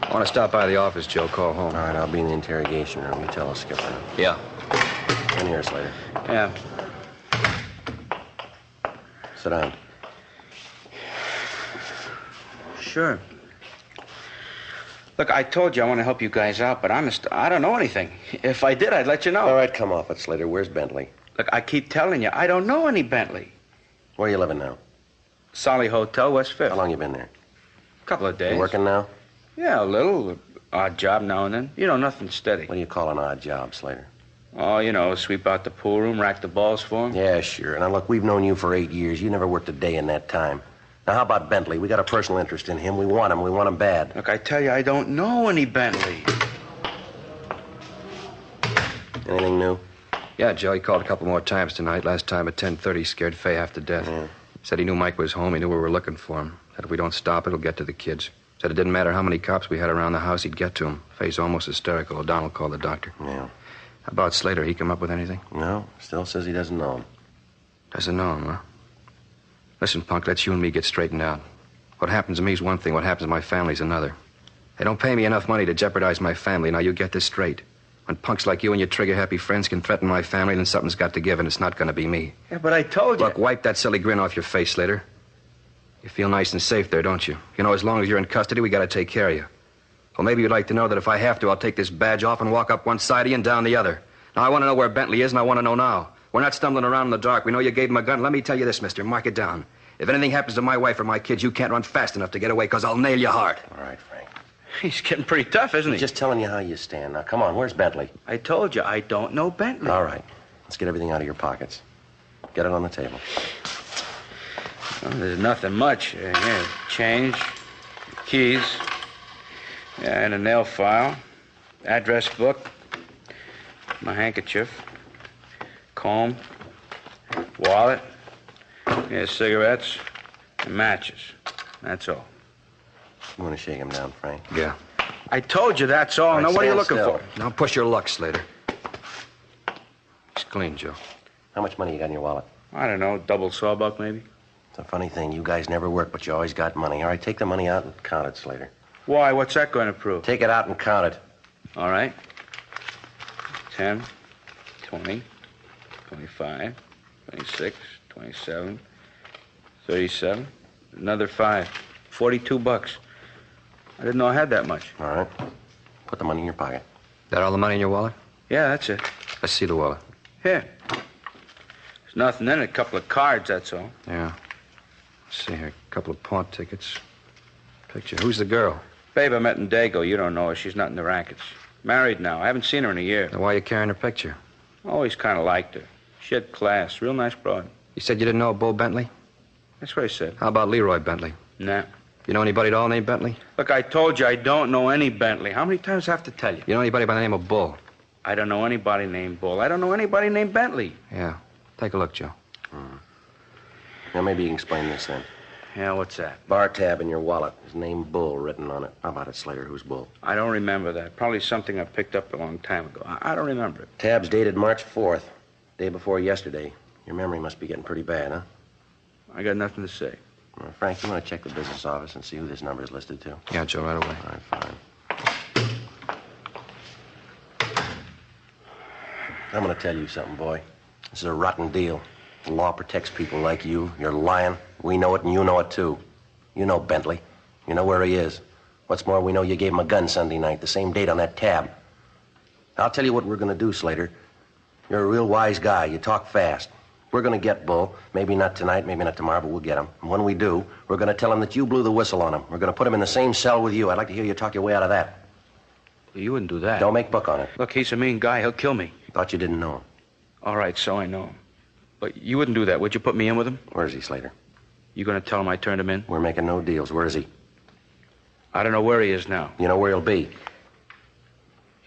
S15: I want to stop by the office, Joe. Call home.
S4: All right, I'll be in the interrogation room. You tell us, Skipper.
S15: Yeah.
S4: In here, Slater.
S7: Yeah.
S4: Sit down.
S7: Sure. Look, I told you I want to help you guys out, but honest, I don't know anything. If I did, I'd let you know.
S4: All right, come off it, Slater. Where's Bentley?
S7: Look, I keep telling you, I don't know any Bentley.
S4: Where are you living now?
S7: Solly Hotel, West Fifth.
S4: How long you been there?
S7: A couple of days.
S4: You working now?
S7: Yeah, a little. Odd job now and then. You know, nothing steady.
S4: What do you call an odd job, Slater?
S7: Oh, you know, sweep out the pool room, rack the balls for him.
S4: Yeah, sure. Now, look, we've known you for 8 years. You never worked a day in that time. Now, how about Bentley? We got a personal interest in him. We want him. We want him bad.
S7: Look, I tell you, I don't know any Bentley.
S4: Anything new?
S15: Yeah, Joe, he called a couple more times tonight. Last time at 10:30, scared Fay half to death.
S4: Yeah.
S15: Said he knew Mike was home. He knew we were looking for him. Said if we don't stop, it'll get to the kids. Said it didn't matter how many cops we had around the house, he'd get to him. Fay's almost hysterical. O'Donnell called the doctor.
S4: Yeah.
S15: How about Slater? He come up with anything?
S4: No. Still says he doesn't know him.
S15: Doesn't know him, huh? Listen, punk, let's you and me get straightened out. What happens to me is one thing. What happens to my family's another. They don't pay me enough money to jeopardize my family. Now, you get this straight. When punks like you and your trigger-happy friends can threaten my family, then something's got to give, and it's not going to be me.
S7: Yeah, but I told you.
S15: Look, wipe that silly grin off your face, Slater. You feel nice and safe there, don't you? You know, as long as you're in custody, we got to take care of you. Well, maybe you'd like to know that if I have to, I'll take this badge off and walk up one side of you and down the other. Now, I want to know where Bentley is, and I want to know now. We're not stumbling around in the dark. We know you gave him a gun. Let me tell you this, mister. Mark it down. If anything happens to my wife or my kids, you can't run fast enough to get away, because I'll nail you hard.
S4: All right, Frank.
S17: He's getting pretty tough, isn't he?
S4: Just telling you how you stand. Now, come on, where's Bentley?
S17: I told you, I don't know Bentley.
S4: All right. Let's get everything out of your pockets. Get it on the table.
S17: Well, there's nothing much. Here, change, keys, and a nail file, address book, my handkerchief, comb, wallet, cigarettes, and matches. That's all.
S4: You want to shake him down, Frank?
S15: Yeah.
S17: I told you that's all. Now, what are you looking for?
S15: Now, push your luck, Slater. It's clean, Joe.
S4: How much money you got in your wallet?
S17: I don't know, double sawbuck, maybe?
S4: It's a funny thing. You guys never work, but you always got money. All right, take the money out and count it, Slater.
S17: Why? What's that going to prove?
S4: Take it out and count it.
S17: All right. 10, 20, 25, 26, 27, 37, another 5. $42. I didn't know I had that much.
S4: All right. Put the money in your pocket.
S15: That all the money in your wallet?
S17: Yeah, that's it.
S15: Let's see the wallet.
S17: Here. There's nothing in it. A couple of cards, that's all.
S15: Yeah. Let's see here. A couple of pawn tickets. Picture. Who's the girl?
S17: Babe, I met in Dago. You don't know her. She's not in the rackets. Married now. I haven't seen her in a year.
S15: Then why are you carrying her picture?
S17: Always kind of liked her. She had class. Real nice broad.
S15: You said you didn't know Bull Bentley?
S17: That's what I said.
S15: How about Leroy Bentley?
S17: Nah.
S15: You know anybody at all named Bentley?
S17: Look, I told you I don't know any Bentley. How many times do I have to tell you?
S15: You know anybody by the name of Bull?
S17: I don't know anybody named Bull. I don't know anybody named Bentley.
S15: Yeah. Take a look, Joe.
S4: Now, maybe you can explain this then.
S17: Yeah, what's that?
S4: Bar tab in your wallet. His name Bull written on it. How about it, Slater? Who's Bull?
S17: I don't remember that. Probably something I picked up a long time ago. I don't remember it.
S4: Tab's dated March 4th, day before yesterday. Your memory must be getting pretty bad, huh?
S17: I got nothing to say.
S4: Well, Frank, you want to check the business office and see who this number is listed to?
S15: Yeah, Joe, right away.
S4: All right, fine. I'm going to tell you something, boy. This is a rotten deal. The law protects people like you. You're lying. We know it, and you know it, too. You know Bentley. You know where he is. What's more, we know you gave him a gun Sunday night, the same date on that tab. I'll tell you what we're going to do, Slater. You're a real wise guy. You talk fast. We're going to get Bull. Maybe not tonight, maybe not tomorrow, but we'll get him. And when we do, we're going to tell him that you blew the whistle on him. We're going to put him in the same cell with you. I'd like to hear you talk your way out of that.
S17: You wouldn't do that.
S4: Don't make book on it.
S17: Look, he's a mean guy. He'll kill me.
S4: Thought you didn't know him.
S17: All right, so I know him. But you wouldn't do that, would you? Put me in with him?
S4: Where is he, Slater?
S17: You going to tell him I turned him in?
S4: We're making no deals. Where is he?
S17: I don't know where he is now.
S4: You know where he'll be?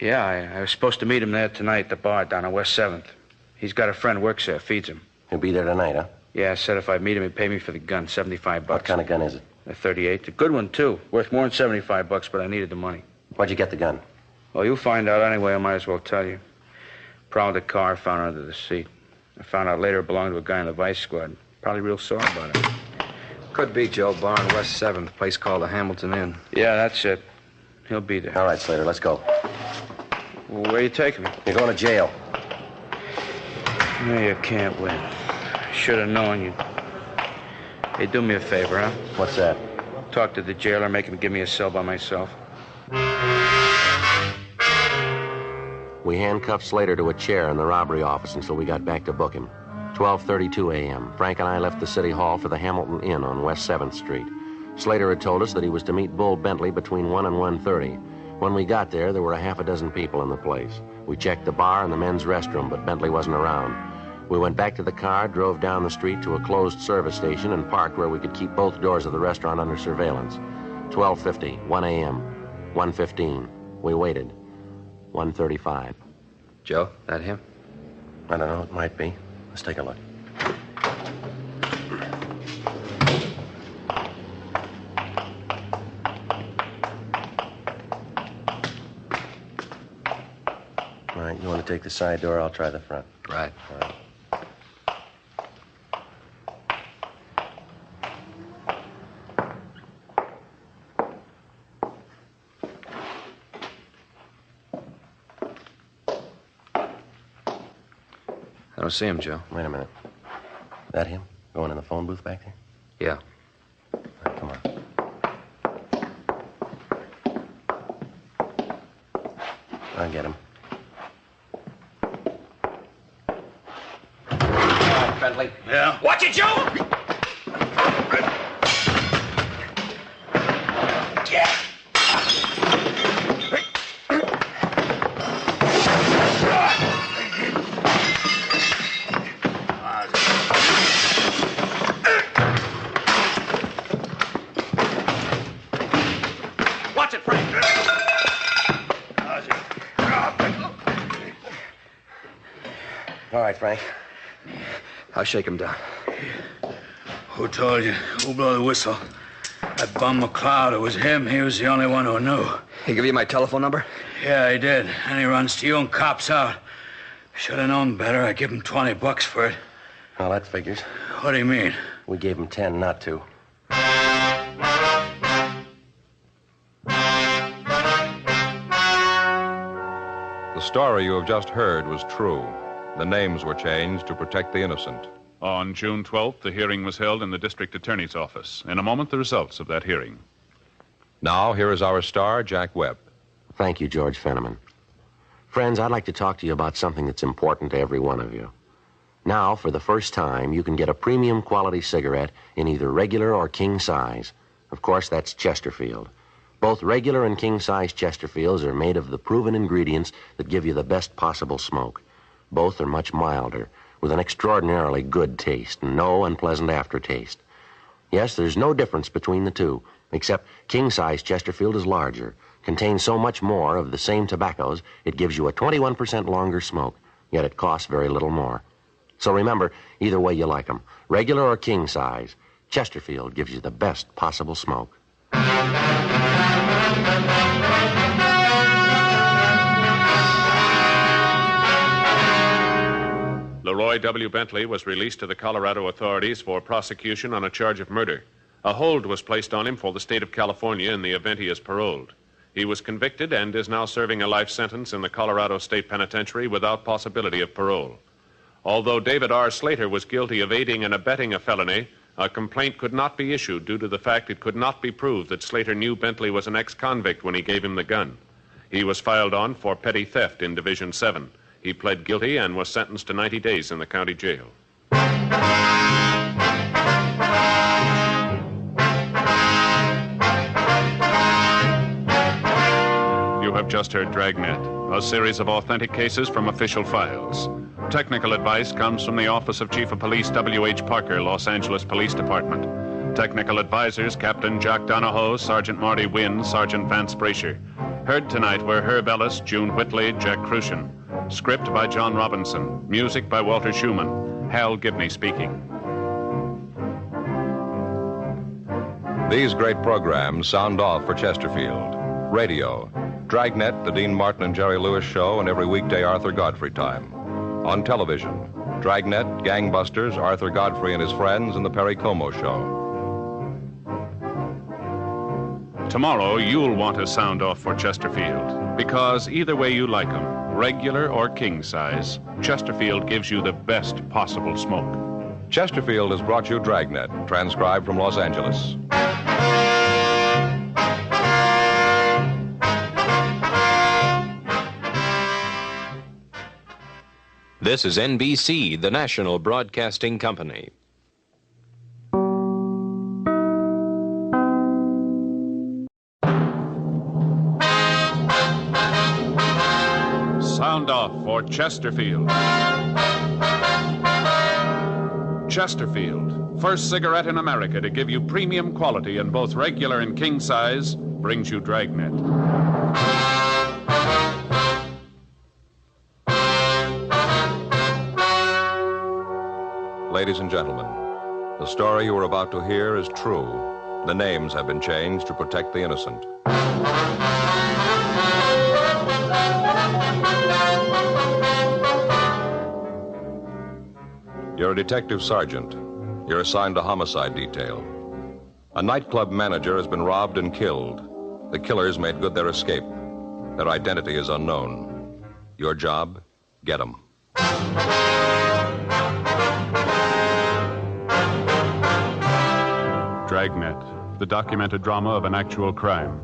S17: Yeah, I was supposed to meet him there tonight at the bar down on West 7th. He's got a friend works there, feeds him.
S4: He'll be there tonight, huh?
S17: Yeah, I said if I meet him, he'd pay me for the gun, $75.
S4: What kind of gun is it?
S17: A 38. A good one, too. Worth more than $75, but I needed the money.
S4: Where'd you get the gun?
S17: Well, you'll find out anyway. I might as well tell you. Prowled the car, found it under the seat. I found out later it belonged to a guy in the Vice Squad. Probably real sore about it.
S15: Could be, Joe. Bar on West 7th, place called the Hamilton Inn.
S17: Yeah, that's it. He'll be there.
S4: All right, Slater, let's go.
S17: Well, where are you taking me?
S4: You're going to jail.
S17: No, you can't win. Should have known you. Hey, do me a favor, huh?
S4: What's that?
S17: Talk to the jailer, make him give me a cell by myself.
S4: We handcuffed Slater to a chair in the robbery office until we got back to book him. 12:32 a.m. Frank and I left the city hall for the Hamilton Inn on West 7th Street. Slater had told us that he was to meet Bull Bentley between 1 and 1:30. When we got there were a half a dozen people in the place. We checked the bar and the men's restroom, but Bentley wasn't around. We went back to the car, drove down the street to a closed service station, and parked where we could keep both doors of the restaurant under surveillance. 12:50, 1 a.m., 1:15. We waited. 1:35.
S15: Joe, that him?
S4: I don't know. It might be. Let's take a look. All right, you want to take the side door? I'll try the front.
S15: Right.
S4: All right.
S15: I don't see him, Joe.
S4: Wait a minute. That him? Going in the phone booth back there?
S15: Yeah.
S4: All right, come on. I'll get him. Bentley.
S18: Yeah?
S19: Watch it, Joe! Yeah. Watch it, Frank.
S4: All right, Frank.
S15: I'll shake him down.
S18: Who told you? Who blew the whistle? That bum McLeod, it was him. He was the only one who knew.
S15: He give you my telephone number?
S18: Yeah, he did. And he runs to you and cops out. Should have known better. I give him $20 for it.
S4: Well, that figures.
S18: What do you mean?
S4: We gave him 10 not to.
S2: The story you have just heard was true. The names were changed to protect the innocent.
S3: On June 12th, the hearing was held in the district attorney's office. In a moment, the results of that hearing.
S2: Now, here is our star, Jack Webb.
S4: Thank you, George Fenneman. Friends, I'd like to talk to you about something that's important to every one of you. Now, for the first time, you can get a premium quality cigarette in either regular or king size. Of course, that's Chesterfield. Both regular and king size Chesterfields are made of the proven ingredients that give you the best possible smoke. Both are much milder, with an extraordinarily good taste and no unpleasant aftertaste. Yes, there's no difference between the two, except king-size Chesterfield is larger, contains so much more of the same tobaccos, it gives you a 21% longer smoke, yet it costs very little more. So remember, either way you like them, regular or king-size, Chesterfield gives you the best possible smoke.
S3: Leroy W. Bentley was released to the Colorado authorities for prosecution on a charge of murder. A hold was placed on him for the state of California in the event he is paroled. He was convicted and is now serving a life sentence in the Colorado State Penitentiary without possibility of parole. Although David R. Slater was guilty of aiding and abetting a felony, a complaint could not be issued due to the fact it could not be proved that Slater knew Bentley was an ex-convict when he gave him the gun. He was filed on for petty theft in Division 7. He pled guilty and was sentenced to 90 days in the county jail. You have just heard Dragnet, a series of authentic cases from official files. Technical advice comes from the Office of Chief of Police W.H. Parker, Los Angeles Police Department. Technical advisors, Captain Jack Donahoe, Sergeant Marty Wynn, Sergeant Vance Brasher. Heard tonight were Herb Ellis, June Whitley, Jack Crucian. Script by John Robinson. Music by Walter Schumann. Hal Gibney speaking.
S2: These great programs sound off for Chesterfield. Radio, Dragnet, the Dean Martin and Jerry Lewis Show, and every weekday Arthur Godfrey time. On television, Dragnet, Gangbusters, Arthur Godfrey and his friends, and the Perry Como Show.
S3: Tomorrow, you'll want to sound off for Chesterfield, because either way you like them, regular or king size, Chesterfield gives you the best possible smoke.
S2: Chesterfield has brought you Dragnet, transcribed from Los Angeles.
S16: This is NBC, the national broadcasting company.
S3: Sound off for Chesterfield. Chesterfield, first cigarette in America to give you premium quality in both regular and king size, brings you Dragnet.
S2: Ladies and gentlemen, the story you are about to hear is true. The names have been changed to protect the innocent. You're a detective sergeant. You're assigned to homicide detail. A nightclub manager has been robbed and killed. The killers made good their escape. Their identity is unknown. Your job, get them.
S3: Dragnet, the documented drama of an actual crime.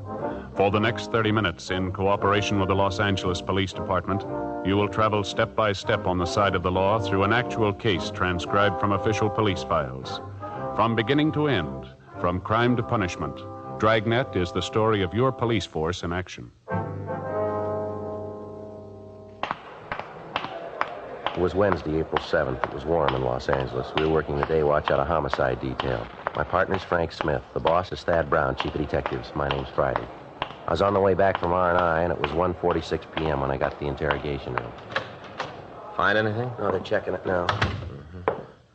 S3: For the next 30 minutes, in cooperation with the Los Angeles Police Department, you will travel step by step on the side of the law through an actual case transcribed from official police files. From beginning to end, from crime to punishment, Dragnet is the story of your police force in action.
S4: It was Wednesday, April 7th. It was warm in Los Angeles. We were working the day watch out of homicide detail. My partner's Frank Smith. The boss is Thad Brown, chief of detectives. My name's Friday. I was on the way back from R&I, and it was 1:46 p.m. when I got to the interrogation room.
S1: Find anything?
S4: Oh, they're checking it now.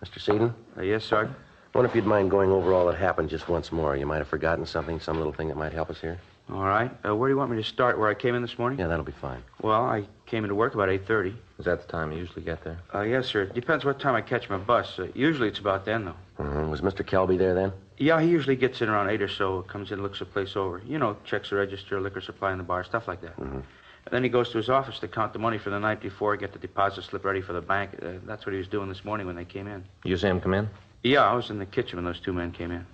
S4: Mr. Seaton?
S17: Yes, Sergeant?
S4: I wonder if you'd mind going over all that happened just once more. You might have forgotten something, some little thing that might help us here.
S17: All right. Where do you want me to start? Where I came in this morning?
S4: Yeah, that'll be fine.
S17: Well, I came into work about 8:30.
S1: Is that the time you usually get there?
S17: Yes, sir. It depends what time I catch my bus. Usually it's about then, though.
S4: Was Mr. Kelby there then?
S17: Yeah, he usually gets in around 8 or so, comes in, looks the place over. You know, checks the register, liquor supply in the bar, stuff like that. And then he goes to his office to count the money for the night before, get the deposit slip ready for the bank. That's what he was doing this morning when they came in.
S1: You see him come in?
S17: Yeah, I was in the kitchen when those two men came in.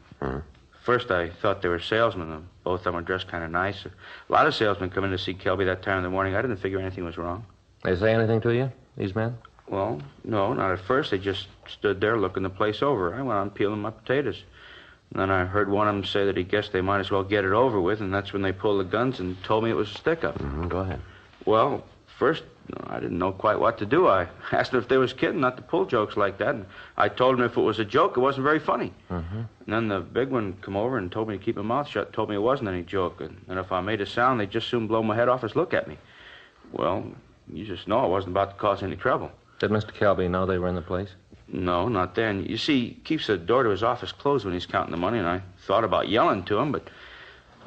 S17: First, I thought they were salesmen. Both of them were dressed kind of nice. A lot of salesmen come in to see Kelby that time in the morning. I didn't figure anything was wrong.
S1: They say anything to you, these men?
S17: Well, no, not at first. They just stood there looking the place over. I went on peeling my potatoes. And then I heard one of them say that he guessed they might as well get it over with, and that's when they pulled the guns and told me it was a stick-up.
S4: Go ahead.
S17: Well, first, I didn't know quite what to do. I asked them if they was kidding, not to pull jokes like that. And I told them if it was a joke, it wasn't very funny. And then the big one come over and told me to keep my mouth shut, told me it wasn't any joke. And if I made a sound, they'd just soon blow my head off and look at me. Well, you just know I wasn't about to cause any trouble.
S1: Did Mr. Kelby know they were in the place?
S17: No, not then. You see, he keeps the door to his office closed when he's counting the money, and I thought about yelling to him, but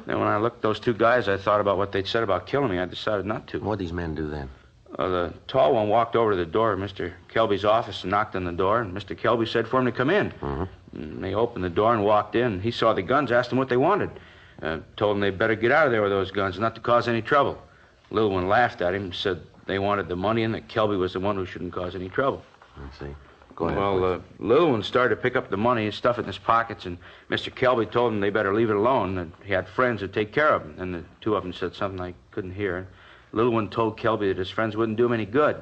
S17: then when I looked at those two guys, I thought about what they'd said about killing me. I decided not to.
S4: What'd these men do then?
S17: The tall one walked over to the door of Mr. Kelby's office and knocked on the door, and Mr. Kelby said for him to come in. And they opened the door and walked in. He saw the guns, asked them what they wanted. Told them they'd better get out of there with those guns, not to cause any trouble. The little one laughed at him and said they wanted the money and that Kelby was the one who shouldn't cause any trouble.
S4: I see. Go ahead.
S17: Well, the little one started to pick up the money and stuff it in his pockets, and Mr. Kelby told him they better leave it alone, that he had friends to take care of him. And the two of them said something I couldn't hear. The little one told Kelby that his friends wouldn't do him any good.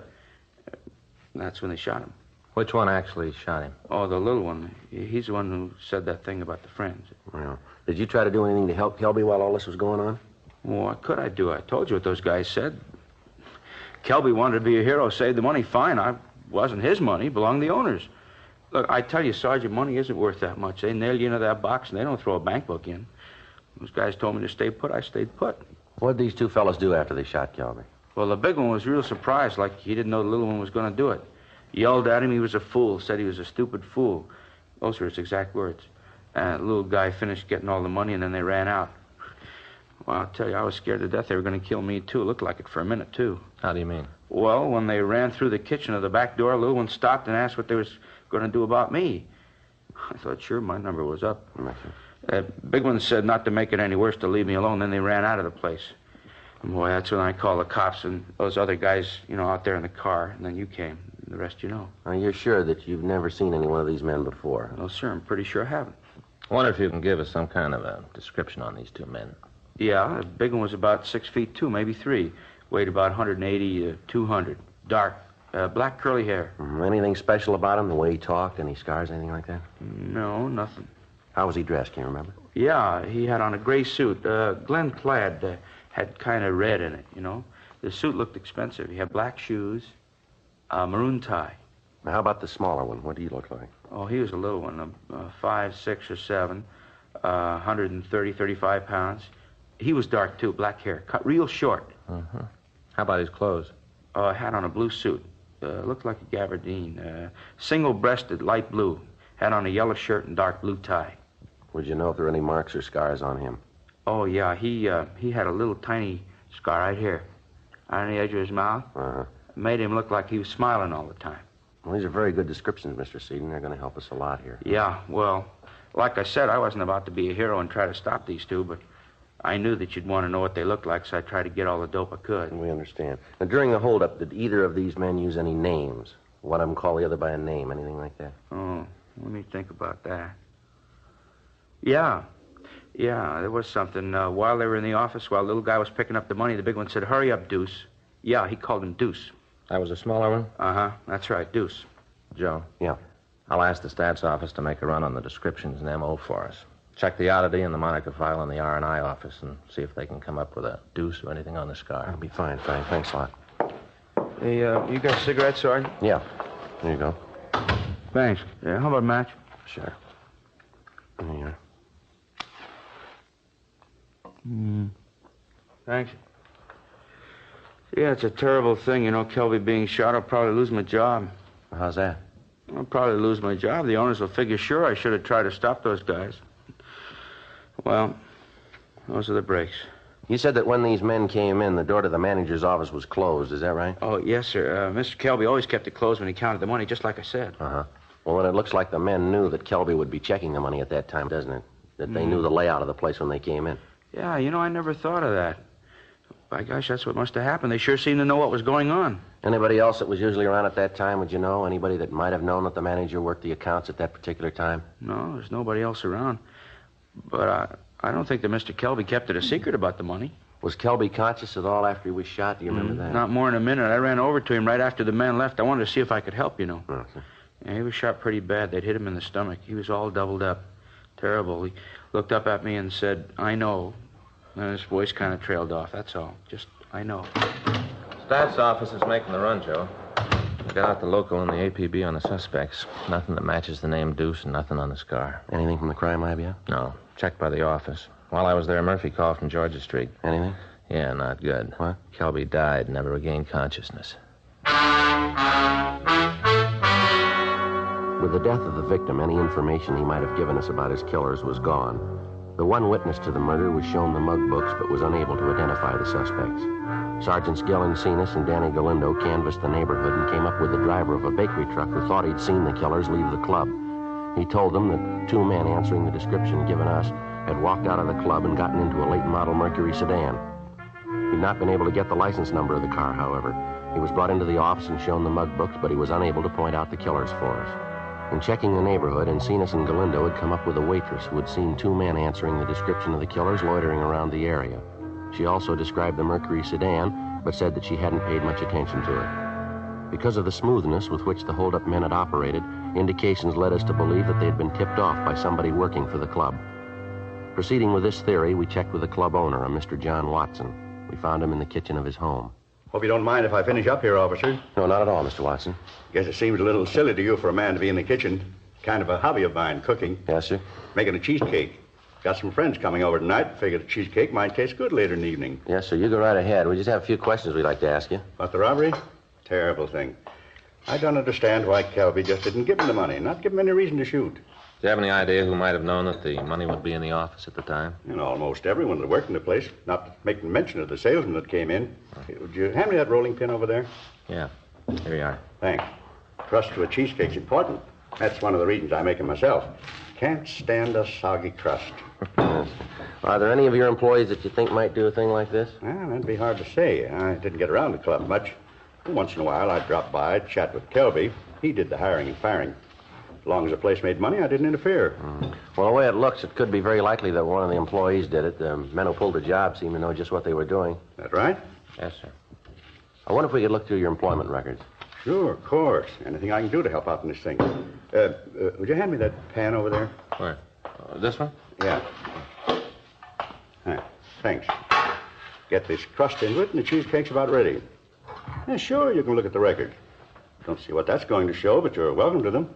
S17: That's when they shot him.
S1: Which one actually shot him?
S17: Oh, the little one. He's the one who said that thing about the friends.
S4: Well, did you try to do anything to help Kelby while all this was going on?
S17: Well, what could I do? I told you what those guys said. Kelby wanted to be a hero, save the money. Fine, I wasn't his money. It belonged to the owners. Look, I tell you, Sergeant, money isn't worth that much. They nail you into that box, and they don't throw a bank book in. Those guys told me to stay put. I stayed put.
S4: What did these two fellas do after they shot Kelby?
S17: Well, the big one was real surprised, like he didn't know the little one was going to do it. He yelled at him he was a fool, said he was a stupid fool. Those were his exact words. The little guy finished getting all the money, and then they ran out. Well, I'll tell you, I was scared to death they were going to kill me, too. It looked like it for a minute, too.
S1: How do you mean?
S17: Well, when they ran through the kitchen of the back door, the little one stopped and asked what they was going to do about me. I thought, sure, my number was up. Big one said not to make it any worse, to leave me alone. Then they ran out of the place. And boy, that's when I called the cops and those other guys, out there in the car. And then you came. The rest you know.
S4: Now, you're sure that you've never seen any one of these men before?
S17: Well, sir, I'm pretty sure I haven't.
S1: I wonder if you can give us some kind of a description on these two men.
S17: Yeah, the big one was about 6 feet 2, maybe 3. Weighed about 180 to 200. Dark, black curly hair.
S4: Anything special about him? The way he talked? Any scars, anything like that?
S17: No, nothing.
S4: How was he dressed? Can you remember?
S17: Yeah, he had on a gray suit. Glen plaid had kind of red in it, The suit looked expensive. He had black shoes, a maroon tie.
S4: Now, how about the smaller one? What did he look like?
S17: Oh, he was a little one, 5, 6, or 7, 130, 35 pounds. He was dark, too, black hair, cut real short.
S1: How about his clothes?
S17: Had on a blue suit. Looked like a gabardine. Single-breasted, light blue. Had on a yellow shirt and dark blue tie.
S4: Would you know if there were any marks or scars on him?
S17: Oh, yeah. He had a little tiny scar right here. On the edge of his mouth. Made him look like he was smiling all the time.
S4: Well, these are very good descriptions, Mr. Seaton. They're going to help us a lot here.
S17: Yeah, well, like I said, I wasn't about to be a hero and try to stop these two, but I knew that you'd want to know what they looked like, so I tried to get all the dope I could.
S4: We understand. Now, during the holdup, did either of these men use any names? One of them call the other by a name, anything like that?
S17: Oh, let me think about that. Yeah.
S15: Yeah, there was something. While they were in the office, while the little guy was picking up the money, the big one said, "Hurry up, Deuce." Yeah, he called him Deuce.
S1: That was a smaller one?
S15: Uh-huh. That's right, Deuce.
S1: Joe?
S4: Yeah.
S1: I'll ask the stats office to make a run on the descriptions and MO for us. Check the oddity and the moniker file in the R&I office and see if they can come up with a deuce or anything on the scar.
S4: That'll be fine, Frank. Thanks a lot.
S15: Hey, you got a cigarette, Sergeant?
S4: Yeah. There you go.
S15: Thanks. Yeah, how about a match?
S4: Sure. There you are.
S15: Thanks. Yeah, it's a terrible thing, Kelby being shot. I'll probably lose my job.
S4: How's that?
S15: I'll probably lose my job. The owners will figure, sure, I should have tried to stop those guys. Well, those are the breaks.
S4: You said that when these men came in, the door to the manager's office was closed. Is that right?
S15: Oh, yes, sir. Mr. Kelby always kept it closed when he counted the money, just like I said.
S4: Uh-huh. Well, then it looks like the men knew that Kelby would be checking the money at that time, doesn't it? That they knew the layout of the place when they came in.
S15: Yeah, I never thought of that. By gosh, that's what must have happened. They sure seemed to know what was going on.
S4: Anybody else that was usually around at that time, would you know? Anybody that might have known that the manager worked the accounts at that particular time?
S15: No, there's nobody else around. But I don't think that Mr. Kelby kept it a secret about the money.
S4: Was Kelby conscious at all after he was shot? Do you remember that?
S15: Not more than a minute. I ran over to him right after the man left. I wanted to see if I could help,
S4: Okay.
S15: Yeah, he was shot pretty bad. They'd hit him in the stomach. He was all doubled up. Terrible. He looked up at me and said, "I know." And his voice kind of trailed off. That's all. Just, I know.
S1: Stats office is making the run, Joe. We got out the local and the APB on the suspects. Nothing that matches the name Deuce and nothing on the scar.
S4: Anything from the crime lab yet?
S1: No. Checked by the office. While I was there, Murphy called from Georgia Street.
S4: Anything?
S1: Yeah, not good.
S4: What?
S1: Kelby died, never regained consciousness.
S4: With the death of the victim, any information he might have given us about his killers was gone. The one witness to the murder was shown the mug books, but was unable to identify the suspects. Sergeants Gil Encinas and Danny Galindo canvassed the neighborhood and came up with the driver of a bakery truck who thought he'd seen the killers leave the club. He told them that two men answering the description given us had walked out of the club and gotten into a late model Mercury sedan. He'd not been able to get the license number of the car, however. He was brought into the office and shown the mug books, but he was unable to point out the killers for us. In checking the neighborhood, Encinas and Galindo had come up with a waitress who had seen two men answering the description of the killers loitering around the area. She also described the Mercury sedan, but said that she hadn't paid much attention to it. Because of the smoothness with which the hold-up men had operated, indications led us to believe that they had been tipped off by somebody working for the club. Proceeding with this theory, we checked with the club owner, a Mr. John Watson. We found him in the kitchen of his home.
S8: Hope you don't mind if I finish up here, officer.
S4: No, not at all, Mr. Watson.
S8: Guess it seems a little silly to you for a man to be in the kitchen. Kind of a hobby of mine, cooking.
S4: Yes, sir?
S8: Making a cheesecake. Got some friends coming over tonight. Figured a cheesecake might taste good later in the evening.
S4: Yes, sir. You go right ahead. We just have a few questions we'd like to ask you.
S8: About the robbery? Terrible thing. I don't understand why Kelby just didn't give him the money. Not give him any reason to shoot.
S1: Do you have any idea who might have known that the money would be in the office at the time?
S8: And almost everyone that worked in the place, not making mention of the salesman that came in. Would you hand me that rolling pin over there?
S1: Yeah. Here you are.
S8: Thanks. Crust to a cheesecake's important. That's one of the reasons I make it myself. Can't stand a soggy crust.
S4: Are there any of your employees that you think might do a thing like this?
S8: Well, that'd be hard to say. I didn't get around the club much. Once in a while, I'd drop by, chat with Kelby. He did the hiring and firing. As long as the place made money, I didn't interfere.
S4: Well, the way it looks, it could be very likely that one of the employees did it. The men who pulled the job seem to know just what they were doing.
S8: That right?
S1: Yes, sir.
S4: I wonder if we could look through your employment records.
S8: Sure, of course. Anything I can do to help out in this thing. Would you hand me that pan over there?
S1: Where? This one?
S8: Yeah. Thanks. Get this crust into it, and the cheesecake's about ready. Yeah, sure, you can look at the record. Don't see what that's going to show, but you're welcome to them.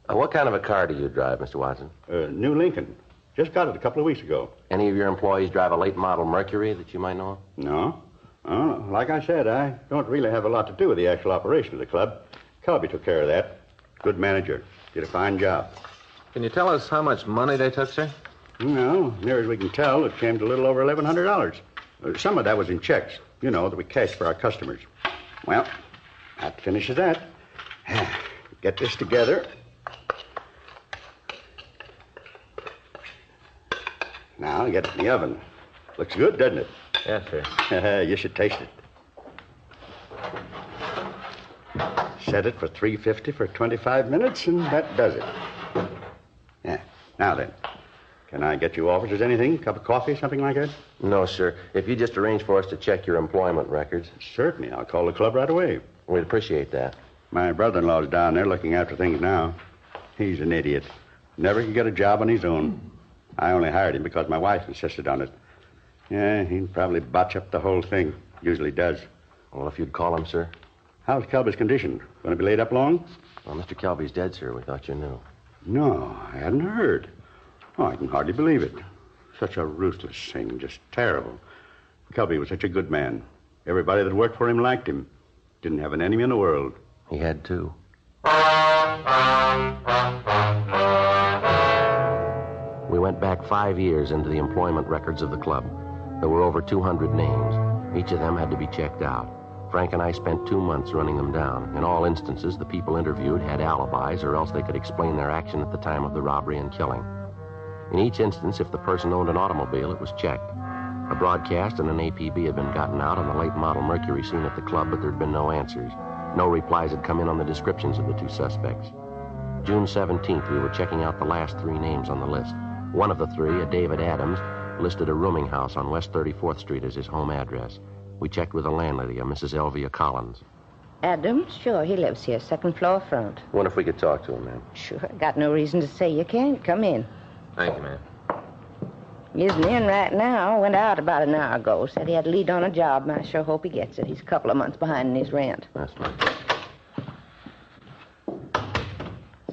S4: What kind of a car do you drive, Mr. Watson?
S8: New Lincoln. Just got it a couple of weeks ago.
S4: Any of your employees drive a late model Mercury that you might know of?
S8: No. Oh, like I said, I don't really have a lot to do with the actual operation of the club. Kelby took care of that. Good manager. Did a fine job.
S1: Can you tell us how much money they took, sir?
S8: No, near as we can tell, it came to a little over $1,100. Some of that was in checks, that we cashed for our customers. Well, that finishes that. Get this together. Now, get it in the oven. Looks good, doesn't it?
S1: Yes, sir.
S8: You should taste it. Set it for 350 for 25 minutes, and that does it. Yeah. Now then, Can I get you officers anything? Cup of coffee, something like that?
S1: No, sir. If you just arrange for us to check your employment records.
S8: Certainly. I'll call the club right away.
S1: We'd appreciate that.
S8: My brother-in-law's down there looking after things now. He's an idiot. Never could get a job on his own. I only hired him because my wife insisted on it. Yeah, he'd probably botch up the whole thing. Usually does.
S1: Well, if you'd call him, sir.
S8: How's Kelby's condition? Going to be laid up long?
S1: Well, Mr. Kelby's dead, sir. We thought you knew.
S8: No, I hadn't heard. Oh, I can hardly believe it. Such a ruthless thing, just terrible. Kelby was such a good man. Everybody that worked for him liked him. Didn't have an enemy in the world.
S1: He had two. We went back 5 years into the employment records of the club. There were over 200 names. Each of them had to be checked out. Frank and I spent 2 months running them down. In all instances, the people interviewed had alibis, or else they could explain their action at the time of the robbery and killing. In each instance, if the person owned an automobile, it was checked. A broadcast and an APB had been gotten out on the late model Mercury seen at the club, but there had been no answers. No replies had come in on the descriptions of the two suspects. June 17th, we were checking out the last 3 names on the list. One of the 3, a David Adams, listed a rooming house on West 34th Street as his home address. We checked with the landlady, a Mrs. Elvia Collins.
S13: Adams? Sure, he lives here, second floor front.
S1: Wonder if we could talk to him, ma'am.
S13: Sure, got no reason to say you can't. Come in.
S1: Thank you, ma'am.
S13: He isn't in right now. Went out about an hour ago. Said he had a lead on a job, and I sure hope he gets it. He's a couple of months behind in his rent.
S1: That's right.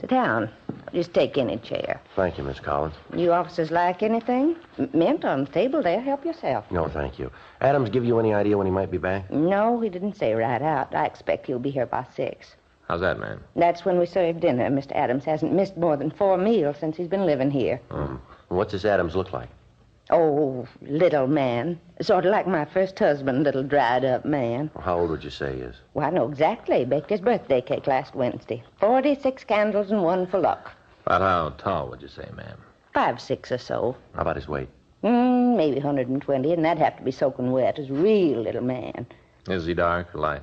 S13: Sit down. Just take any chair.
S1: Thank you, Miss Collins.
S13: You officers like anything? Mint on the table there. Help yourself.
S1: No, thank you. Adams give you any idea when he might be back?
S13: No, he didn't say right out. I expect he'll be here by 6.
S1: How's that, ma'am?
S13: That's when we serve dinner. Mr. Adams hasn't missed more than 4 meals since he's been living here.
S1: What's this Adams look like?
S13: Oh, little man. Sort of like my first husband, little dried-up man.
S1: Well, how old would you say he is?
S13: Well, I know exactly. Baked his birthday cake last Wednesday. 46 candles and 1 for luck.
S1: About how tall would you say, ma'am?
S13: 5'6" or so.
S1: How about his weight?
S13: Maybe 120, and that'd have to be soaking wet. He's a real little man.
S1: Is he dark or light?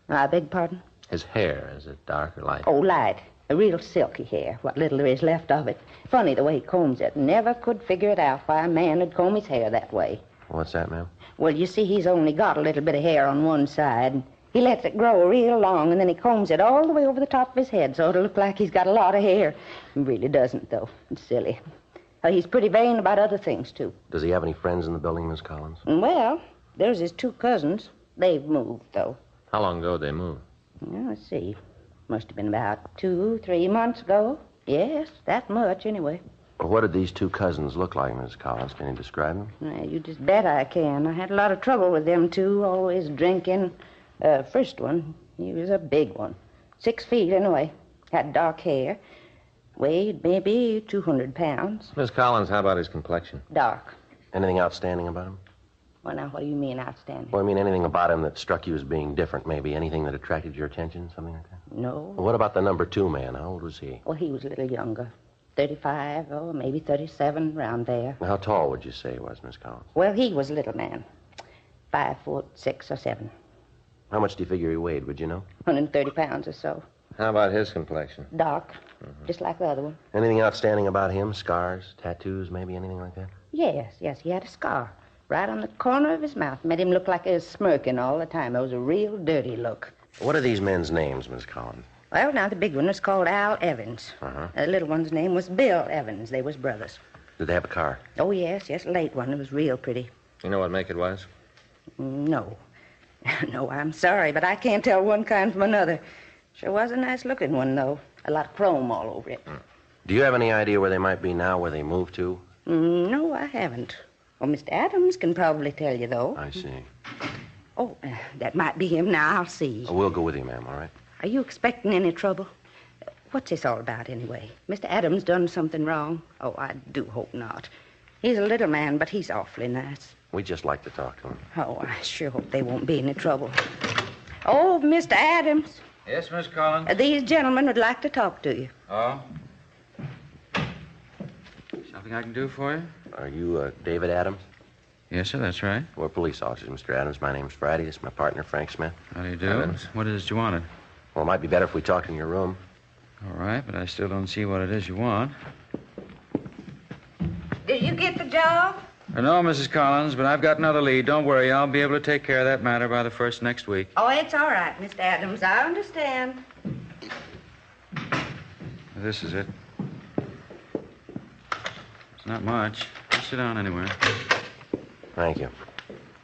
S13: I beg pardon?
S1: His hair, is it dark or light?
S13: Oh, light. A real silky hair, what little there is left of it. Funny the way he combs it. Never could figure it out why a man would comb his hair that way.
S1: What's that, ma'am?
S13: Well, you see, he's only got a little bit of hair on one side. He lets it grow real long, and then he combs it all the way over the top of his head, so it'll look like he's got a lot of hair. He really doesn't, though. It's silly. He's pretty vain about other things, too.
S1: Does he have any friends in the building, Miss Collins?
S13: Well, there's his 2 cousins. They've moved, though.
S1: How long ago did they move?
S13: Well, let's see. Must have been about 2-3 months ago. Yes, that much, anyway.
S1: Well, what did these 2 cousins look like, Miss Collins? Can you describe them?
S13: Well, you just bet I can. I had a lot of trouble with them 2, always drinking. First one, he was a big one. 6 feet, anyway. Had dark hair. Weighed maybe 200 pounds.
S1: Miss Collins, how about his complexion?
S13: Dark.
S1: Anything outstanding about him?
S13: Well, now, what do you mean outstanding?
S1: Well, I mean anything about him that struck you as being different, maybe. Anything that attracted your attention, something like that?
S13: No.
S1: Well, what about the number 2 man? How old was he?
S13: Well, he was a little younger. 35, or maybe 37, around there.
S1: How tall would you say he was, Miss Collins?
S13: Well, he was a little man. 5'6" or 7.
S1: How much do you figure he weighed, would you know?
S13: 130 pounds or so.
S1: How about his complexion?
S13: Dark, just like the other one.
S1: Anything outstanding about him? Scars, tattoos, maybe anything like that?
S13: Yes, he had a scar. Right on the corner of his mouth. Made him look like he was smirking all the time. It was a real dirty look.
S1: What are these men's names, Miss Collins?
S13: Well, now, the big one was called Al Evans. The little one's name was Bill Evans. They was brothers.
S1: Did they have a car?
S13: Oh, yes, a late one. It was real pretty.
S1: You know what make it was?
S13: No. No, I'm sorry, but I can't tell one kind from another. Sure was a nice-looking one, though. A lot of chrome all over it.
S1: Do you have any idea where they might be now, where they moved to?
S13: No, I haven't. Well, Mr. Adams can probably tell you, though.
S1: I see.
S13: Oh, that might be him now. I'll see.
S1: We'll go with you, ma'am, all right?
S13: Are you expecting any trouble? What's this all about, anyway? Mr. Adams done something wrong? Oh, I do hope not. He's a little man, but he's awfully nice.
S1: We'd just like to talk to him.
S13: Oh, I sure hope there won't be any trouble. Oh, Mr. Adams.
S15: Yes, Miss Collins?
S13: These gentlemen would like to talk to you.
S15: Oh? Something I can do for you?
S1: Are you David Adams?
S15: Yes, sir, that's right.
S1: We're police officers, Mr. Adams. My name's Friday. This is my partner, Frank Smith.
S15: How do you do?
S1: Evans.
S15: What is it you wanted?
S1: Well, it might be better if we talked in your room.
S15: All right, but I still don't see what it is you want.
S13: Did you get the job?
S20: No, Mrs. Collins, but I've got another lead. Don't worry. I'll be able to take care of that matter by the first next week.
S13: Oh, it's all right, Mr. Adams. I understand.
S20: This is it. It's not much. Just sit down anywhere.
S1: Thank you.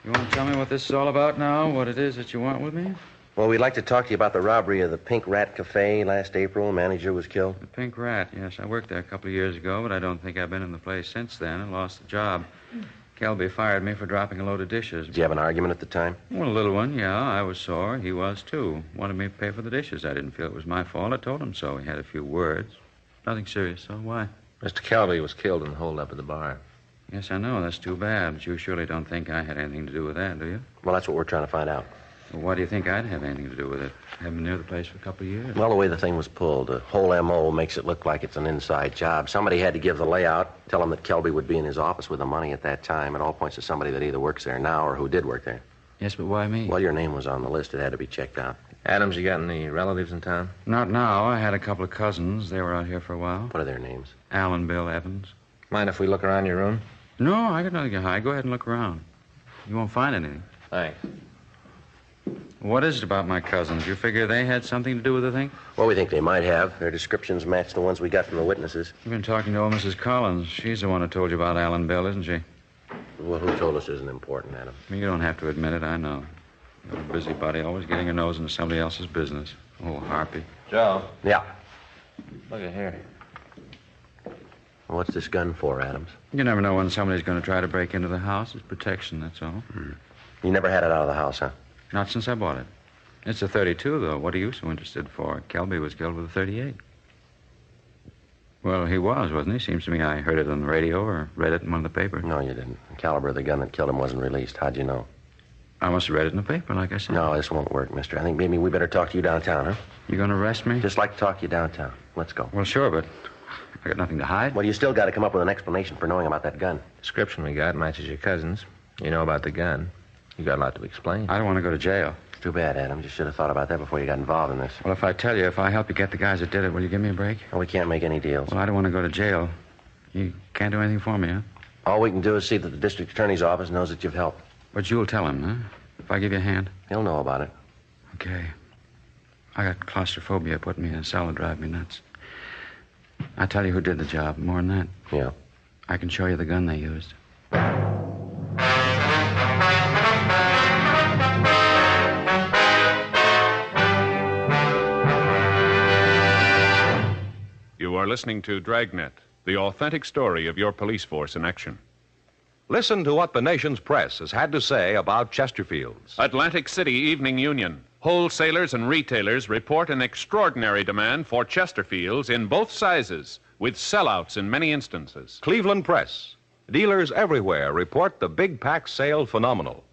S20: You want to tell me what this is all about now? What it is that you want with me?
S1: Well, we'd like to talk to you about the robbery of the Pink Rat Cafe last April. The manager was killed.
S20: The Pink Rat, yes. I worked there a couple of years ago, but I don't think I've been in the place since then. I lost the job. Kelby fired me for dropping a load of dishes.
S1: Did you have an argument at the time?
S20: Well, a little one, yeah. I was sore. He was, too. Wanted me to pay for the dishes. I didn't feel it was my fault. I told him so. He had a few words. Nothing serious, so why?
S4: Mr. Kelby was killed in the holdup at the bar.
S20: Yes, I know. That's too bad. But you surely don't think I had anything to do with that, do you?
S1: Well, that's what we're trying to find out.
S20: Well, why do you think I'd have anything to do with it? I haven't been near the place for a couple of years.
S1: Well, the way the thing was pulled, the whole M.O. makes it look like it's an inside job. Somebody had to give the layout, tell him that Kelby would be in his office with the money at that time. It all points to somebody that either works there now or who did work there.
S20: Yes, but why me?
S1: Well, your name was on the list. It had to be checked out.
S4: Adams, you got any relatives in town?
S20: Not now. I had a couple of cousins. They were out here for a while.
S1: What are their names?
S20: Al and Bill Evans.
S4: Mind if we look around your room?
S20: No, I got nothing to hide. Go ahead and look around. You won't find anything.
S4: Thanks.
S20: What is it about my cousins? You figure they had something to do with the thing?
S1: Well, we think they might have. Their descriptions match the ones we got from the witnesses.
S20: You've been talking to old Mrs. Collins. She's the one who told you about Al and Bill, isn't she?
S1: Well, who told us isn't important, Adam?
S20: You don't have to admit it. I know. You're a busybody, always getting your nose into somebody else's business. Oh, Harpy.
S4: Joe.
S1: Yeah.
S4: Look at here.
S1: What's this gun for, Adams?
S20: You never know when somebody's going to try to break into the house. It's protection, that's all.
S1: You never had it out of the house, huh?
S20: Not since I bought it. It's a 32, though. What are you so interested for? Kelby was killed with a 38. Well, he was, wasn't he? Seems to me I heard it on the radio or read it in one of the papers.
S1: No, you didn't. The caliber of the gun that killed him wasn't released. How'd you know?
S20: I must have read it in the paper, like I said.
S1: No, this won't work, mister. I think maybe we better talk to you downtown, huh?
S20: You going to arrest me?
S1: Just like to talk to you downtown. Let's go.
S20: Well, sure, but I got nothing to hide.
S1: Well, you still got to come up with an explanation for knowing about that gun.
S4: Description we got matches your cousin's. You know about the gun. You got a lot to explain.
S20: I don't want to go to jail.
S1: Too bad, Adam. You should have thought about that before you got involved in this.
S20: Well, if I help you get the guys that did it, will you give me a break?
S1: Well, we can't make any deals.
S20: Well, I don't want to go to jail. You can't do anything for me, huh?
S1: All we can do is see that the district attorney's office knows that you've helped.
S20: But you'll tell him, huh? If I give you a hand?
S1: He'll know about it.
S20: Okay. I got claustrophobia. Putting me in a cell will drive me nuts. I'll tell you who did the job. More than that.
S1: Yeah.
S20: I can show you the gun they used.
S3: You are listening to Dragnet, the authentic story of your police force in action.
S2: Listen to what the nation's press has had to say about Chesterfields.
S3: Atlantic City Evening Union. Wholesalers and retailers report an extraordinary demand for Chesterfields in both sizes, with sellouts in many instances.
S2: Cleveland Press. Dealers everywhere report the big pack sale phenomenal.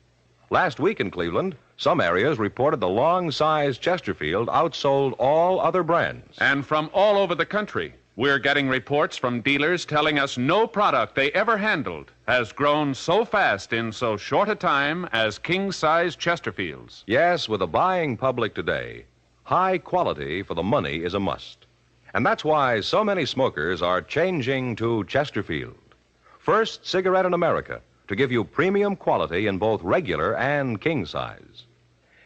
S2: Last week in Cleveland, some areas reported the long-size Chesterfield outsold all other brands.
S3: And from all over the country, we're getting reports from dealers telling us no product they ever handled has grown so fast in so short a time as king-size Chesterfields.
S2: Yes, with the buying public today, high quality for the money is a must. And that's why so many smokers are changing to Chesterfield. First cigarette in America to give you premium quality in both regular and king size.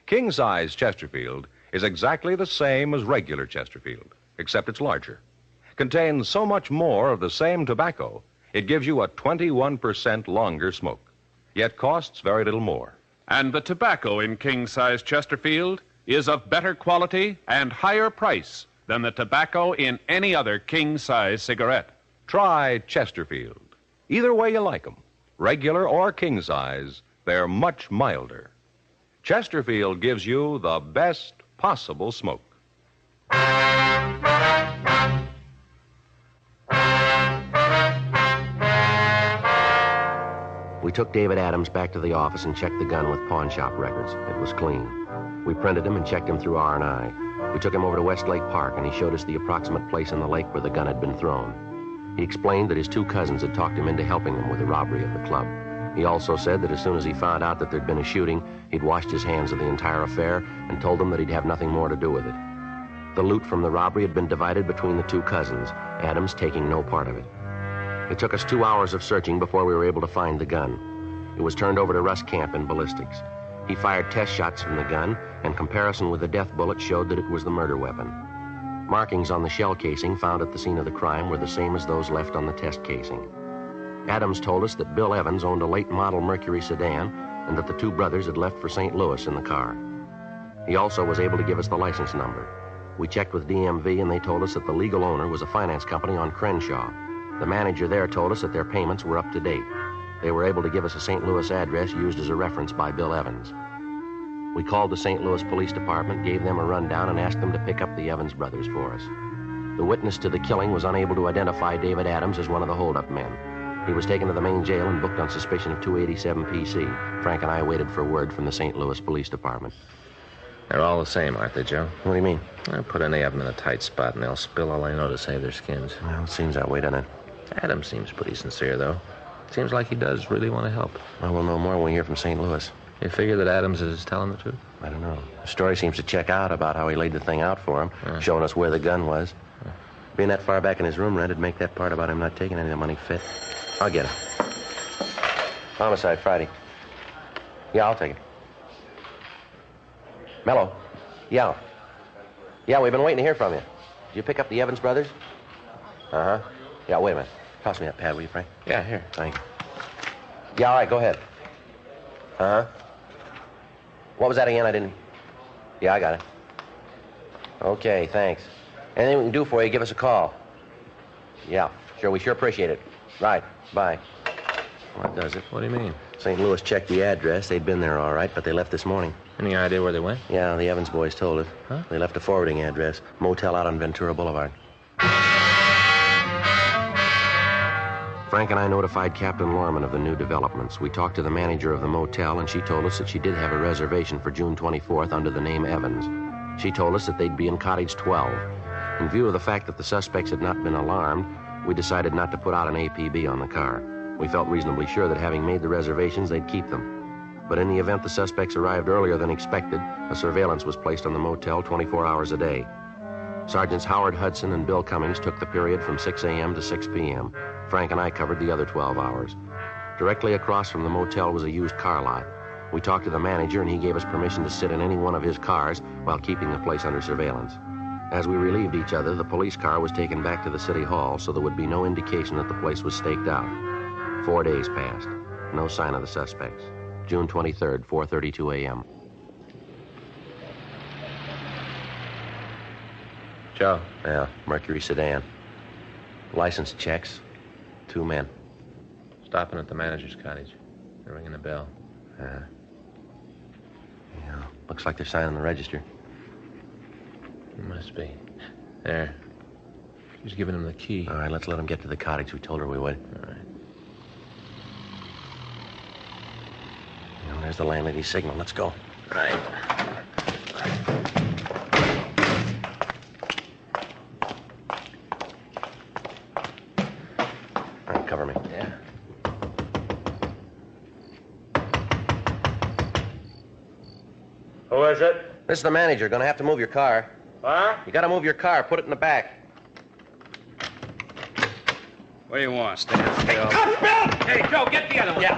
S2: King size Chesterfield is exactly the same as regular Chesterfield, except it's larger. Contains so much more of the same tobacco, it gives you a 21% longer smoke, yet costs very little more.
S3: And the tobacco in king-size Chesterfield is of better quality and higher price than the tobacco in any other king-size cigarette.
S2: Try Chesterfield. Either way you like them, regular or king size, they're much milder. Chesterfield gives you the best possible smoke.
S1: We took David Adams back to the office and checked the gun with pawn shop records. It was clean. We printed him and checked him through R&I. We took him over to Westlake Park, and he showed us the approximate place in the lake where the gun had been thrown. He explained that his two cousins had talked him into helping them with the robbery of the club. He also said that as soon as he found out that there'd been a shooting, he'd washed his hands of the entire affair and told them that he'd have nothing more to do with it. The loot from the robbery had been divided between the two cousins, Adams taking no part of it. It took us 2 hours of searching before we were able to find the gun. It was turned over to Russ Camp in ballistics. He fired test shots from the gun, and comparison with the death bullet showed that it was the murder weapon. Markings on the shell casing found at the scene of the crime were the same as those left on the test casing. Adams told us that Bill Evans owned a late model Mercury sedan and that the two brothers had left for St. Louis in the car. He also was able to give us the license number. We checked with DMV, and they told us that the legal owner was a finance company on Crenshaw. The manager there told us that their payments were up to date. They were able to give us a St. Louis address used as a reference by Bill Evans. We called the St. Louis Police Department, gave them a rundown, and asked them to pick up the Evans brothers for us. The witness to the killing was unable to identify David Adams as one of the holdup men. He was taken to the main jail and booked on suspicion of 287 PC. Frank and I waited for word from the St. Louis Police Department.
S4: They're all the same, aren't they, Joe?
S1: What do you mean?
S4: Put any of them in a tight spot, and they'll spill all they know to save their skins.
S1: Well, it seems that way, doesn't it?
S4: Adams seems pretty sincere, though. Seems like he does really want to help.
S1: Well, we'll know more when we hear from St. Louis.
S4: You figure that Adams is telling the truth?
S1: I don't know. The story seems to check out about how he laid the thing out for him, showing us where the gun was. Being that far back in his room, Red, would make that part about him not taking any of the money fit. I'll get it. Homicide, Friday. Yeah, I'll take it. Mello. Yeah. Yeah, we've been waiting to hear from you. Did you pick up the Evans brothers? Uh-huh. Yeah, wait a minute. Toss me that pad, will you, Frank?
S4: Yeah, here.
S1: Thanks. Yeah, all right, go ahead. Uh-huh. What was that again? I didn't... Yeah, I got it. Okay, thanks. Anything we can do for you, give us a call. Yeah, sure, we sure appreciate it. Right, bye. Well, that does it.
S4: What do you mean?
S1: St. Louis checked the address. They'd been there all right, but they left this morning.
S4: Any idea where they went?
S1: Yeah, the Evans boys told us.
S4: Huh?
S1: They left a forwarding address. Motel out on Ventura Boulevard. Frank and I notified Captain Lorman of the new developments. We talked to the manager of the motel, and she told us that she did have a reservation for June 24th under the name Evans. She told us that they'd be in Cottage 12. In view of the fact that the suspects had not been alarmed, we decided not to put out an APB on the car. We felt reasonably sure that having made the reservations, they'd keep them. But in the event the suspects arrived earlier than expected, a surveillance was placed on the motel 24 hours a day. Sergeants Howard Hudson and Bill Cummings took the period from 6 a.m. to 6 p.m. Frank and I covered the other 12 hours. Directly across from the motel was a used car lot. We talked to the manager, and he gave us permission to sit in any one of his cars while keeping the place under surveillance. As we relieved each other, the police car was taken back to the city hall so there would be no indication that the place was staked out. 4 days passed. No sign of the suspects. June 23rd, 4:32 a.m.
S4: Joe.
S1: Yeah, Mercury sedan. License checks. 2 men.
S4: Stopping at the manager's cottage. They're ringing the bell.
S1: Yeah, looks like they're signing the register.
S4: Must be. There. She's giving him the key.
S1: All right, let's let him get to the cottage. We told her we would.
S4: All right.
S1: There's the landlady's signal. Let's go.
S4: Right.
S1: All right, cover me.
S4: Yeah.
S11: Who is it?
S1: This is the manager. Gonna have to move your car.
S11: Huh?
S1: You gotta move your car. Put it in the back.
S11: What do you want? Stand still.
S19: Cut, Bill!
S11: Hey, Joe, get the other one.
S19: Yeah.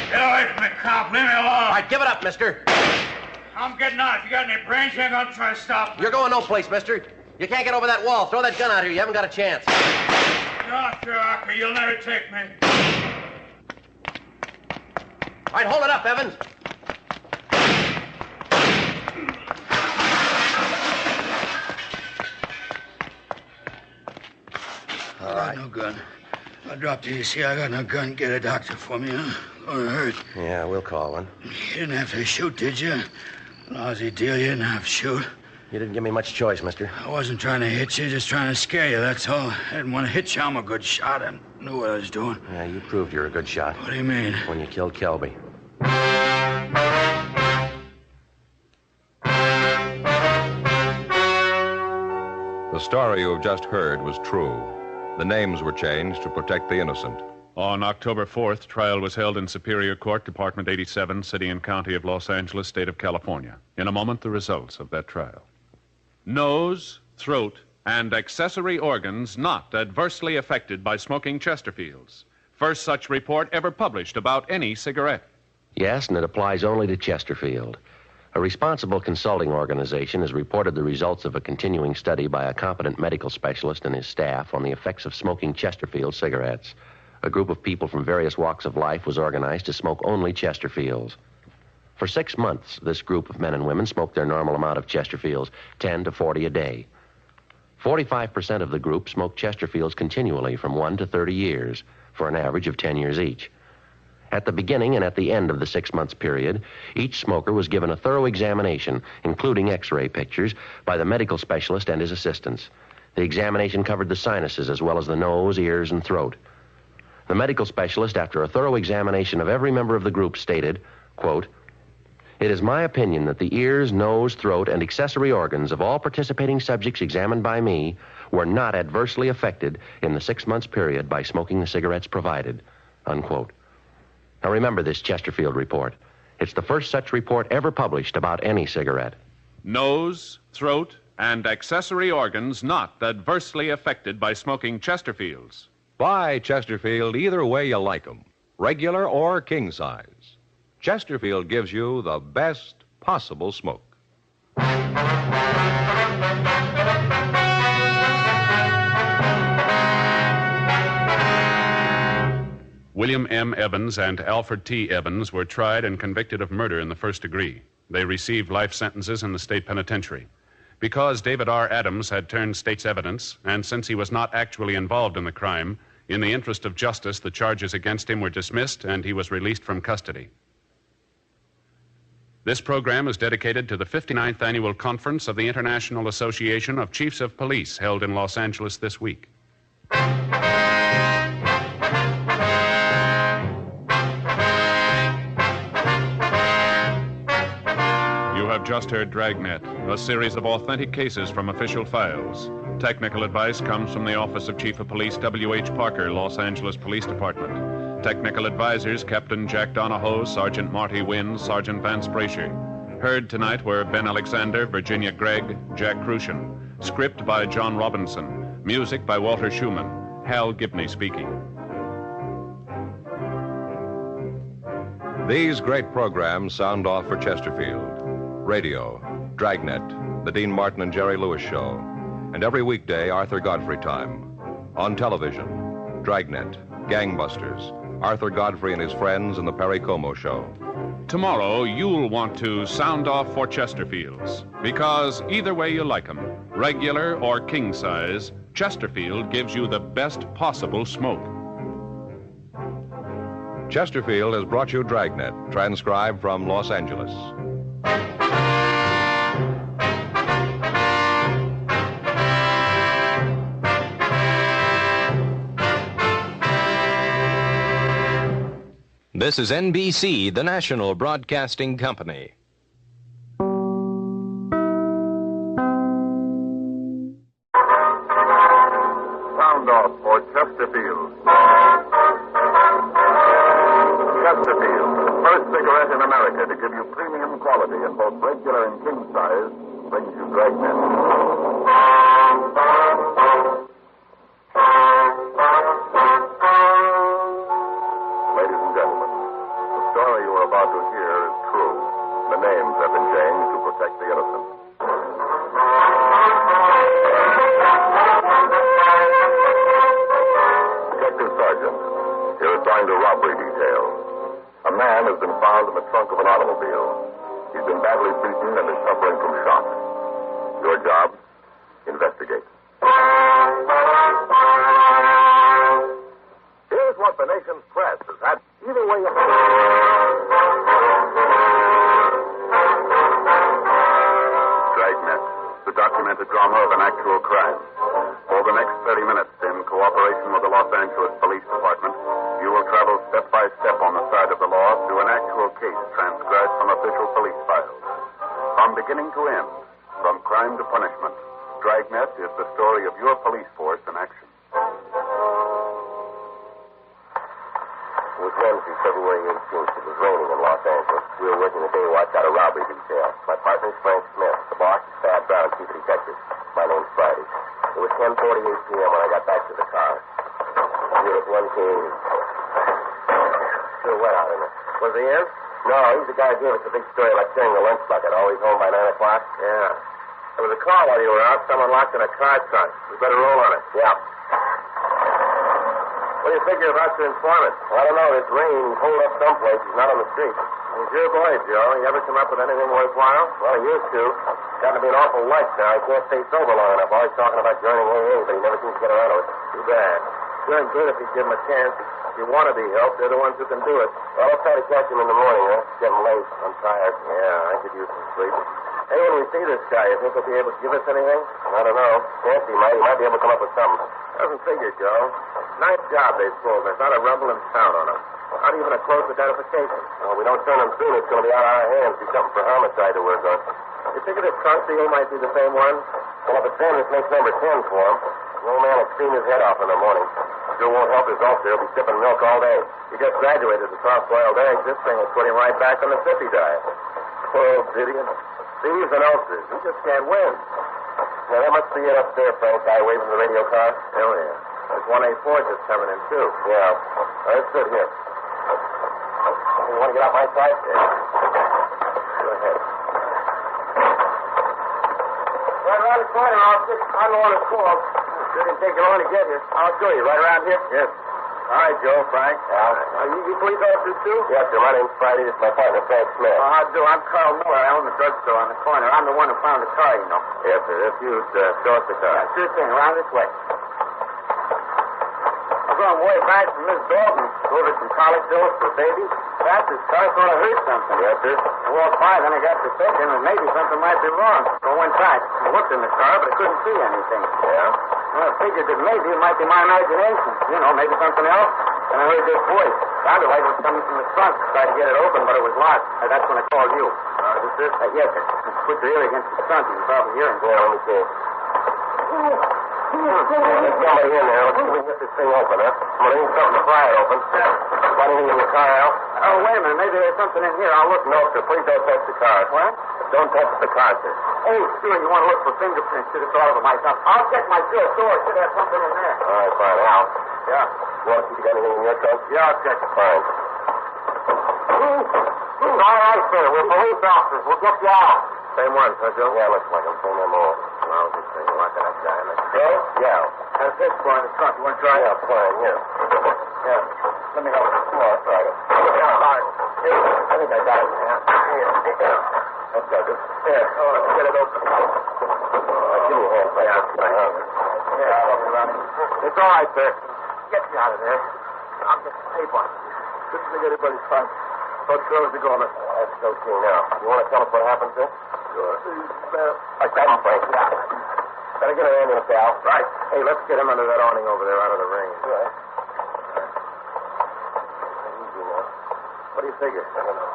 S19: Get away from me, cop. Leave me alone.
S1: All right, give it up, mister.
S19: I'm getting out. If you got any brains, you ain't gonna try to stop me.
S1: You're going no place, mister. You can't get over that wall. Throw that gun out here. You haven't got a chance.
S19: Not your Arthur. You'll never take me.
S1: All right, hold it up, Evans.
S18: All right. I got no gun. I dropped the AC. I got no gun. Get a doctor for me, huh? Gonna hurt.
S1: Yeah, we'll call one.
S18: You didn't have to shoot, did you? Lousy deal. You didn't have to shoot.
S1: You didn't give me much choice, mister.
S18: I wasn't trying to hit you, just trying to scare you, that's all. I didn't want to hit you. I'm a good shot. I knew what I was doing.
S1: Yeah, you proved you're a good shot.
S18: What do you mean?
S1: When you killed Kelby.
S2: The story you have just heard was true. The names were changed to protect the innocent.
S3: On October 4th, trial was held in Superior Court, Department 87, City and County of Los Angeles, State of California. In a moment, the results of that trial. Nose, throat, and accessory organs not adversely affected by smoking Chesterfields. First such report ever published about any cigarette.
S1: Yes, and it applies only to Chesterfield. A responsible consulting organization has reported the results of a continuing study by a competent medical specialist and his staff on the effects of smoking Chesterfield cigarettes. A group of people from various walks of life was organized to smoke only Chesterfields. For 6 months, this group of men and women smoked their normal amount of Chesterfields, 10 to 40 a day. 45% of the group smoked Chesterfields continually from 1 to 30 years, for an average of 10 years each. At the beginning and at the end of the 6 months period, each smoker was given a thorough examination, including X-ray pictures, by the medical specialist and his assistants. The examination covered the sinuses as well as the nose, ears, and throat. The medical specialist, after a thorough examination of every member of the group, stated, quote, "It is my opinion that the ears, nose, throat, and accessory organs of all participating subjects examined by me were not adversely affected in the 6 months period by smoking the cigarettes provided," unquote. Now remember this Chesterfield report. It's the first such report ever published about any cigarette.
S3: Nose, throat, and accessory organs not adversely affected by smoking Chesterfields.
S9: Buy Chesterfield either way you like 'em, regular or king size. Chesterfield gives you the best possible smoke.
S3: William M. Evans and Alfred T. Evans were tried and convicted of murder in the first degree. They received life sentences in the state penitentiary. Because David R. Adams had turned state's evidence, and since he was not actually involved in the crime, in the interest of justice, the charges against him were dismissed and he was released from custody. This program is dedicated to the 59th Annual Conference of the International Association of Chiefs of Police held in Los Angeles this week. You have just heard Dragnet, a series of authentic cases from official files. Technical advice comes from the Office of Chief of Police W.H. Parker, Los Angeles Police Department. Technical advisors, Captain Jack Donahoe, Sergeant Marty Wynn, Sergeant Vance Brasher. Heard tonight were Ben Alexander, Virginia Gregg, Jack Crucian. Script by John Robinson. Music by Walter Schumann. Hal Gibney speaking.
S9: These great programs sound off for Chesterfield. Radio, Dragnet, the Dean Martin and Jerry Lewis Show. And every weekday, Arthur Godfrey time. On television, Dragnet, Gangbusters, Arthur Godfrey and his friends, and the Perry Como Show.
S3: Tomorrow, you'll want to sound off for Chesterfields, because either way you like 'em, regular or king size, Chesterfield gives you the best possible smoke.
S9: Chesterfield has brought you Dragnet, transcribed from Los Angeles.
S16: This is NBC, the national broadcasting company.
S12: Sound off for Chesterfield. Chesterfield, the first cigarette in America to give you premium quality in both regular and king size, brings you Dragnet. Ladies and gentlemen, the story you are about to hear is true. The names have been changed to protect the innocent. Detective Sergeant, you're assigned to robbery detail. A man has been found in the trunk of an automobile. He's been badly beaten and is suffering from shock. Your job? Investigate. Here's what the nation's press has had either way you... Dragnet, the documented drama of an actual crime. For the next 30 minutes, in cooperation with the Los Angeles Police Department, you will travel step by step on the side of the law through an actual case transcribed from official police files. From beginning to end, from crime to punishment, Dragnet is the story of your police force in action.
S21: It was Wednesday, February 18th. It was raining in Los Angeles. We were working the day watch out of robbery detail. My partner's Frank Smith. The boss is Thad Brown, chief detective. My name's Friday. It was 10:48 p.m. when I got back to the car. Unit 1K. Sure wet out in it. Was he in? No, he's the guy who gave us the big story about carrying the lunch bucket. Always home by 9 o'clock. Yeah. There was a call while you were out. Someone locked in a car trunk. We better roll on it. Yeah. What do you figure about your informant? Well, I don't know. This rain holed up someplace. He's not on the street. He's your boy, Joe. You ever come up with anything worthwhile? Well, he used to. Got to be an awful light now. He can't stay sober long enough. Always talking about joining AA, but he never seems to get around to it. Too bad. Sure and good if you give him a chance. If you want to be helped, they're the ones who can do it. Well, I'll try to catch him in the morning, huh? It's getting late. I'm tired. Yeah, I could use some sleep. Hey, when we see this guy, you think he'll be able to give us anything? I don't know. Fancy might. He might be able to come up with something. Doesn't figure, Joe. Nice job they pulled. There's not a rumble in town on him. Not even a close identification. Well, we don't turn him soon. It's going to be out of our hands. Be something for homicide to work on. You figure this trunk deal might be the same one? Well, if it's then, this makes number 10 for him. The old man had seen his head off in the morning. Sure won't help his ulcer. He'll be sipping milk all day. He just graduated to soft-boiled eggs. This thing will put him right back on the sippy diet. Poor old Gideon. Thieves and ulcers. He just can't win. Now, that must be it up there, Frank. Guy waving the radio car. Oh, yeah. There's 1A4 just coming in, too. Yeah. Let's sit here. You want to get out my side? Yeah. Go ahead. Right around the corner, officer. I'm the one who called. Sure didn't take you long to get here. I'll show you. Right around here? Yes. All right, Joe, Frank. You police officers, too? Yes, sir. My name's Friday. This is my partner, Frank Smith. How do? I'm Carl Miller. I own the drugstore on the corner. I'm the one who found the car, you know. Yes, sir. If you'd show us the car. Yeah, sure thing. Around this way. I'm going way back from Miss Dalton. Over some college bills for babies. Perhaps this car sort of hurt something. Yes, sir. I walked by, then I got to thinking that maybe something might be wrong. So I went back. I looked in the car, but I couldn't see anything. Yeah? Well, I figured that maybe it might be my imagination. You know, maybe something else. And I heard this voice. Sounded like it was coming from the trunk. Tried to get it open, but it was locked. That's when I called you. This is? Yes, sir. Put your ear against the trunk. You can probably hear him. Yeah, let me see. There's somebody in there. Let's see if we can get this thing open, huh? Well, there ain't something to pry it open. Got anything in the car, Al? Oh, wait a minute. Maybe there's something in here. I'll look. No, sir. Please don't touch the car. What? Don't touch the car, sir. Oh, sure. You want to look for fingerprints. Should have thought of it myself. I'll check my drill door. Should have something in there. All right, fine. Al? Yeah. You want to see if you got anything in your trunk? Yeah, I'll check it. Fine. All right, sir. We're police officers. We'll get you out. Same one, huh, Joe? Yeah, looks like him. Same MO. Well, this thing, lock that guy in there. Joe? Yeah. There's this boy in the trunk. You want to try it? Yeah, fine. Here. Yeah. Let me help you. No, I'll try it. Yeah, all right. I think I got it. Yeah. Here. Let's go, dude. There. Oh, let's get it open. Give me a hand, Frank. Yeah, I'll help you around it. It's all right, sir. Get you out of there. I'll get the tape on. Couldn't think anybody's fine. How close to going? That's okay now. You want to tell us what happened, sir? Sure. I got him, Frank. Yeah. Better get an ambulance, Al. Right. Hey, let's get him under that awning over there out of the rain. Right. Easy now. What do you figure? I don't know.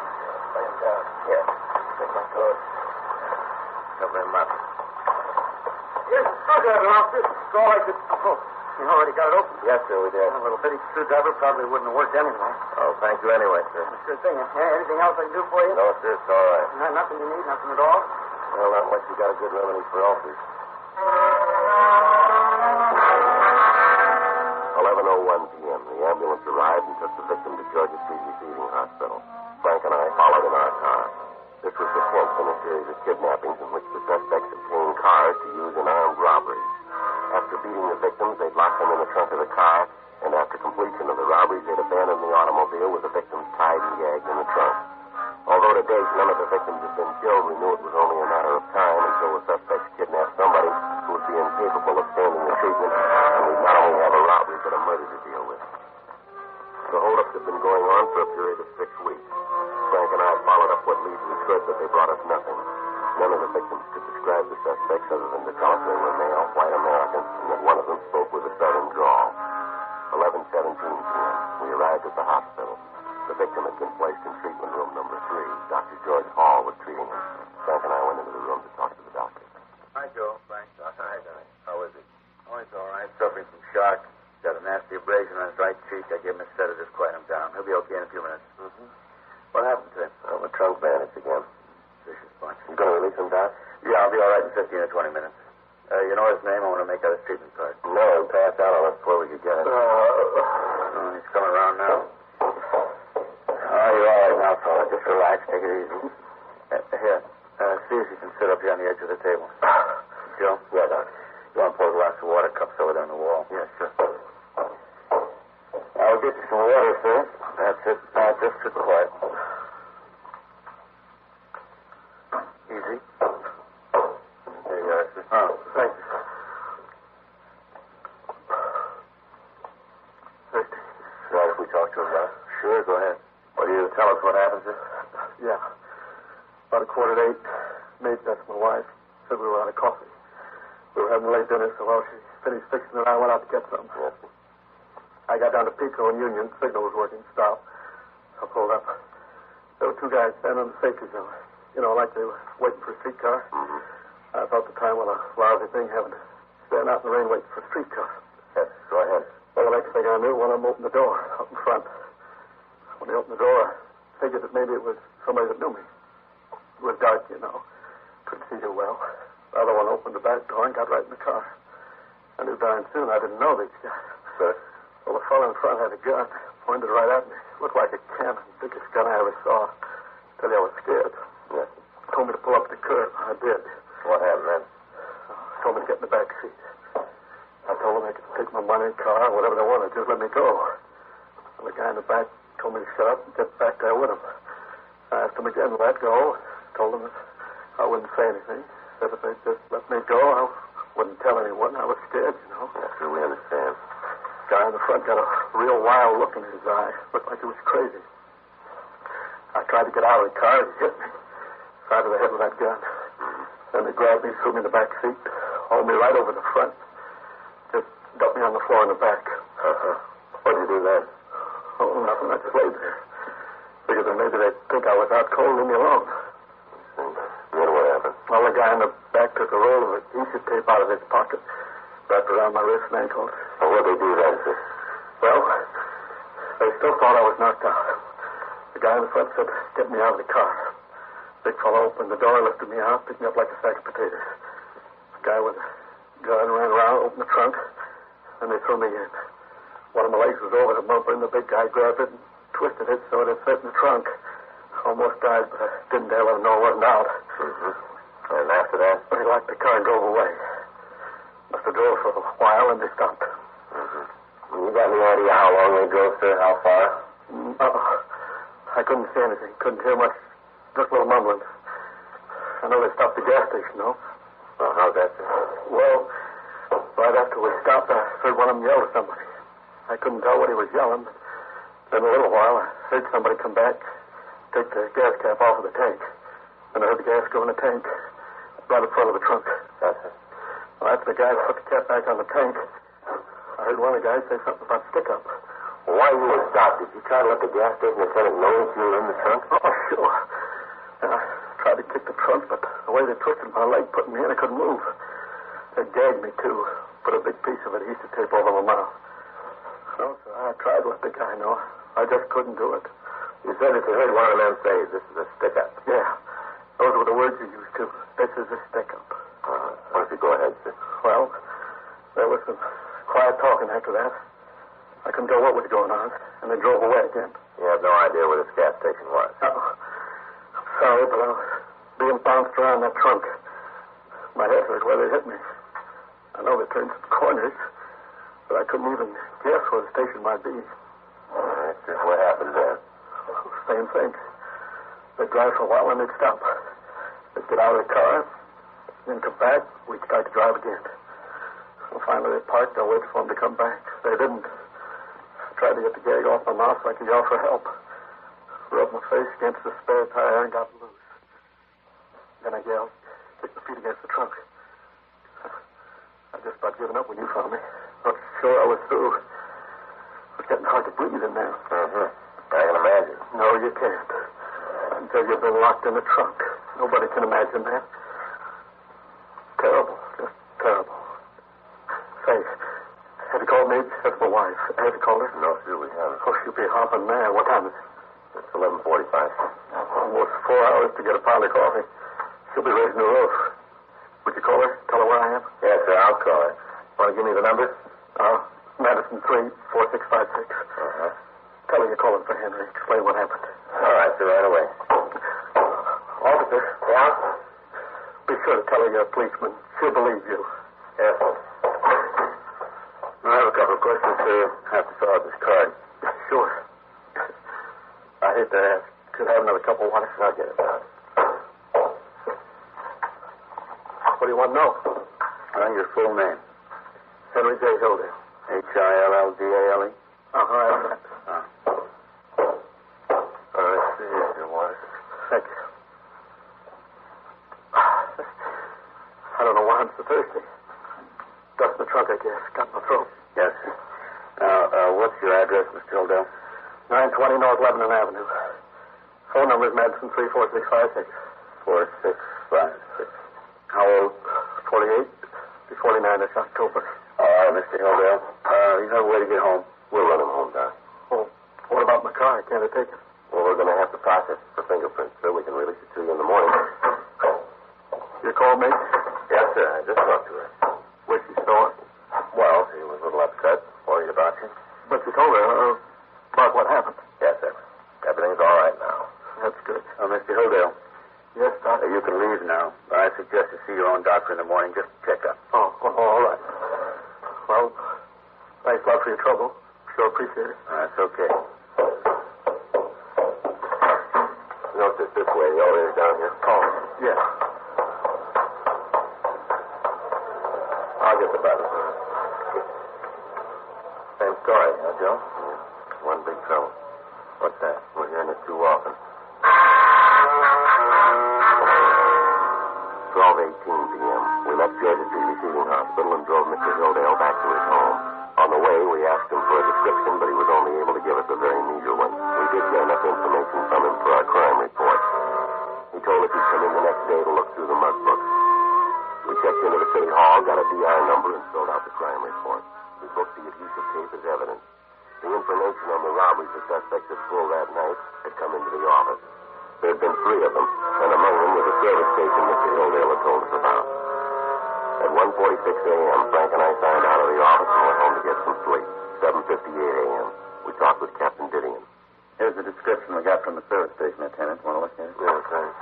S21: Lay him down. Here. Take my coat. Cover him up. Yes, I got it, officer. It's all right. You already got it open? Yes, sir, we did. A little bitty screwdriver probably wouldn't have worked anyway. Oh, thank you anyway, sir. Sure thing. Anything else I can do for you? No, sir, it's all right. Nothing you need? Nothing at all? Well, not unless you got a good remedy for ulcers. 11:01 p.m. The ambulance arrived and took the victim to Georgia Street Receiving Hospital. Frank and I followed in our car. This was the 10th in a series of kidnappings in which the suspects obtained cars to use in armed robberies. After beating the victims, they'd lock them in the trunk of the car, and after completion of the robberies, they'd abandon the automobile with the victims tied and gagged in the trunk. Although to date none of the victims had been killed, we knew it was only a matter of time until the suspects kidnapped somebody who would be incapable of standing the treatment, and we'd not only have a robbery but a murder to deal with. The holdups had been going on for a period of 6 weeks. Frank and I followed up what leads we could, but they brought us nothing. None of the victims could describe the suspects other than to tell us they were male, white Americans, and that one of them spoke with a southern drawl. 11:17 p.m. We arrived at the hospital. The victim had been placed in treatment room number 3. Dr. George Hall was treating him. Frank and I went into the room to talk to the doctor.
S6: Hi, Joe. Frank. Hi, Johnny.
S21: How is he?
S6: Oh, he's all right. Suffering from shock. Got a nasty abrasion on his right cheek. I gave him a sedative to quiet him down. He'll be okay in a few minutes.
S21: Mm-hmm.
S6: What happened to him?
S21: Oh, a trunk bandage again.
S6: Vicious bunch.
S21: You going to release him, Doc?
S6: Yeah, I'll be all right in 15 or 20 minutes. You know his name? I want to make out his treatment card.
S21: No, he passed out on us before we could get it.
S6: He's coming around now. Oh, you're all right now, fella. Just relax. Take it easy. Here. See if you can sit up here on the edge of the table. Joe?
S21: Yeah, Doc.
S6: You want to pour a glass of water? Cups over there on the wall.
S21: Yeah, sure.
S6: I'll get you some water, sir. That's it. Now, just sit quiet. Easy. There you are, sir. Oh, thank you. Thirsty. Right, if we talk to him now? Sure, go ahead. Will you tell us what happened, sir?
S14: Yeah. About 7:45, Maid, that's my wife, said we were out of coffee. We were having late dinner, so while she finished fixing it, I went out to get some.
S21: Yes.
S14: I got down to Pico and Union. Signal was working. Stop. I pulled up. There were two guys standing on the safety zone. You know, like they were waiting for a streetcar.
S21: Mm-hmm.
S14: I thought at the time, what a lousy thing having to stand out in the rain waiting for a streetcar.
S21: Yes, go ahead.
S14: Well, the next thing I knew, one of them opened the door up in front. When he opened the door, I figured that maybe it was somebody that knew me. It was dark, you know. Couldn't see too well. The other one opened the back door and got right in the car. I knew darn soon I didn't know these guys.
S21: Sir?
S14: Well, the fellow in front had a gun, pointed right at me. Looked like a cannon, biggest gun I ever saw. Tell you, I was scared.
S21: Yes.
S14: Told me to pull up the curb. I did.
S21: What happened then?
S14: Told me to get in the back seat. I told them they could take my money, car, whatever they wanted. Just let me go. And the guy in the back told me to shut up and get back there with him. I asked him again to let go. Told him that I wouldn't say anything. Said if they'd just let me go, I wouldn't tell anyone. I was scared, you know.
S21: Yes, sir, we understand.
S14: The guy in the front got a real wild look in his eye. Looked like he was crazy. I tried to get out of the car. He hit me. Side of the head with that gun. Then they grabbed me, threw me in the back seat, hauled me right over the front. Just dumped me on the floor in the back.
S21: What'd you do then?
S14: Oh, nothing. I just laid there. Figured that maybe they'd think I was out cold and leave me alone.
S21: Then what happened?
S14: Well, the guy in the back took a roll of adhesive tape out of his pocket, wrapped around my wrists and ankles.
S21: Well, what'd they do then, sir?
S14: Well, they still thought I was knocked out. The guy in the front said, get me out of the car. Big fellow opened the door, lifted me out, picked me up like a sack of potatoes. The guy with a gun ran around, opened the trunk, and they threw me in. One of my legs was over the bumper, and the big guy grabbed it and twisted it so it fit in the trunk. Almost died, but I didn't dare let him know it wasn't out.
S21: Mm-hmm. And after that?
S14: Well, he locked the car and drove away. Must have drove for a while, and they stopped.
S21: Mm-hmm. You got any idea how long they drove, sir? How far?
S14: I couldn't see anything. Couldn't hear much. Just a little mumbling. I know they stopped the gas station, though.
S21: Well, how's that, sir?
S14: Well, right after we stopped, I heard one of them yell at somebody. I couldn't tell what he was yelling, but then a little while, I heard somebody come back, take the gas cap off of the tank. And I heard the gas go in the tank, right in front of the trunk.
S21: That's it.
S14: Well, after the guy put the cap back on the tank, I heard one of the guys say something about stick-up.
S21: Well, why you were stopped? Did you try to let the gas station attendant know that you were in the trunk?
S14: Oh, sure. And I tried to kick the trunk, but the way they twisted my leg, putting me in, I couldn't move. They gagged me, too. Put a big piece of adhesive tape over my mouth. No, sir, I tried to let the guy know. I just couldn't do it.
S21: You said that you heard one of them say, this is a stick-up.
S14: Yeah. Those were the words you used, too. This is a stick-up.
S21: Why don't you go ahead, sir?
S14: Well, there was some quiet talking after that. I couldn't tell what was going on, and they drove away again.
S21: You have no idea where this gas station was?
S14: No. I'm sorry, but I was being bounced around that trunk. My head hurt where they hit me. I know they turned some corners, but I couldn't even guess where the station might be.
S21: All right, sir. What happened then?
S14: Same thing. They'd drive for a while and they'd stop. They'd get out of the car, then come back. We'd start to drive again. So finally they parked. I waited for them to come back. They didn't. I tried to get the gag off my mouth so I could yell for help. Rubbed my face against the spare tire and got loose. Then I yelled, kicked my feet against the trunk. I just about given up when you found me. Not sure I was through. It was getting hard to breathe in there.
S21: Mm-hmm. I can imagine.
S14: No, you can't. Until you've been locked in the trunk. Nobody can imagine that. Terrible. Just terrible. Say, have you called me? That's my wife. Have you called her?
S21: No, sir, we haven't.
S14: Oh, she'll be hopping mad. What time is it?
S21: It's 11:45.
S14: Almost 4 hours to get a pile of coffee. She'll be raising the roof.
S6: I'll call her. Want to give me the number?
S14: Madison 34656. Tell her you're calling for Henry. Explain what happened.
S6: All right, sir, right away.
S14: Officer.
S6: Yeah?
S14: Be sure to tell her you're a policeman. She'll believe you.
S6: Yes. I have a couple of questions, sir. Have to fill out this card.
S14: Sure. I hate to ask. Could I have another cup of water?
S6: I'll get it now.
S14: What do you want to know?
S6: Your full name.
S14: Henry J. Hilldale.
S6: Hildale?
S14: I have that.
S6: All right, see here's your water.
S14: Thank you. I don't know why I'm so thirsty. Dust in the trunk, I guess. Got my throat.
S6: Yes. Now, what's your address, Mr. Hildale?
S14: 920 North Lebanon Avenue. Phone number is Madison 34656.
S6: 4656. How old?
S14: 48. Be 49 this October.
S6: All right, Mr. Hildale. You have a way to get home. We'll run him home, Doc.
S14: Oh, what about my car? Can't I take it?
S6: Well, we're going to have to process it for fingerprints, sir. We can release it to you in the morning.
S14: You called me?
S6: Yes, sir. I just talked to her.
S14: Where's she sore?
S6: Well, she was a little upset. Worried about you.
S14: But you told her about what happened.
S6: Yes, sir. Everything's all right now.
S14: That's good.
S6: Mr. Hildale.
S14: Yes, Doctor.
S6: You can leave now. I suggest you see your own doctor in the morning just to check up.
S14: Oh, all right. Well, thanks a lot for your trouble. Sure appreciate it.
S6: That's okay. No, it's this way. The elevator's down here.
S14: Oh, yeah.
S6: I'll get the button. Same story, huh, Joe? Yeah. One big trouble. What's that? We're hearing it too often. 12:18 p.m. We left Georgia Street Receiving Hospital and drove Mr. Hildale back to his home. On the way, we asked him for a description, but he was only able to give us a very meager one. We did get enough information from him for our crime report. He told us he'd come in the next day to look through the mug books. We checked into the city hall, got a DI number, and filled out the crime report. We booked the adhesive tape as evidence. The information on the robberies the suspects had pulled that night had come into the office. There had been 3 of them, and among them was a service station Mr. Hildale had told us about. At 1:46 a.m., Frank and I signed out of the office and went home to get some sleep. 7:58 a.m. We talked with Captain Didion.
S12: Here's the description we got from the service station, Lieutenant. Want to look at it?
S6: Yeah, thanks.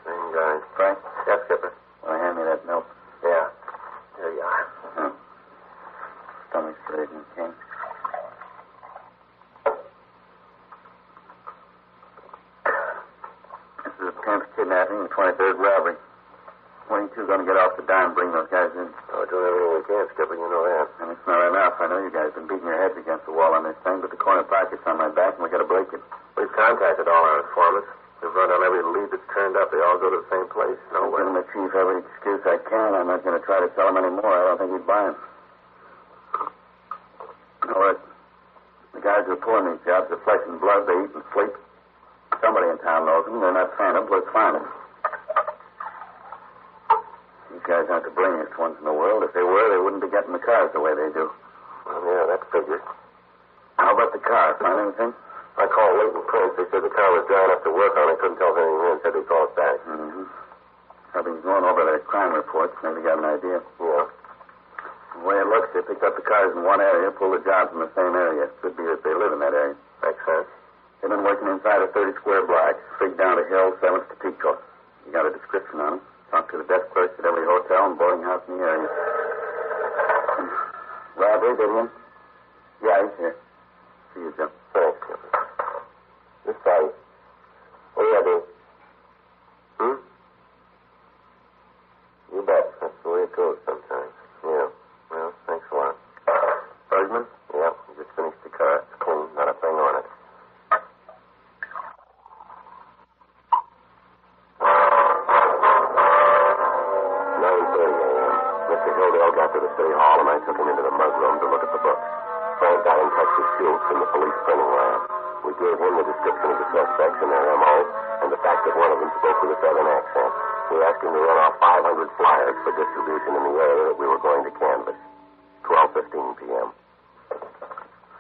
S6: Same guy.
S12: Frank?
S6: Yes, Skipper.
S12: Want to hand me that milk?
S6: Yeah. Here you are.
S12: Stomach's raising, King. This is a 10th kidnapping and 23rd robbery. 22 going to get off the dime and bring those guys in.
S6: Oh, doing everything we can, Skipper. You know that.
S12: And it's not enough. I know you guys have been beating your heads against the wall on this thing, but the corner pocket's on my back, and we got to break it.
S6: We've contacted all our informants. We've run down every lead that's turned up. They all go to the same place.
S12: I'll give the chief every excuse I can. I'm not going to try to sell him any more. I don't think he'd buy him. You know what? The guys who are pulling these jobs are flesh and blood. They eat and sleep. Somebody in town knows them. They're not phantoms. Let's find them. These guys aren't the brainiest ones in the world. If they were, they wouldn't be getting the cars the way they do.
S6: Well, yeah, that figures.
S12: How about the car? Find anything?
S6: I called Leighton Prince. They said the car was dry enough to work on. They couldn't tell us anything in. Said they'd call us back.
S12: Mm-hmm. I've been going over their crime reports. Maybe got an idea.
S6: Yeah.
S12: The way it looks, they picked up the cars in one area, pulled the jobs in the same area. Could be that they live in that area.
S6: Makes sense.
S12: They've been working inside a 30-square block, straight down a hill, 7th to Pico. You got a description on them. Talked to the desk clerks at every hotel and boarding house in the area. Robbery, Didion? Yeah, he's here. See you, Joe.
S6: Thanks, Skipper. This guy. What do you do? You bet. That's the way it goes sometimes. Yeah. Well, thanks a lot. Bergman? Yeah. Just finished the car. It's clean. Not a thing on it. 9:30 a.m. Mr. Hildale got to the city hall, and I took him into the mug room to look at the books. Frank got in touch with Schultz in the police printing lab. We gave him the description of the suspects and their M.O., and the fact that one of them spoke with a southern accent. We asked him to run off 500 flyers for distribution in the area that we were going to canvass. 12:15 p.m.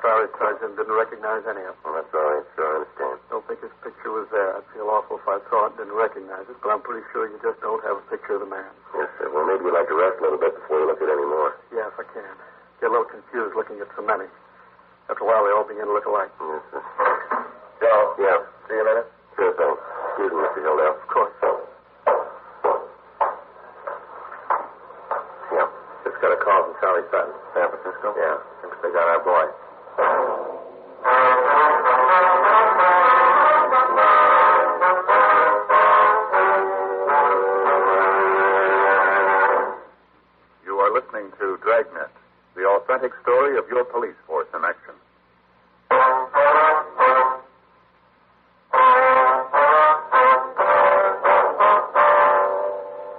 S14: Sorry, Sergeant. Didn't recognize any of them.
S6: Well, that's all right, sir. I understand.
S14: No don't think his picture was there. I'd feel awful if I saw it and didn't recognize it, but I'm pretty sure you just don't have a picture of the man.
S6: Yes, sir. Well, maybe you'd like to rest a little bit before you look at any more.
S14: Yeah, if I can. Get a little confused looking at so many. After a while, they all begin to look alike.
S6: Yes, sir. Joe? Yeah. See you later? Sure thing. Excuse me, Mr. Hildale.
S14: Of course.
S6: Yeah. Just got a call from Charlie Sutton. San Francisco? Yeah. Thinks they got our boy.
S12: You are listening to Dragnet, the authentic story of your police force in action.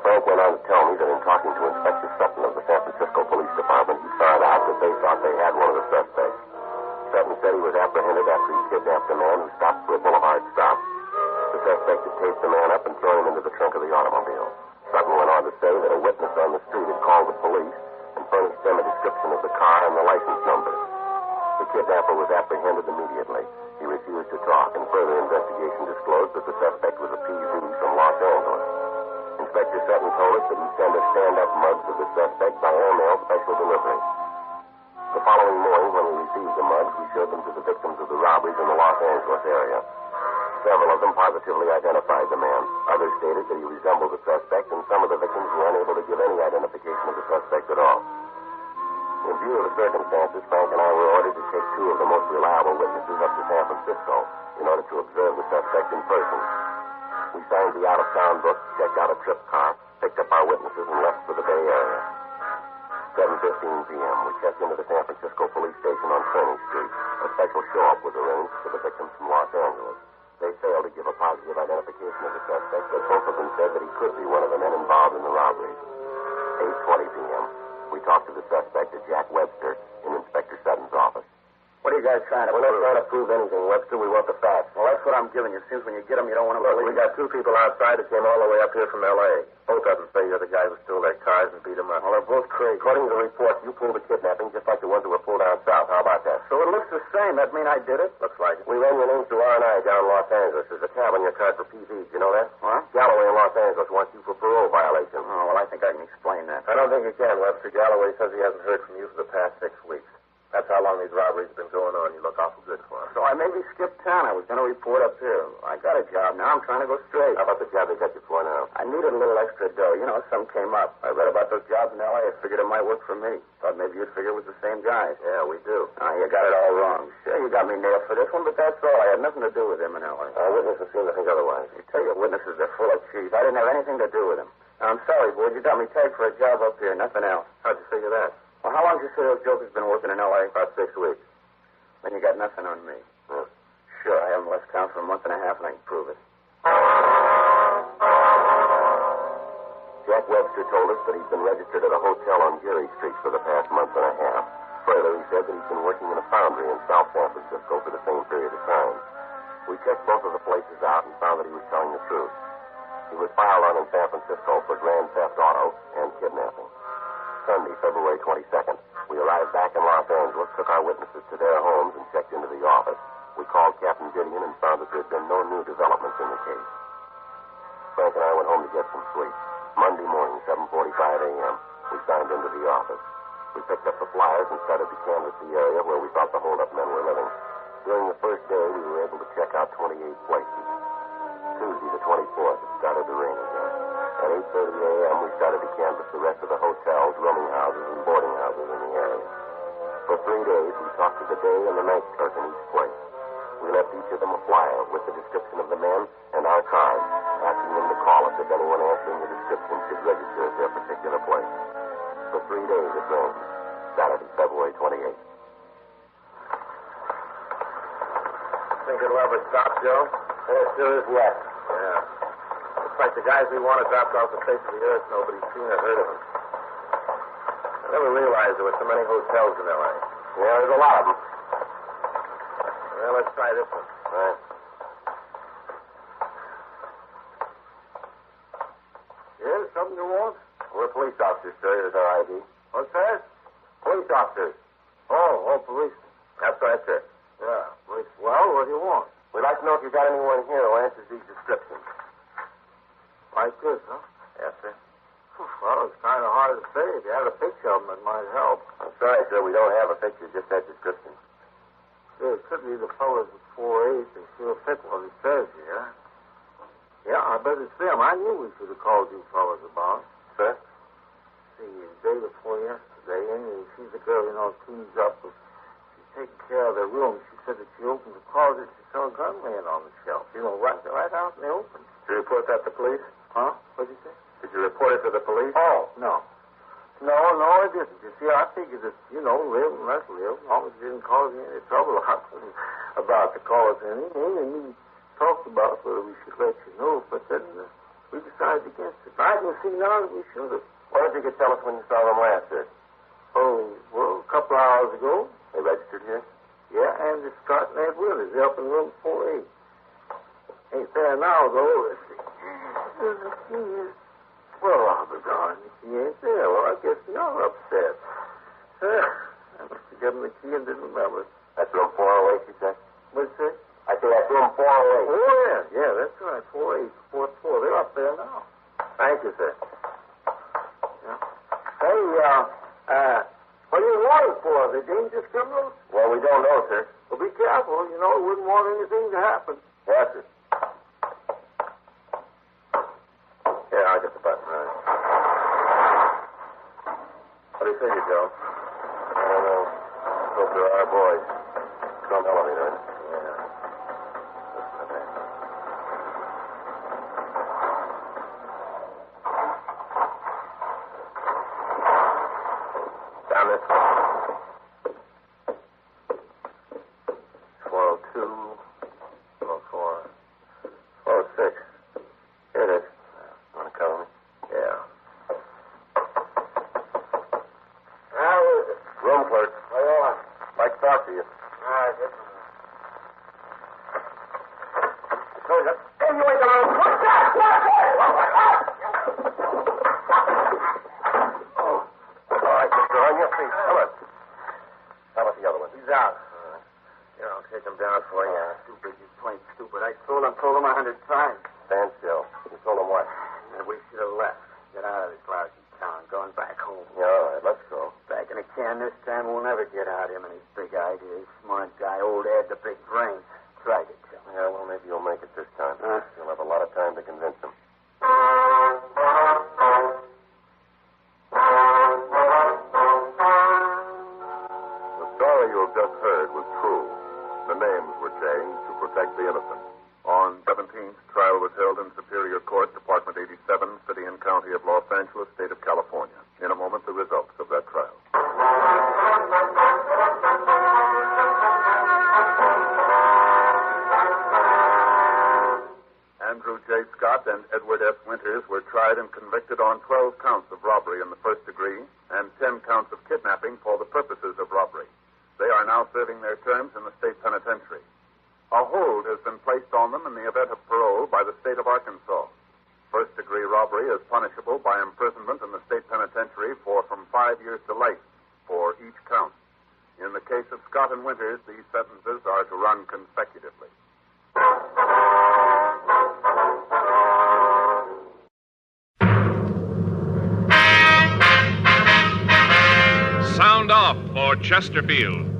S6: Frank went on to tell me that in talking to Inspector Sutton of the San Francisco Police Department, he found out that they thought they had one of the suspects. Sutton said he was apprehended after he kidnapped a man who stopped for a boulevard stop. The suspect had taped the man up and thrown him into the trunk of the automobile. Sutton went on to say that a witness on the street had called the police and furnished them a description of the car and the license number. The kidnapper was apprehended immediately. He refused to talk, and further investigation disclosed that the suspect was a PV from Los Angeles. Inspector Sutton told us that he'd send a stand-up mug to the suspect by airmail special delivery. The following morning, when we received the mugs, we showed them to the victims of the robberies in the Los Angeles area. Several of them positively identified the man. Others stated that he resembled the suspect, and some of the victims were unable to give any identification of the suspect at all. In view of the circumstances, Frank and I were ordered to take two of the most reliable witnesses up to San Francisco in order to observe the suspect in person. We signed the out-of-town book, checked out a trip car, picked up our witnesses, and left for the Bay Area. 7:15 p.m., we checked into the San Francisco police station on Kearny Street. A special show-up was arranged for the victims from Los Angeles. They failed to give a positive identification of the suspect, but both of them said that he could be one of the men involved in the robberies. 8:20 p.m., we talked to the suspect, Jack Webster, in Inspector Sutton's office.
S21: What are you guys trying to prove?
S6: We're not trying to prove anything, Webster. We want the facts.
S21: Well, that's what I'm giving you. Seems when you get them, you don't want to believe.
S6: We got two people outside that came all the way up here from L.A. Both of them say you're the guy who stole their cars and beat them up.
S21: Well, they're both crazy.
S6: According to the reports, you pulled the kidnapping just like the ones that were pulled down south. How about that?
S21: So it looks the same. That mean I did it?
S6: Looks like it. We ran your names through R&I down in Los Angeles. There's a tab on your card for PVs. You know that?
S21: What?
S6: Galloway in Los Angeles wants you for parole violation.
S21: Oh, well, I think I can explain that.
S6: I don't think you can, Webster. Galloway says he hasn't heard from you for the past 6 weeks. That's how long these robberies have been going on. You look awful good for him.
S21: So I maybe skipped town. I was going to report up here. I got a job now. I'm trying to go straight.
S6: How about the job they got you for now?
S21: I needed a little extra dough. You know, some came up. I read about those jobs in L.A. I figured it might work for me. Thought maybe you'd figure it was the same guys.
S6: Yeah, we do.
S21: You got it all wrong. Sure, you got me nailed for this one, but that's all. I had nothing to do with him in L.A.
S6: Our witnesses seem to think otherwise.
S21: You tell your witnesses they're full of cheese. I didn't have anything to do with him. Now, I'm sorry, boy. You got me tagged for a job up here. Nothing else.
S6: How'd you figure that?
S21: Well, how long did you say those jokers been working in L.A.?
S6: About 6 weeks.
S21: Then you got nothing on me.
S6: Yeah.
S21: Sure, I haven't left town for a month and a half, and I can prove it.
S6: Jack Webster told us that he's been registered at a hotel on Geary Street for the past month and a half. Further, he said that he's been working in a foundry in South San Francisco for the same period of time. We checked both of the places out and found that he was telling the truth. He was filed on in San Francisco for grand theft auto and kidnapping. Sunday, February 22nd, we arrived back in Los Angeles, took our witnesses to their homes, and checked into the office. We called Captain Didion and found that there had been no new developments in the case. Frank and I went home to get some sleep. Monday morning, 7:45 a.m., we signed into the office. We picked up the flyers and started to canvass the area where we thought the hold-up men were living. During the first day, we were able to check out 28 places. Tuesday, the 24th, it started to rain again. At 8:30 a.m., we started to canvass the rest of the hotels, rooming houses, and boarding houses in the area. For 3 days, we talked to the day and the night clerk in each place. We left each of them a flyer with the description of the men and our cards, asking them to call us if anyone answering the description should register at their particular place. For 3 days, it rained. Saturday, February 28th.
S21: Think it'll ever stop, Joe?
S6: As soon as yet.
S21: Yeah. Looks like the guys we wanted dropped off the face of the earth. Nobody's seen or heard of them. I never realized there were so many hotels in L.A.
S6: Yeah, there's a lot of them.
S21: Well, let's try this one.
S6: All right.
S21: Yes, something you want?
S6: We're police officers, sir. Here's our ID.
S21: What's that?
S6: Police officers.
S21: Oh, police.
S6: That's right, sir.
S21: Yeah, police. Well, what do you want?
S6: We
S21: We'd like to know if you've got anyone here who answers these descriptions.
S14: Like this, huh?
S21: Yes, sir.
S14: Well, it's kind of hard to say. If you had a picture of them, it might help.
S21: I'm sorry, sir. We don't have a picture, just that description.
S14: Yeah, it could be the fellas at 4-8. They sure fit what it says here. Yeah, I bet it's them. I knew we should have called you fellas about.
S21: Sir?
S14: See, the day before yesterday, Amy, she's the girl, cleans up. She's taking care of their room. She said that she opened the closet. She saw a gun laying on the shelf. Right out in the open.
S21: Did you report that to police?
S14: Huh? What'd you say?
S21: Did you report it to the police?
S14: Oh, no. No, I didn't. You see, I figured that, live and let live. As long as it didn't cause you any trouble. I wasn't about to cause any. Amy and me talked about whether we should let you know, but then we decided against it. I didn't see none. We should have.
S21: Why did you tell us when you saw them last, sir?
S14: Oh, well, a couple of hours ago.
S21: They registered here?
S14: Yeah, and it's Dragnet Volume. They're up in room 4-8. Ain't there now, though. Let's see. Well, I'll be darned if he ain't there. Well, I guess you're upset. I must have given the key and didn't remember it.
S21: That's room 408, you said?
S14: What'd you say?
S21: I say that's room 408.
S14: Oh, yeah, that's right. 4-8, 4-4. They're up there now.
S21: Thank you, sir.
S14: Yeah. Hey, what are you wanted for? Are they dangerous criminals?
S21: Well, we don't know, sir.
S14: Well, be careful. We wouldn't want anything to happen.
S21: Yes, sir. Here, I'll get the button. All right. What do you figure, Joe? I don't know. Hope there are boys. Some elevator. Yeah. Down this way. 402, 404, 406. Here it is. Want to cover me? Yeah.
S14: How is it?
S21: Room clerk.
S14: What do you want?
S21: Like to talk to you.
S14: All right, get them.
S21: Close up. Hey, you ain't gonna... What's that? Oh. All right, mister, on your feet. Come on. How about the other one?
S14: He's out.
S21: Here, I'll take him down for you.
S14: Stupid. He's plain stupid. I told him 100 times.
S21: Stand still. You told him what?
S14: Yeah, we should have left. Get out of this lousy town. Going back home.
S21: Yeah, all right, let's go.
S14: Back in the can this time. We'll never get out him and his big ideas. Smart guy. Old Ed, the big brain. Tried to tell him.
S21: Yeah, well, maybe you'll make it this time. You'll have a lot of time to convince him.
S12: The story you have just heard was true. The names were changed to protect the innocent. On 17th, trial was held in Superior Court, Department 87, City and County of Los Angeles, State of California. In a moment, the results of that trial. Andrew J. Scott and Edward S. Winters were tried and convicted on 12 counts of robbery in the first degree and 10 counts of kidnapping for the purposes of robbery. They are now serving their terms in the state penitentiary. A hold has been placed on them in the event of parole by the state of Arkansas. First-degree robbery is punishable by imprisonment in the state penitentiary for from 5 years to life for each count. In the case of Scott and Winters, these sentences are to run consecutively.
S3: Sound off for Chesterfield.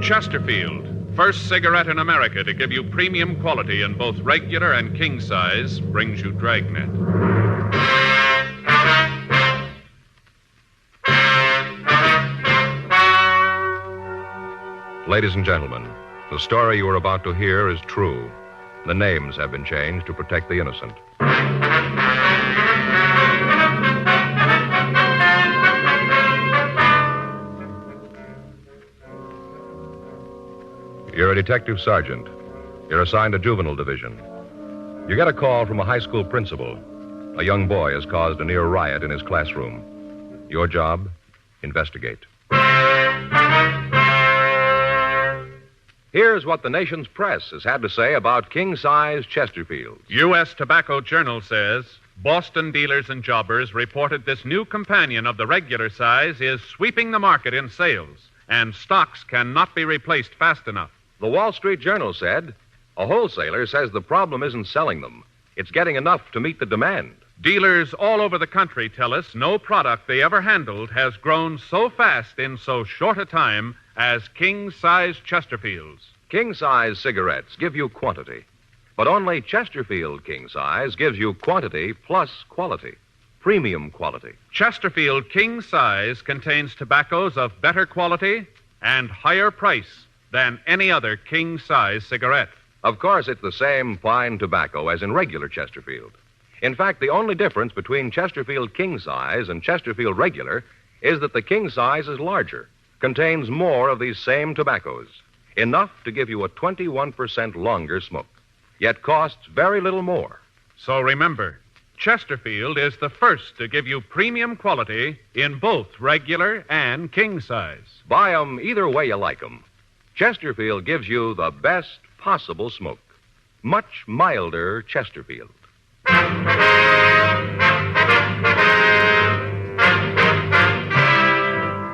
S3: Chesterfield, first cigarette in America to give you premium quality in both regular and king size, brings you Dragnet.
S2: Ladies and gentlemen, the story you are about to hear is true. The names have been changed to protect the innocent. You're a detective sergeant. You're assigned to juvenile division. You get a call from a high school principal. A young boy has caused a near riot in his classroom. Your job? Investigate. Here's what the nation's press has had to say about king-size Chesterfields.
S3: U.S. Tobacco Journal says Boston dealers and jobbers reported this new companion of the regular size is sweeping the market in sales.
S5: and stocks cannot be replaced fast enough.
S2: The Wall Street Journal said, a wholesaler says the problem isn't selling them. It's getting enough to meet the demand.
S5: Dealers all over the country tell us no product they ever handled has grown so fast in so short a time as king-size Chesterfields.
S2: King-size cigarettes give you quantity, but only Chesterfield king-size gives you quantity plus quality, premium quality.
S5: Chesterfield King Size contains tobaccos of better quality and higher price than any other king-size cigarette.
S2: Of course, it's the same fine tobacco as in regular Chesterfield. In fact, the only difference between Chesterfield King Size and Chesterfield Regular is that the King Size is larger, contains more of these same tobaccos, enough to give you a 21% longer smoke, yet costs very little more.
S5: So remember, Chesterfield is the first to give you premium quality in both regular and king size.
S2: Buy 'em either way you like 'em. Chesterfield gives you the best possible smoke. Much milder Chesterfield.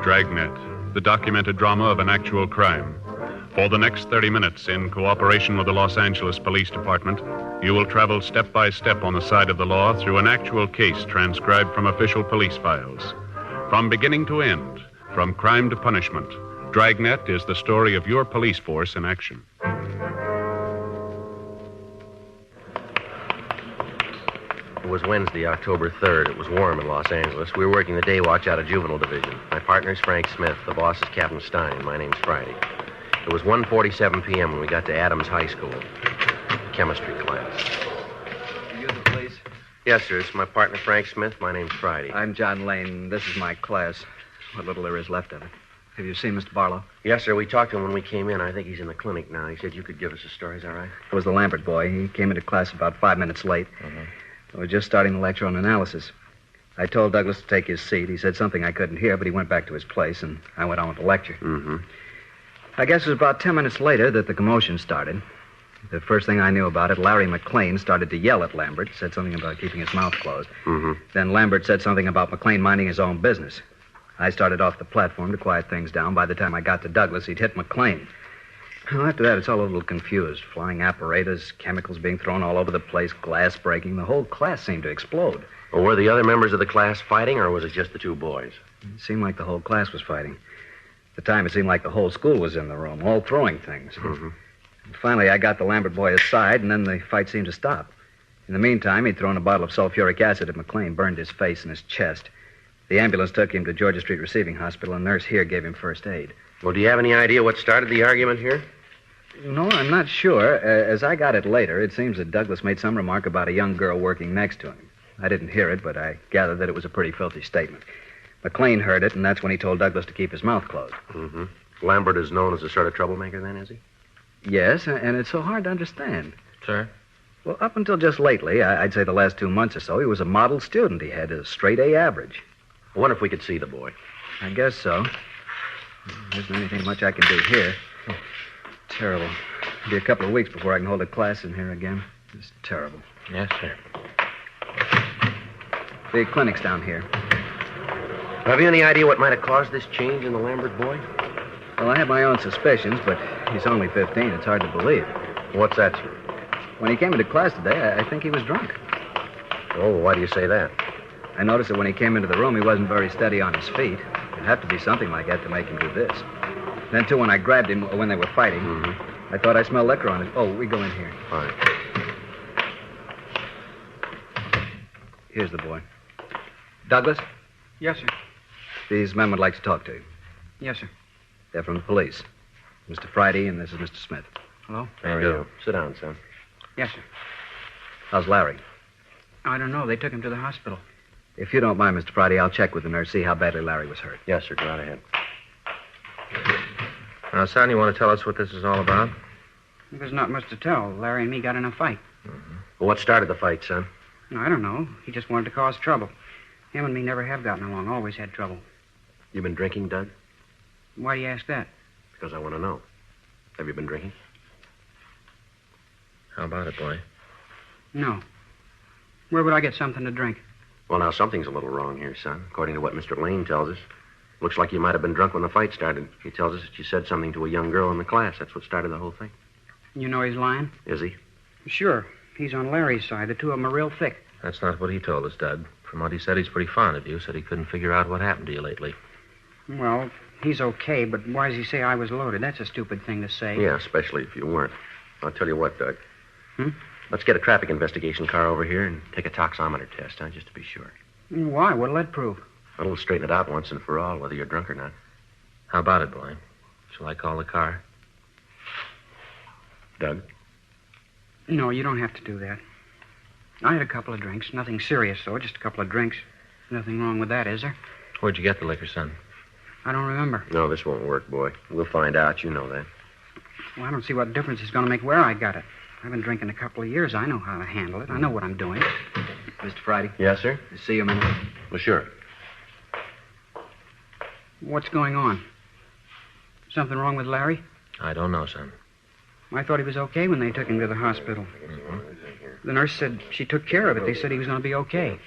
S5: Dragnet, the documented drama of an actual crime. For the next 30 minutes, in cooperation with the Los Angeles Police Department, you will travel step by step on the side of the law through an actual case transcribed from official police files. From beginning to end, from crime to punishment, Dragnet is the story of your police force in action.
S1: It was Wednesday, October 3rd. It was warm in Los Angeles. We were working the day watch out of Juvenile Division. My partner's Frank Smith. The boss is Captain Stein. My name's Friday. It was 1:47 p.m. when we got to Adams High School. Chemistry class.
S17: You the police?
S1: Yes, sir. It's my partner, Frank Smith. My name's Friday.
S17: I'm John Lane. This is my class. What little there is left of it. Have you seen Mr. Barlow?
S1: Yes, sir. We talked to him when we came in. I think he's in the clinic now. He said you could give us a story. Is that right?
S17: It was the Lambert boy. He came into class about 5 minutes late. We were just starting the lecture on analysis. I told Douglas to take his seat. He said something I couldn't hear, but he went back to his place, and I went on with the lecture. I guess it was about 10 minutes later that the commotion started. The first thing I knew about it, Larry McLean started to yell at Lambert, said something about keeping his mouth closed. Then Lambert said something about McLean minding his own business. I started off the platform to quiet things down. By the time I got to Douglas, he'd hit McLean. Well, after that, it's all a little confused. Flying apparatus, chemicals being thrown all over the place, glass breaking. The whole class seemed to explode.
S1: Well, were the other members of the class fighting, or was it just the two boys?
S17: It seemed like the whole class was fighting. At the time, it seemed like the whole school was in the room, all throwing things. And finally, I got the Lambert boy aside, and then the fight seemed to stop. In the meantime, he'd thrown a bottle of sulfuric acid at McLean, burned his face and his chest. The ambulance took him to Georgia Street Receiving Hospital, and a nurse here gave him first aid.
S1: Well, do you have any idea what started the argument here?
S17: No, I'm not sure. As I got it later, it seems that Douglas made some remark about a young girl working next to him. I didn't hear it, but I gathered that it was a pretty filthy statement. McLean heard it, and that's when he told Douglas to keep his mouth closed.
S1: Lambert is known as a sort of troublemaker, then, is he?
S17: Yes, and it's so hard to understand.
S1: Sir?
S17: Well, up until just lately, I'd say the last 2 months or so, he was a model student. He had a straight A average.
S1: I wonder if we could see the boy.
S17: I guess so. There isn't anything much I can do here. Terrible. It'll be a couple of weeks before I can hold a class in here again. It's terrible.
S1: Yes, sir.
S17: The clinic's down here.
S1: Have you any idea what might have caused this change in the Lambert boy?
S17: Well, I have my own suspicions, but he's only 15. It's hard to believe.
S1: What's that, sir?
S17: When he came into class today, I think he was drunk.
S1: Oh, why do you say that?
S17: I noticed that when he came into the room, he wasn't very steady on his feet. It'd have to be something like that to make him do this. Then, too, when I grabbed him when they were fighting, I thought I smelled liquor on his... Oh, we go in here.
S1: Fine.
S17: Here's the boy. Douglas?
S11: Yes, sir.
S17: These men would like to talk to you.
S11: Yes, sir.
S17: They're from the police. Mr. Friday, and this is Mr. Smith.
S11: Hello?
S1: How are you? Sit down, son.
S11: Yes, sir.
S17: How's Larry?
S11: I don't know. They took him to the hospital.
S17: If you don't mind, Mr. Friday, I'll check with the nurse, see how badly Larry was hurt.
S1: Yes, sir. Go right ahead. Now, son, you want to tell us what this is all about?
S11: There's not much to tell. Larry and me got in a fight.
S1: Well, what started the fight, son?
S11: I don't know. He just wanted to cause trouble. Him and me never have gotten along. Always had trouble.
S1: You been drinking, Doug?
S11: Why do you ask that?
S1: Because I want to know. Have you been drinking? How about it, boy?
S11: No. Where would I get something to drink?
S1: Well, now, something's a little wrong here, son, according to what Mr. Lane tells us. Looks like you might have been drunk when the fight started. He tells us that you said something to a young girl in the class. That's what started the whole thing.
S11: You know he's lying?
S1: Is he?
S11: Sure. He's on Larry's side. The two of them are real thick.
S10: That's not what he told us, Doug. From what he said, he's pretty fond of you. Said he couldn't figure out what happened to you lately.
S11: Well, he's okay, but why does he say I was loaded? That's a stupid thing to say.
S1: Yeah, especially if you weren't. I'll tell you what, Doug.
S11: Hmm?
S1: Let's get a traffic investigation car over here and take a toxometer test, huh, just to be sure.
S11: Why? What'll that prove?
S1: It'll straighten it out once and for all, whether you're drunk or not.
S10: How about it, boy? Shall I call the car?
S1: Doug?
S11: No, you don't have to do that. I had a couple of drinks. Nothing serious, though. Just a couple of drinks. Nothing wrong with that, is there?
S10: Where'd you get the liquor, son?
S11: I don't remember.
S1: No, this won't work, boy. We'll find out. You know that.
S11: Well, I don't see what difference it's going to make where I got it. I've been drinking a couple of years. I know how to handle it. I know what I'm doing.
S15: Mr. Friday?
S1: Yes, sir?
S15: See you a minute.
S1: Well, sure.
S11: What's going on? Something wrong with Larry?
S10: I don't know, son.
S11: I thought he was okay when they took him to the hospital.
S10: Mm-hmm.
S11: The nurse said she took care of it. They said he was going to be okay.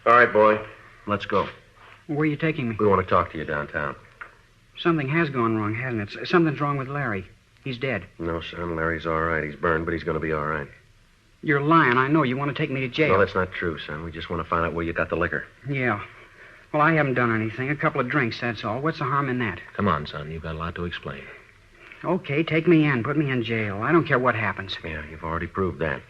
S1: All right, boy. Let's go.
S11: Where are you taking me?
S1: We want to talk to you downtown.
S11: Something has gone wrong, hasn't it? Something's wrong with Larry. He's dead.
S1: No, son. Larry's all right. He's burned, but he's going to be all right.
S11: You're lying. I know. You want to take me to jail.
S1: No, that's not true, son. We just want to find out where you got the liquor.
S11: Yeah. Well, I haven't done anything. A couple of drinks, that's all. What's the harm in that?
S10: Come on, son. You've got a lot to explain.
S11: Okay, take me in. Put me in jail. I don't care what happens.
S1: Yeah, you've already proved that.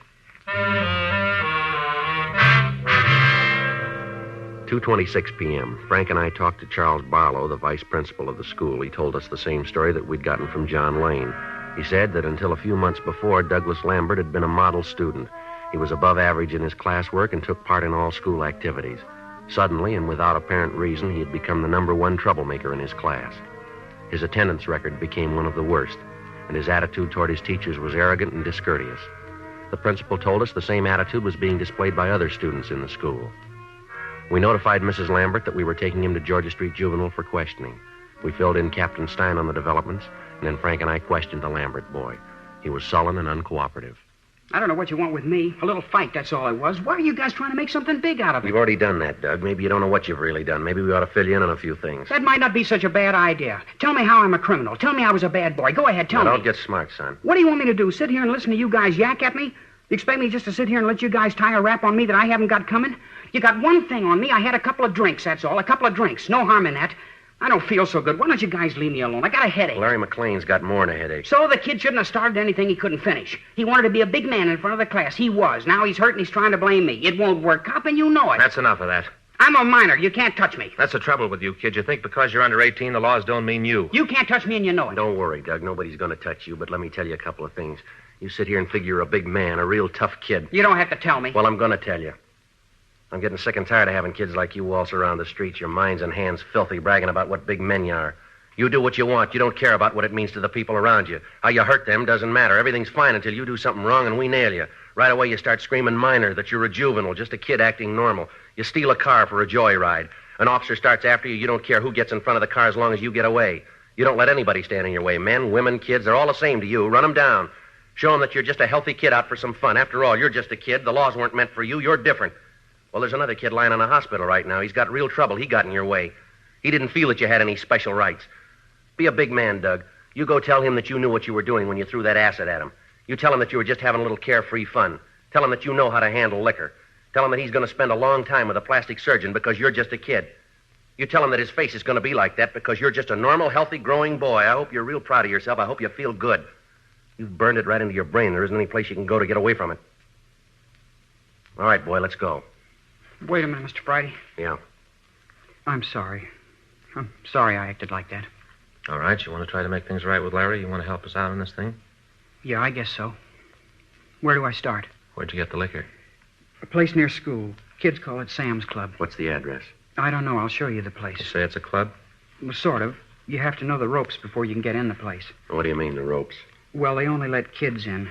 S1: 2:26 p.m. Frank and I talked to Charles Barlow, the vice principal of the school. He told us the same story that we'd gotten from John Lane. He said that until a few months before, Douglas Lambert had been a model student. He was above average in his classwork and took part in all school activities. Suddenly, and without apparent reason, he had become the number one troublemaker in his class. His attendance record became one of the worst, and his attitude toward his teachers was arrogant and discourteous. The principal told us the same attitude was being displayed by other students in the school. We notified Mrs. Lambert that we were taking him to Georgia Street Juvenile for questioning. We filled in Captain Stein on the developments, and then Frank and I questioned the Lambert boy. He was sullen and uncooperative.
S11: I don't know what you want with me. A little fight, that's all it was. Why are you guys trying to make something big out of it?
S1: We've already done that, Doug. Maybe you don't know what you've really done. Maybe we ought to fill you in on a few things.
S11: That might not be such a bad idea. Tell me how I'm a criminal. Tell me I was a bad boy. Go ahead, tell me.
S1: Don't get smart, son.
S11: What do you want me to do? Sit here and listen to you guys yak at me? You expect me just to sit here and let you guys tie a rap on me that I haven't got coming? You got one thing on me. I had a couple of drinks, that's all. A couple of drinks. No harm in that. I don't feel so good. Why don't you guys leave me alone? I got a headache.
S1: Larry McLean's got more than a headache.
S11: So the kid shouldn't have started anything he couldn't finish. He wanted to be a big man in front of the class. He was. Now he's hurt and he's trying to blame me. It won't work, cop, and you know it.
S10: That's enough of that.
S11: I'm a minor. You can't touch me.
S10: That's the trouble with you, kid. You think because you're under 18, the laws don't mean you.
S11: You can't touch me and you know it.
S1: Don't worry, Doug. Nobody's going to touch you, but let me tell you a couple of things. You sit here and figure you're a big man, a real tough kid.
S11: You don't have to tell me.
S1: Well, I'm going to tell you. I'm getting sick and tired of having kids like you waltz around the streets, your minds and hands filthy, bragging about what big men you are. You do what you want. You don't care about what it means to the people around you. How you hurt them doesn't matter. Everything's fine until you do something wrong and we nail you. Right away you start screaming minor, that you're a juvenile, just a kid acting normal. You steal a car for a joyride. An officer starts after you. You don't care who gets in front of the car as long as you get away. You don't let anybody stand in your way. Men, women, kids, they're all the same to you. Run them down. Show them that you're just a healthy kid out for some fun. After all, you're just a kid. The laws weren't meant for you. You're different. Well, there's another kid lying in a hospital right now. He's got real trouble. He got in your way. He didn't feel that you had any special rights. Be a big man, Doug. You go tell him that you knew what you were doing when you threw that acid at him. You tell him that you were just having a little carefree fun. Tell him that you know how to handle liquor. Tell him that he's going to spend a long time with a plastic surgeon because you're just a kid. You tell him that his face is going to be like that because you're just a normal, healthy, growing boy. I hope you're real proud of yourself. I hope you feel good. You've burned it right into your brain. There isn't any place you can go to get away from it. All right, boy, let's go.
S11: Wait a minute, Mr. Friday.
S1: Yeah.
S11: I'm sorry. I'm sorry I acted like that.
S10: All right, you want to try to make things right with Larry? You want to help us out on this thing?
S11: Yeah, I guess so. Where do I start?
S10: Where'd you get the liquor?
S11: A place near school. Kids call it Sam's Club.
S1: What's the address?
S11: I don't know. I'll show you the place.
S10: You say it's a club?
S11: Well, sort of. You have to know the ropes before you can get in the place.
S1: What do you mean, the ropes?
S11: Well, they only let kids in.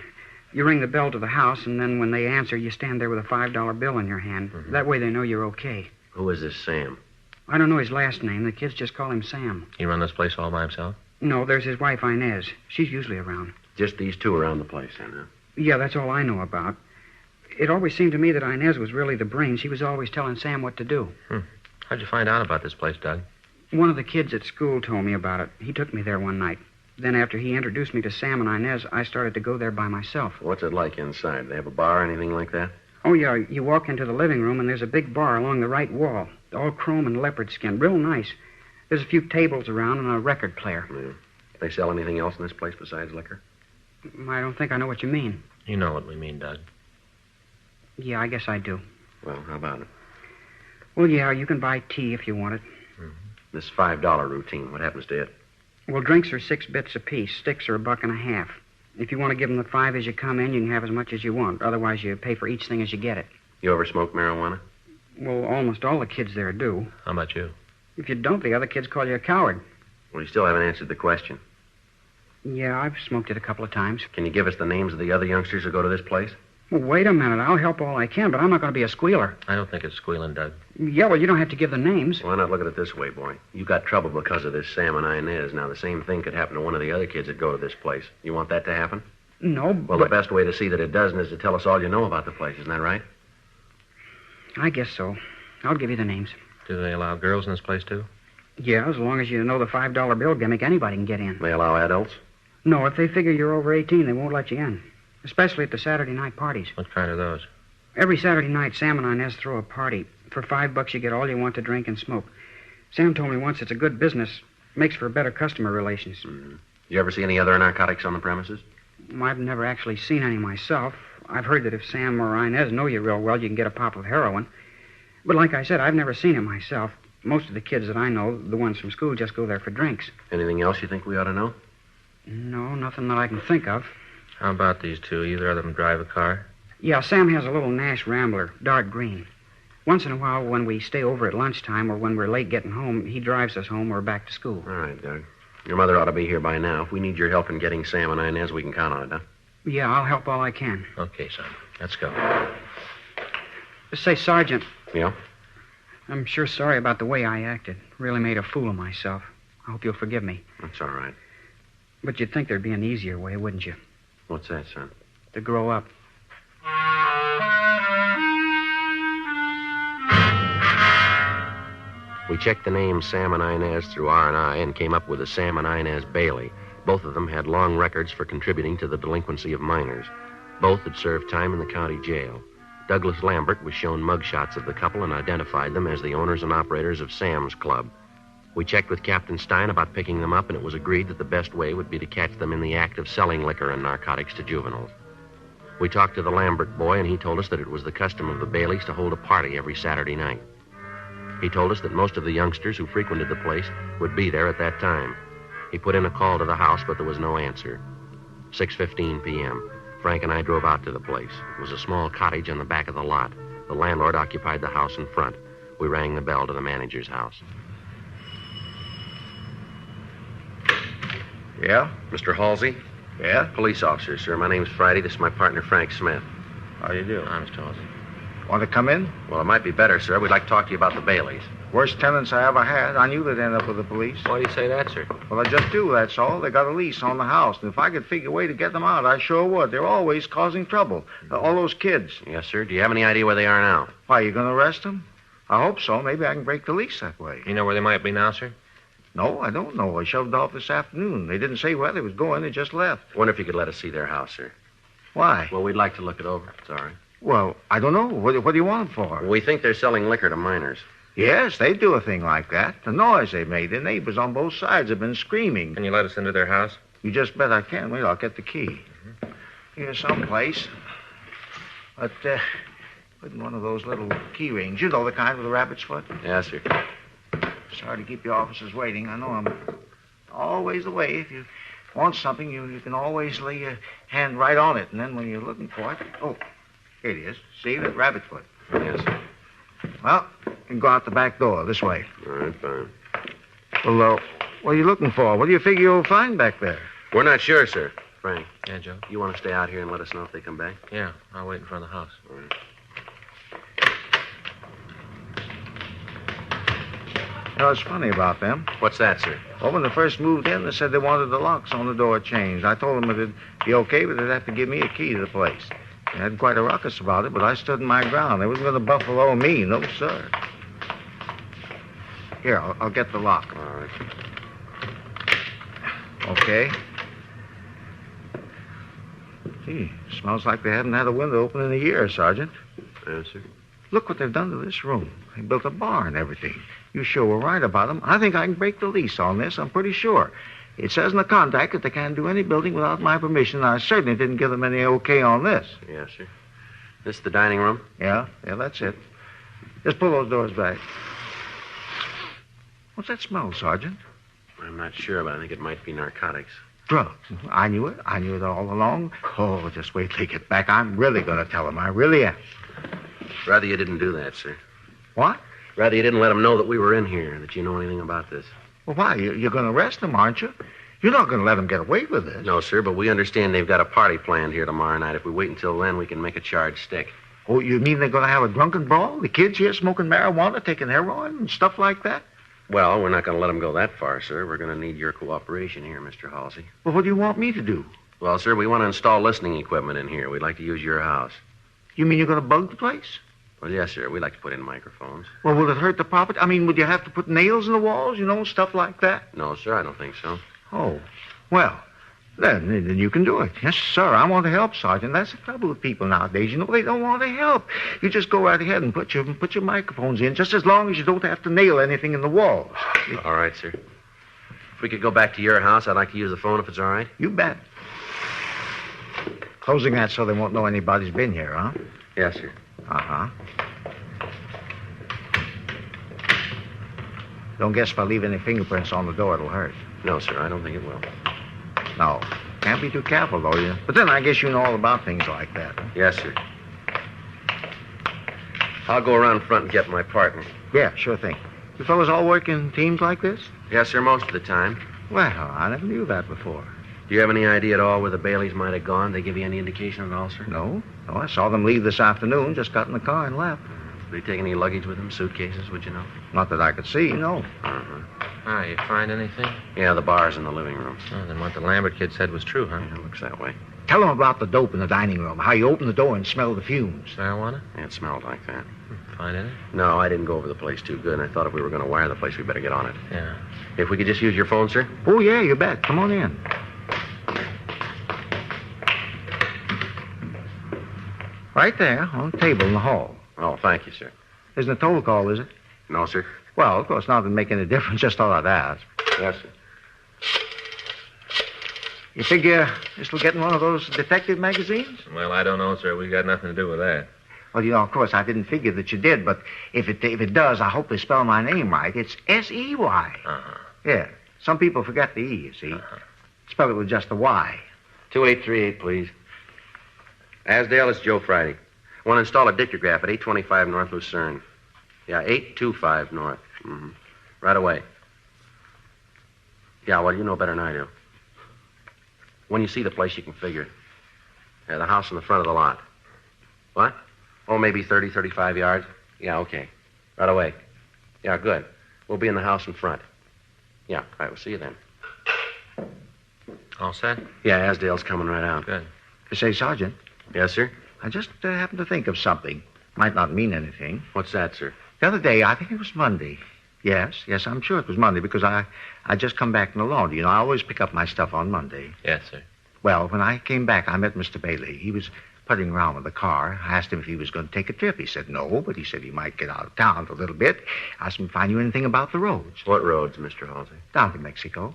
S11: You ring the bell to the house, and then when they answer, you stand there with a $5 bill in your hand. Mm-hmm. That way they know you're okay.
S1: Who is this Sam?
S11: I don't know his last name. The kids just call him Sam.
S10: He run this place all by himself?
S11: No, there's his wife, Inez. She's usually around.
S1: Just these two around the place, then, huh?
S11: Yeah, that's all I know about. It always seemed to me that Inez was really the brain. She was always telling Sam what to do.
S10: How'd you find out about this place, Doug?
S11: One of the kids at school told me about it. He took me there one night. Then after he introduced me to Sam and Inez, I started to go there by myself.
S1: What's it like inside? They have a bar or anything like that?
S11: Oh, yeah, you walk into the living room and there's a big bar along the right wall. All chrome and leopard skin. Real nice. There's a few tables around and a record player.
S1: Yeah. They sell anything else in this place besides liquor?
S11: I don't think I know what you mean.
S10: You know what we mean, Doug.
S11: Yeah, I guess I do.
S1: Well, how about it?
S11: Well, yeah, you can buy tea if you want it.
S1: This $5 routine, what happens to it?
S11: Well, drinks are 6 bits apiece. Sticks are $1.50. If you want to give them the 5 as you come in, you can have as much as you want. Otherwise, you pay for each thing as you get it.
S1: You ever smoke marijuana?
S11: Well, almost all the kids there do.
S10: How about you?
S11: If you don't, the other kids call you a coward.
S1: Well, you still haven't answered the question.
S11: Yeah, I've smoked it a couple of times.
S1: Can you give us the names of the other youngsters who go to this place?
S11: Well, wait a minute. I'll help all I can, but I'm not going to be a squealer.
S10: I don't think it's squealing, Doug.
S11: Yeah, well, you don't have to give the names.
S1: Why not look at it this way, boy? You got trouble because of this Sam and Inez. Now, the same thing could happen to one of the other kids that go to this place. You want that to happen?
S11: No,
S1: Well, the best way to see that it doesn't is to tell us all you know about the place. Isn't that right?
S11: I guess so. I'll give you the names.
S10: Do they allow girls in this place, too?
S11: Yeah, as long as you know the $5 bill gimmick, anybody can get in.
S1: They allow adults?
S11: No, if they figure you're over 18, they won't let you in. Especially at the Saturday night parties.
S10: What kind are those?
S11: Every Saturday night, Sam and Inez throw a party. For $5, you get all you want to drink and smoke. Sam told me once it's a good business. Makes for better customer relations.
S1: Mm-hmm. You ever see any other narcotics on the premises?
S11: I've never actually seen any myself. I've heard that if Sam or Inez know you real well, you can get a pop of heroin. But like I said, I've never seen it myself. Most of the kids that I know, the ones from school, just go there for drinks.
S1: Anything else you think we ought to know?
S11: No, nothing that I can think of.
S10: How about these two? Either of them drive a car?
S11: Yeah, Sam has a little Nash Rambler, dark green. Once in a while, when we stay over at lunchtime or when we're late getting home, he drives us home or back to school.
S1: All right, Doug. Your mother ought to be here by now. If we need your help in getting Sam and Inez, we can count on it, huh?
S11: Yeah, I'll help all I can.
S10: Okay, son. Let's go.
S11: Say, Sergeant.
S1: Yeah?
S11: I'm sure sorry about the way I acted. Really made a fool of myself. I hope you'll forgive me.
S1: That's all right.
S11: But you'd think there'd be an easier way, wouldn't you?
S1: What's that, son?
S11: To grow up.
S1: We checked the names Sam and Inez through R&I and came up with a Sam and Inez Bailey. Both of them had long records for contributing to the delinquency of minors. Both had served time in the county jail. Douglas Lambert was shown mugshots of the couple and identified them as the owners and operators of Sam's Club. We checked with Captain Stein about picking them up, and it was agreed that the best way would be to catch them in the act of selling liquor and narcotics to juveniles. We talked to the Lambert boy, and he told us that it was the custom of the Baileys to hold a party every Saturday night. He told us that most of the youngsters who frequented the place would be there at that time. He put in a call to the house, but there was no answer. 6:15 p.m. Frank and I drove out to the place. It was a small cottage on the back of the lot. The landlord occupied the house in front. We rang the bell to the manager's house.
S7: Yeah?
S1: Mr. Halsey?
S7: Yeah?
S1: Police officer, sir. My name's Friday. This is my partner, Frank Smith.
S7: How do you do?
S1: Hi, Mr. Halsey.
S7: Want to come in?
S1: Well, it might be better, sir. We'd like to talk to you about the Baileys.
S7: Worst tenants I ever had. I knew they'd end up with the police.
S1: Why do you say that, sir?
S7: Well, I just do, that's all. They got a lease on the house, and if I could figure a way to get them out, I sure would. They're always causing trouble. All those kids.
S1: Yes, sir. Do you have any idea where they are now?
S7: Why, you going to arrest them? I hope so. Maybe I can break the lease that way.
S10: You know where they might be now, sir?
S7: No, I don't know. I shoved off this afternoon. They didn't say where they was going. They just left.
S1: I wonder if you could let us see their house, sir.
S7: Why?
S1: Well, we'd like to look it over. It's all right.
S7: Well, I don't know. What do you want them for?
S1: We think they're selling liquor to minors.
S7: Yes, they do a thing like that. The noise they made, their neighbors on both sides have been screaming.
S10: Can you let us into their house?
S7: You just bet I can. Wait, I'll get the key. Here's someplace. But, put in one of those little key rings. You know the kind with the rabbit's foot?
S1: Yes, sir.
S7: Sorry to keep your officers waiting. I know I'm always the way. If you want something, you can always lay your hand right on it. And then when you're looking for it... Oh, here it is. See, that rabbit foot.
S1: Yes.
S7: Well, you can go out the back door, this way.
S1: All right, fine.
S7: Well, what are you looking for? What do you figure you'll find back there?
S1: We're not sure, sir. Frank.
S10: Yeah, Joe?
S1: You want to stay out here and let us know if they come back?
S10: Yeah, I'll wait in front of the house.
S1: All right.
S7: You know, it's funny about them.
S1: What's that, sir?
S7: Well, when they first moved in, they said they wanted the locks on the door changed. I told them it'd be okay, but they'd have to give me a key to the place. They had quite a ruckus about it, but I stood my ground. They wasn't going to buffalo me, no, sir. Here, I'll get the lock.
S1: All right.
S7: Okay. Gee, smells like they haven't had a window open in a year, Sergeant.
S1: Yes, sir.
S7: Look what they've done to this room. They built a bar and everything. You sure were right about them. I think I can break the lease on this. I'm pretty sure. It says in the contract that they can't do any building without my permission, and I certainly didn't give them any okay on this.
S1: Yes, sir. This the dining room?
S7: Yeah, that's it. Just pull those doors back. What's that smell, Sergeant?
S1: I'm not sure, but I think it might be narcotics.
S7: Drugs. I knew it. I knew it all along. Oh, just wait till they get back. I'm really going to tell them. I really am.
S1: Rather you didn't do that, sir.
S7: What?
S1: Rather you didn't let them know that we were in here, that you know anything about this.
S7: Well, why? You're going to arrest them, aren't you? You're not going to let them get away with this.
S1: No, sir, but we understand they've got a party planned here tomorrow night. If we wait until then, we can make a charge stick.
S7: Oh, you mean they're going to have a drunken brawl? The kids here smoking marijuana, taking heroin, and stuff like that?
S1: Well, we're not going to let them go that far, sir. We're going to need your cooperation here, Mr. Halsey.
S7: Well, what do you want me to do?
S1: Well, sir, we want to install listening equipment in here. We'd like to use your house.
S7: You mean you're going to bug the place?
S1: Well, yes, sir. We'd like to put in microphones.
S7: Well, will it hurt the property? I mean, would you have to put nails in the walls, stuff like that?
S1: No, sir, I don't think so.
S7: Oh, well, then you can do it. Yes, sir, I want to help, Sergeant. That's the trouble with people nowadays. They don't want to help. You just go right ahead and put your microphones in, just as long as you don't have to nail anything in the walls.
S1: All right, sir. If we could go back to your house, I'd like to use the phone if it's all right.
S7: You bet. Closing that so they won't know anybody's been here, huh?
S1: Yes, sir.
S7: Uh-huh. Don't guess if I leave any fingerprints on the door, it'll hurt.
S1: No, sir, I don't think it will.
S7: No. Can't be too careful, though. But then I guess you know all about things like that.
S1: Yes, sir. I'll go around front and get my partner.
S7: Yeah, sure thing. You fellas all work in teams like this?
S1: Yes, sir, most of the time.
S7: Well, I never knew that before.
S1: Do you have any idea at all where the Baileys might have gone? They give you any indication at all, sir?
S7: No, I saw them leave this afternoon, just got in the car and left.
S1: Did they take any luggage with them, suitcases, would you know?
S7: Not that I could see, no.
S1: Uh-huh.
S10: Ah, you find anything?
S1: Yeah, the bar's in the living room.
S10: Oh, then what the Lambert kid said was true, huh?
S1: Yeah, it looks that way.
S7: Tell them about the dope in the dining room, how you opened the door and smelled the fumes.
S10: Marijuana?
S1: Yeah, it smelled like that.
S10: Find any?
S1: No, I didn't go over the place too good, and I thought if we were going to wire the place, we'd better get on it.
S10: Yeah.
S1: If we could just use your phone, sir?
S7: Oh, yeah, you bet. Come on in. Right there, on the table in the hall.
S1: Oh, thank you, sir.
S7: Isn't a toll call, is it?
S1: No, sir.
S7: Well, of course, not that it'd make any difference. Just thought I'd ask.
S1: Yes, sir.
S7: You figure this will get in one of those detective magazines?
S10: Well, I don't know, sir. We got nothing to do with that.
S7: Well, of course, I didn't figure that you did, but if it does, I hope they spell my name right. It's S-E-Y.
S10: Uh-huh.
S7: Yeah. Some people forget the E, you see.
S10: Uh-huh.
S7: Spell it with just the Y.
S1: 2838, please. Asdale, it's Joe Friday. I want to install a dictograph at 825 North Lucerne. Yeah, 825 North. Mm-hmm. Right away. Yeah, well, you know better than I do. When you see the place, you can figure it. Yeah, the house in the front of the lot. What? Oh, maybe 30, 35 yards? Yeah, okay. Right away. Yeah, good. We'll be in the house in front. Yeah, all right, we'll see you then.
S10: All set?
S1: Yeah, Asdale's coming right out.
S10: Good.
S7: Say, Sergeant.
S1: Yes, sir?
S7: I just happened to think of something. Might not mean anything.
S1: What's that, sir?
S7: The other day, I think it was Monday. Yes, I'm sure it was Monday because I just come back from the laundry. I always pick up my stuff on Monday.
S10: Yes, sir.
S7: Well, when I came back, I met Mr. Bailey. He was putting around with the car. I asked him if he was going to take a trip. He said no, but he said he might get out of town for a little bit. I asked him if I knew anything about the roads.
S1: What roads, Mr. Halsey?
S7: Down to Mexico.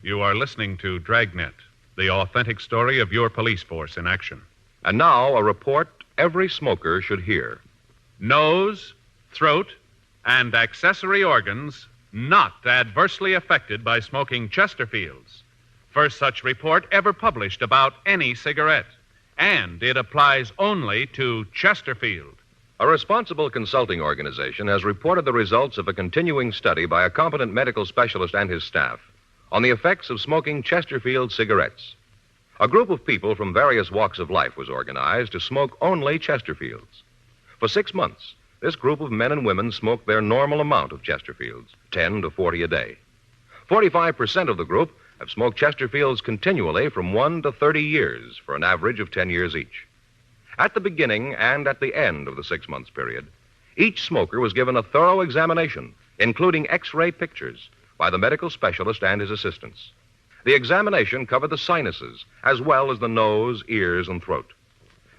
S5: You are listening to Dragnet, the authentic story of your police force in action.
S2: And now, a report every smoker should hear.
S5: Nose, throat, and accessory organs not adversely affected by smoking Chesterfields. First such report ever published about any cigarette. And it applies only to Chesterfield.
S2: A responsible consulting organization has reported the results of a continuing study by a competent medical specialist and his staff on the effects of smoking Chesterfield cigarettes. A group of people from various walks of life was organized to smoke only Chesterfields. For 6 months, this group of men and women smoked their normal amount of Chesterfields, 10 to 40 a day. 45% of the group have smoked Chesterfields continually from 1 to 30 years for an average of 10 years each. At the beginning and at the end of the 6 months period, each smoker was given a thorough examination, including X-ray pictures, by the medical specialist and his assistants. The examination covered the sinuses, as well as the nose, ears, and throat.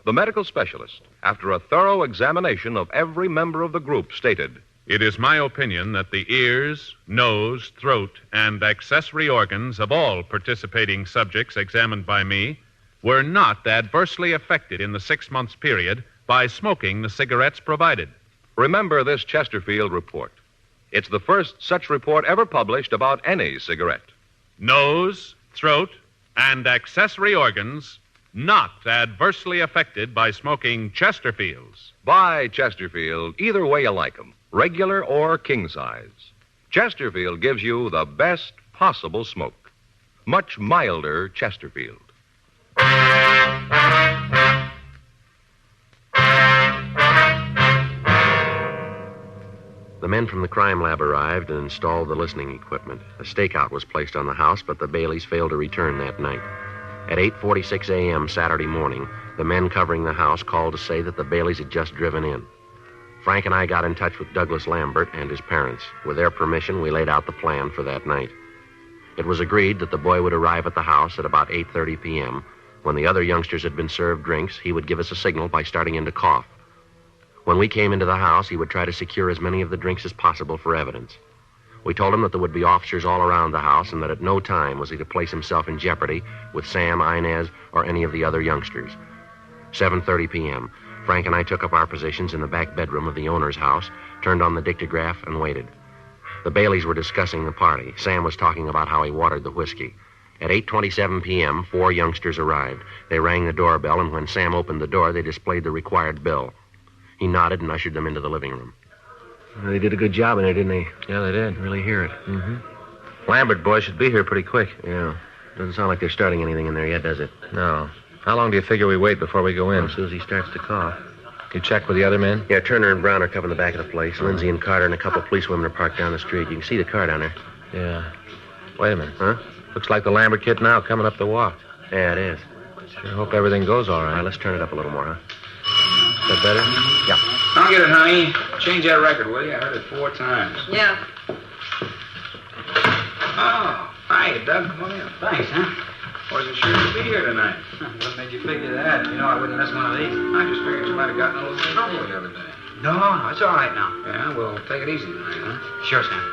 S2: The medical specialist, after a thorough examination of every member of the group, stated,
S5: "It is my opinion that the ears, nose, throat, and accessory organs of all participating subjects examined by me were not adversely affected in the 6 months period by smoking the cigarettes provided."
S2: Remember this Chesterfield report. It's the first such report ever published about any cigarette.
S5: Nose, throat, and accessory organs not adversely affected by smoking Chesterfields.
S2: Buy Chesterfield either way you like 'em, regular or king size. Chesterfield gives you the best possible smoke. Much milder Chesterfield.
S1: The men from the crime lab arrived and installed the listening equipment. A stakeout was placed on the house, but the Baileys failed to return that night. At 8:46 a.m. Saturday morning, the men covering the house called to say that the Baileys had just driven in. Frank and I got in touch with Douglas Lambert and his parents. With their permission, we laid out the plan for that night. It was agreed that the boy would arrive at the house at about 8:30 p.m. When the other youngsters had been served drinks, he would give us a signal by starting in to cough. When we came into the house, he would try to secure as many of the drinks as possible for evidence. We told him that there would be officers all around the house and that at no time was he to place himself in jeopardy with Sam, Inez, or any of the other youngsters. 7:30 p.m., Frank and I took up our positions in the back bedroom of the owner's house, turned on the dictograph, and waited. The Baileys were discussing the party. Sam was talking about how he watered the whiskey. At 8:27 p.m., 4 youngsters arrived. They rang the doorbell, and when Sam opened the door, they displayed the required bill. He nodded and ushered them into the living room. They did a good job in there, didn't they?
S10: Yeah, they did.
S1: Really hear it.
S10: Mm-hmm. Lambert boy should be here pretty quick.
S1: Yeah. Doesn't sound like they're starting anything in there yet, does it?
S10: No. How long do you figure we wait before we go in?
S1: Well, as soon as he starts to cough.
S10: You check with the other men?
S1: Yeah, Turner and Brown are covering the back of the place. Lindsay and Carter and a couple of policewomen are parked down the street. You can see the car down there.
S10: Yeah. Wait a minute.
S1: Huh?
S10: Looks like the Lambert kid now coming up the walk.
S1: Yeah, it is.
S10: Sure hope everything goes all right.
S1: All right, let's turn it up a little more, huh?
S10: Is that better?
S1: Yeah.
S15: I'll get it, honey. Change that record, will you? I heard it 4 times.
S8: Yeah.
S15: Oh, hi, Doug. Come on in. Thanks, huh? Wasn't sure you'd be here tonight. What made you figure that? You know I wouldn't miss one of these. I just figured you might have gotten a little trouble the other day.
S11: No, it's all right now.
S15: Yeah, well, take it easy tonight, huh?
S11: Sure, Sam.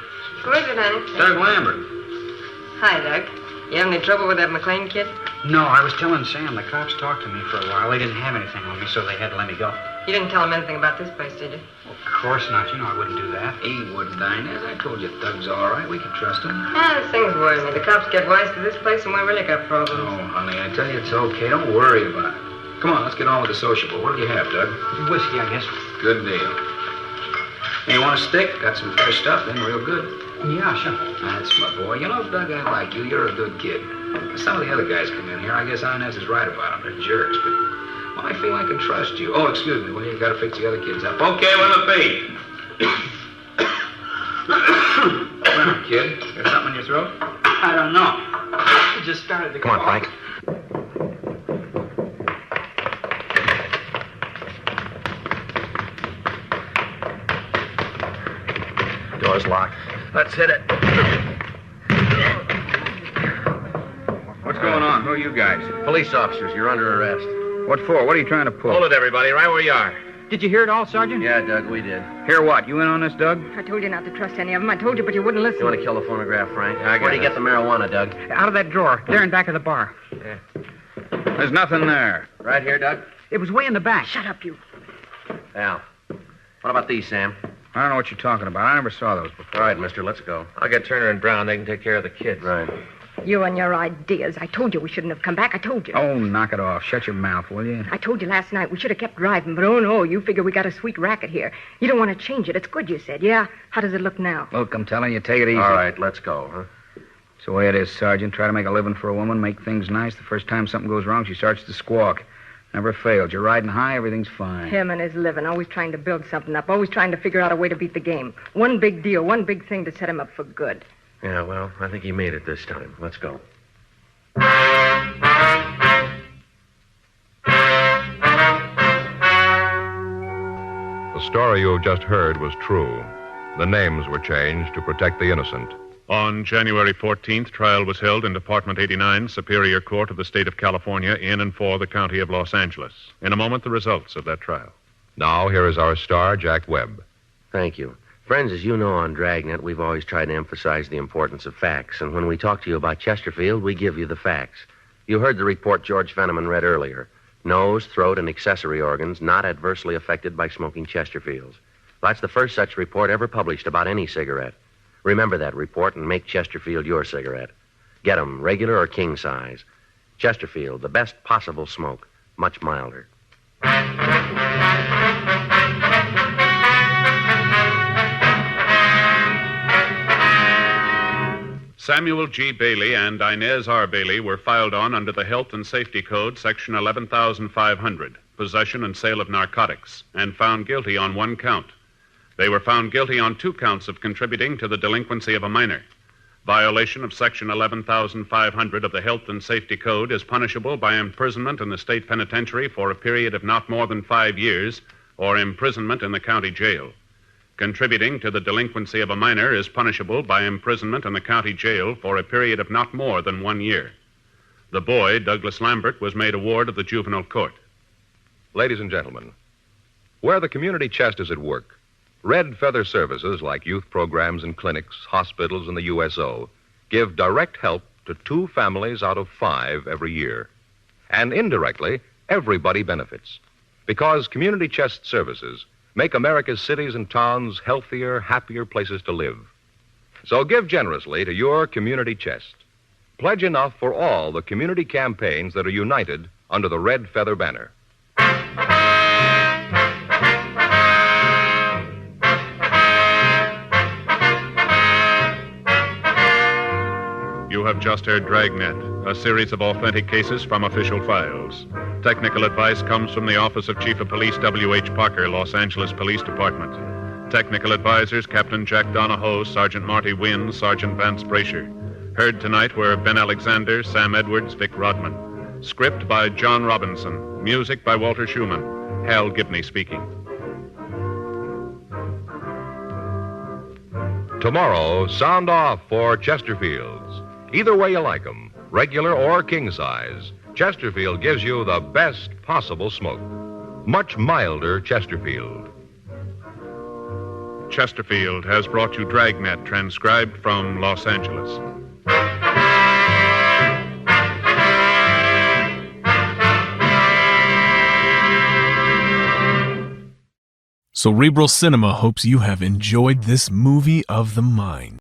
S8: Who is it, honey?
S15: Doug Lambert.
S8: Hi, Doug. You have any trouble with that McLean kid?
S11: No, I was telling Sam the cops talked to me for a while. They didn't have anything on me, so they had to let me go.
S8: You didn't tell him anything about this place, did you?
S11: Of course not. You know I wouldn't do that.
S15: He wouldn't, Inez. I told you Doug's all right. We can trust him.
S8: This thing's worrying me. The cops get wise to this place and we really got problems.
S15: Oh, honey, I tell you it's okay. Don't worry about it. Come on, let's get on with the sociable. What do you have, Doug?
S11: Whiskey, I guess.
S15: Good deal. Hey, you want a stick? Got some fresh stuff, then real good.
S11: Yeah, sure.
S15: That's my boy. You know, Doug, I like you. You're a good kid. Some of the other guys come in here. I guess Inez is right about them. They're jerks, but well, I feel I can trust you. Oh, excuse me. Well, you got to fix the other kids up. Okay, what'll it be? Well, kid, got something in your throat?
S11: I don't know. It just started to
S1: Come on, Frank. Door's locked.
S15: Let's hit it. What's going on? Who are you guys?
S1: Police officers, you're under arrest.
S15: What for? What are you trying to pull?
S10: Hold it, everybody, right where you are.
S11: Did you hear it all, Sergeant?
S1: Yeah, Doug, we did.
S15: Hear what? You in on this, Doug?
S8: I told you not to trust any of them. I told you, but you wouldn't listen.
S1: You want to kill the phonograph, Frank?
S10: I got
S1: Where'd you
S10: it.
S1: get the marijuana, Doug?
S11: Out of that drawer, there in back of the bar.
S1: Yeah.
S15: There's nothing there.
S1: Right here, Doug?
S11: It was way in the back.
S8: Shut up, you.
S1: Al. What about these, Sam?
S15: I don't know what you're talking about. I never saw those before.
S1: All right, mister, let's go.
S10: I'll get Turner and Brown. They can take care of the kids.
S1: Right.
S8: You and your ideas. I told you we shouldn't have come back. I told you.
S15: Oh, knock it off. Shut your mouth, will you?
S8: I told you last night we should have kept driving, but oh no, you figure we got a sweet racket here. You don't want to change it. It's good, you said. Yeah? How does it look now?
S15: Look, I'm telling you, take it easy.
S1: All right, let's go, huh?
S15: It's the way it is, Sergeant. Try to make a living for a woman, make things nice. The first time something goes wrong, she starts to squawk. Never failed. You're riding high, everything's fine.
S8: Him and his living, always trying to build something up, always trying to figure out a way to beat the game. One big deal, one big thing to set him up for good.
S1: Yeah, well, I think he made it this time. Let's go.
S2: story you have just heard was true. The names were changed to protect the innocent.
S5: On January 14th, trial was held in Department 89, Superior Court of the State of California, in and for the County of Los Angeles. In a moment, the results of that trial.
S2: Now, here is our star, Jack Webb.
S4: Thank you. Friends, as you know on Dragnet, we've always tried to emphasize the importance of facts, and when we talk to you about Chesterfield, we give you the facts. You heard the report George Fenneman read earlier. Nose, throat, and accessory organs not adversely affected by smoking Chesterfields. That's the first such report ever published about any cigarette. Remember that report and make Chesterfield your cigarette. Get 'em, regular or king size. Chesterfield, the best possible smoke, much milder.
S5: Samuel G. Bailey and Inez R. Bailey were filed on under the Health and Safety Code, Section 11,500, possession and sale of narcotics, and found guilty on one count. They were found guilty on 2 counts of contributing to the delinquency of a minor. Violation of Section 11,500 of the Health and Safety Code is punishable by imprisonment in the state penitentiary for a period of not more than 5 years or imprisonment in the county jail. Contributing to the delinquency of a minor is punishable by imprisonment in the county jail for a period of not more than 1 year. The boy, Douglas Lambert, was made a ward of the juvenile court.
S2: Ladies and gentlemen, where the community chest is at work, Red Feather Services, like youth programs and clinics, hospitals, and the USO, give direct help to 2 families out of 5 every year. And indirectly, everybody benefits. Because community chest services make America's cities and towns healthier, happier places to live. So give generously to your community chest. Pledge enough for all the community campaigns that are united under the Red Feather banner.
S5: You have just heard Dragnet, a series of authentic cases from official files. Technical advice comes from the Office of Chief of Police W.H. Parker, Los Angeles Police Department. Technical advisors Captain Jack Donahoe, Sergeant Marty Wynn, Sergeant Vance Brasher. Heard tonight were Ben Alexander, Sam Edwards, Vic Rodman. Script by John Robinson. Music by Walter Schumann. Hal Gibney speaking.
S2: Tomorrow, sound off for Chesterfields. Either way you like 'em, regular or king size, Chesterfield gives you the best possible smoke. Much milder Chesterfield.
S5: Chesterfield has brought you Dragnet, transcribed from Los Angeles.
S13: Cerebral Cinema hopes you have enjoyed this movie of the mind.